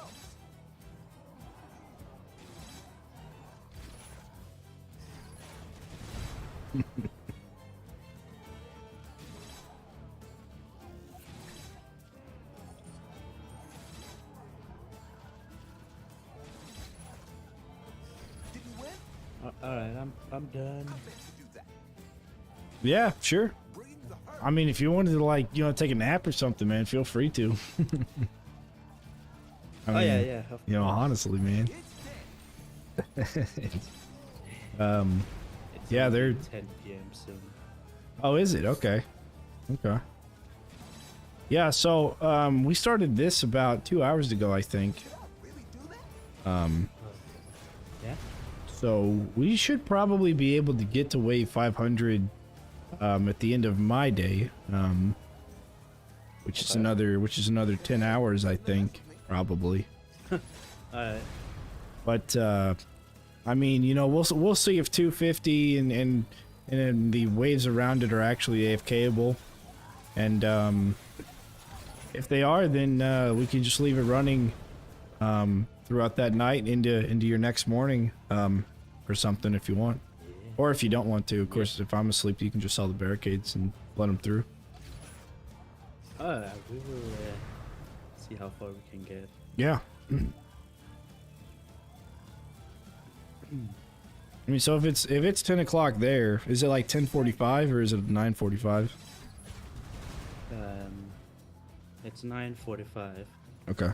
Did you win? All right, I'm done. I meant to do that. Yeah, sure. Bring the hurt. I mean, if you wanted to, like, take a nap or something, man, feel free to. I mean, yeah. Of You know, course. honestly, man. It's dead. It's yeah, only they're- 10 p.m. soon. Oh, is it? Okay. Okay. Yeah, so we started this about 2 hours ago, I think. Did I really do that? Yeah. So we should probably be able to get to wave 500 at the end of my day, which is another 10 hours, I think, probably. All right. But I mean, we'll see if 250 and then the waves around it are actually AFKable, and if they are, then we can just leave it running throughout that night into your next morning or something if you want, or if you don't want to. Of course, if I'm asleep, you can just sell the barricades and let them through. We will see how far we can get. Yeah. I mean, so if it's 10 o'clock there, is it like 10:45 or is it 9:45? It's 9:45. Okay.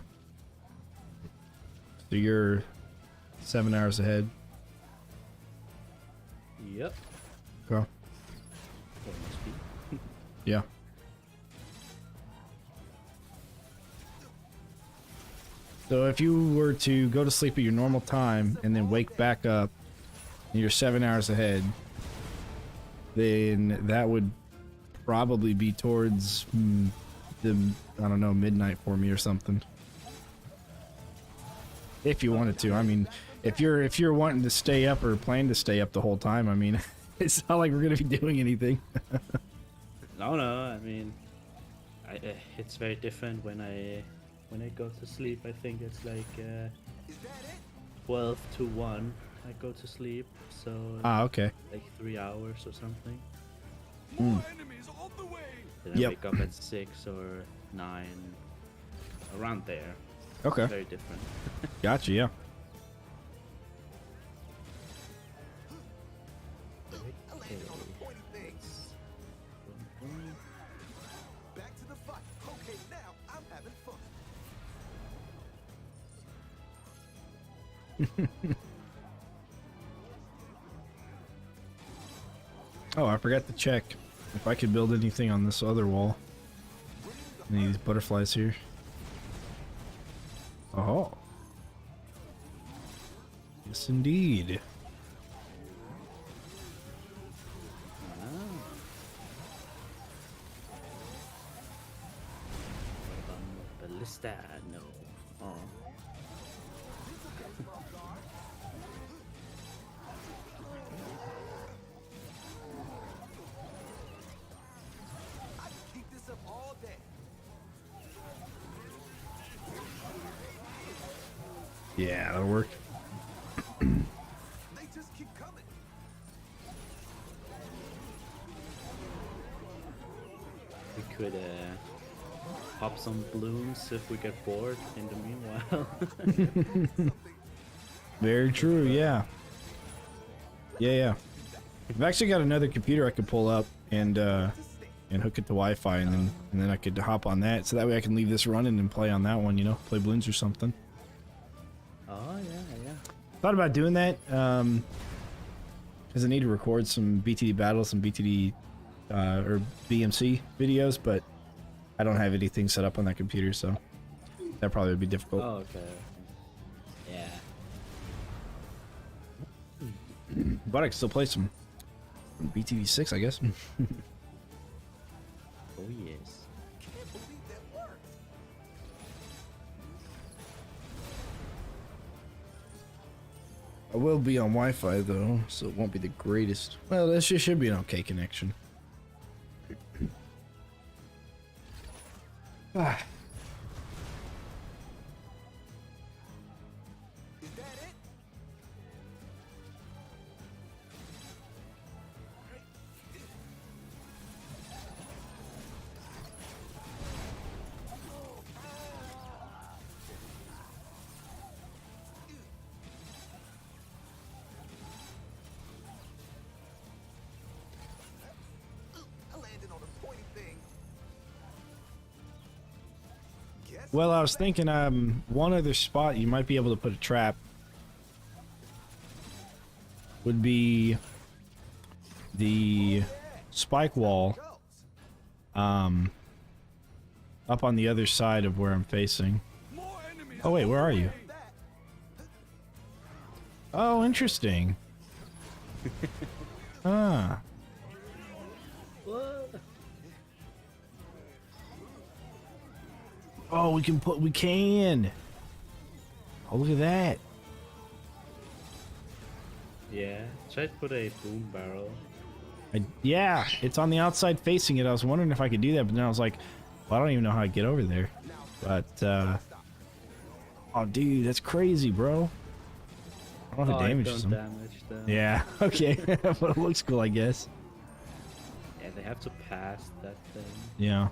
So you're 7 hours ahead. Yep. Okay. Or must be. Yeah. So if you were to go to sleep at your normal time and then wake back up and you're 7 hours ahead, then that would probably be towards the, I don't know, midnight for me or something. If you wanted to. I mean, if you're wanting to stay up or plan to stay up the whole time, I mean, it's not like we're going to be doing anything. No, I mean, it's very different when I go to sleep. I think it's like Is that it? 12 to 1. I go to sleep, so Ah, okay. like 3 hours or something. More enemies on the way. Then I Yep. wake up at 6 or 9, around there. Okay. Very different. Gotcha. Yeah. I landed on the pointy thing. Back to the fight. Okay, now I'm having fun. Oh, I forgot to check if I could build anything on this other wall. Any of these butterflies here. Oh. Yes, indeed. Ballista, no. Oh. I can keep this up all day. Yeah, that'll work. They just keep coming. We could pop some balloons if we get bored in the meanwhile. Very true, yeah. Yeah. I've actually got another computer I could pull up and hook it to Wi-Fi, and then I could hop on that, so that way I can leave this running and play on that one, you know, play balloons or something. Oh yeah. Thought about doing that, because I need to record some BTD battles, some BTD or BMC videos, but I don't have anything set up on that computer, so that probably would be difficult. Oh, okay. Yeah. But I can still play some BTD 6, I guess. Oh yes. Can't believe that worked. I will be on Wi-Fi though, so it won't be the greatest. Well, this should be an okay connection. Ah. Is that it? I landed on a pointy thing. Guess Well, I was thinking one other spot you might be able to put a trap would be the spike wall goes. up on the other side of where I'm facing. More enemies. Oh wait, where are you? That. Oh, interesting. Ah. What? Oh, we can. Oh, look at that. Yeah. Try to put a boom barrel. Yeah, it's on the outside facing it. I was wondering if I could do that, but then I was like, well, I don't even know how to get over there. But, oh, dude, that's crazy, bro. I don't know if it damages them. Damage them. Yeah, okay. But it looks cool, I guess. Yeah, they have to pass that thing. Yeah.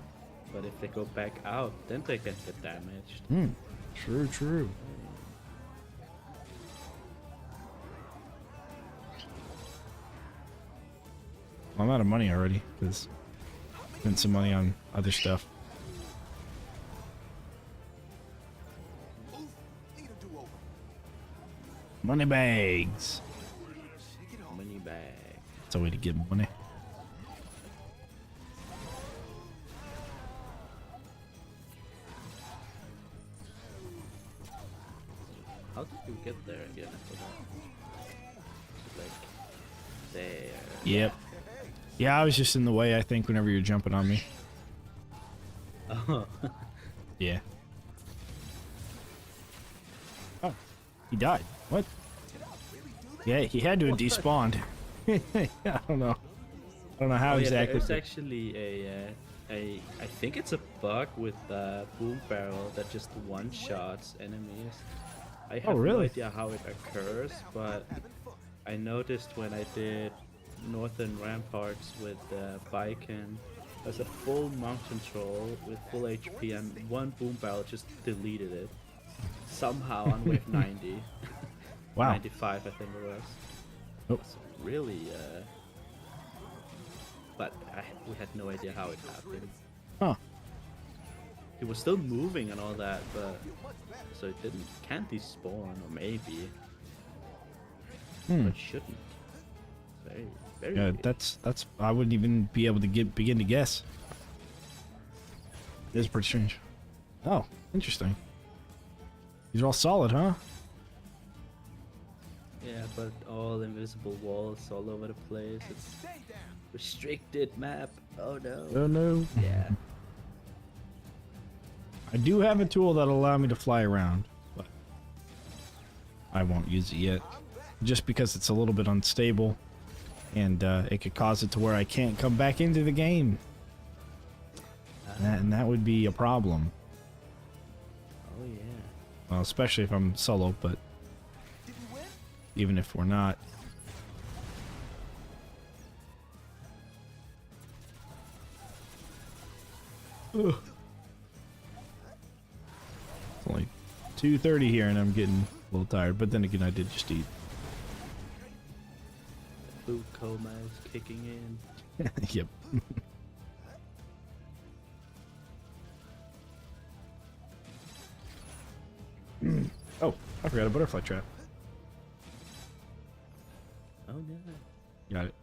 But if they go back out, then they can get damaged. Hmm. True. Well, I'm out of money already, because I spent some money on other stuff. Oof, need a do-over. Money bags. Shake it off. Money bag. That's a way to get money. How did you get there again? I forgot. Like there. Yep. Yeah, I was just in the way, I think, whenever you're jumping on me. Oh. Yeah. Oh, he died. What? Yeah, he had to have despawned. I don't know. I don't know how Oh, yeah, exactly. there's actually I think it's a bug with boom barrel that just one-shots enemies. I have no really? idea how it occurs, but I noticed when I did Northern Ramparts with Viking, there's a full mountain troll with full HP and one boom barrel just deleted it. somehow on wave 90. Wow. 95, I think it was. Oh. It's really, but we had no idea how it happened. Huh. It was still moving and all that, but so it can't despawn, or maybe, but it shouldn't. Very, very. Yeah, weird. that's. I wouldn't even be able to begin to guess. It is pretty strange. Oh, interesting. These are all solid, huh? Yeah, but all invisible walls all over the place. It's Stay down. restricted map. Oh no. Oh no. Yeah. I do have a tool that'll allow me to fly around, but I won't use it yet. Just because it's a little bit unstable, and it could cause it to where I can't come back into the game. And that would be a problem. Oh yeah. Well, especially if I'm solo, but Did we win? even if we're not. Ugh. It's only 2:30 here and I'm getting a little tired, but then again I did just eat. Food coma is kicking in. Yep. Oh, I forgot a butterfly trap. Oh no. Got it.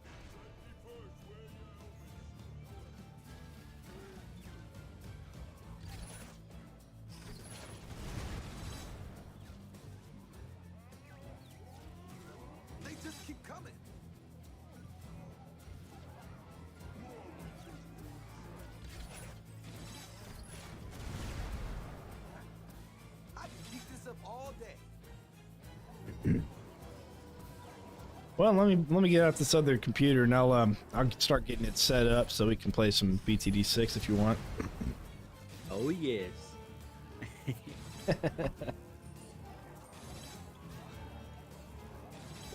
They just keep coming. I can keep this up all day. Well, let me get out this other computer and I'll start getting it set up so we can play some BTD6 if you want. Oh yes. A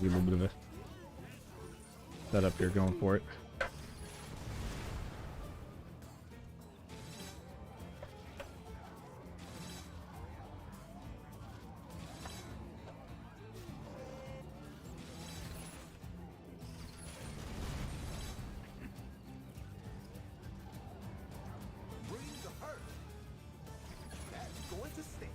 little bit of a setup here going for it. Bring the hurt. That's going to stay.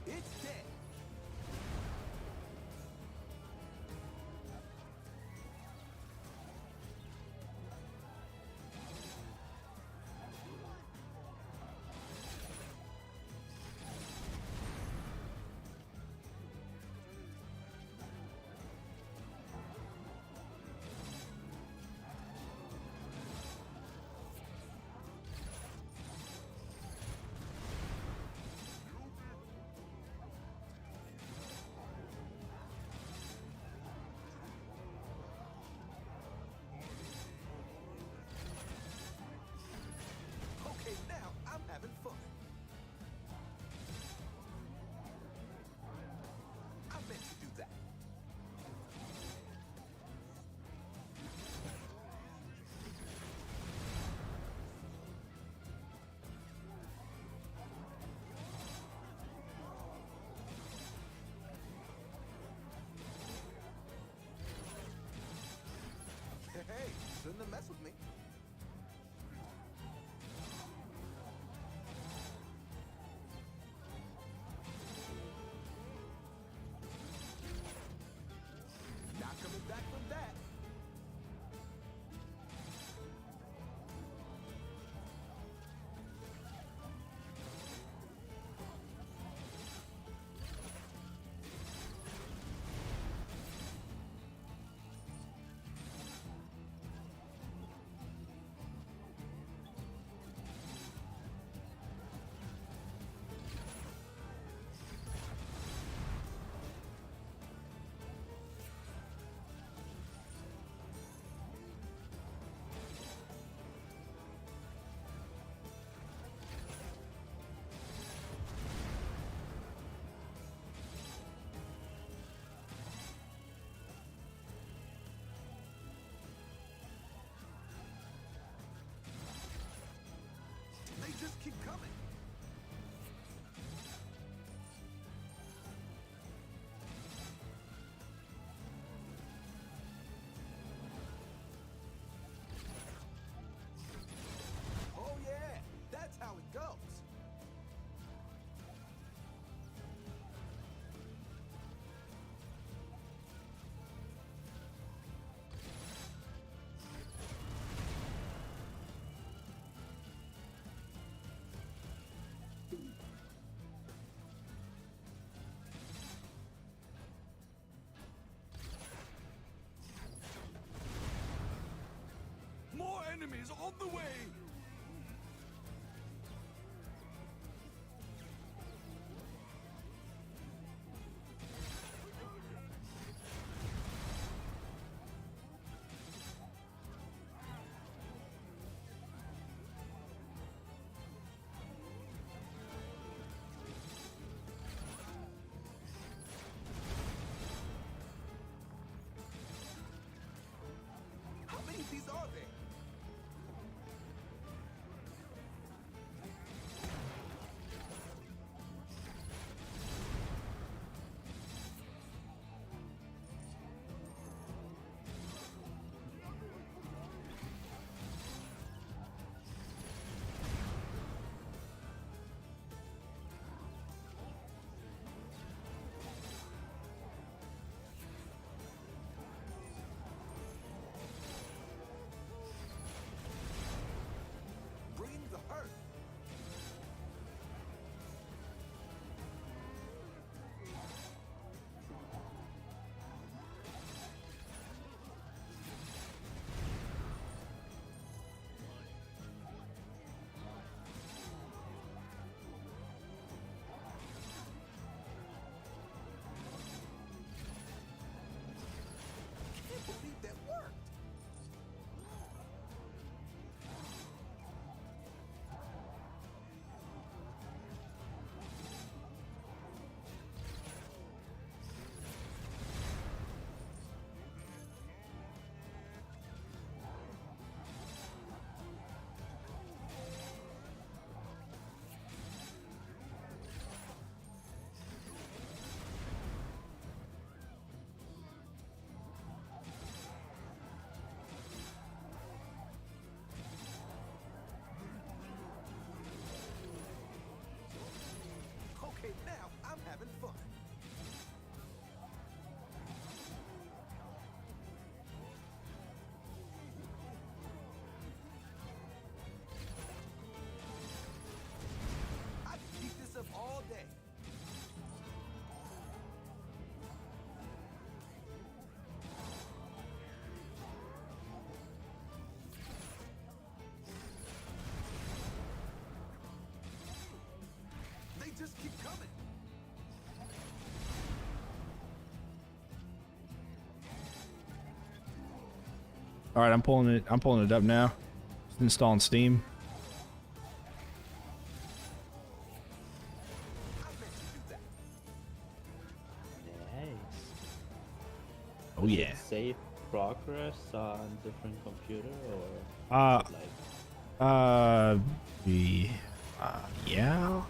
It's dead. Okay, now I'm having fun. I meant to do that. Hey, shouldn't have messed with me. Not coming back from that. Enemies on the way! How many of these are there? Bring the hurt. Can't believe that worked. Okay, now I'm having fun. I can keep this up all day. They just keep coming. All right, I'm pulling it. I'm pulling it up now. Just installing Steam. I meant to do that. Nice. Oh yeah. Save progress on different computer or Uh, like yeah.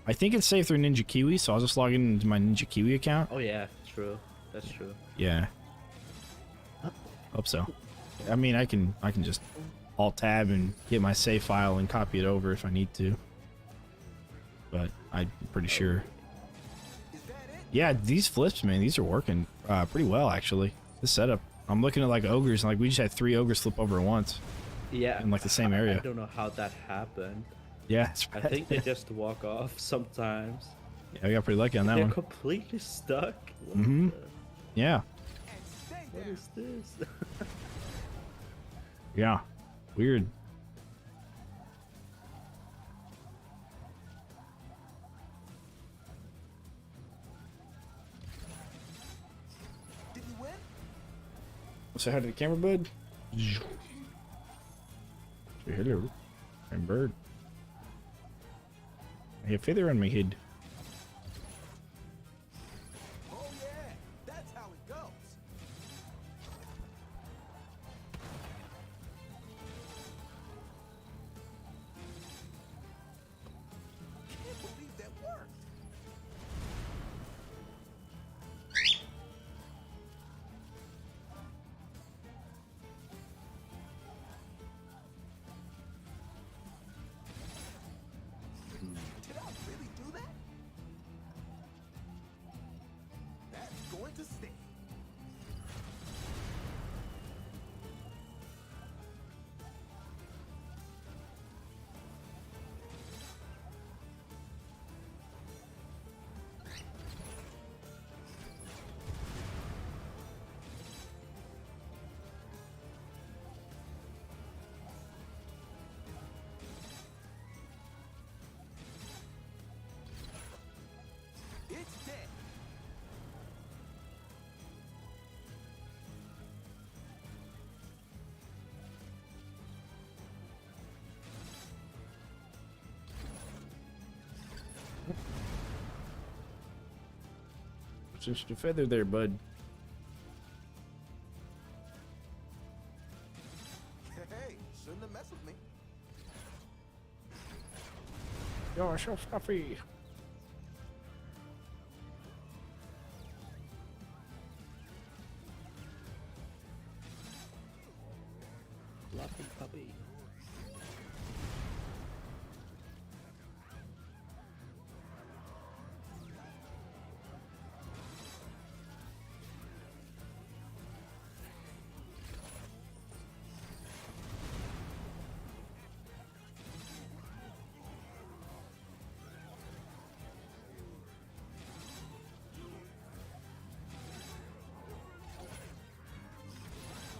I think it's saved through Ninja Kiwi, so I'll just log into my Ninja Kiwi account. oh yeah, true. That's true. Yeah. Hope so. I mean, I can just alt tab and get my save file and copy it over if I need to. But I'm pretty sure. Is that it? Yeah, these flips, man, these are working pretty well actually. This setup. I'm looking at like ogres, and like we just had 3 ogres flip over at once. Yeah. In, like, the same area. I don't know how that happened. Yeah, it's I think they just walk off sometimes. yeah, we got pretty lucky on that They're one. completely stuck. What Mhm. the- Yeah, And stay What there. is this? yeah, weird. Did you win? Say hi to the camera, bud. Say hello. I'm bird. I have feather on my head. Oh yeah, that's how it goes. Can't believe that worked. Did I really do that? Just a feather there, bud. Hey, shouldn't have messed with me. You're so fluffy. Fluffy puppy.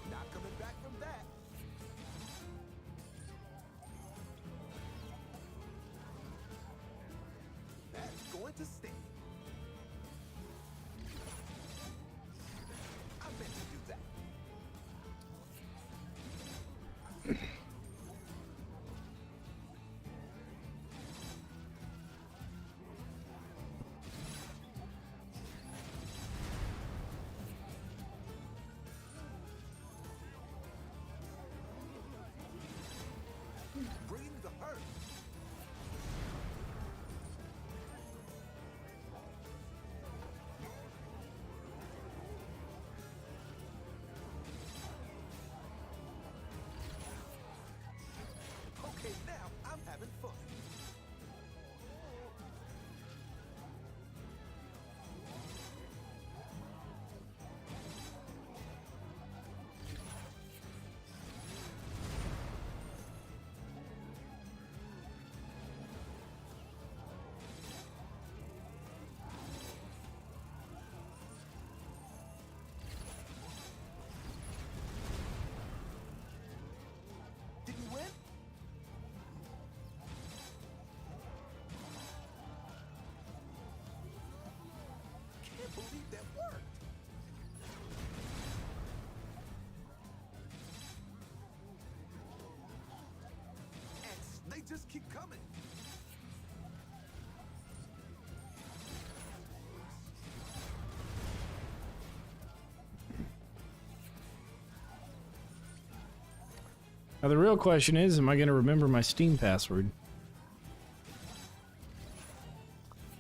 Not coming back from that. That's going to stay. I meant to do that. Bring the hurt. Okay, now I'm having fun. Did you win? Can't believe that worked. X, they just keep coming. Now the real question is, am I going to remember my Steam password?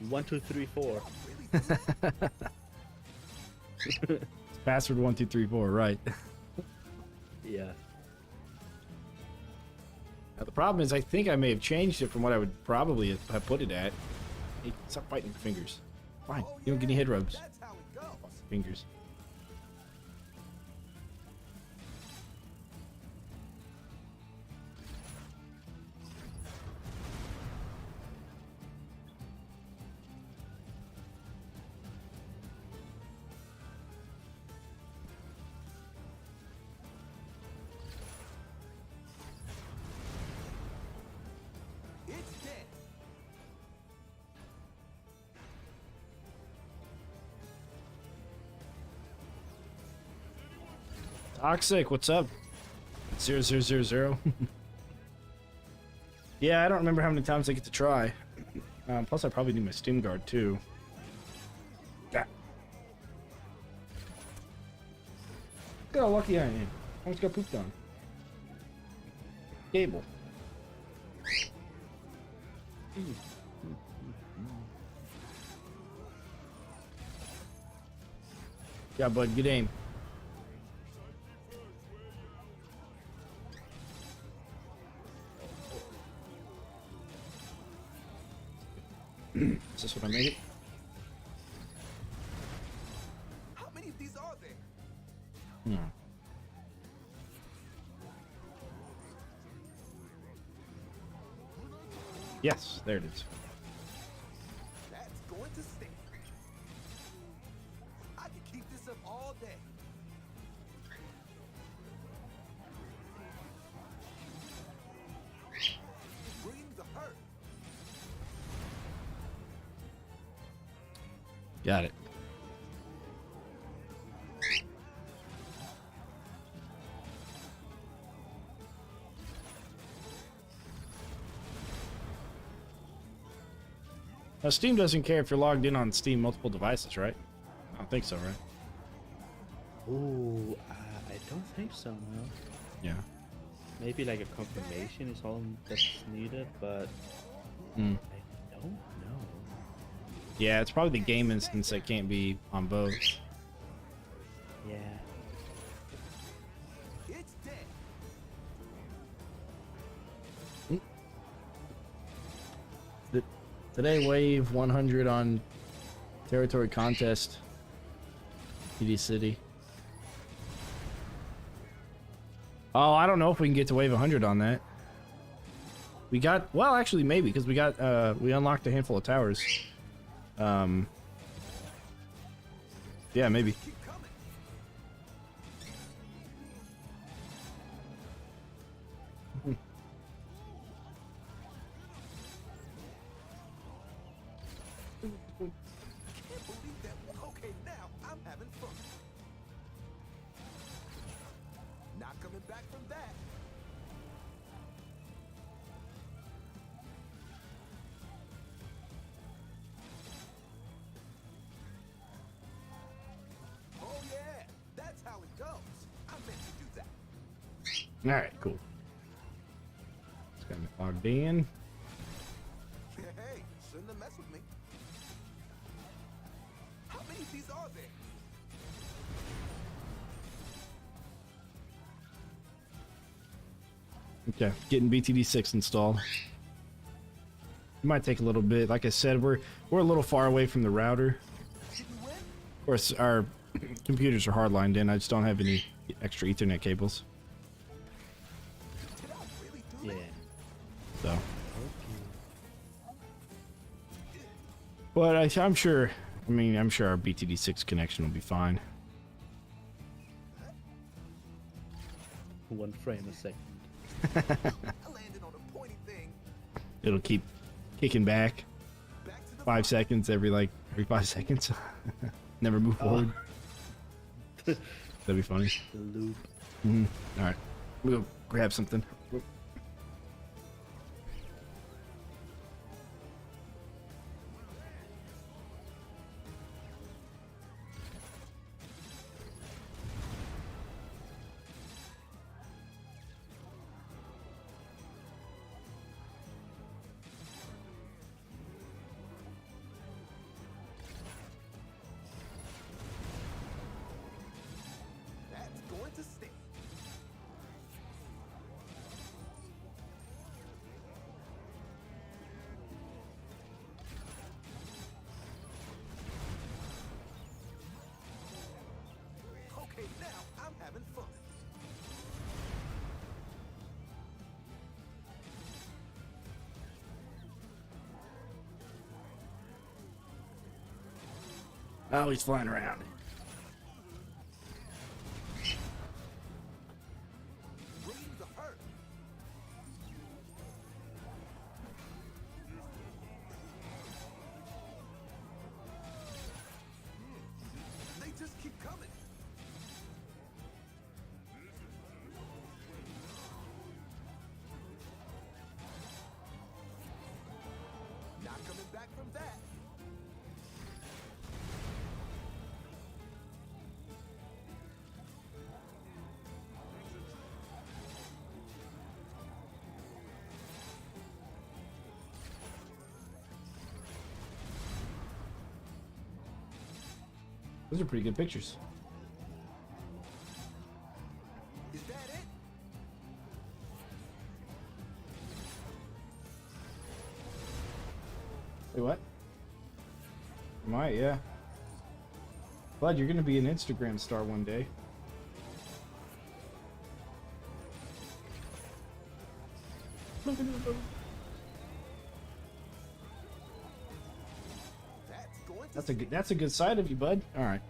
1, 2, 3, 4. Password 1234, right? Yeah. Now the problem is, I think I may have changed it from what I would probably have put it at. Hey, stop biting your fingers. Fine, you don't get any head rubs. That's how it goes. Fingers. It's dead. Toxic, what's up? 0000. Yeah, I don't remember how many times I get to try. Plus, I probably need my Steam guard too. Ah. Look how lucky I am. I almost got pooped on. Cable. Yeah, bud, good aim. Is this what I made it? How many of these are there? Yes, there it is. That's going to stay. I can keep this up all day. Bring the hurt. Got it. Now, Steam doesn't care if you're logged in on Steam multiple devices, right? Oh. think so, right? Ooh, I don't think so, no. Yeah. Maybe like a confirmation is all that's needed, but Mm. I don't know. Yeah, it's probably the game instance that can't be on both. Yeah. It's dead. Today, wave 100 on territory contest. PD City. Oh, I don't know if we can get to wave 100 on that. We got, well, actually, maybe, because we unlocked a handful of towers. Yeah, maybe. Keep coming. Can't believe that. Okay, now I'm having fun. Not coming back from that. Oh yeah, that's how it goes. I meant to do that. All right, cool. Just got me logged in. Hey, shouldn't have messed with me. How many of these are there? Okay, getting BTD6 installed. It might take a little bit. Like I said, we're a little far away from the router. Did we win? Of course, our computers are hardlined in. I just don't have any extra Ethernet cables. Did I really do Yeah. that? So, but I'm sure. I mean, I'm sure our BTD6 connection will be fine. 1 frame a second. I landed on a pointy thing. It'll keep kicking back Back to the 5 seconds every 5 seconds. Never move forward. That'd be funny. The loop. All right, we'll grab something. That's going to stay. Okay, now I'm having fun. Oh, he's flying around. Bring the hurt. They just keep coming. Not coming back from that. Those are pretty good pictures. Is that it? Wait, what? Might, yeah. Glad you're gonna be an Instagram star one day. That's going to That's a good side of you, bud. All right.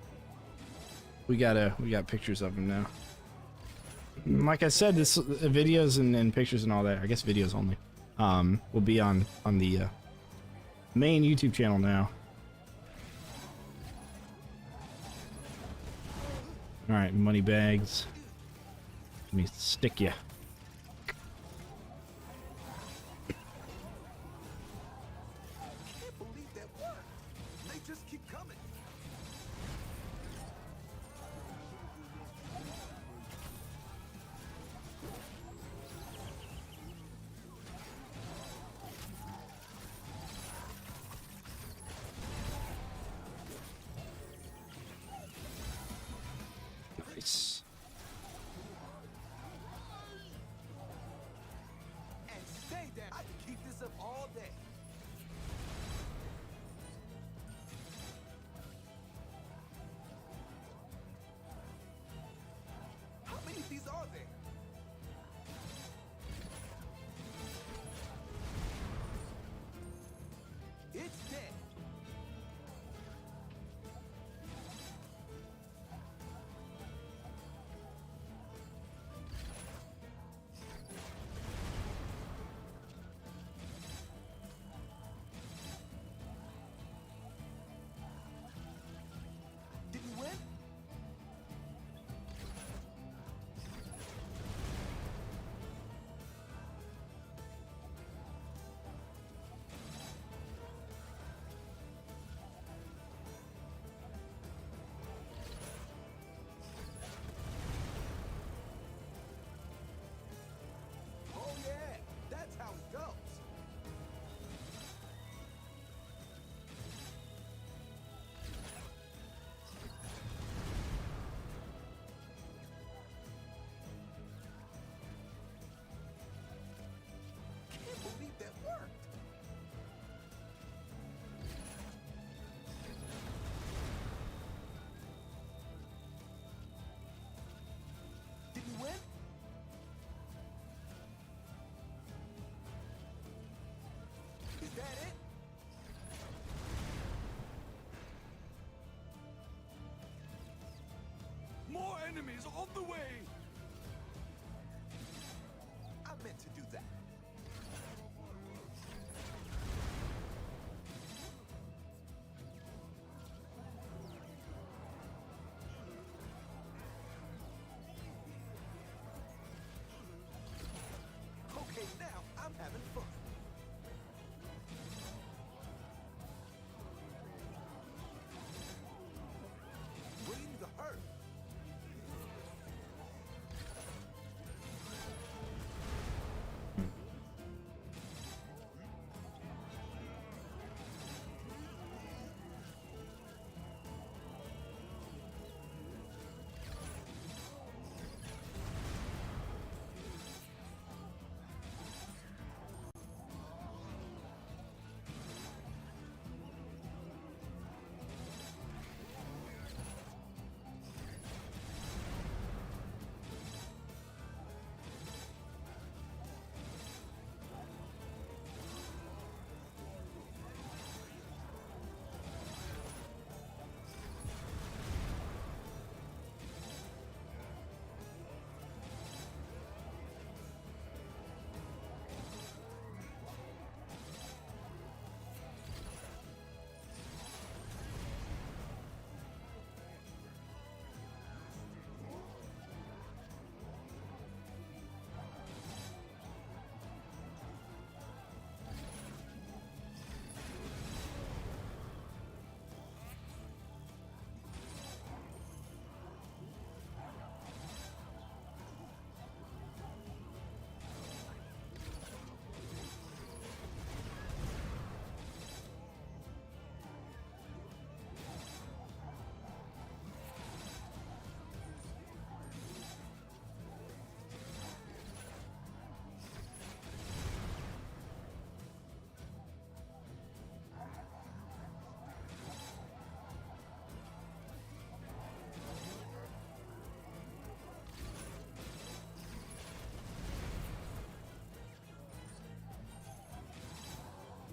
We got pictures of him now. Like I said, this videos and pictures and all that. I guess videos only. Will be on the main YouTube channel now. All right, money bags. Let me stick ya. can't believe that worked. They just keep coming. day. How many of these are there? It's dead. Did we win? Oh yeah, that's how it goes. Can't believe that worked. Did we win? Is that it? More enemies on the way! I meant to do that. Okay, now I'm having fun. Bring the hurt.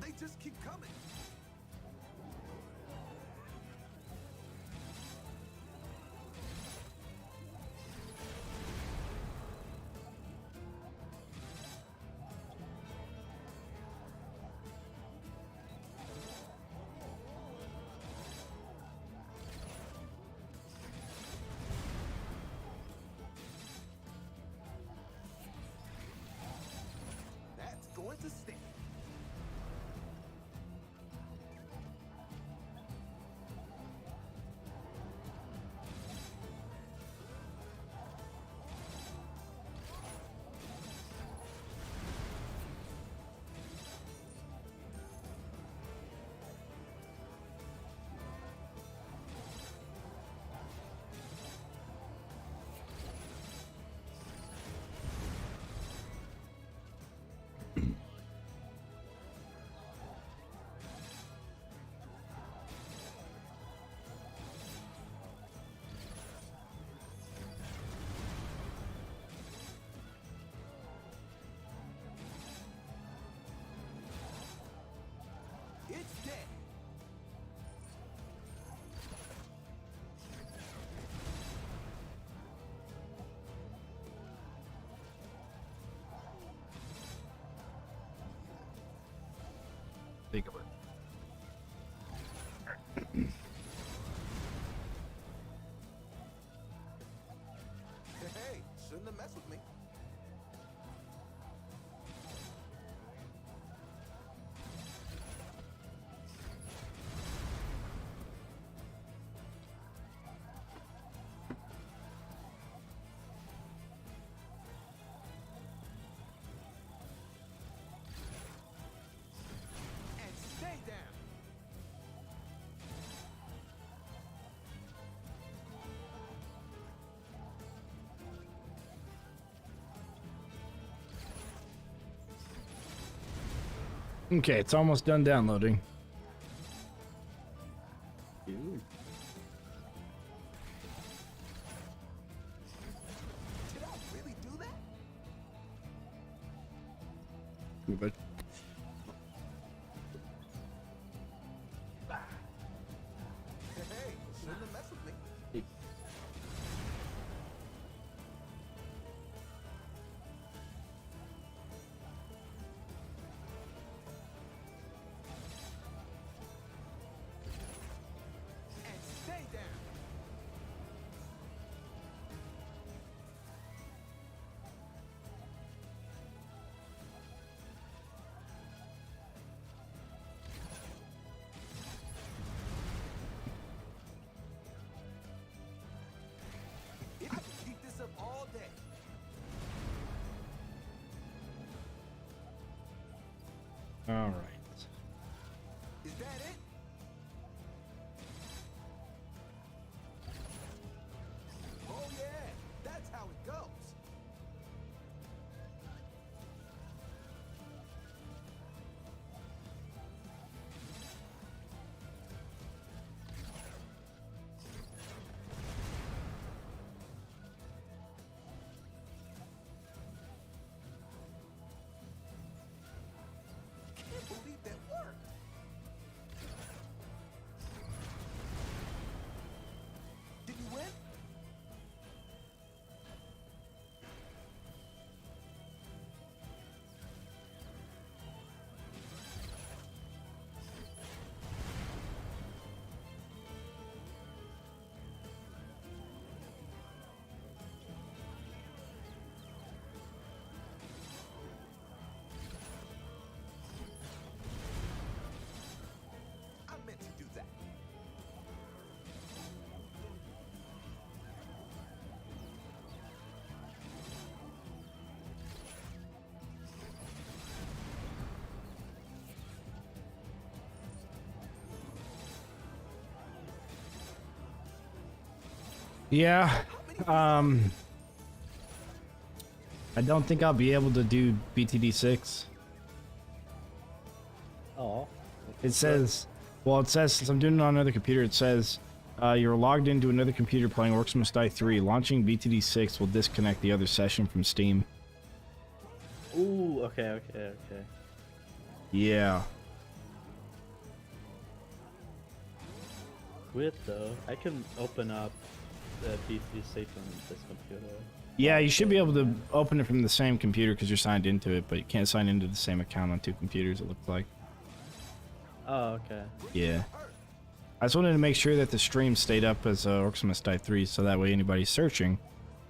They just keep coming. That's going to stick. Think of it. Hey, shouldn't have messed with me. And stay down. Okay, it's almost done downloading. Ooh. Did I really do that? But Hey, shouldn't have messed with me. And stay down. I can keep this up all day. all right. Is that it? Oh yeah, that's how it goes. Can't believe that worked. Did you win? I meant to do that. Yeah. I don't think I'll be able to do BTD6. Oh. It says, well, it says, since I'm doing it on another computer, it says, you're logged into another computer playing Orcs Must Die 3. Launching BTD6 will disconnect the other session from Steam. Ooh, okay. Yeah. Weird though. I can open up the BTD6 on this computer. Yeah, you should be able to open it from the same computer because you're signed into it, but you can't sign into the same account on two computers, it looks like. Oh, okay. Yeah. I just wanted to make sure that the stream stayed up as Orcs Must Die 3, so that way anybody searching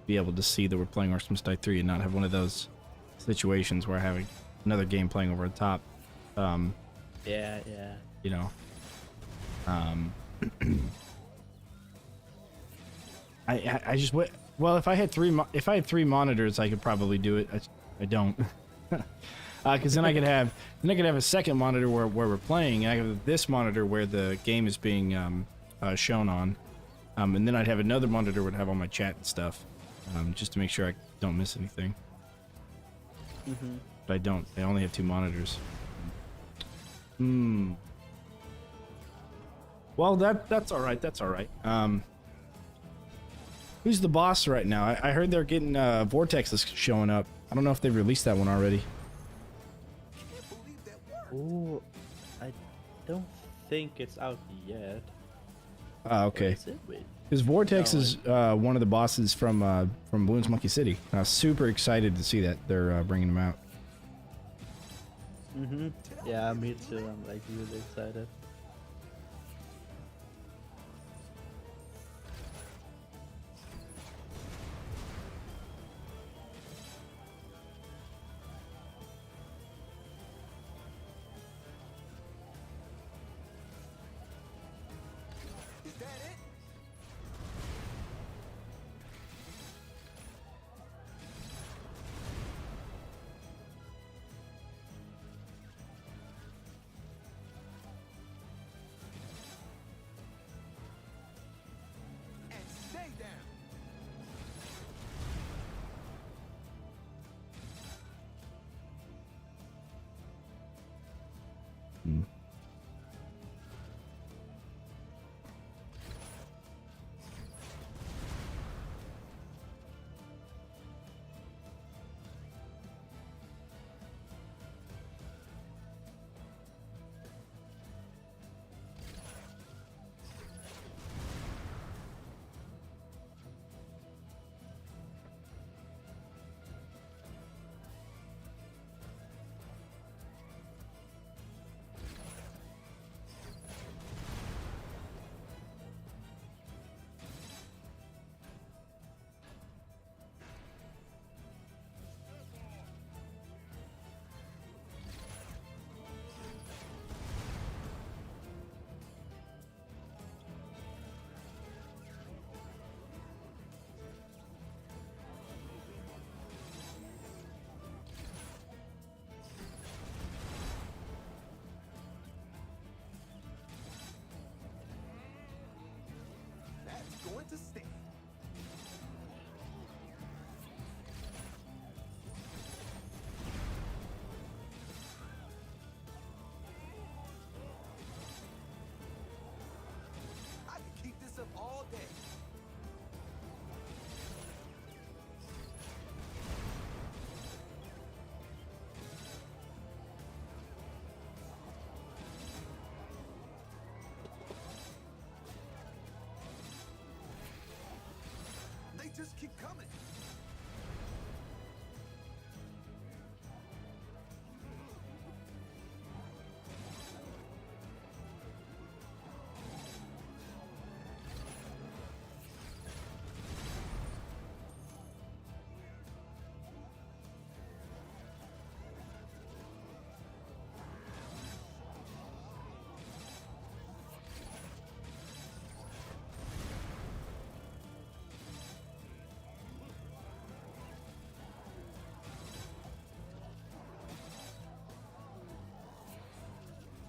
be able to see that we're playing Orcs Must Die 3 and not have one of those situations where I have another game playing over the top. Yeah. You know. I just well, if I had three monitors, I could probably do it. I don't. Because then I could have a second monitor where we're playing, and I have this monitor where the game is being shown on, and then I'd have another monitor where I'd have all my chat and stuff, just to make sure I don't miss anything. But I don't. I only have two monitors. Well, that's all right. That's all right. Who's the boss right now? I heard they're getting Vortex is showing up. I don't know if they've released that one already. Ooh, I don't think it's out yet. Okay. Is it? Wait. Because Vortex No, is one of the bosses from Bloons Monkey City. I was super excited to see that they're bringing him out. Yeah, me too. I'm like really excited. Is that it? And stay down. Hmm. That's going to stay. I can keep this up all day. They just keep coming.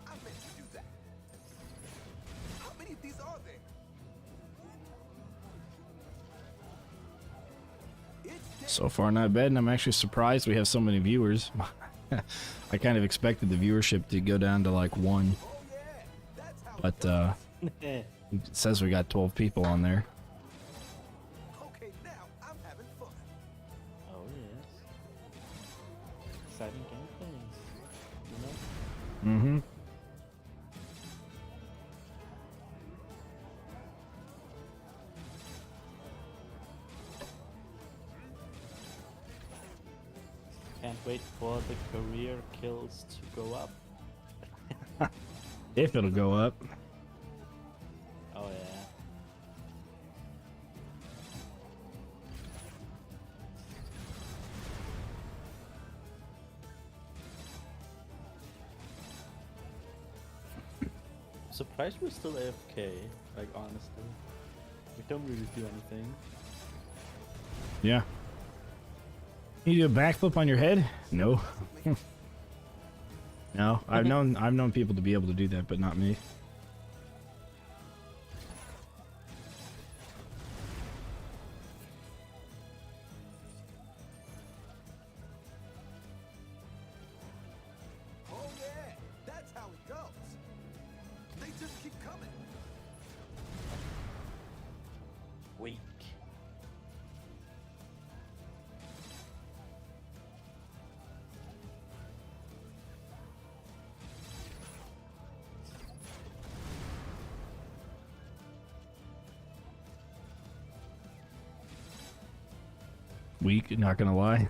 I meant to do that. How many of these are there? It's dead. So far, not bad, and I'm actually surprised we have so many viewers. I kind of expected the viewership to go down to like 1, Oh yeah, that's how but it it says we got 12 people on there. goes. Okay, now I'm having fun. Oh yes. Exciting gameplay. You know? Mm-hmm. Can't wait for the career kills to go up. If it'll go up. Oh yeah. Surprised we're still AFK, like honestly. We don't really do anything. Yeah. You do a backflip on your head? No. No, I've known people to be able to do that, but not me. Oh yeah, that's how it goes. They just keep coming. Weak. Weak, not gonna lie.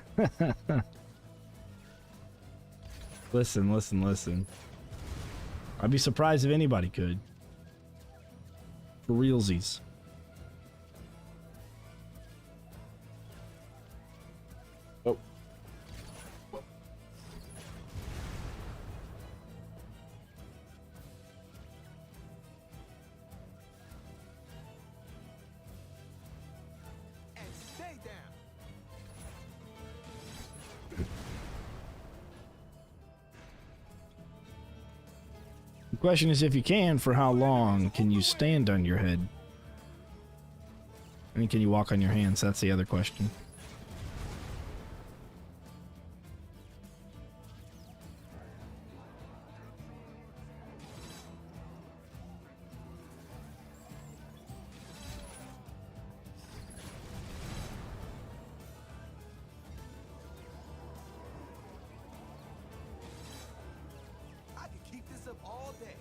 Listen. I'd be surprised if anybody could. For realsies. Oh. And stay down. The question is, if you can, for how long can you stand on your head? I mean, can you walk on your hands? That's the other question. I can keep this up all day.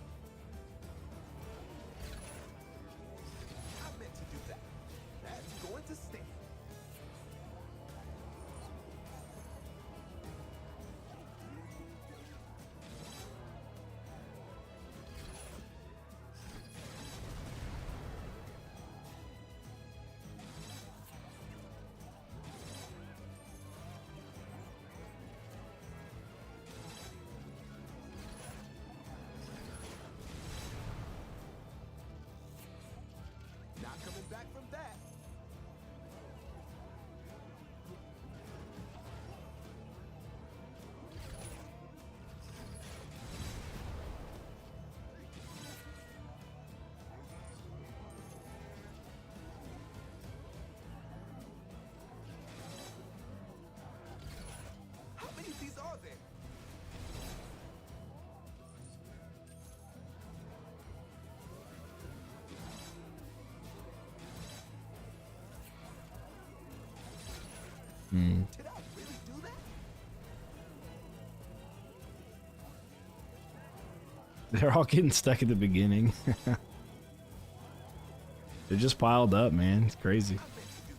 I meant to do that. That's going to stand. Not coming back from that. How many of these are there? Did I really do that? They're all getting stuck at the beginning. They're just piled up, man. It's crazy. I meant to do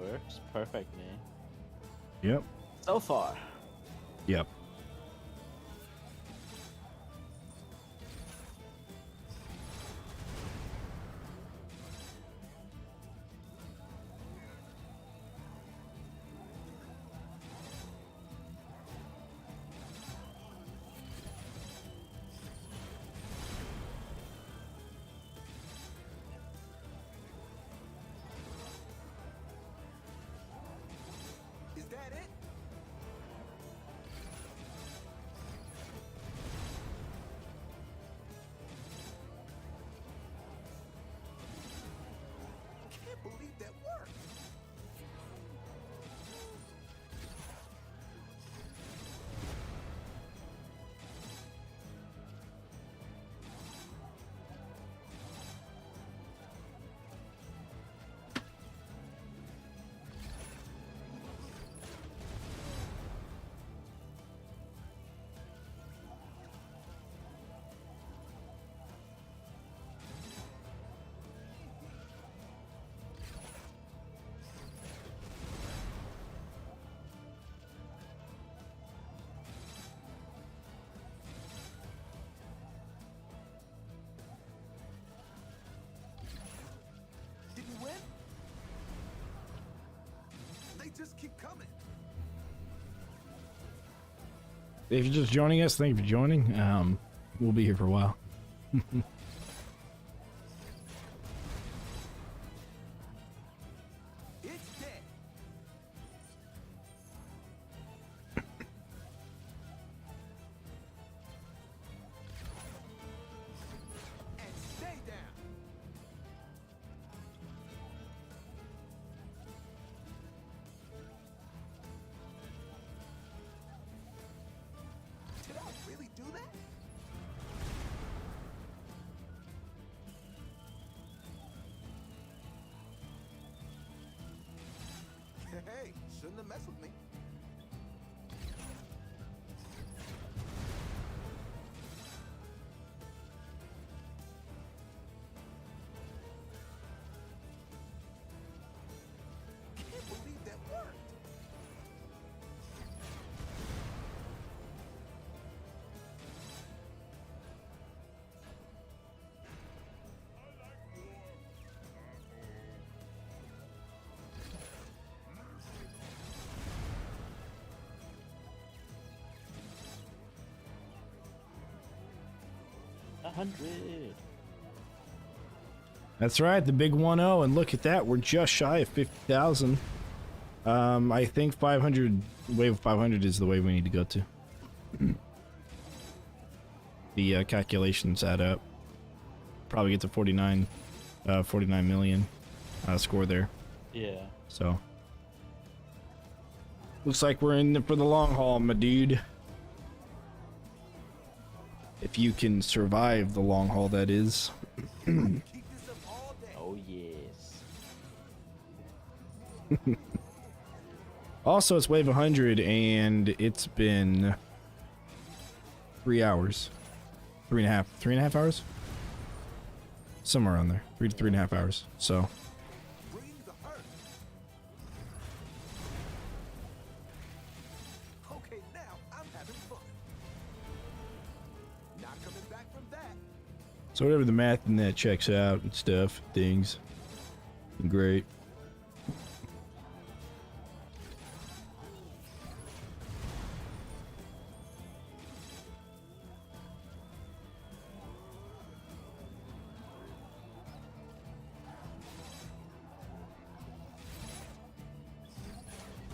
that. Works perfectly. Yep. So far. Yep. Is that it? Can't believe that worked. Did we win? They just keep coming. If you're just joining us, thank you for joining. We'll be here for a while. It's dead. And stay down. Did I really do that? Hey, shouldn't have messed with me. Can't believe that worked. 500. That's right, the big 1-0, and look at that, we're just shy of 50,000. I think 500, wave 500 is the way we need to go to. The calculations add up. Probably get to 49 million score there. Yeah. So looks like we're in for the long haul, my dude. If you can survive the long haul, that is. Keep this up all day. Oh yes. Also, it's wave 100, and it's been 3 hours. 3.5 hours? Somewhere around there. 3 to 3.5 hours. So, Bring the hurt. Okay, now I'm having fun. Not coming back from that. so whatever the math in that checks out and stuff, things. Great.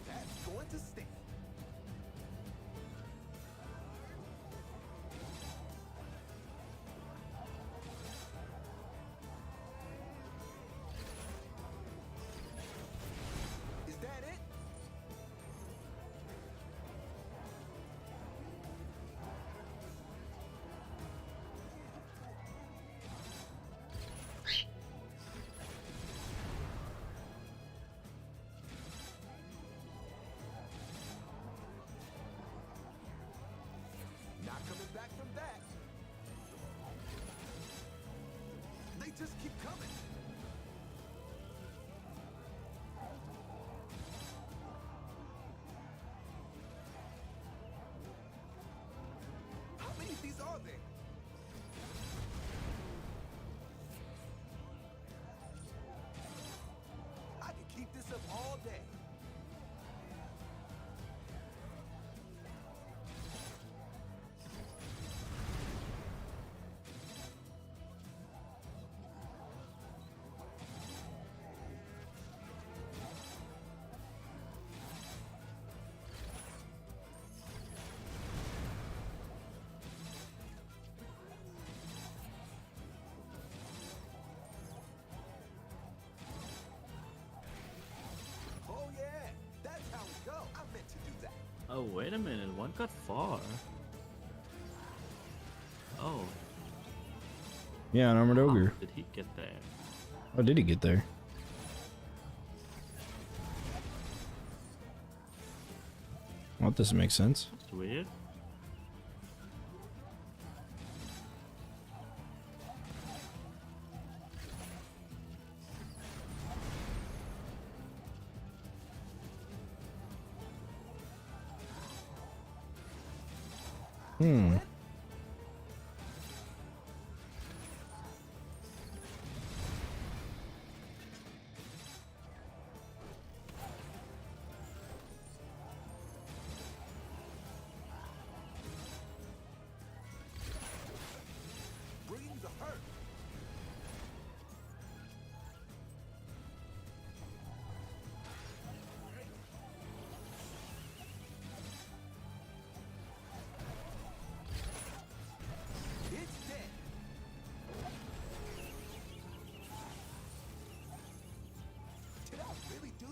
That's going to stay. Is that it? Not coming back from that. They just keep coming. How many of these are there? I can keep this up all day. Oh yeah, that's how we go. I meant to do that. Oh wait a minute, one got far. Oh, Yeah, an armored how ogre. did he get there? Oh, did he get there? Well, that doesn't make sense. That's weird. Hmm. Bring the hurt. It's dead. Did I really do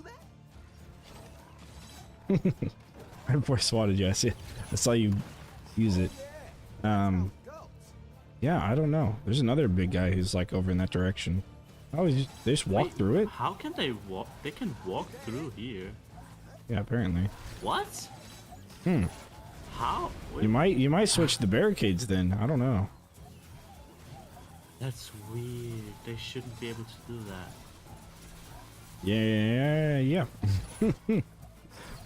that? I force swatted you. I saw you use it. Goes. Yeah, I don't know. There's another big guy who's like over in that direction. Oh, they just walk Wait, through it? How can they walk? They can walk through here. Yeah, apparently. What? Hmm. How? Wait, You might switch the barricades then. I don't know. that's weird. They shouldn't be able to do that. Yeah.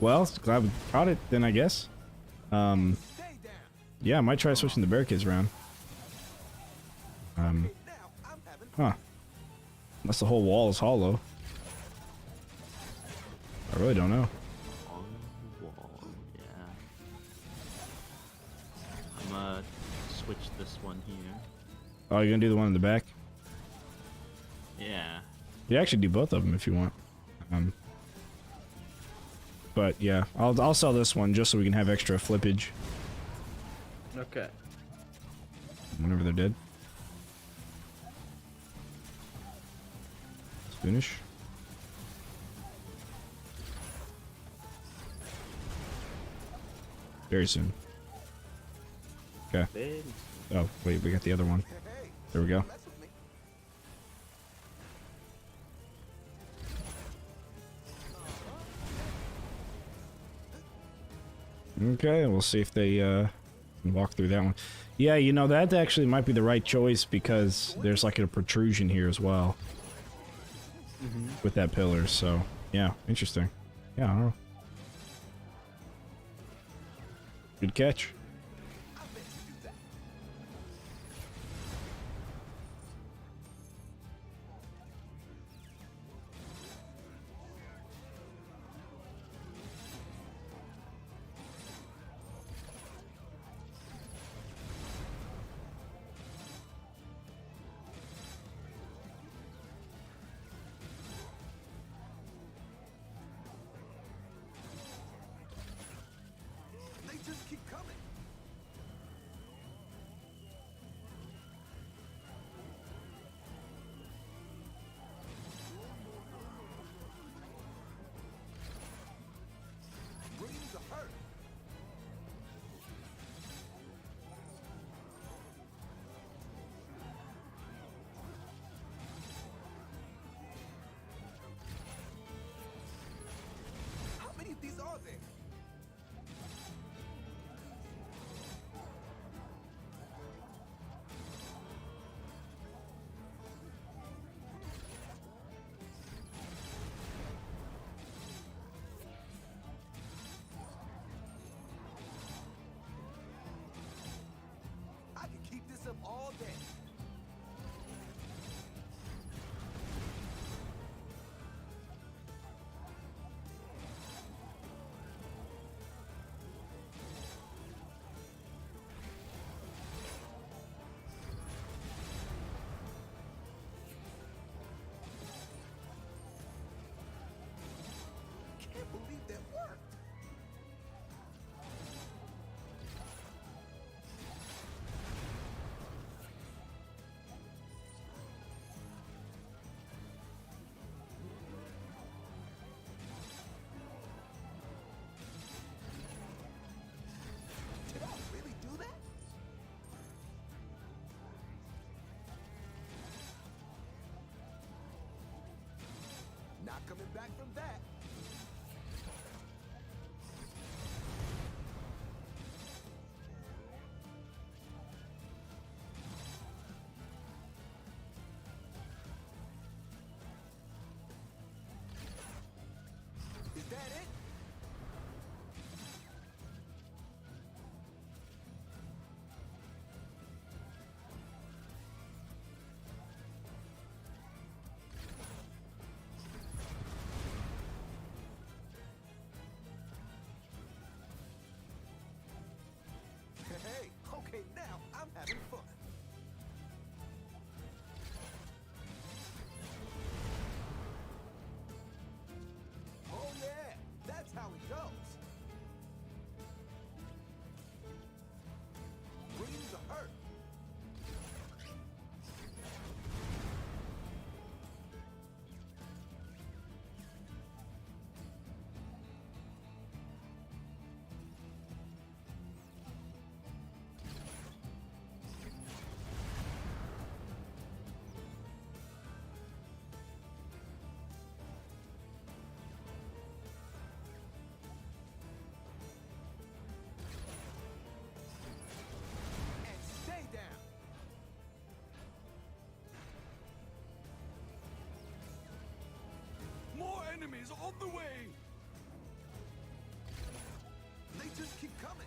Well, glad we caught it then, I guess. Stay down. Yeah, I might try switching the barricades around. Now I'm having Huh. Unless the whole wall is hollow. I really don't know. On the wall, yeah. I'm gonna switch this one here. Oh, you're gonna do the one in the back? Yeah. You actually do both of them if you want. But yeah, I'll sell this one just so we can have extra flippage Okay. whenever they're dead. Let's finish. Very soon. Okay. Then Oh, wait, we got the other one. Hey, There we go. mess with me. Okay, we'll see if they can walk through that one. Yeah, you know, that actually might be the right choice because there's like a protrusion here as well. With that pillar, so yeah, interesting. Yeah, I don't know. Good catch. I bet you do that. They just keep coming. Bringing the hurt. How many of these are there? I can keep this up all day. Can't believe that worked. Did I really do that? Not coming back from that. Is that it? Hey, okay, now I'm having fun. Oh yeah, that's how it goes. Bringing the hurt. And stay down. More enemies on the way! They just keep coming.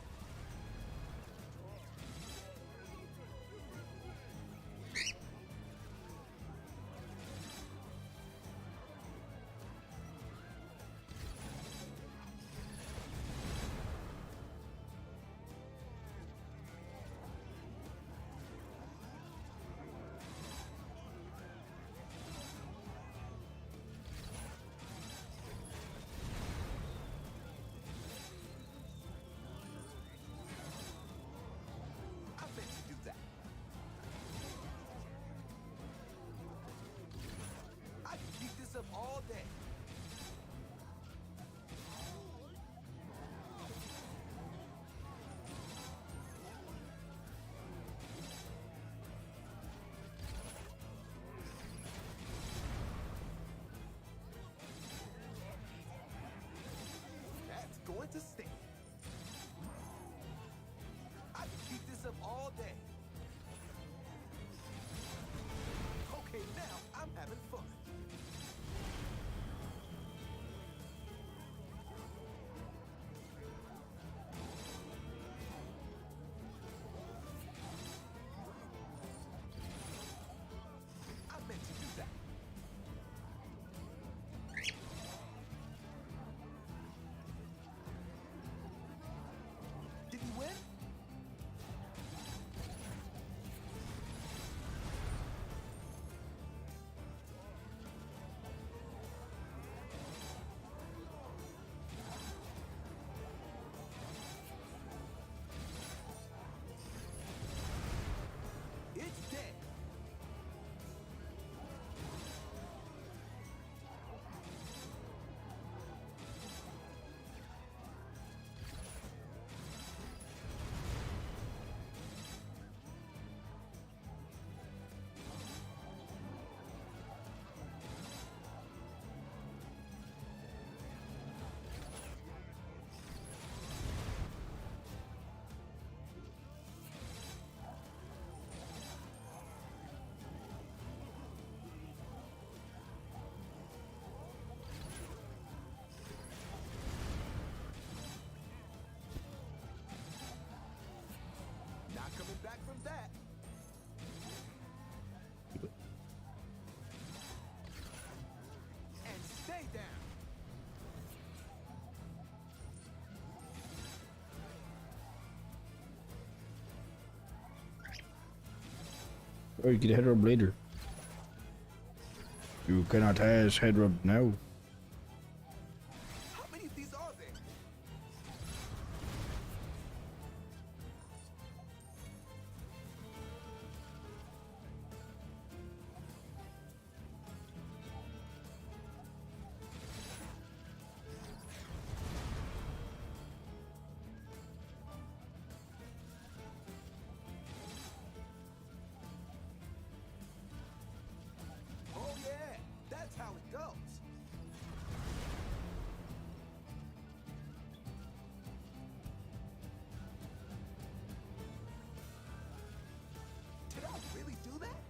to stay. I can keep this up all day. Okay, now I'm having fun. I meant to do that. Did he win? It's dead. Not coming back from that. And stay down. Or you get a head rub later. You cannot have head rub now. How many of these are there? Oh yeah, that's how it goes. Did I really do that?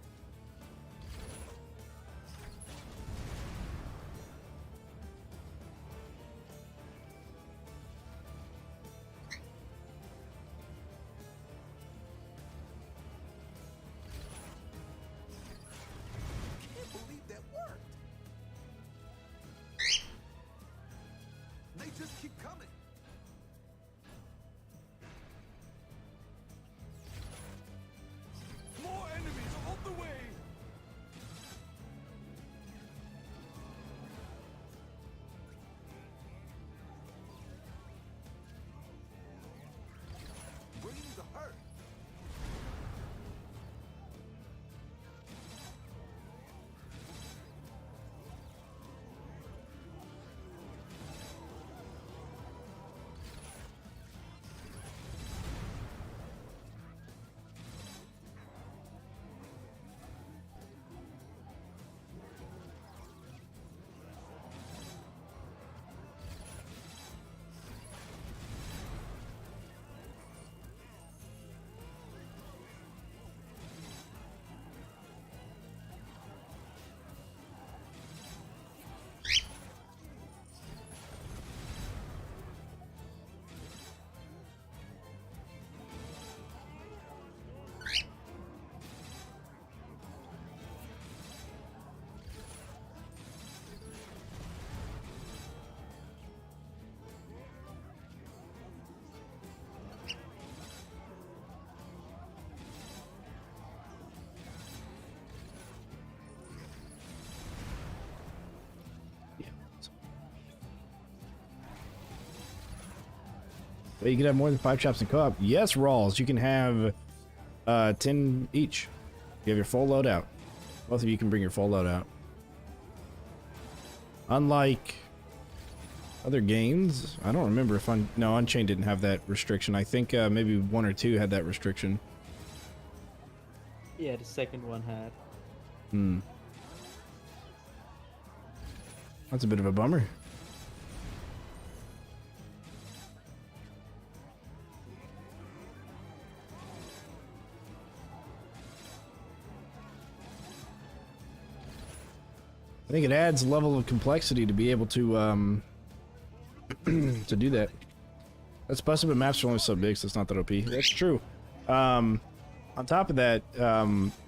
Can't believe that worked. They just keep coming. More enemies on the way! Bringing the hurt. Wait, you can have more than 5 chops in co-op. Yes, Rawls. You can have 10 each. You have your full loadout. Both of you can bring your full loadout. Unlike other games, I don't remember if no, Unchained didn't have that restriction. I think maybe 1 or 2 had that restriction. Yeah, the second one had. Hmm. That's a bit of a bummer. I think it adds a level of complexity to be able to to do that. That's busted, but maps are only so big, so it's not that OP. That's true. On top of that,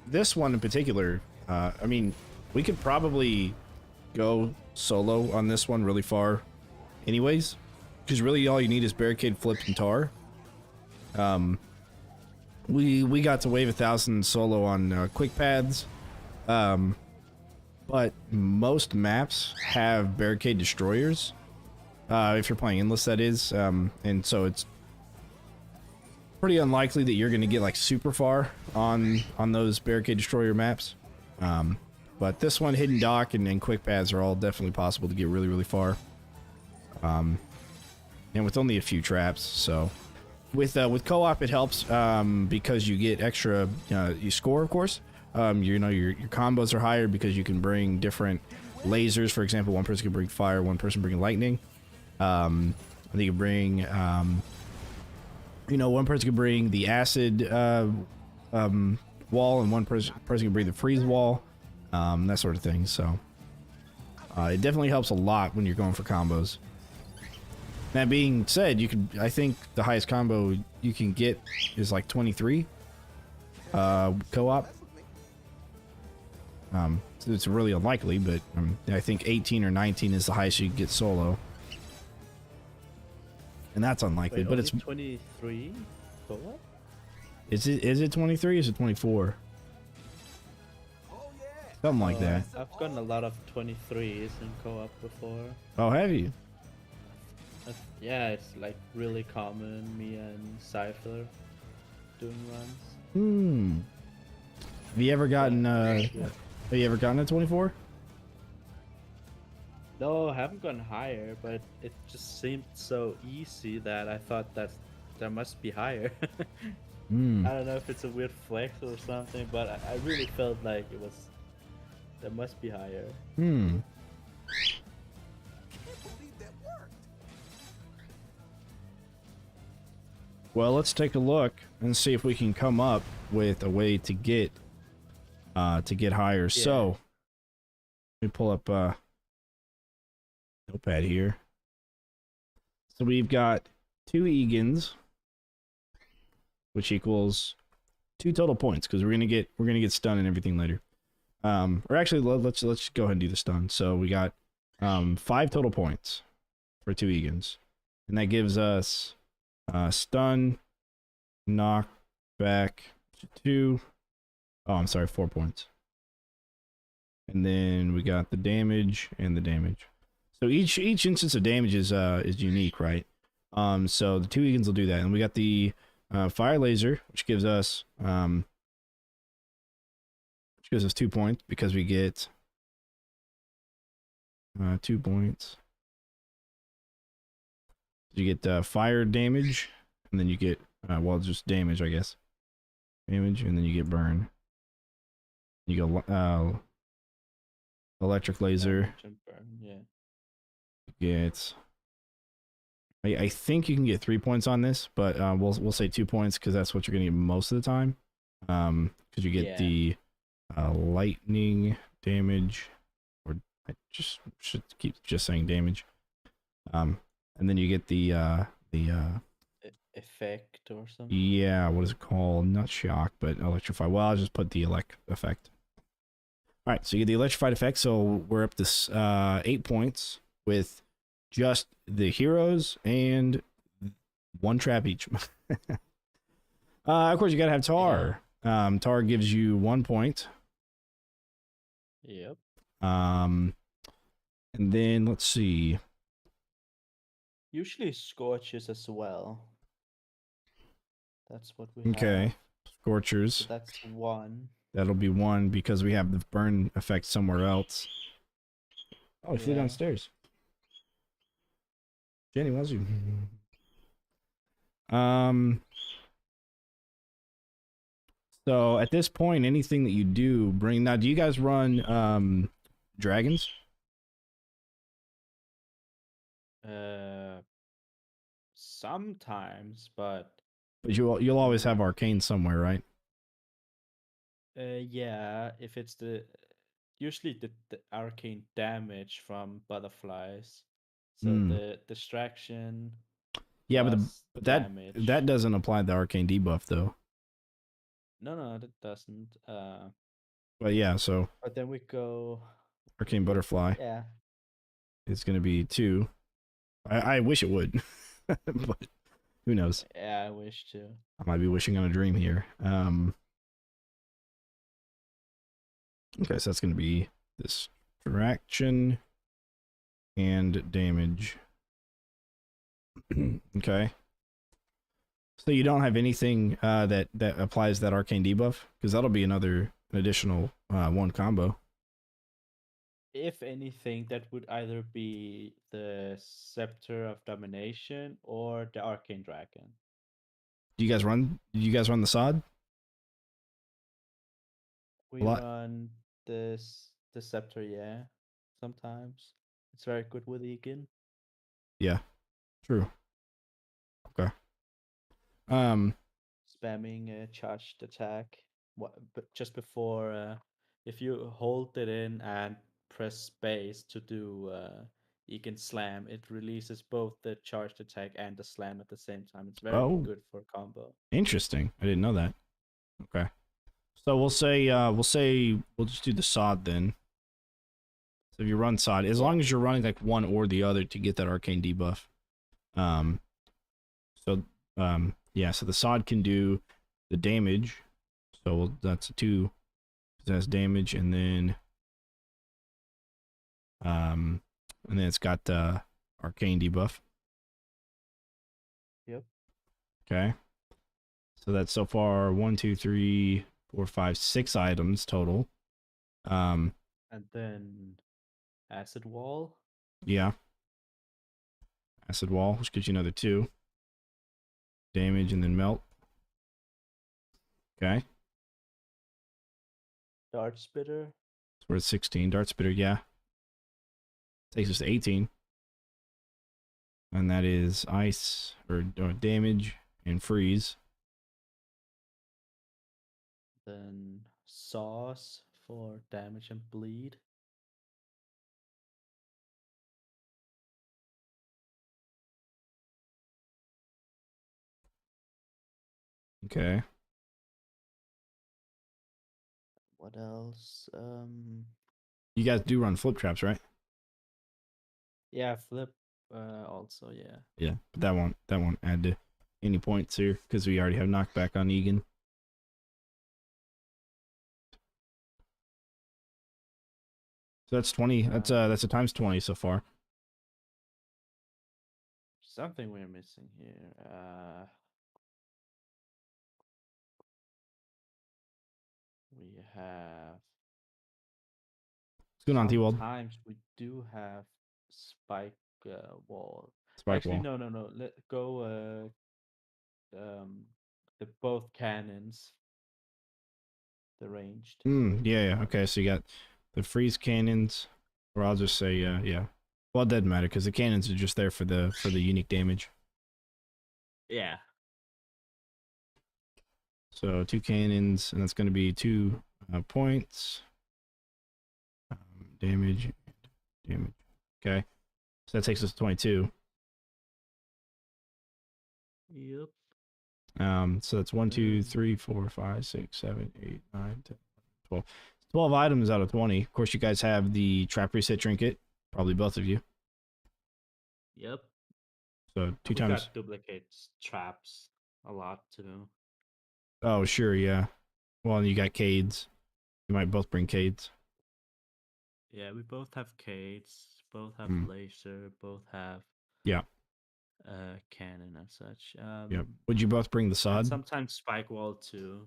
this one in particular, I mean, we could probably go solo on this one really far anyways, because really all you need is barricade, flipped, and tar. We got to wave 1,000 solo on quick paths, but most maps have barricade destroyers, if you're playing endless, that is, and so it's pretty unlikely that you're going to get like super far on those barricade destroyer maps. But this one, hidden dock and quick paths are all definitely possible to get really, really far. And with only a few traps, so with co-op it helps because you get extra. You score, of course. You know your combos are higher because you can bring different lasers. For example, one person can bring fire, one person bring lightning. And they can bring you know, one person can bring the acid wall, and one person can bring the freeze wall, that sort of thing. So it definitely helps a lot when you're going for combos. That being said, you could, I think the highest combo you can get is like 23 co-op. It's really unlikely, but I think 18 or 19 is the highest you can get solo. And that's unlikely. Wait, but it's 23 co-op? Is it 23 or is it 24? Something like that. I've gotten a lot of 23s in co-op before. Oh, have you? Yeah, it's like really common. Me and Cypher doing runs. Have you ever gotten have you ever gotten a 24? No, I haven't gone higher, but it just seemed so easy that I thought that there must be higher. I don't know if it's a weird flex or something, but I really felt like it was. There must be higher. Can't believe that worked. Well, let's take a look and see if we can come up with a way to get higher. Yeah. So let me pull up notepad here. So we've got 2 Egans, which equals 2 total points, because we're gonna get stun and everything later. Or actually, let's go ahead and do the stun. So we got 5 total points for 2 Egans, and that gives us stun, knock back 2. Oh, I'm sorry, 4 points. And then we got the damage and the damage. So each instance of damage is unique, right? So the 2 Egans will do that, and we got the fire laser, which gives us 2 points because we get 2 points. You get fire damage, and then you get well, just damage, I guess. Damage, and then you get burn. You go electric laser. Burn, yeah. Get. I think you can get 3 points on this, but we'll say 2 points because that's what you're gonna get most of the time. Because you get the lightning damage, or I just should keep just saying damage. And then you get the effect or something. yeah, what is it called? Not shock, but electrify. Well, I'll just put the effect. All right, so you get the electrified effect. So we're up to 8 points with just the heroes and 1 trap each. Of course, you gotta have tar. Yeah. Tar gives you 1 point. Yep. And then let's see. Usually scorches as well. That's what we have. Okay, Scorchers. So that's 1. That'll be 1 because we have the burn effect somewhere else. Oh, we flew Yeah. downstairs. Jenny, was you? So at this point, anything that you do, bring. Now, do you guys run dragons? Sometimes, but But you'll always have arcane somewhere, right? yeah, if it's the usually the arcane damage from butterflies. So Hmm. the distraction Yeah, plus but damage. that doesn't apply the arcane debuff though. No, that doesn't. But yeah, so But then we go. arcane butterfly Yeah. is going to be 2. I wish it would, but who knows? Yeah, I wish to. I might be wishing on a dream here. Okay, so that's going to be distraction and damage. Okay. So you don't have anything that applies that arcane debuff? Because that'll be an additional 1 combo. If anything, that would either be the Scepter of Domination or the Arcane Dragon. Do you guys run? Did you guys run the sod? We run the Scepter, yeah. Sometimes it's very good with Egan. Yeah, true. Okay. Spamming a charged attack. But just before, if you hold it in and press space to do Egan Slam, it releases both the charged attack and the slam at the same time. It's very good for combo. Interesting. I didn't know that. Okay. So we'll just do the sod then. So if you run sod, as long as you're running like one or the other to get that arcane debuff. Yeah, so the sod can do the damage. So that's a 2. That's damage, and then it's got arcane debuff. Yep. Okay. So that's so far 1, 2, 3, 4, 5, 6 items total. And then acid wall. Yeah. Acid wall, which gives you another 2. Damage and then melt. Okay. Dart spitter. So we're at 16. Dart spitter, yeah. Takes us to 18. And that is ice or damage and freeze. Then sauce for damage and bleed. Okay. What else? You guys do run flip traps, right? Yeah, flip. Also, yeah. Yeah, but that won't add to any points here because we already have knockback on Egan. So that's 20. That's a times 20 so far. Something we're missing here. We have. What's going on, T-Wald? Sometimes we do have spike wall. Spike Actually, wall. no. Let go. The both cannons. The ranged. Yeah. Okay, so you got the freeze cannons, or I'll just say yeah. Well, it doesn't matter because the cannons are just there for the unique damage. Yeah. So 2 cannons, and that's going to be 2 points. Damage. Okay. So that takes us to 22. Yep. So that's 1, 2, 3, 4, 5, 6, 7, 8, 9, 10, 12. 12 items out of 20. Of course, you guys have the trap reset trinket. Probably both of you. Yep. So 2 we times. got duplicates, traps, a lot too. Oh, sure, yeah. Well, and you got Cades. You might both bring Cades. Yeah, we both have Cades, both have laser, both have cannon and such. Yeah. Would you both bring the sod? Sometimes spike wall too.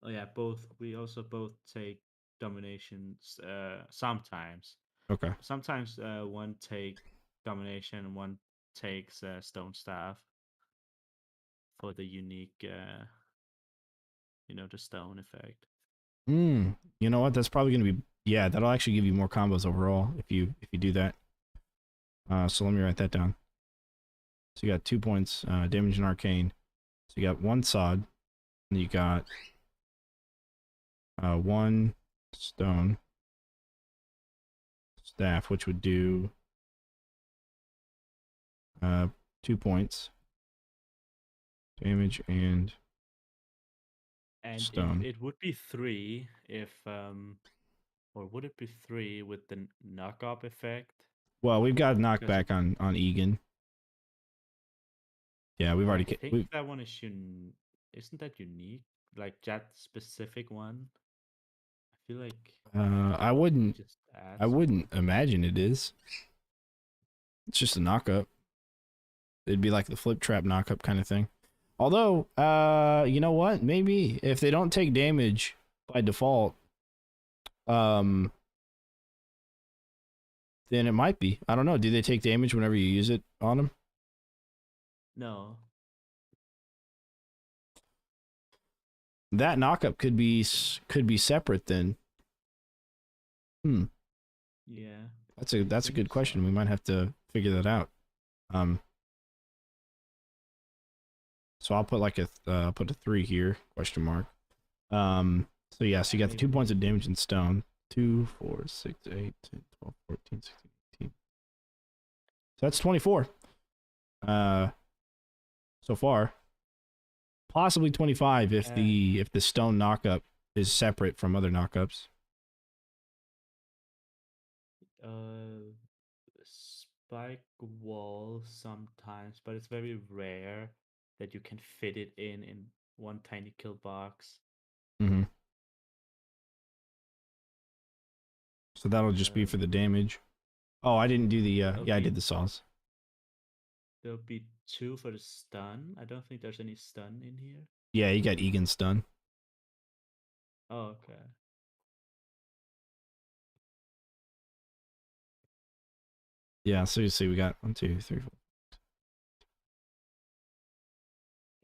Oh yeah, both. We also both take dominations. Sometimes. Okay. Sometimes one take domination and one takes stone staff for the unique, the stone effect. You know what? That's probably gonna be that'll actually give you more combos overall if you do that. So let me write that down. So you got 2 points, damage and arcane. So you got 1 sod, and you got 1 stone staff, which would do 2 points damage and And stone. it would be 3 if or would it be 3 with the knock-up effect? Well, we've got Because knockback on Egan. Yeah, we've already I think we've, that one is isn't that unique? Like that specific one? I feel like I it wouldn't just adds. imagine it is. It's just a knockup. It'd be like the flip trap knockup kind of thing. Although, you know what? Maybe if they don't take damage by default, then it might be. I don't know. Do they take damage whenever you use it on them? No. That knockup could be separate then. Yeah. That's a think good so. question. We might have to figure that out. So I'll put like put a 3 here, question mark. So yeah, so you got the 2 points of damage in stone. 2, 4, 6, 8, 10, 12, 14, 16, 18. So that's 24. So far. Possibly 25 if the stone knockup is separate from other knockups. Spike wall sometimes, but it's very rare that you can fit it in one tiny kill box. Mm-hmm. So that'll just be for the damage. Oh, I didn't do the yeah, I did the saws. There'll be 2 for the stun. I don't think there's any stun in here. Yeah, you got Egan stun. Oh, okay. Yeah, so you see we got 1, 2, 3, 4.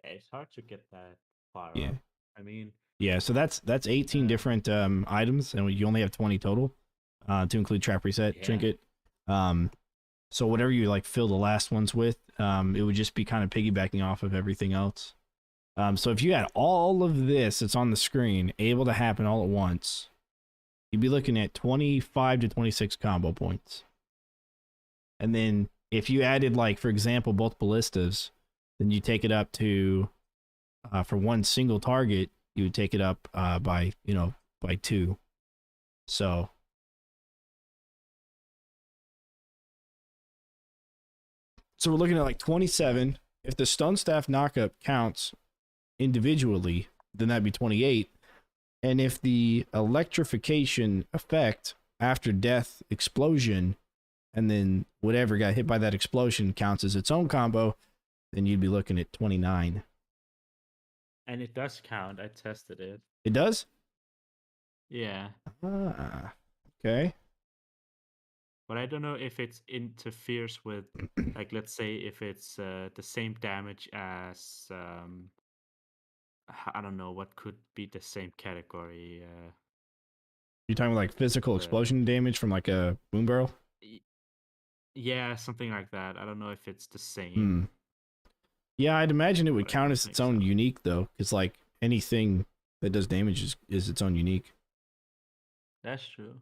Yeah, it's hard to get that far Yeah. up. I mean, Yeah, so that's 18 different items, and you only have 20 total, to include trap reset, trinket. So whatever you like fill the last ones with, it would just be kind of piggybacking off of everything else. So if you had all of this that's on the screen able to happen all at once, you'd be looking at 25 to 26 combo points. And then if you added, like, for example, both ballistas, then you take it up to, for one single target, you would take it up by 2. So we're looking at like 27. If the stun staff knockup counts individually, then that'd be 28. And if the electrification effect after death explosion and then whatever got hit by that explosion counts as its own combo, then you'd be looking at 29. and it does count. I tested it. It does? Yeah. Okay. But I don't know if it interferes with, like, let's say if it's the same damage as, I don't know, what could be the same category. You're talking like physical explosion damage from like a boom barrel? Yeah, something like that. I don't know if it's the same. Yeah, I'd imagine it would But I count don't as think its own so. unique, though, because like anything that does damage is its own unique. That's true.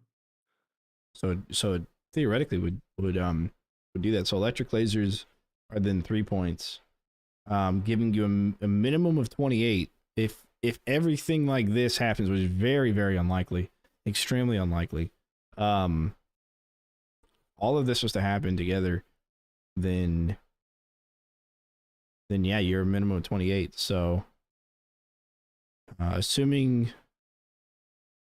So it theoretically would do that. So electric lasers are then 3 points, giving you a minimum of 28. If everything like this happens, which is very, very unlikely, extremely unlikely, all of this was to happen together, then yeah, you're a minimum of 28. So assuming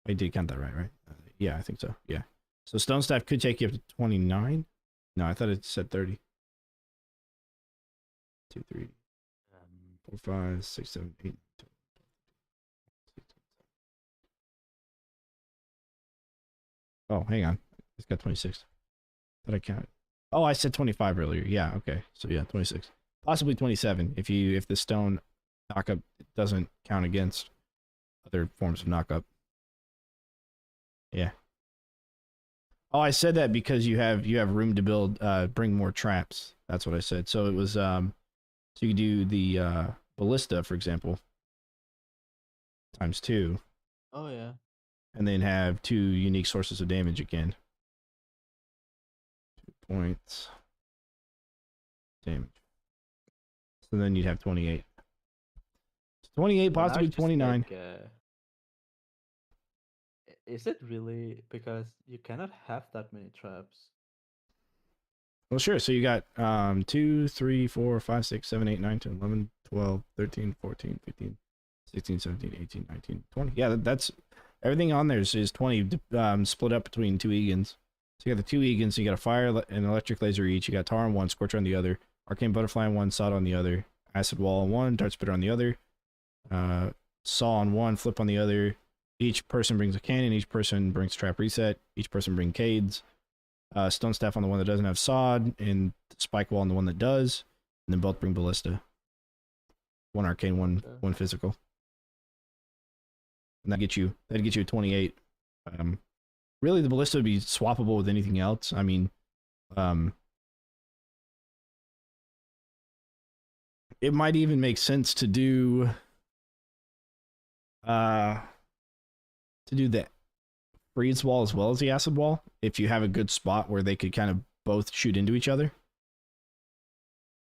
I did count that right? Yeah, I think so. Yeah. So stone staff could take you up to 29. No, I thought it said 30. 2, 3, 4, 5, 6, 7, 8. 9, 10. Oh, hang on. It's got 26. Did I count? Oh, I said 25 earlier. Yeah, okay. So yeah, 26. Possibly 27 if the stone knockup doesn't count against other forms of knockup. Yeah. Oh, I said that because you have room to build bring more traps. That's what I said. So it was so you could do the ballista, for example, times 2. Oh, yeah. and then have 2 unique sources of damage again. 2 points damage. So then you'd have 28. 28, Well, now possibly it's just 29. like, is it really? Because you cannot have that many traps. Well, sure. So you got 2, 3, 4, 5, 6, 7, 8, 9, 10, 11, 12, 13, 14, 15, 16, 17, 18, 19, 20. Yeah, that's everything on there is 20 split up between 2 Egans. So you got the 2 Egans, so you got a fire and electric laser each. You got tar on one, scorcher on the other, arcane butterfly on one, sod on the other, acid wall on one, dart spitter on the other, saw on one, flip on the other. Each person brings a cannon, each person brings trap reset, each person brings cades. Stone staff on the one that doesn't have sod, and spike wall on the one that does, and then both bring ballista. 1 arcane, one physical, and that'd get you a 28. Really, the ballista would be swappable with anything else. I mean, it might even make sense to do the freeze wall as well as the acid wall if you have a good spot where they could kind of both shoot into each other.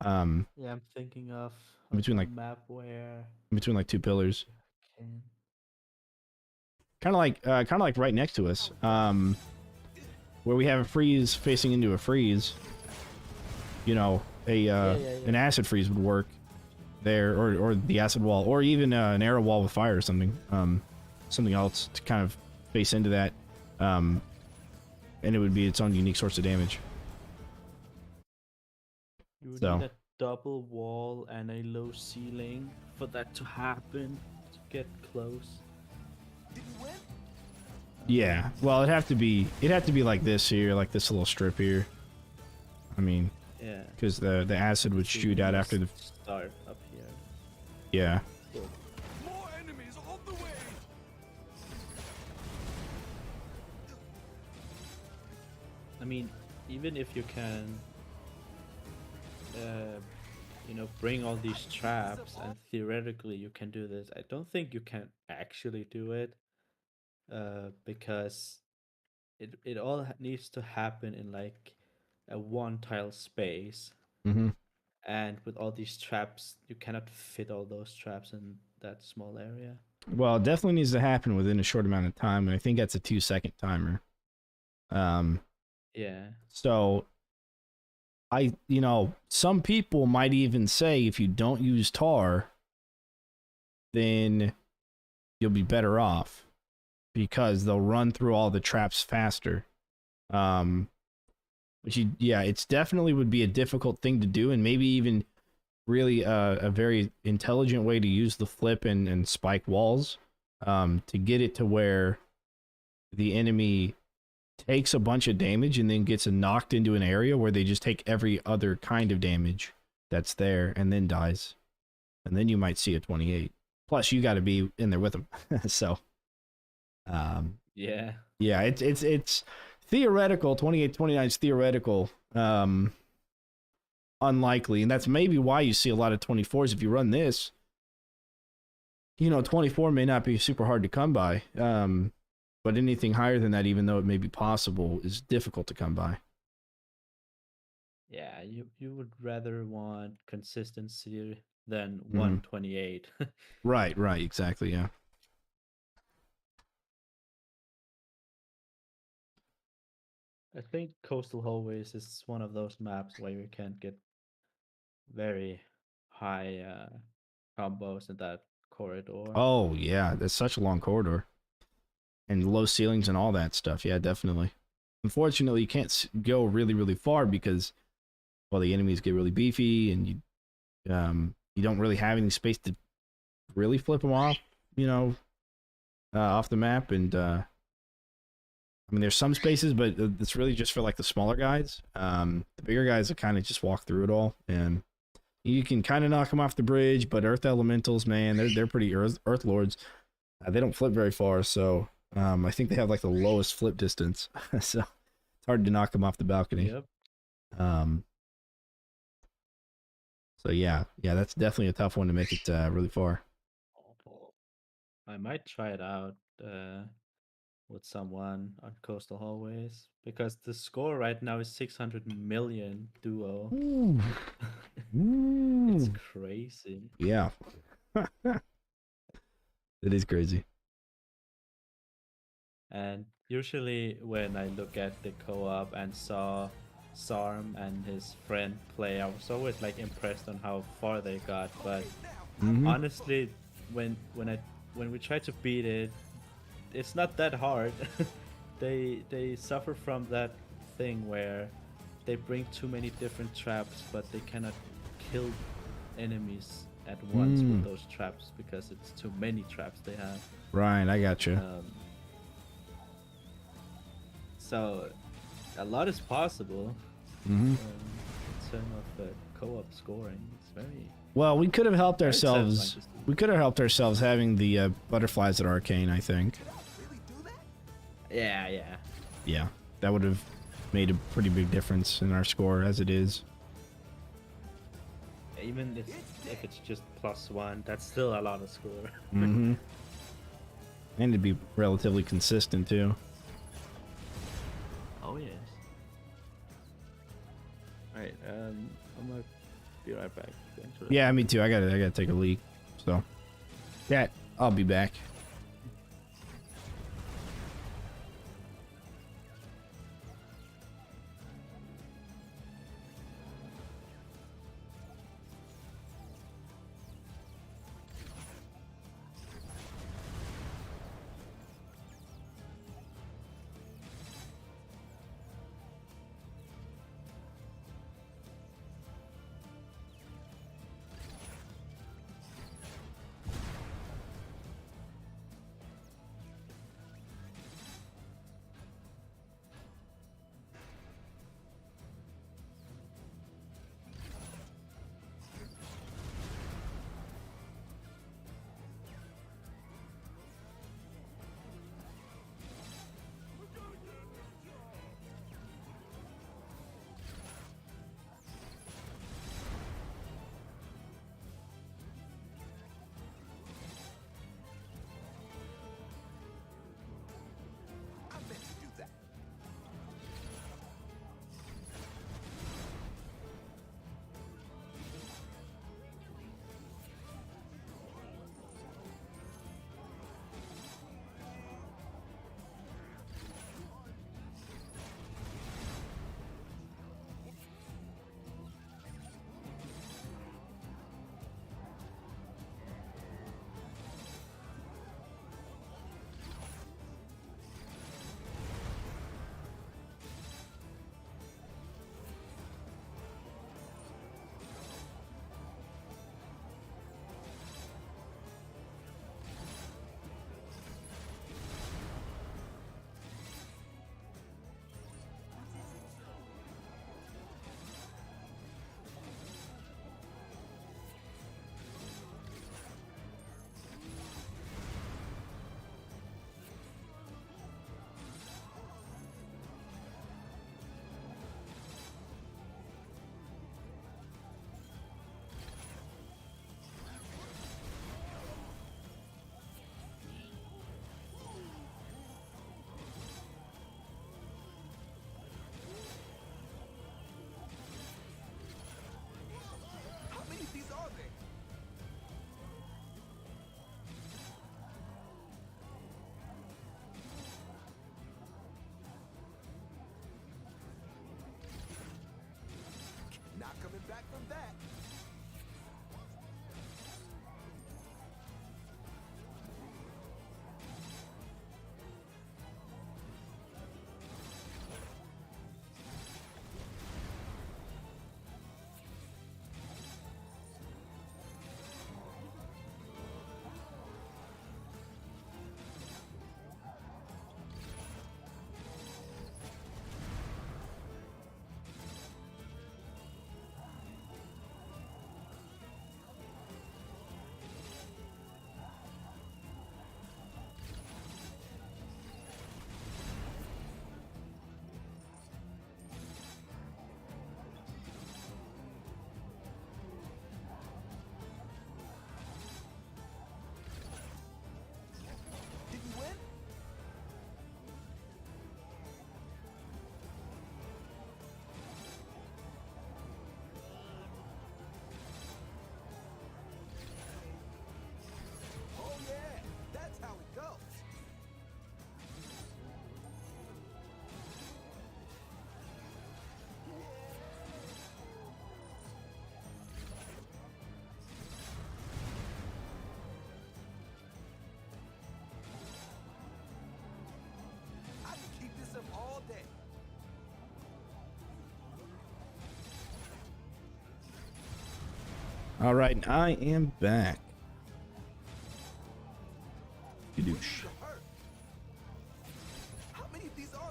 Yeah, I'm thinking of between, a like- map where between like 2 pillars, can. kind of like right next to us, where we have a freeze facing into a freeze. You know, an acid freeze would work there, or the acid wall, or even an arrow wall with fire or something. Something else to kind of face into that, and it would be its own unique source of damage. You would So- need a double wall and a low ceiling for that to happen, to get close. Did you win? Yeah, well, it'd have to be like this here, like this little strip here. I mean, Yeah. because the acid would So shoot you out just after the start up here. yeah. More enemies on the way! I mean, even if you can, bring all these traps, and theoretically you can do this, I don't think you can actually do it, because it all needs to happen in like a 1 tile space, Mm-hmm. and with all these traps, you cannot fit all those traps in that small area. Well, it definitely needs to happen within a short amount of time, and I think that's a 2-second timer. Yeah. So some people might even say if you don't use tar, then you'll be better off because they'll run through all the traps faster. It's definitely would be a difficult thing to do, and maybe even really a very intelligent way to use the flip and spike walls to get it to where the enemy takes a bunch of damage and then gets knocked into an area where they just take every other kind of damage that's there and then dies. And then you might see a 28. Plus, you got to be in there with them. So, Yeah. yeah, it's theoretical. 28, 29 is theoretical. Unlikely. And that's maybe why you see a lot of 24s. If you run this, 24 may not be super hard to come by. But anything higher than that, even though it may be possible, is difficult to come by. Yeah, you would rather want consistency than Mhm. 128. Right, exactly, yeah. I think Coastal Hallways is one of those maps where you can get very high combos in that corridor. Oh, yeah, that's such a long corridor. And low ceilings and all that stuff, yeah, definitely. Unfortunately, you can't go really, really far because, well, the enemies get really beefy and you don't really have any space to really flip them off, off the map. And, I mean, there's some spaces, but it's really just for, like, the smaller guys. The bigger guys will kind of just walk through it all, and you can kind of knock them off the bridge, but Earth Elementals, man, they're pretty Earth Lords. They don't flip very far, so I think they have, like, the lowest flip distance. So it's hard to knock them off the balcony. Yep. So, yeah, that's definitely a tough one to make it really far. I might try it out. with someone on Coastal Hallways because the score right now is 600 million duo. Ooh. It's Ooh. crazy. Yeah. It is crazy. And usually when I look at the co-op and saw Sarm and his friend play, I was always like impressed on how far they got. But Mhm. honestly, when we try to beat it, it's not that hard. They suffer from that thing where they bring too many different traps, but they cannot kill enemies at once with those traps because it's too many traps they have. Right, I gotcha. So a lot is possible Mhm. in terms of co-op scoring. It's very Well, we could have helped very ourselves. satisfying to see. We could have helped ourselves having the butterflies at Arcane, I think. Really do that? Yeah. Yeah, that would have made a pretty big difference in our score as it is. Even if it's just +1, that's still a lot of score. Mm-hmm. And it'd be relatively consistent too. Oh yes. Alright, I'm gonna be right back. Yeah, me too. I gotta take a leak. So, yeah, I'll be back. All right, I am back. Douche. How many of these are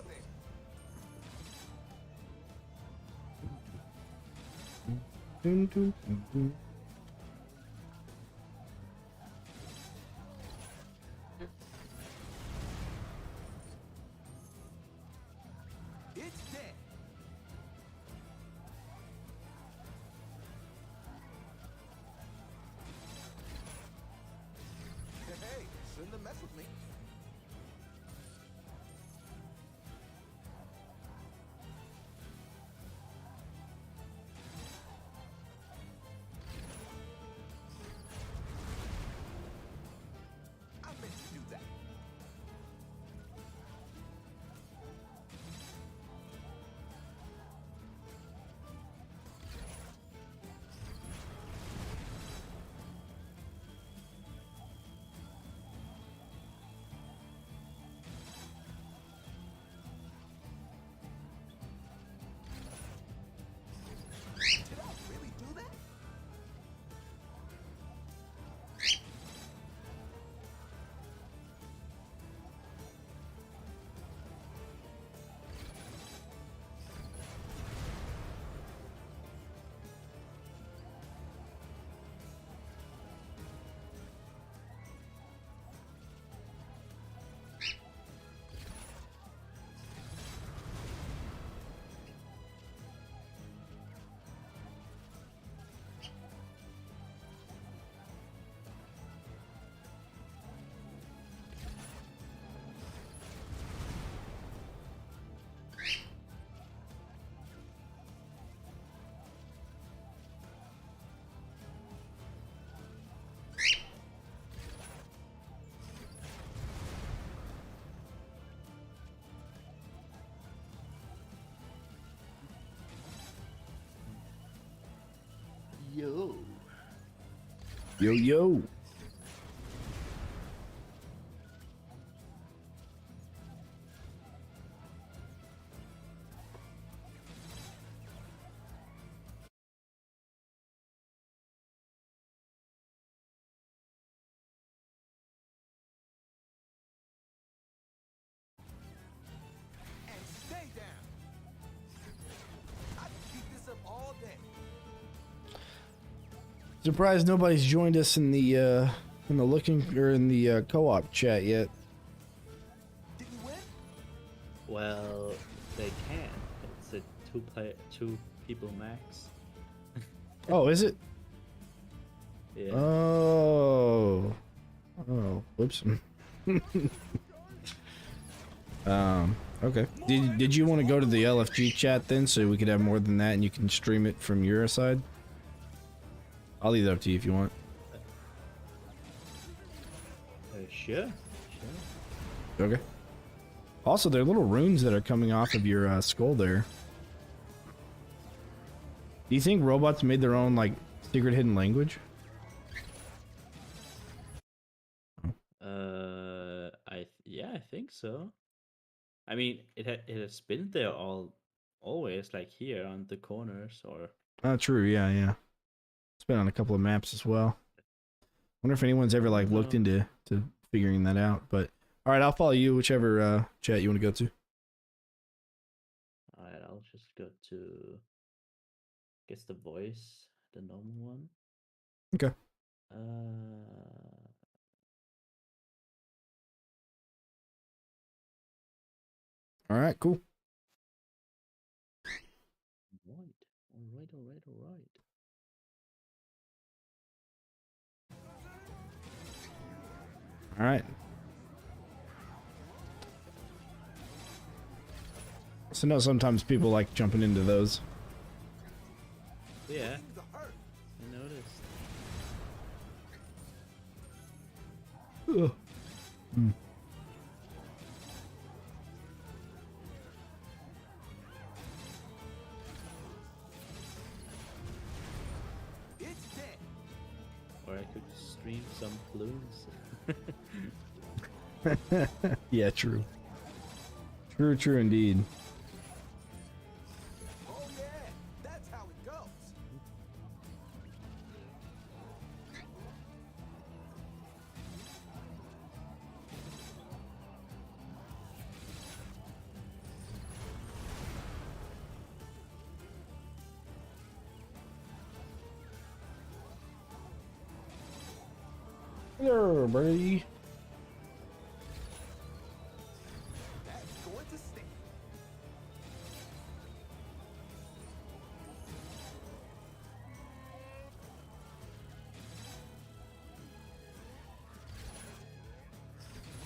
there? Dun, dun, dun, dun. It's dead. Hey, shouldn't have messed with me. I meant to do that. Did I really do that? Yo. Yo, yo. And stay down. I can keep this up all day. Surprised nobody's joined us in the looking or in the co-op chat yet. Did you win? Well, they can. It's a two people max. Oh, is it? Yeah. Oh. Oh, whoops. Okay. Did you want to go to the LFG chat then, so we could have more than that, and you can stream it from your side? I'll leave that up to you if you want. Sure. Okay. Also, there are little runes that are coming off of your skull there. Do you think robots made their own, like, secret hidden language? I think so. I mean, it has been there always, like here on the corners or. Oh, true. Yeah, yeah. It's been on a couple of maps as well. Wonder if anyone's ever like looked into figuring that out. But all right, I'll follow you, whichever chat you want to go to. All right, I'll just go to. Guess the voice, the normal one. Okay. All right, cool. All right. All right. So no, sometimes people like jumping into those. Yeah, Things are hurt. I noticed. Ugh. Mm. It's dead. Or I could stream some balloons. Yeah, true. True indeed. Oh yeah, that's how it goes. There, buddy. That's going to stay.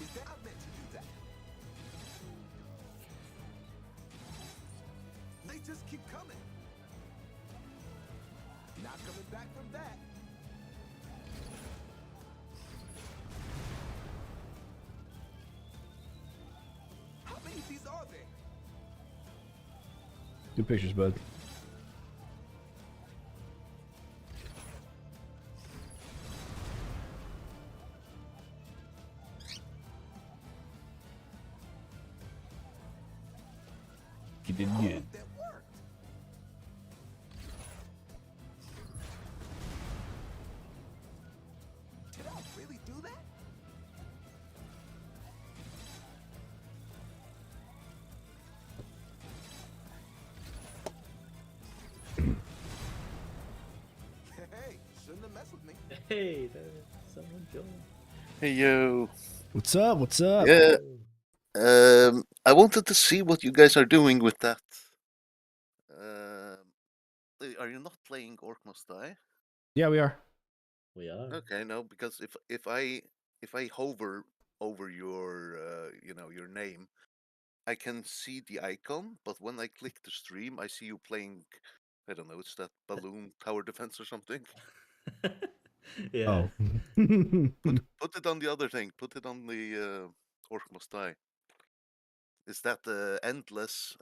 Is that I meant to do that? They just keep coming. Not coming back from that. How many of these are there? Good pictures, bud. You did good. That worked. Did I really do that? Hey, shouldn't have messed with me. Hey, there's someone joined. Hey yo. What's up? What's up? Yeah. I wanted to see what you guys are doing with that. Are you not playing Orc Must Die? Yeah, we are. We are. Okay, no, because if I hover over your your name, I can see the icon, but when I click the stream, I see you playing. I don't know, it's that balloon tower defense or something. Yeah. Oh. Put it on the other thing. Put it on the Orc Must Die. Is that the endless?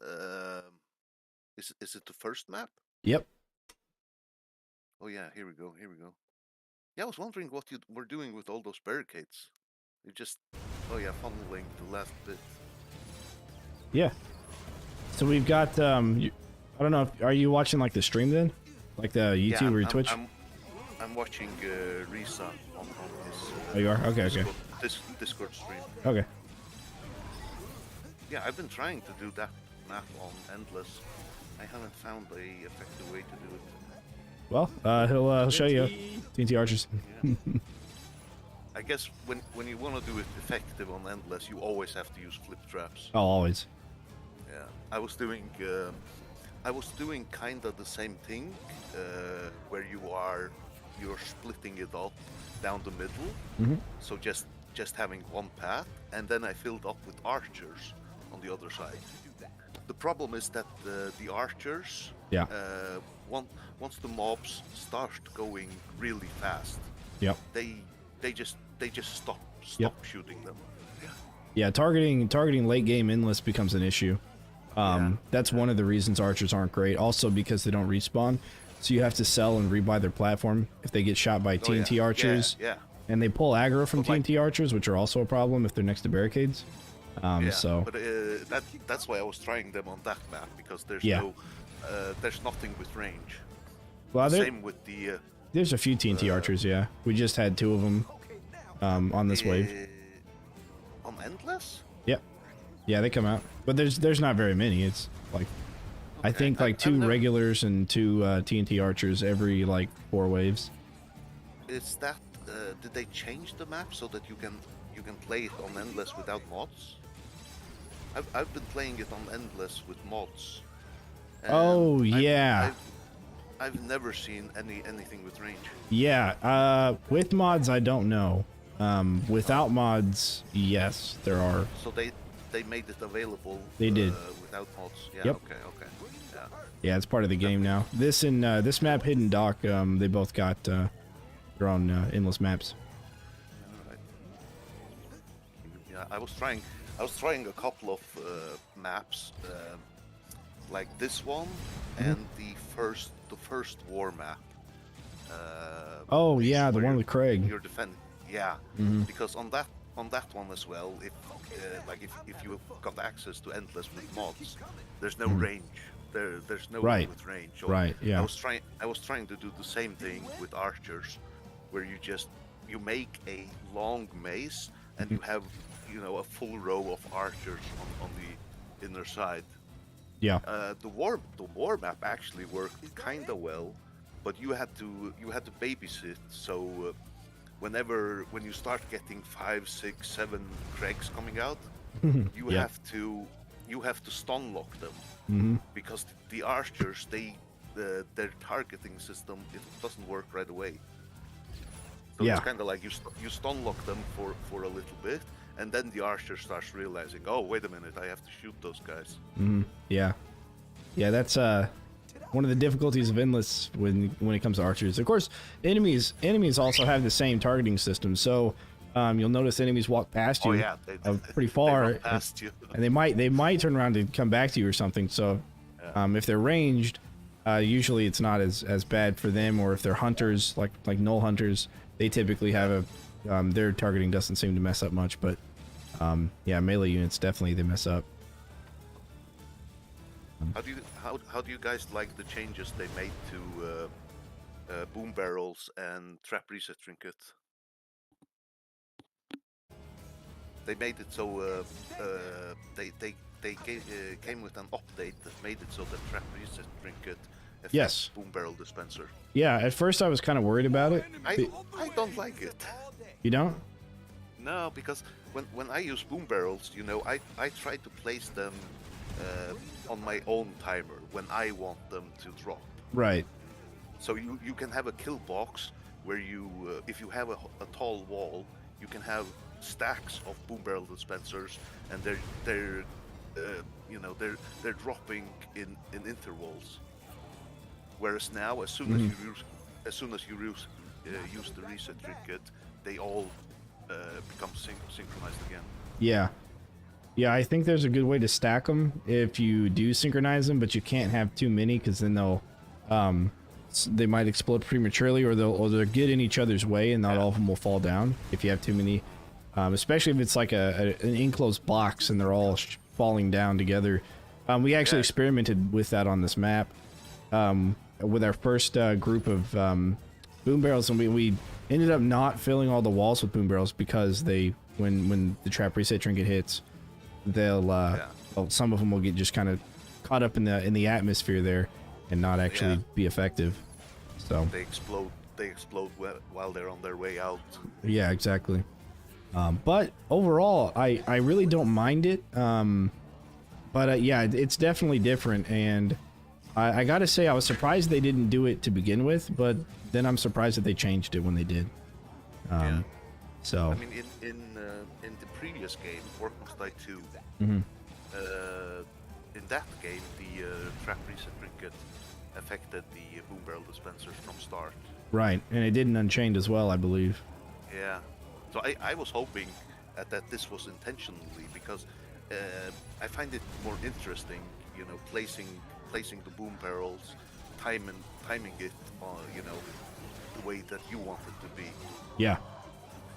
Is it the first map? Yep. Oh yeah, here we go. Here we go. Yeah, I was wondering what you were doing with all those barricades. You just, oh yeah, funneling the last bit. Yeah. So we've got I don't know. Are you watching like the stream then, like the YouTube Yeah, or Twitch? I'm watching Risa on his. Oh, you are? Okay, okay. Discord stream. Okay. Yeah, I've been trying to do that map on endless. I haven't found a effective way to do it. Well, he'll show you. TNT archers. I guess when you want to do it effective on endless, you always have to use flip traps. Oh, always. Yeah, I was doing kind of the same thing, where you're splitting it up down the middle. Mm-hmm. So just having one path, and then I filled up with archers on the other side. The problem is that the archers, Yeah. Once the mobs start going really fast, Yep. they just stop Yep. shooting them. Yeah, targeting late game endless becomes an issue. That's one of the reasons archers aren't great. Also because they don't respawn, so you have to sell and rebuy their platform if they get shot by TNT archers. Yeah. And they pull aggro from But like- TNT archers, which are also a problem if they're next to barricades. So But that's why I was trying them on that map, because there's there's nothing with range. well, Same with the there's a few TNT archers. Yeah, we just had 2 of them on this wave. on endless. Yep. Yeah, they come out, but there's not very many. It's like I Okay, think like I've 2 never- regulars and 2 TNT archers every like 4 waves. Is that did they change the map so that you can play it on endless without mods? I've been playing it on endless with mods. and Oh, yeah. I've never seen anything with range. Yeah, with mods I don't know. Without mods, yes, there are. So they made it available. They did. Without mods. Yeah. Yep. Okay. Yeah. Yeah, it's part of the game now. This and this map, Hidden Dock, they both got their own endless maps. Alright. Yeah, I was trying a couple of maps, like this one and the first war map. Oh yeah, the where one you're- with Craig. You're defending. Yeah, Mhm. because on that one as well, if you got access to endless with mods, there's no range. There's no Right. one with range. So Right, yeah. I was trying to do the same thing with archers, where you make a long maze and you have a full row of archers on the inner side. Yeah. The war map actually worked kind of well, but you had to babysit. So when you start getting 5, 6, 7 Craigs coming out, you Yep. have to stun lock them Mm-hmm. because the archers their targeting system, it doesn't work right away. So Yeah. it's kind of like you stun lock them for a little bit, and then the archer starts realizing, oh wait a minute, I have to shoot those guys. Mm-hmm. Yeah. Yeah, that's one of the difficulties of Endless when it comes to archers. Of course, enemies also have the same targeting system, so you'll notice enemies walk past you Oh yeah, pretty far, they run past you. and they might turn around and come back to you or something. So if they're ranged, usually it's not as bad for them, or if they're hunters like null hunters, they typically have their targeting doesn't seem to mess up much, but yeah, melee units definitely they mess up. How do you guys like the changes they made to boom barrels and trap reset trinket? They made it so they came with an update that made it so that trap reset trinket affects Yes. boom barrel dispenser. Yeah, at first I was kind of worried about it. I don't like it. You don't? No, because when I use boom barrels, you know, I try to place them on my own timer when I want them to drop. Right. So you can have a kill box where you, if you have a tall wall, you can have stacks of boom barrel dispensers, and they're dropping in intervals. Whereas now, as soon as you use the reset trinket, they all become synchronized again. Yeah. Yeah, I think there's a good way to stack them if you do synchronize them, but you can't have too many because then they might explode prematurely, or they'll get in each other's way, and not all of them will fall down if you have too many. Especially if it's like an enclosed box and they're all falling down together. We actually experimented with that on this map with our first group of boom barrels, and we ended up not filling all the walls with boom barrels because when the trap reset trinket hits, some of them will get just kind of caught up in the atmosphere there and not actually be effective. So they explode while they're on their way out. Yeah, exactly. But overall, I really don't mind it. But yeah, it's definitely different, and I gotta say I was surprised they didn't do it to begin with, but then I'm surprised that they changed it when they did. So I mean, in the previous game, Orcs 2, in that game, the trap reset trinket affected the boom barrel dispensers from start. right, and it didn't Unchained as well, I believe. Yeah. So I was hoping that this was intentionally, because I find it more interesting, you know, placing the boom barrels, timing it, the way that you want it to be. Yeah.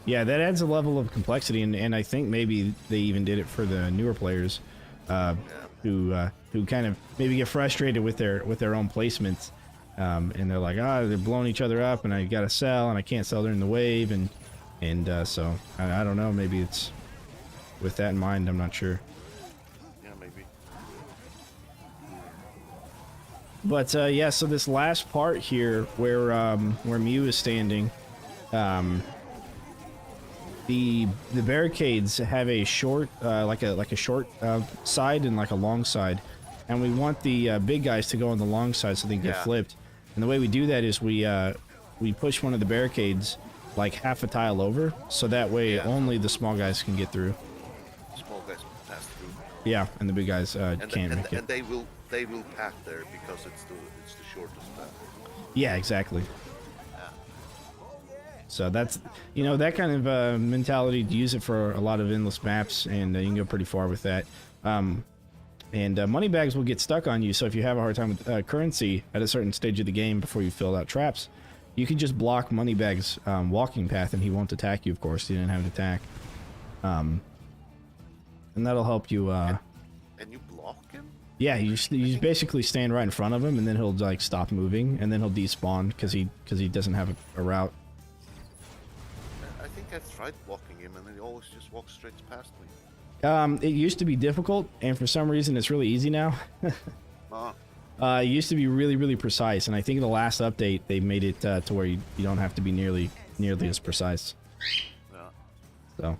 Yeah, that adds a level of complexity, and I think maybe they even did it for the newer players, who kind of maybe get frustrated with their own placements, and they're like, they're blowing each other up, and I gotta sell, and I can't sell during the wave, and so I don't know, maybe it's with that in mind. I'm not sure. Yeah, maybe. But yeah, so this last part here where Mew is standing, the barricades have a short like a short side and like a long side, and we want the big guys to go on the long side so they can get flipped. And the way we do that is we push one of the barricades like half a tile over, so that way only the small guys can get through. Small guys pass through. Yeah, and the big guys can't make it. And they will path there because it's the shortest path. Yeah, exactly. So that's, that kind of mentality, to use it for a lot of endless maps, and you can go pretty far with that. And money bags will get stuck on you, so if you have a hard time with currency at a certain stage of the game before you fill out traps, you can just block money bags walking path, and he won't attack you, of course. He didn't have an attack. And that'll help you. And you block him? Yeah, you basically stand right in front of him, and then he'll like stop moving, and then he'll despawn because he doesn't have a route. I think I've tried blocking him, and he always just walks straight past me. It used to be difficult, and for some reason it's really easy now. It used to be really, really precise, and I think the last update they made it to where you don't have to be nearly nearly as precise. Yeah. So.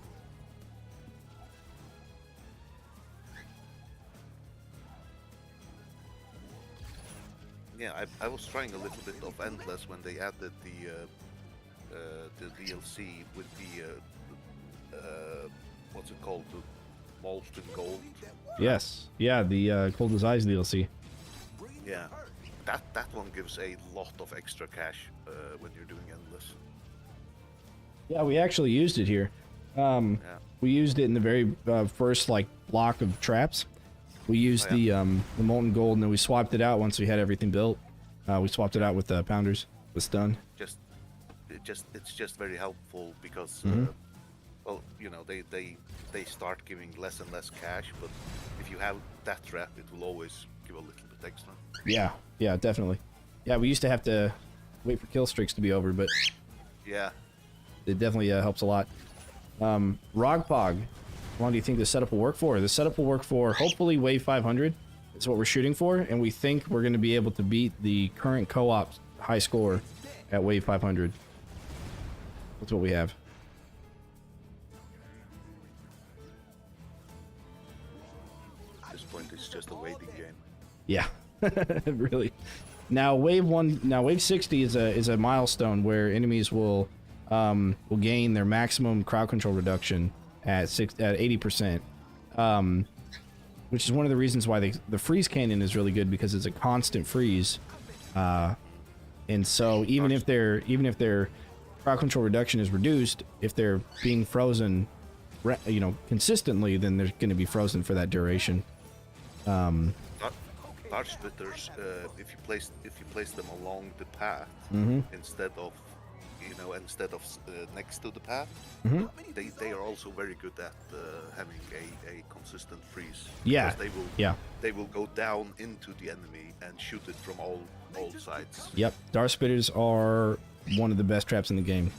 Yeah, I was trying a little bit of Endless when they added the DLC with the what's it called, the Molten Gold. Yes. Yeah, the Cold as Ice DLC. Yeah, that one gives a lot of extra cash when you're doing Endless. Yeah, we actually used it here. Yeah. We used it in the very first like block of traps. We used the molten gold, and then we swapped it out once we had everything built. We swapped it out with pounders with stun. It's just very helpful because well, you know, they start giving less and less cash, but if you have that trap, it will always give a little bit extra. Yeah, definitely. Yeah, we used to have to wait for kill streaks to be over, but yeah, it definitely helps a lot. Rogpog, how long do you think this setup will work for? The setup will work for hopefully wave 500. That's what we're shooting for, and we think we're going to be able to beat the current co-op high score at wave 500. That's what we have. at this point it's just a waiting game. Yeah, really. Now wave 60 is a milestone where enemies will gain their maximum crowd control reduction at 80%, which is one of the reasons why the freeze cannon is really good, because it's a constant freeze, and so even if their crowd control reduction is reduced, if they're being frozen, consistently, then they're going to be frozen for that duration. Dart splitters, if you place them along the path instead of next to the path, they are also very good at having a consistent freeze. Yeah. Because they will go down into the enemy and shoot it from all sides. Yep, dart spitters are one of the best traps in the game.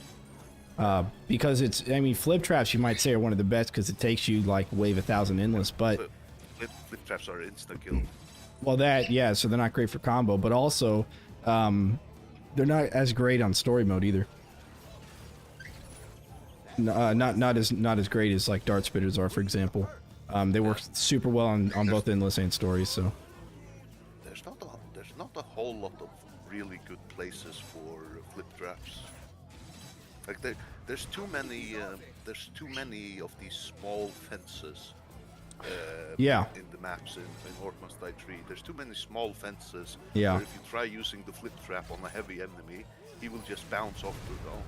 Because flip traps you might say are one of the best because it takes you like wave 1,000 endless, but flip traps are insta kill. Well, so they're not great for combo, but also they're not as great on story mode either. Not as great as like dart spitters are, for example. They work super well on both endless and stories. So there's not a whole lot of really good places for flip traps. Like there's too many of these small fences. In the maps in Orcs 3, there's too many small fences. Yeah. Where if you try using the flip trap on a heavy enemy, he will just bounce off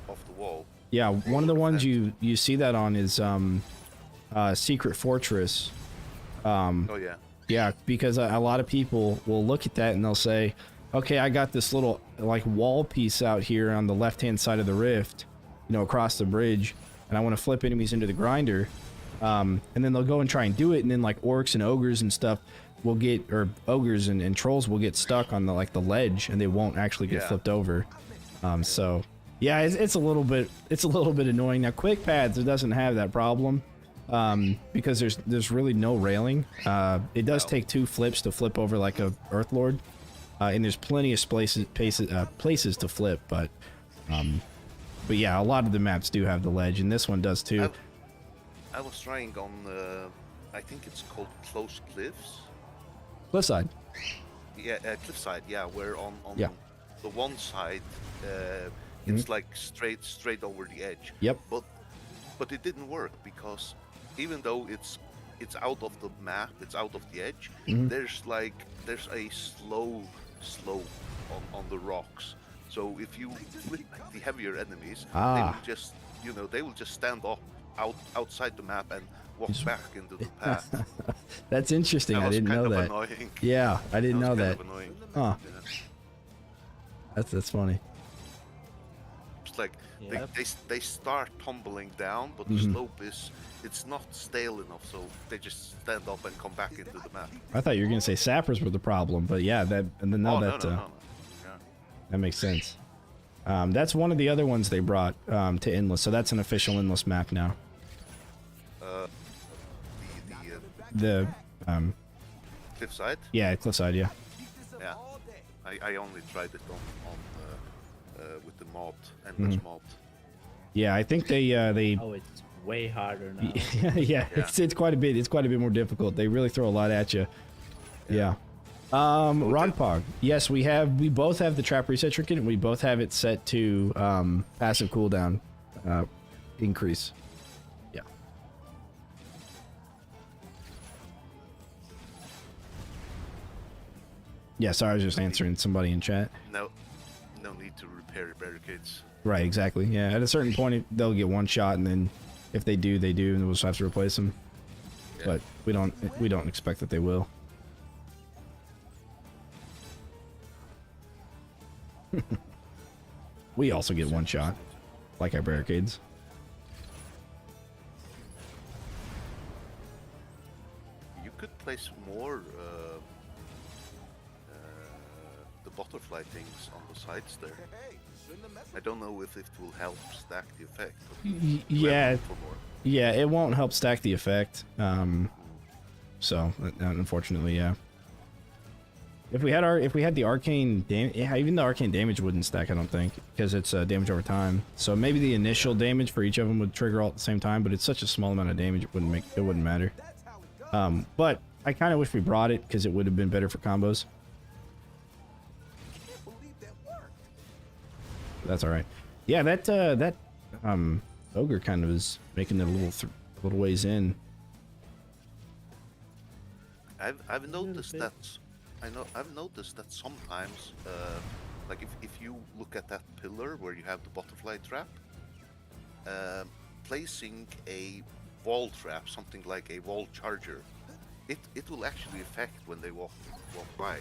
the wall. Yeah, one of the ones you see that on is Secret Fortress. Oh yeah. Yeah, because a lot of people will look at that and they'll say, okay, I got this little like wall piece out here on the left-hand side of the rift, across the bridge, and I want to flip enemies into the grinder. And then they'll go and try and do it, and then like orcs and ogres and stuff will get, or ogres and trolls will get stuck on the ledge, and they won't actually get flipped over. So yeah, it's a little bit annoying. Now quick pads, it doesn't have that problem, because there's really no railing. It does take 2 flips to flip over like a Earth Lord, and there's plenty of places to flip, but yeah, a lot of the maps do have the ledge, and this one does too. I was trying on, I think it's called Close Cliffs. Cliffside. Yeah, Cliffside. Yeah, where on the one side, it's like straight over the edge. Yep. But it didn't work because even though it's out of the map, it's out of the edge. There's a slow slope on the rocks. So if you flip the heavier enemies, they will just stand up outside the map and walk back into the path. That's interesting. I didn't know that. Annoying. Yeah, I didn't know that. Huh. Yeah. That's funny. It's like they start tumbling down, but the slope it's not stale enough, so they just stand up and come back into the map. I thought you were gonna say sappers were the problem, but yeah, that makes sense. That's one of the other ones they brought to Endless, so that's an official Endless map now. The Cliffside? Yeah, Cliffside, yeah. Yeah. I only tried it on with the mod, Endless mod. Yeah, I think they Oh, it's way harder now. yeah, it's quite a bit. It's quite a bit more difficult. They really throw a lot at you. Yeah. Rodpog. Yes, we both have the trap reset trinket, and we both have it set to passive cooldown increase. Yeah. Yeah, sorry, I was just answering somebody in chat. No need to repair barricades. Right, exactly. Yeah, at a certain point they'll get one shot, and then if they do, they do, and we'll just have to replace them. Yeah. But we don't expect that they will. We also get one shot, like our barricades. You could place more the butterfly things on the sides there. Hey, shouldn't have messed I don't know if it will help stack the effect. But Yeah, for more. yeah, it won't help stack the effect. So unfortunately, yeah. If we had the arcane damage, yeah, even the arcane damage wouldn't stack, I don't think, because it's damage over time. So maybe the initial damage for each of them would trigger all at the same time, but it's such a small amount of damage, it wouldn't matter. That's how it goes. But I kind of wish we brought it because it would have been better for combos. Can't believe that worked. That's all right. Yeah, that ogre kind of is making it a little ways in. I've noticed that. I've noticed that sometimes, like if you look at that pillar where you have the butterfly trap, placing a wall trap, something like a wall charger, it will actually affect when they walk by,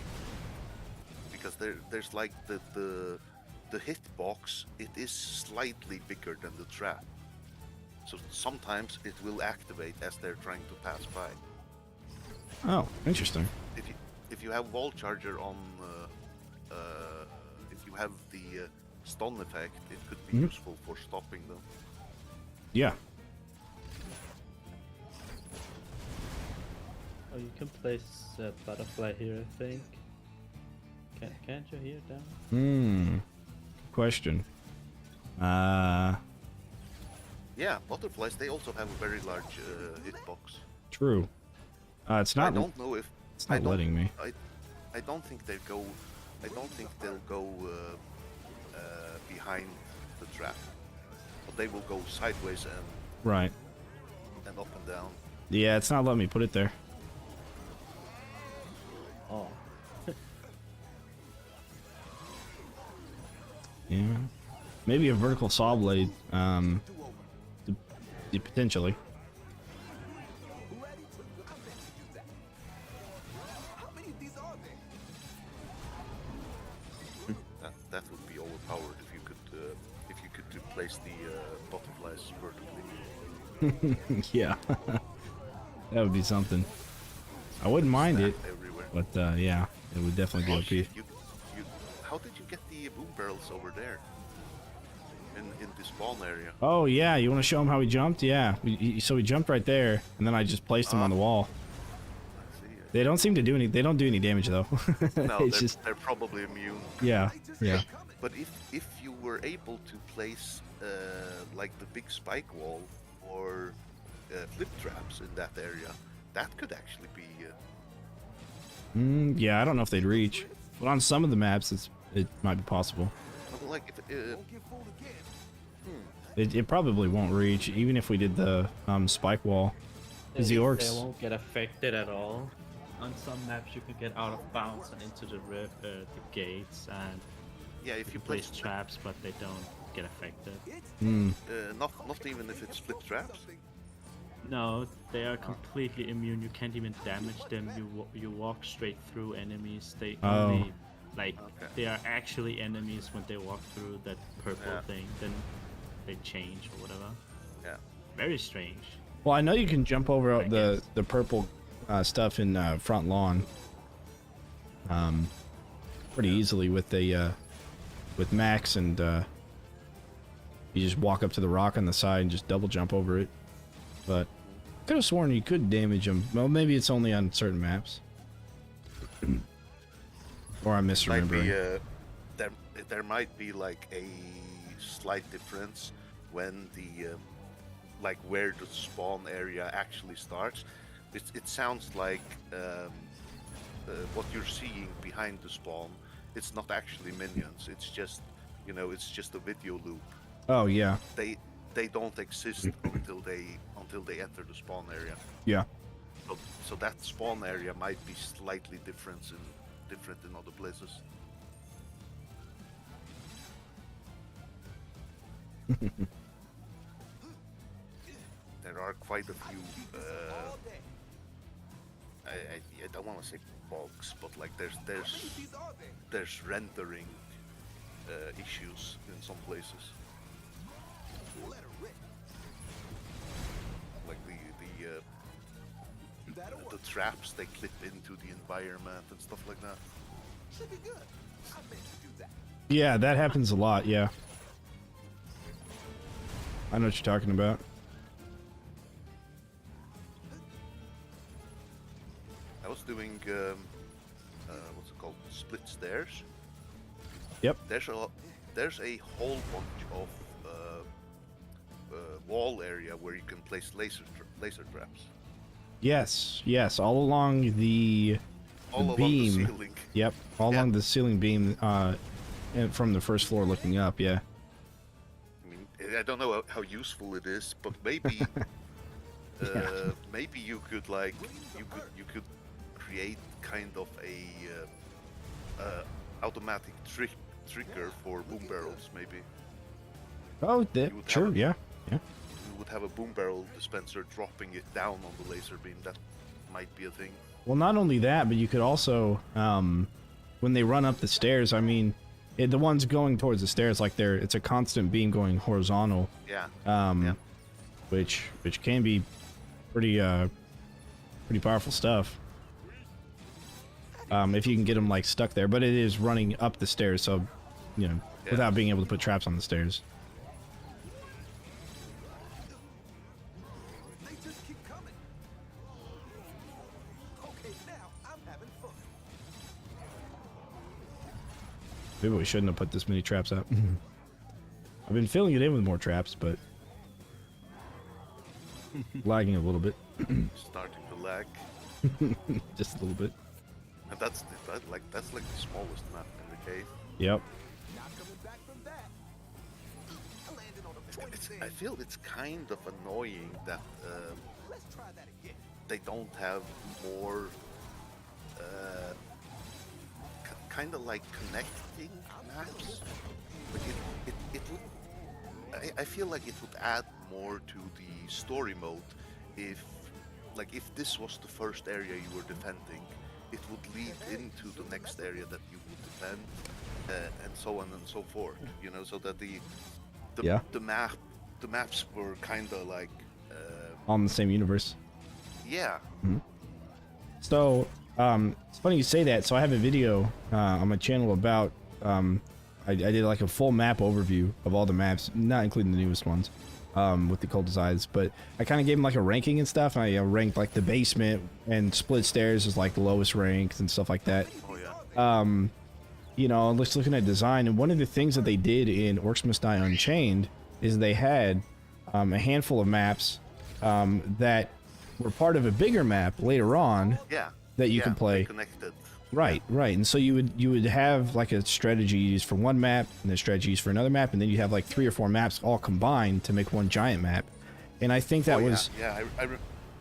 because there's like the hitbox, it is slightly bigger than the trap, so sometimes it will activate as they're trying to pass by. Oh, interesting. If you have wall charger on, if you have the stun effect, it could be useful for stopping them. Yeah. Oh, you can place a butterfly here, I think. Can't you hear it down? Question. Yeah, butterflies, they also have a very large hitbox. True. It's not. I don't know if It's not letting me. I don't think they go. I don't think they'll go behind the trap, but they will go sideways Right. and up and down. Yeah, it's not letting me put it there. Oh. Yeah. Maybe a vertical saw blade. Potentially. Ready to? I bet you do that. How many of these are there? That would be overpowered if you could place the butterflies vertically. Yeah. That would be something. I wouldn't mind it, Everywhere. but yeah, it would definitely Oh, be shit, OP. you, how did you get the boom barrels over there? In the spawn area. Oh yeah, you want to show him how he jumped? Yeah. So he jumped right there, and then I just placed him on the wall. I see. They don't seem to do any. They don't do any damage though. No, It's they're probably immune. yeah, yeah. But if you were able to place like the big spike wall or flip traps in that area, that could actually be. Yeah, I don't know if they'd reach, but on some of the maps, it might be possible. Like if Won't get fooled again. It probably won't reach, even if we did the spike wall. Because the They orcs. won't get affected at all. On some maps, you can get out of bounds and into the gates, and yeah, if you you place place traps, but they don't get affected. not even if it's flip traps. No, they are completely immune. You can't even damage them. You walk straight through enemies. They only they are actually enemies when they walk through that purple thing. Then they change or whatever. Yeah. Very strange. Well, I know you can jump over the purple stuff in front lawn pretty easily with the with Max, and you just walk up to the rock on the side and just double jump over it. But I could have sworn you could damage them. Well, maybe it's only on certain maps, or I'm misremembering. There might be like a slight difference when the like where the spawn area actually starts. It sounds like what you're seeing behind the spawn. It's not actually minions. It's just it's just a video loop. Oh yeah. They don't exist until they enter the spawn area. Yeah. So that spawn area might be slightly different in other places. There are quite a few. I don't want to say bugs, but like there's rendering issues in some places. Like the traps they clip into the environment and stuff like that. Should be good. I meant to do that. Yeah, that happens a lot. Yeah. I know what you're talking about. I was doing what's it called? Split stairs. Yep. There's a whole bunch of wall area where you can place laser traps. Yes, yes, all along the All along beam. the ceiling. Yep, all along the ceiling beam, and from the first floor looking up. Yeah. I mean, I don't know how useful it is, but maybe maybe you could you could create kind of a automatic trigger for boom barrels, maybe. Oh, sure. Yeah. Yeah. You would have a boom barrel dispenser dropping it down on the laser beam. That might be a thing. Well, not only that, but you could also, when they run up the stairs, I mean, the ones going towards the stairs, like it's a constant beam going horizontal. Yeah. Yeah. Which can be pretty powerful stuff. If you can get them like stuck there, but it is running up the stairs, so without being able to put traps on the stairs. They just keep coming. Okay, now I'm having fun. Maybe we shouldn't have put this many traps out. I've been filling it in with more traps, but lagging a little bit. Starting to lag. Just a little bit. And that's like the smallest map in the cave. Yep. Not coming back from that. I landed on a point I feel it's kind of annoying that Let's try that again. they don't have more kind of like connecting maps. Like it would. I feel like it would add more to the story mode if this was the first area you were defending. It would lead into the next area that you would defend, and so on and so forth. So that the maps were kind of like On the same universe. yeah. So, it's funny you say that. So I have a video on my channel about, I did like a full map overview of all the maps, not including the newest ones, with the coldest eyes, but I kind of gave them like a ranking and stuff. And I ranked like the basement and split stairs as like the lowest ranked and stuff like that. Oh yeah. Just looking at design, and one of the things that they did in Orcs Must Die Unchained is they had a handful of maps that were part of a bigger map later on. Yeah. That you could play. Connected. Right, right. And so you would have like a strategy used for one map and a strategy used for another map, and then you have like 3 or 4 maps all combined to make one giant map. And I think that was I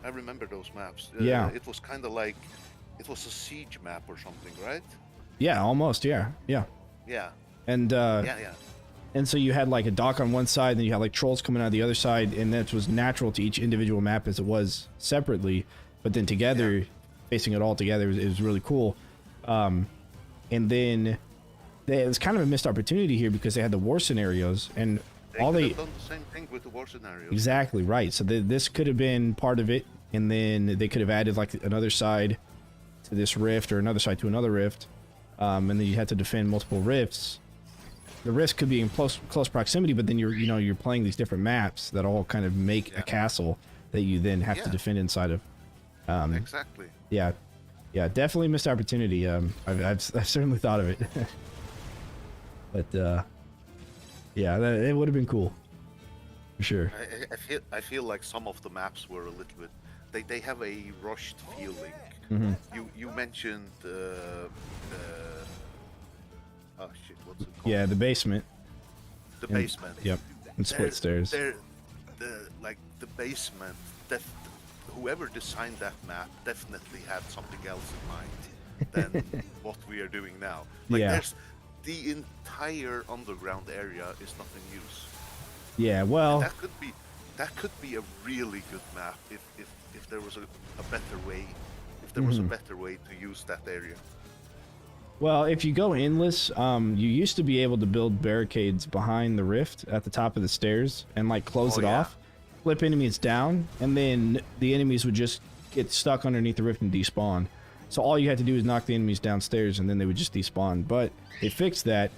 remember those maps. Yeah. It was kind of like it was a siege map or something, right? Yeah, almost. Yeah. Yeah. And Yeah. and so you had like a dock on one side, then you had like trolls coming out of the other side, and that was natural to each individual map as it was separately, but then together, facing it all together, it was really cool. And then it was kind of a missed opportunity here because they had the war scenarios, and They all could they have done the same thing with the war scenarios. exactly right. So this could have been part of it, and then they could have added like another side to this rift or another side to another rift, and then you had to defend multiple rifts. The rift could be in close proximity, but then you're playing these different maps that all kind of make a castle that you then have to defend inside of. Exactly. Yeah, definitely missed opportunity. I've certainly thought of it, but yeah, it would have been cool. For sure. I feel like some of the maps were a little bit. They have a rushed feeling. Hmm. You mentioned oh shit, what's it called? Yeah, the basement. The And- basement. Yep. And split stairs. The basement. Whoever designed that map definitely had something else in mind than what we are doing now. Like Yeah. there's the entire underground area is nothing use. Yeah, well, That could be a really good map if there was a better way. If there was a better way to use that area. well, if you go endless, you used to be able to build barricades behind the rift at the top of the stairs and like close Oh, it yeah. off, flip enemies down, and then the enemies would just get stuck underneath the rift and despawn. So all you had to do is knock the enemies downstairs, and then they would just despawn. But they fixed that.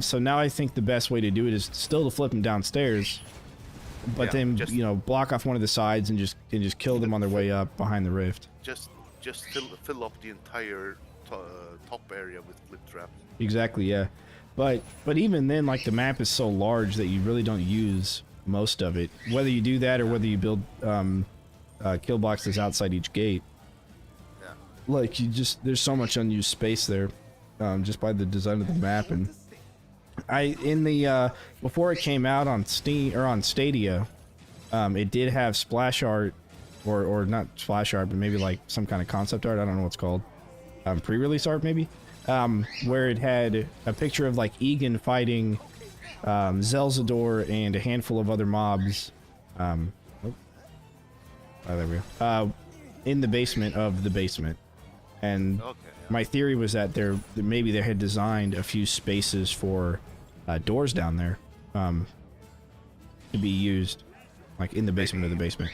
So now I think the best way to do it is still to flip them downstairs, but Yeah, then just- block off one of the sides and just kill them on their way up behind the rift. Just fill up the entire top area with flip traps. Exactly, yeah. But even then, like, the map is so large that you really don't use most of it. Whether you do that or whether you build kill boxes outside each gate, Yeah. like, there's so much unused space there, just by the design of the map. And before it came out on Steam or on Stadia, it did have splash art, or not splash art, but maybe like some kind of concept art. I don't know what it's called. Pre-release art maybe, where it had a picture of like Egan fighting Zelzador and a handful of other mobs. There we go. In the basement of the basement, and Okay. my theory was that maybe they had designed a few spaces for doors down there to be used, like in the basement of the basement.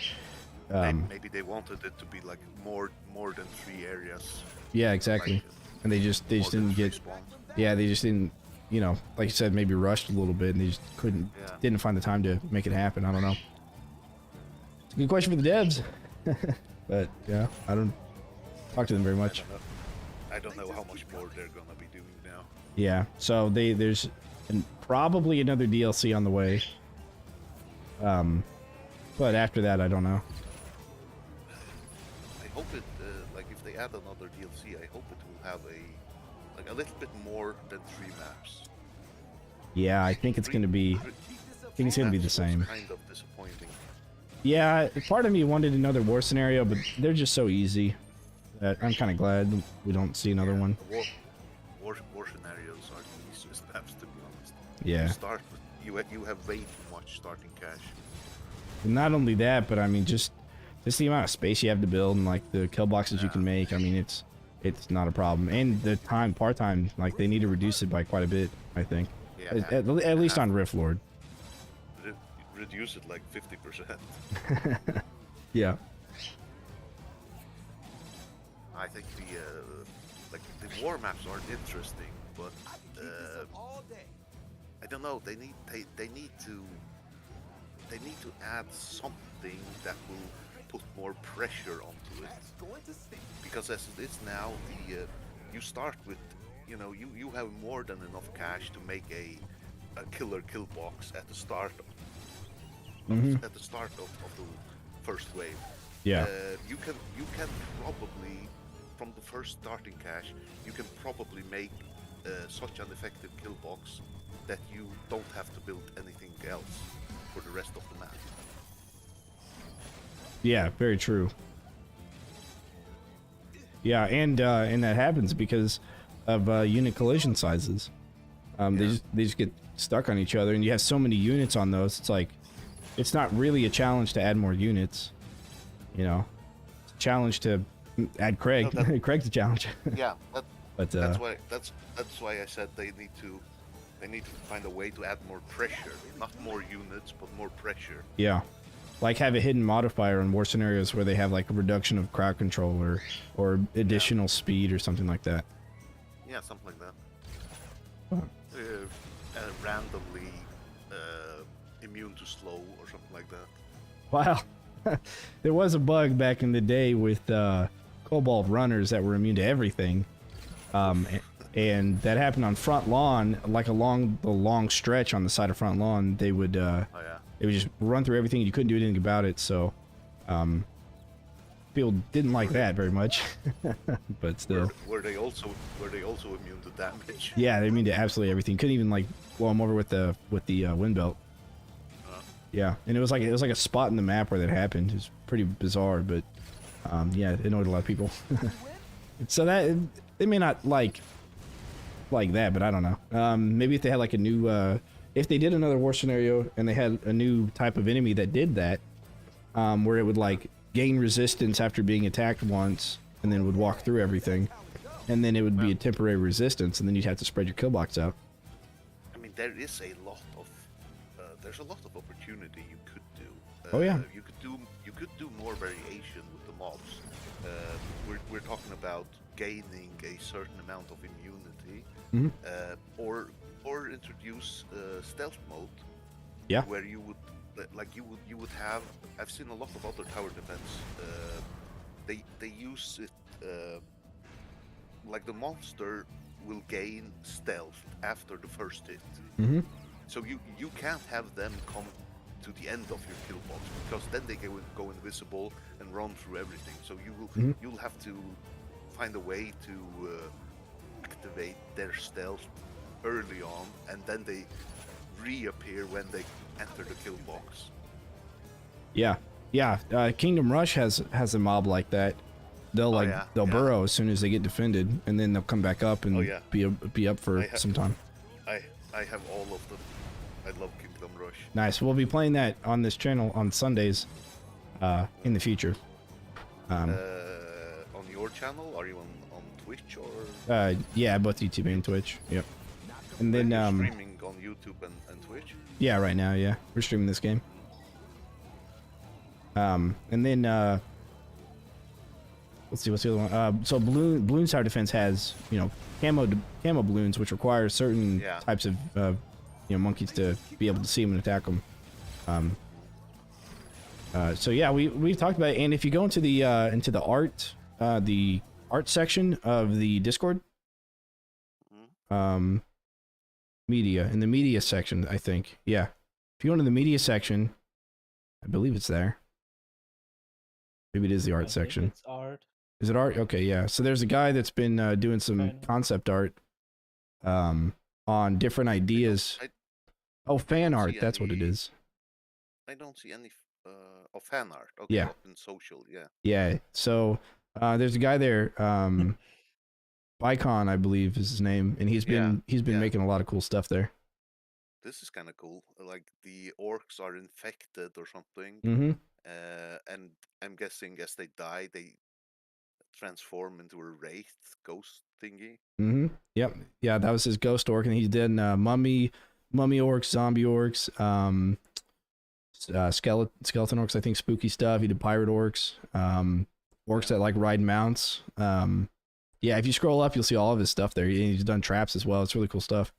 Maybe they wanted it to be like more than 3 areas. Yeah, exactly. Like, And they just more than didn't 3 get. spawns. Yeah, they just didn't. You know, like you said, maybe rushed a little bit, and they just Yeah. didn't find the time to make it happen. I don't know. It's a good question for the devs, but yeah, I don't talk to them very much. I don't know how much more they're gonna be doing now. Yeah, so there's probably another DLC on the way. But after that, I don't know. I hope it like if they add another DLC, I hope it will have a little bit more than 3 maps. Yeah, I think it's gonna be. I think it's gonna be the same. Kind of disappointing. Yeah, part of me wanted another war scenario, but they're just so easy that I'm kind of glad we don't see another one. War scenarios are the easiest maps, to be honest. Yeah. You have way too much starting cash. And not only that, but I mean, just the amount of space you have to build and like the kill boxes you can make. I mean, it's not a problem. And the part time, like they need to reduce it by quite a bit. I think, Yeah, at least on Rift Lord. Reduce it like 50%. Yeah. I think the war maps are interesting, but I don't know. They need to add something that will put more pressure onto it. Because as it is now, you start with, you have more than enough cash to make a killer kill box at the start. At the start of the first wave. Yeah. You can probably, from the first starting cache, you can probably make such an effective kill box that you don't have to build anything else for the rest of the map. Yeah, very true. Yeah, and that happens because of unit collision sizes. They just get stuck on each other, and you have so many units on those. It's like, it's not really a challenge to add more units. You know, it's a challenge to add Craig. No, that- Craig's a challenge. Yeah, But that's why I said they need to find a way to add more pressure, not more units, but more pressure. yeah, like have a hidden modifier in war scenarios where they have like a reduction of crowd control or additional speed or something like that. Yeah, something like that. Huh. Randomly immune to slow or something like that. Wow. There was a bug back in the day with Cobalt runners that were immune to everything. And that happened on front lawn, like along the long stretch on the side of front lawn. They would it would just run through everything. You couldn't do anything about it. So, people didn't like that very much. But still, were they also immune to damage? yeah, they immune to absolutely everything. Couldn't even like blow them over with the wind belt. Yeah, and it was like a spot in the map where that happened. It was pretty bizarre, but yeah, it annoyed a lot of people. So that they may not like that, but I don't know. Maybe if they had like a new, if they did another war scenario and they had a new type of enemy that did that, where it would like gain resistance after being attacked once, and then would walk through everything, and then it would be a temporary resistance, and then you'd have to spread your kill box out. I mean, there is a lot of there's a lot of opportunity you could do. Oh yeah. You could do more variation with the mobs. We're talking about gaining a certain amount of immunity, or introduce stealth mode. Yeah. Where you would you would have. I've seen a lot of other tower defense. They use it like the monster will gain stealth after the first hit. So you can't have them come to the end of your kill box, because then they go invisible and run through everything. So you'll have to find a way to activate their stealth early on, and then they reappear when they enter the kill box. Yeah, Kingdom Rush has a mob like that. They'll they'll burrow as soon as they get defended, and then they'll come back up and be up for some time. I have all of them. I love Kingdom Rush. Nice. We'll be playing that on this channel on Sundays in the future. On your channel? Are you on Twitch or? Yeah, both YouTube and Twitch. Yep. And then streaming on YouTube and Twitch. Yeah, right now, yeah, we're streaming this game. And then let's see, what's the other one? So balloon tower defense has, you know, camo balloons, which require certain types of you know, monkeys to be able to see them and attack them. So yeah, we've talked about it. And if you go into the art section of the Discord, media, in the media section, I think, yeah. If you go into the media section, I believe it's there. Maybe it is the art section. It's art. Is it art? Okay, yeah. So there's a guy that's been doing some concept art on different ideas. Fan art, that's what it is. I don't see any fan art. Okay, yeah. In social, yeah. Yeah, so there's a guy there, Bicon, I believe is his name, and he's been making a lot of cool stuff there. This is kind of cool. Like the orcs are infected or something, and I'm guessing as they die, they transform into a wraith ghost thingy. Yep. Yeah, that was his ghost orc, and he did mummy orcs, zombie orcs, skeleton orcs. I think spooky stuff. He did pirate orcs, orcs that like ride mounts. Yeah, if you scroll up, you'll see all of his stuff there. He's done traps as well. It's really cool stuff.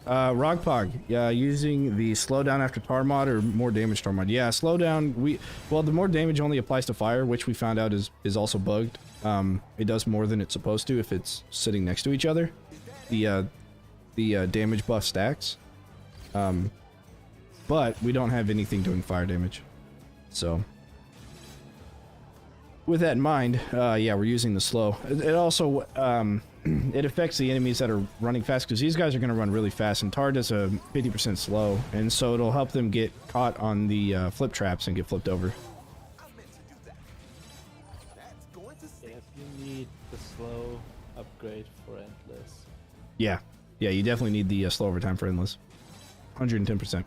Rogpog, using the slowdown after tar mod or more damage tar mod. Yeah, slowdown, the more damage only applies to fire, which we found out is also bugged. It does more than it's supposed to if it's sitting next to each other. The damage buff stacks. But we don't have anything doing fire damage. So with that in mind, yeah, we're using the slow. It also it affects the enemies that are running fast, because these guys are going to run really fast, and tar does a 50% slow, and so it'll help them get caught on the flip traps and get flipped over. Yes, you need the slow upgrade for endless. Yeah, you definitely need the slow overtime for endless. 110%.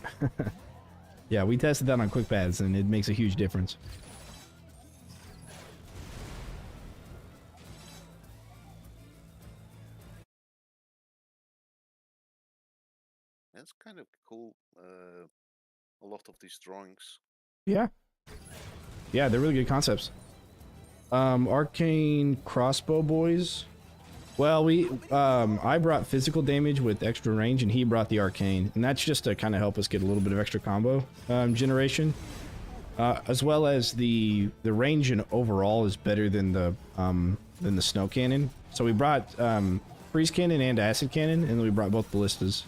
Yeah, we tested that on quick paths, and it makes a huge difference. That's kind of cool. A lot of these drawings. Yeah, they're really good concepts. Arcane crossbow boys. Well, I brought physical damage with extra range, and he brought the arcane, and that's just to kind of help us get a little bit of extra combo generation, as well as the range and overall is better than the snow cannon. So we brought freeze cannon and acid cannon, and then we brought both ballistas.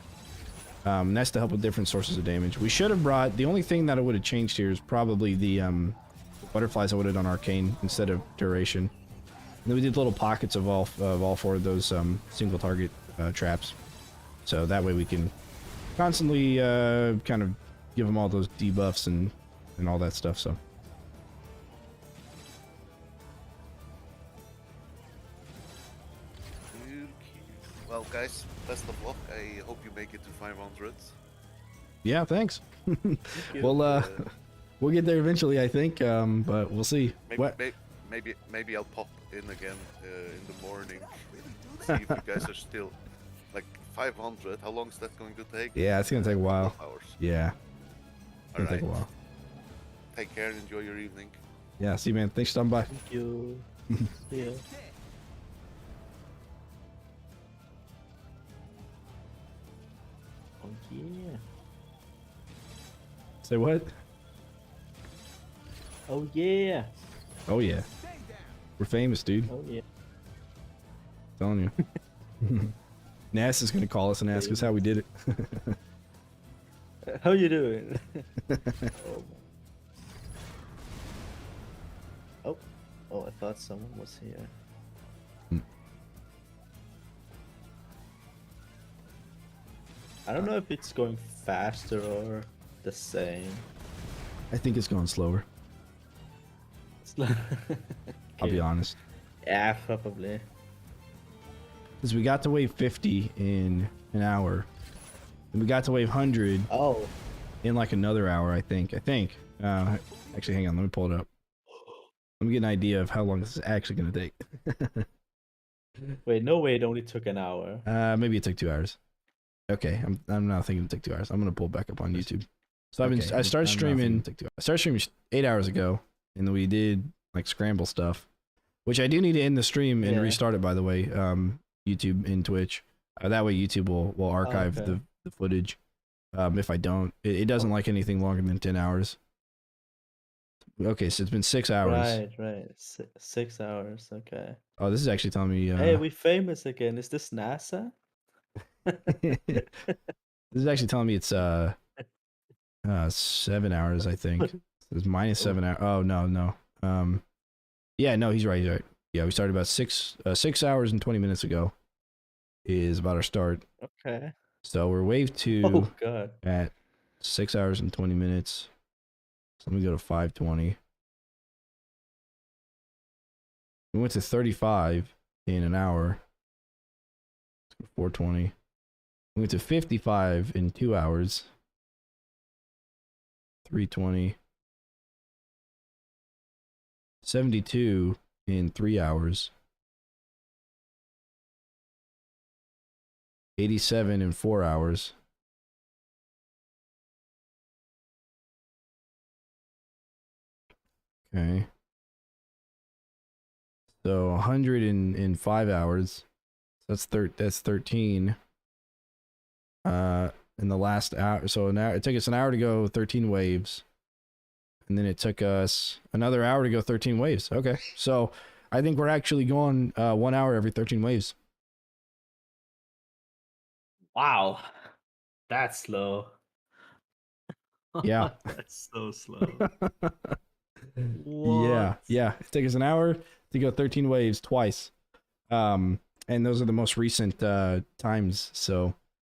And that's to help with different sources of damage. We should have brought... The only thing that I would have changed here is probably the butterflies I would have done arcane instead of duration. And then we did little pockets of all 4 of those single target traps. So that way we can constantly kind of give them all those debuffs and all that stuff, so... Well, guys, best of luck. I hope you make it to 500. Yeah, thanks. We'll get there eventually, I think, but we'll see. Maybe I'll pop in again in the morning. See if you guys are still like 500. How long is that going to take? Yeah, it's gonna take a while. Hours. Yeah, it's gonna take a while. Take care and enjoy your evening. Yeah, see you, man. Thanks for stopping by. Thank you. See ya. Oh yeah. Say what? Oh yeah. Oh yeah. We're famous, dude. Oh yeah. Telling you. NASA's gonna call us and ask us how we did it. How you doing? Oh, I thought someone was here. I don't know if it's going faster or the same. I think it's going slower. I'll be honest. Yeah, probably. Because we got to wave 50 in an hour. And we got to wave 100 in like another hour, I think. Actually, hang on. Let me pull it up. Let me get an idea of how long this is actually going to take. Wait, no way it only took an hour. Maybe it took 2 hours. Okay, I'm not thinking it took 2 hours. I'm going to pull it back up on YouTube. So I started streaming 8 hours ago. And then we did like scramble stuff. Which I do need to end the stream and restart it, by the way. YouTube and Twitch. That way YouTube will archive the footage. If I don't, it doesn't like anything longer than 10 hours. Okay, so it's been 6 hours. Right. 6 hours. Okay. Oh, this is actually telling me. Hey, we famous again. Is this NASA? This is actually telling me it's 7 hours. I think it's minus 7 hours. Oh no. Yeah, no, he's right. Yeah, we started about 6 hours and 20 minutes ago. Is about our start. Okay. So we're wave 2 God. at 6 hours and 20 minutes. So let me go to 520. We went to 35 in an hour. 420. We went to 55 in 2 hours. 320. 72 in 3 hours. 87 in 4 hours. Okay. So 100 in 5 hours. So that's 13. In the last hour, so an hour, it took us an hour to go 13 waves. And then it took us another hour to go 13 waves. Okay. So I think we're actually going 1 hour every 13 waves. Wow. That's slow. Yeah. That's so slow. Yeah. It took us an hour to go 13 waves twice. And those are the most recent times. So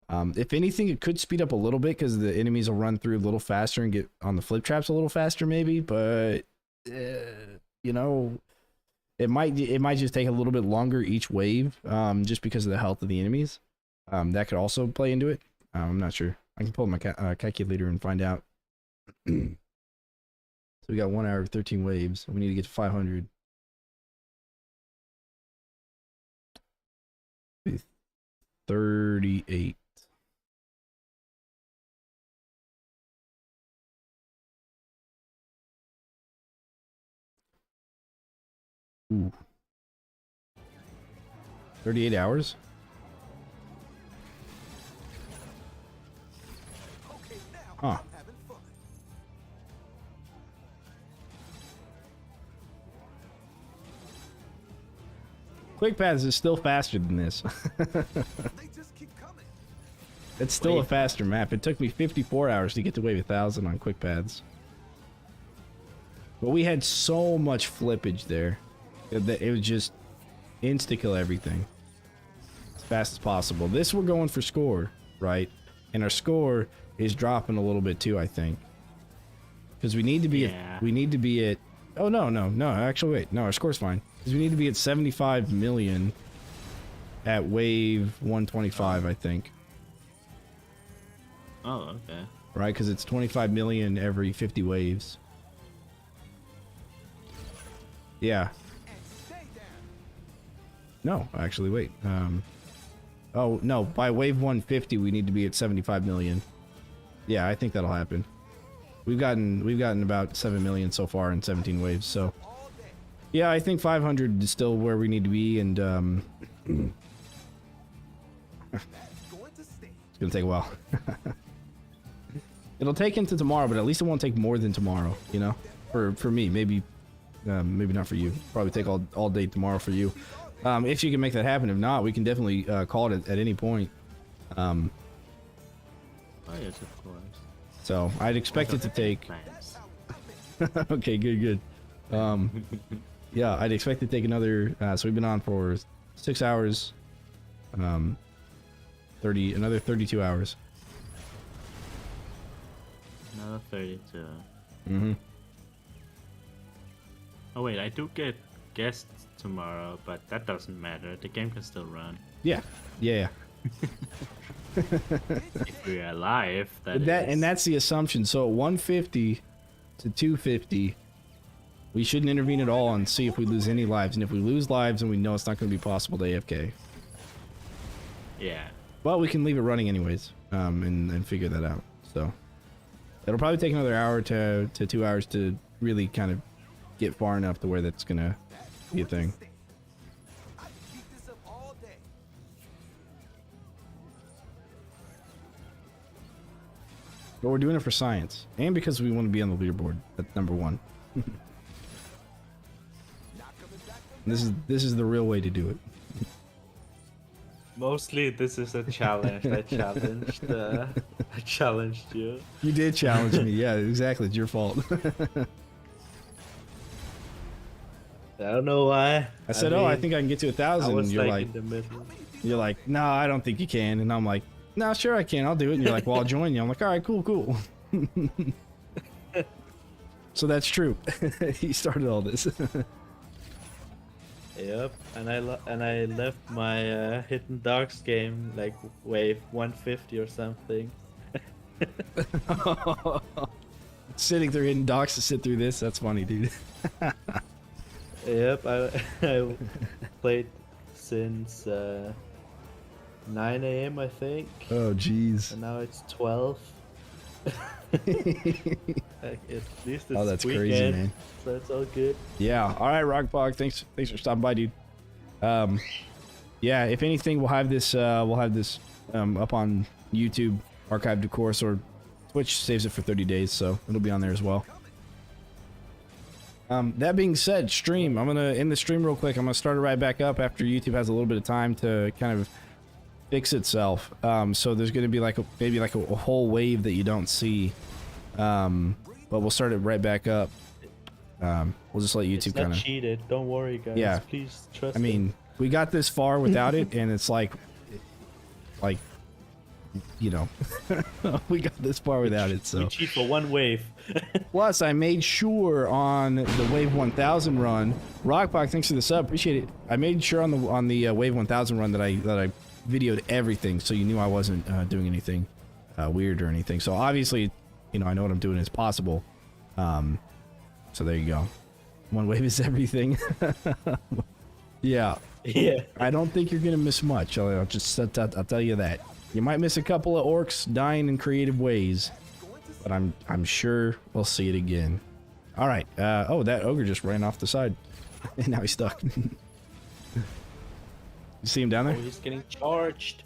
if anything, it could speed up a little bit because the enemies will run through a little faster and get on the flip traps a little faster, maybe. But you know, it might just take a little bit longer each wave, just because of the health of the enemies. That could also play into it. I'm not sure. I can pull my calculator and find out. So we got 1 hour, 13 waves. We need to get to 500. 38. Ooh. 38 hours? Huh. Quick Paths is still faster than this. They just keep coming. It's still a faster map. It took me 54 hours to get to wave 1000 on quick paths. But we had so much flippage there that it was just insta-kill everything as fast as possible. This we're going for score, right? And our score is dropping a little bit too, I think. Because we need to be at oh no, actually wait, no, our score's fine. Because we need to be at 75 million at wave 125, I think. Oh, okay. Right, because it's 25 million every 50 waves. Yeah. No, actually, wait. Oh no, by wave 150 we need to be at 75 million. Yeah, I think that'll happen. We've gotten about 7 million so far in 17 waves, so yeah, I think 500 is still where we need to be, and it's gonna take a while. It'll take into tomorrow, but at least it won't take more than tomorrow, you know? For me, maybe not for you. Probably take all day tomorrow for you. If you can make that happen. If not, we can definitely call it at any point. Oh yes, of course. So I'd expect it to take. Okay, good. Yeah, I'd expect it to take another. So we've been on for 6 hours. Another 32 hours. Another 32. Mm-hmm. Oh wait, I do get guests tomorrow, but that doesn't matter. The game can still run. Yeah. If we're alive, and that's the assumption. So at 150 to 250, we shouldn't intervene at all and see if we lose any lives. And if we lose lives, then we know it's not going to be possible to AFK. Yeah. Well, we can leave it running anyways, and figure that out. So it'll probably take another hour to 2 hours to really kind of get far enough to where that's gonna be a thing. But we're doing it for science, and because we want to be on the leaderboard at number 1. This is the real way to do it. Mostly, this is a challenge. I challenged you. You did challenge me. Yeah, exactly. It's your fault. I don't know why. I said, I think I can get to 1,000. And you're like, in the middle. You're like, no, I don't think you can. And I'm like, no, sure I can. I'll do it. And you're like, well, I'll join you. I'm like, all right, cool. So that's true. He started all this. Yep, and I left my Hidden Dogs game like wave 150 or something. Sitting through Hidden Dogs to sit through this. That's funny, dude. Yep, I played since 9 a.m. I think. Oh, jeez. And now it's 12. At least it's that's weekend, crazy, man. So it's all good. Yeah. All right, Rockbog. Thanks for stopping by, dude. Yeah. If anything, we'll have this up on YouTube, archived of course, or Twitch saves it for 30 days, so it'll be on there as well. That being said, stream. I'm gonna end the stream real quick. I'm gonna start it right back up after YouTube has a little bit of time to kind of fix itself. So there's gonna be maybe a whole wave that you don't see. But we'll start it right back up. We'll just let YouTube kind of cheated. Don't worry, guys. Yeah. Please trust. I mean, we got this far without it, and it's like, you know, we got this far without it. So we cheat for one wave. Plus, I made sure on the wave 1000 run. Rockbox, thanks for the sub, appreciate it. I made sure on the wave 1000 run that I videoed everything, so you knew I wasn't doing anything weird or anything. So obviously, you know, I know what I'm doing is possible. So there you go. One wave is everything. Yeah. I don't think you're gonna miss much. I'll tell you that. You might miss a couple of orcs dying in creative ways, but I'm sure we'll see it again. All right. Oh, that ogre just ran off the side, and now he's stuck. You see him down there? Oh, he's getting charged.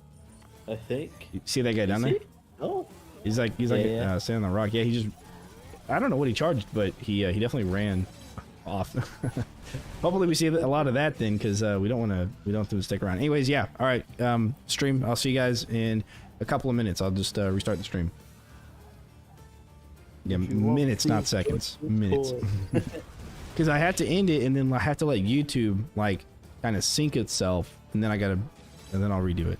I think. You see that guy down there? Oh. He's like standing on the rock. Yeah, he just. I don't know what he charged, but he definitely ran off. Hopefully we see a lot of that then, because we don't have to stick around. Anyways, yeah. All right. Stream. I'll see you guys in a couple of minutes. I'll just restart the stream. Yeah, If you want minutes, to not see seconds. what's Minutes. recorded. Because I have to end it, and then I have to let YouTube like kind of sync itself, and then and then I'll redo it.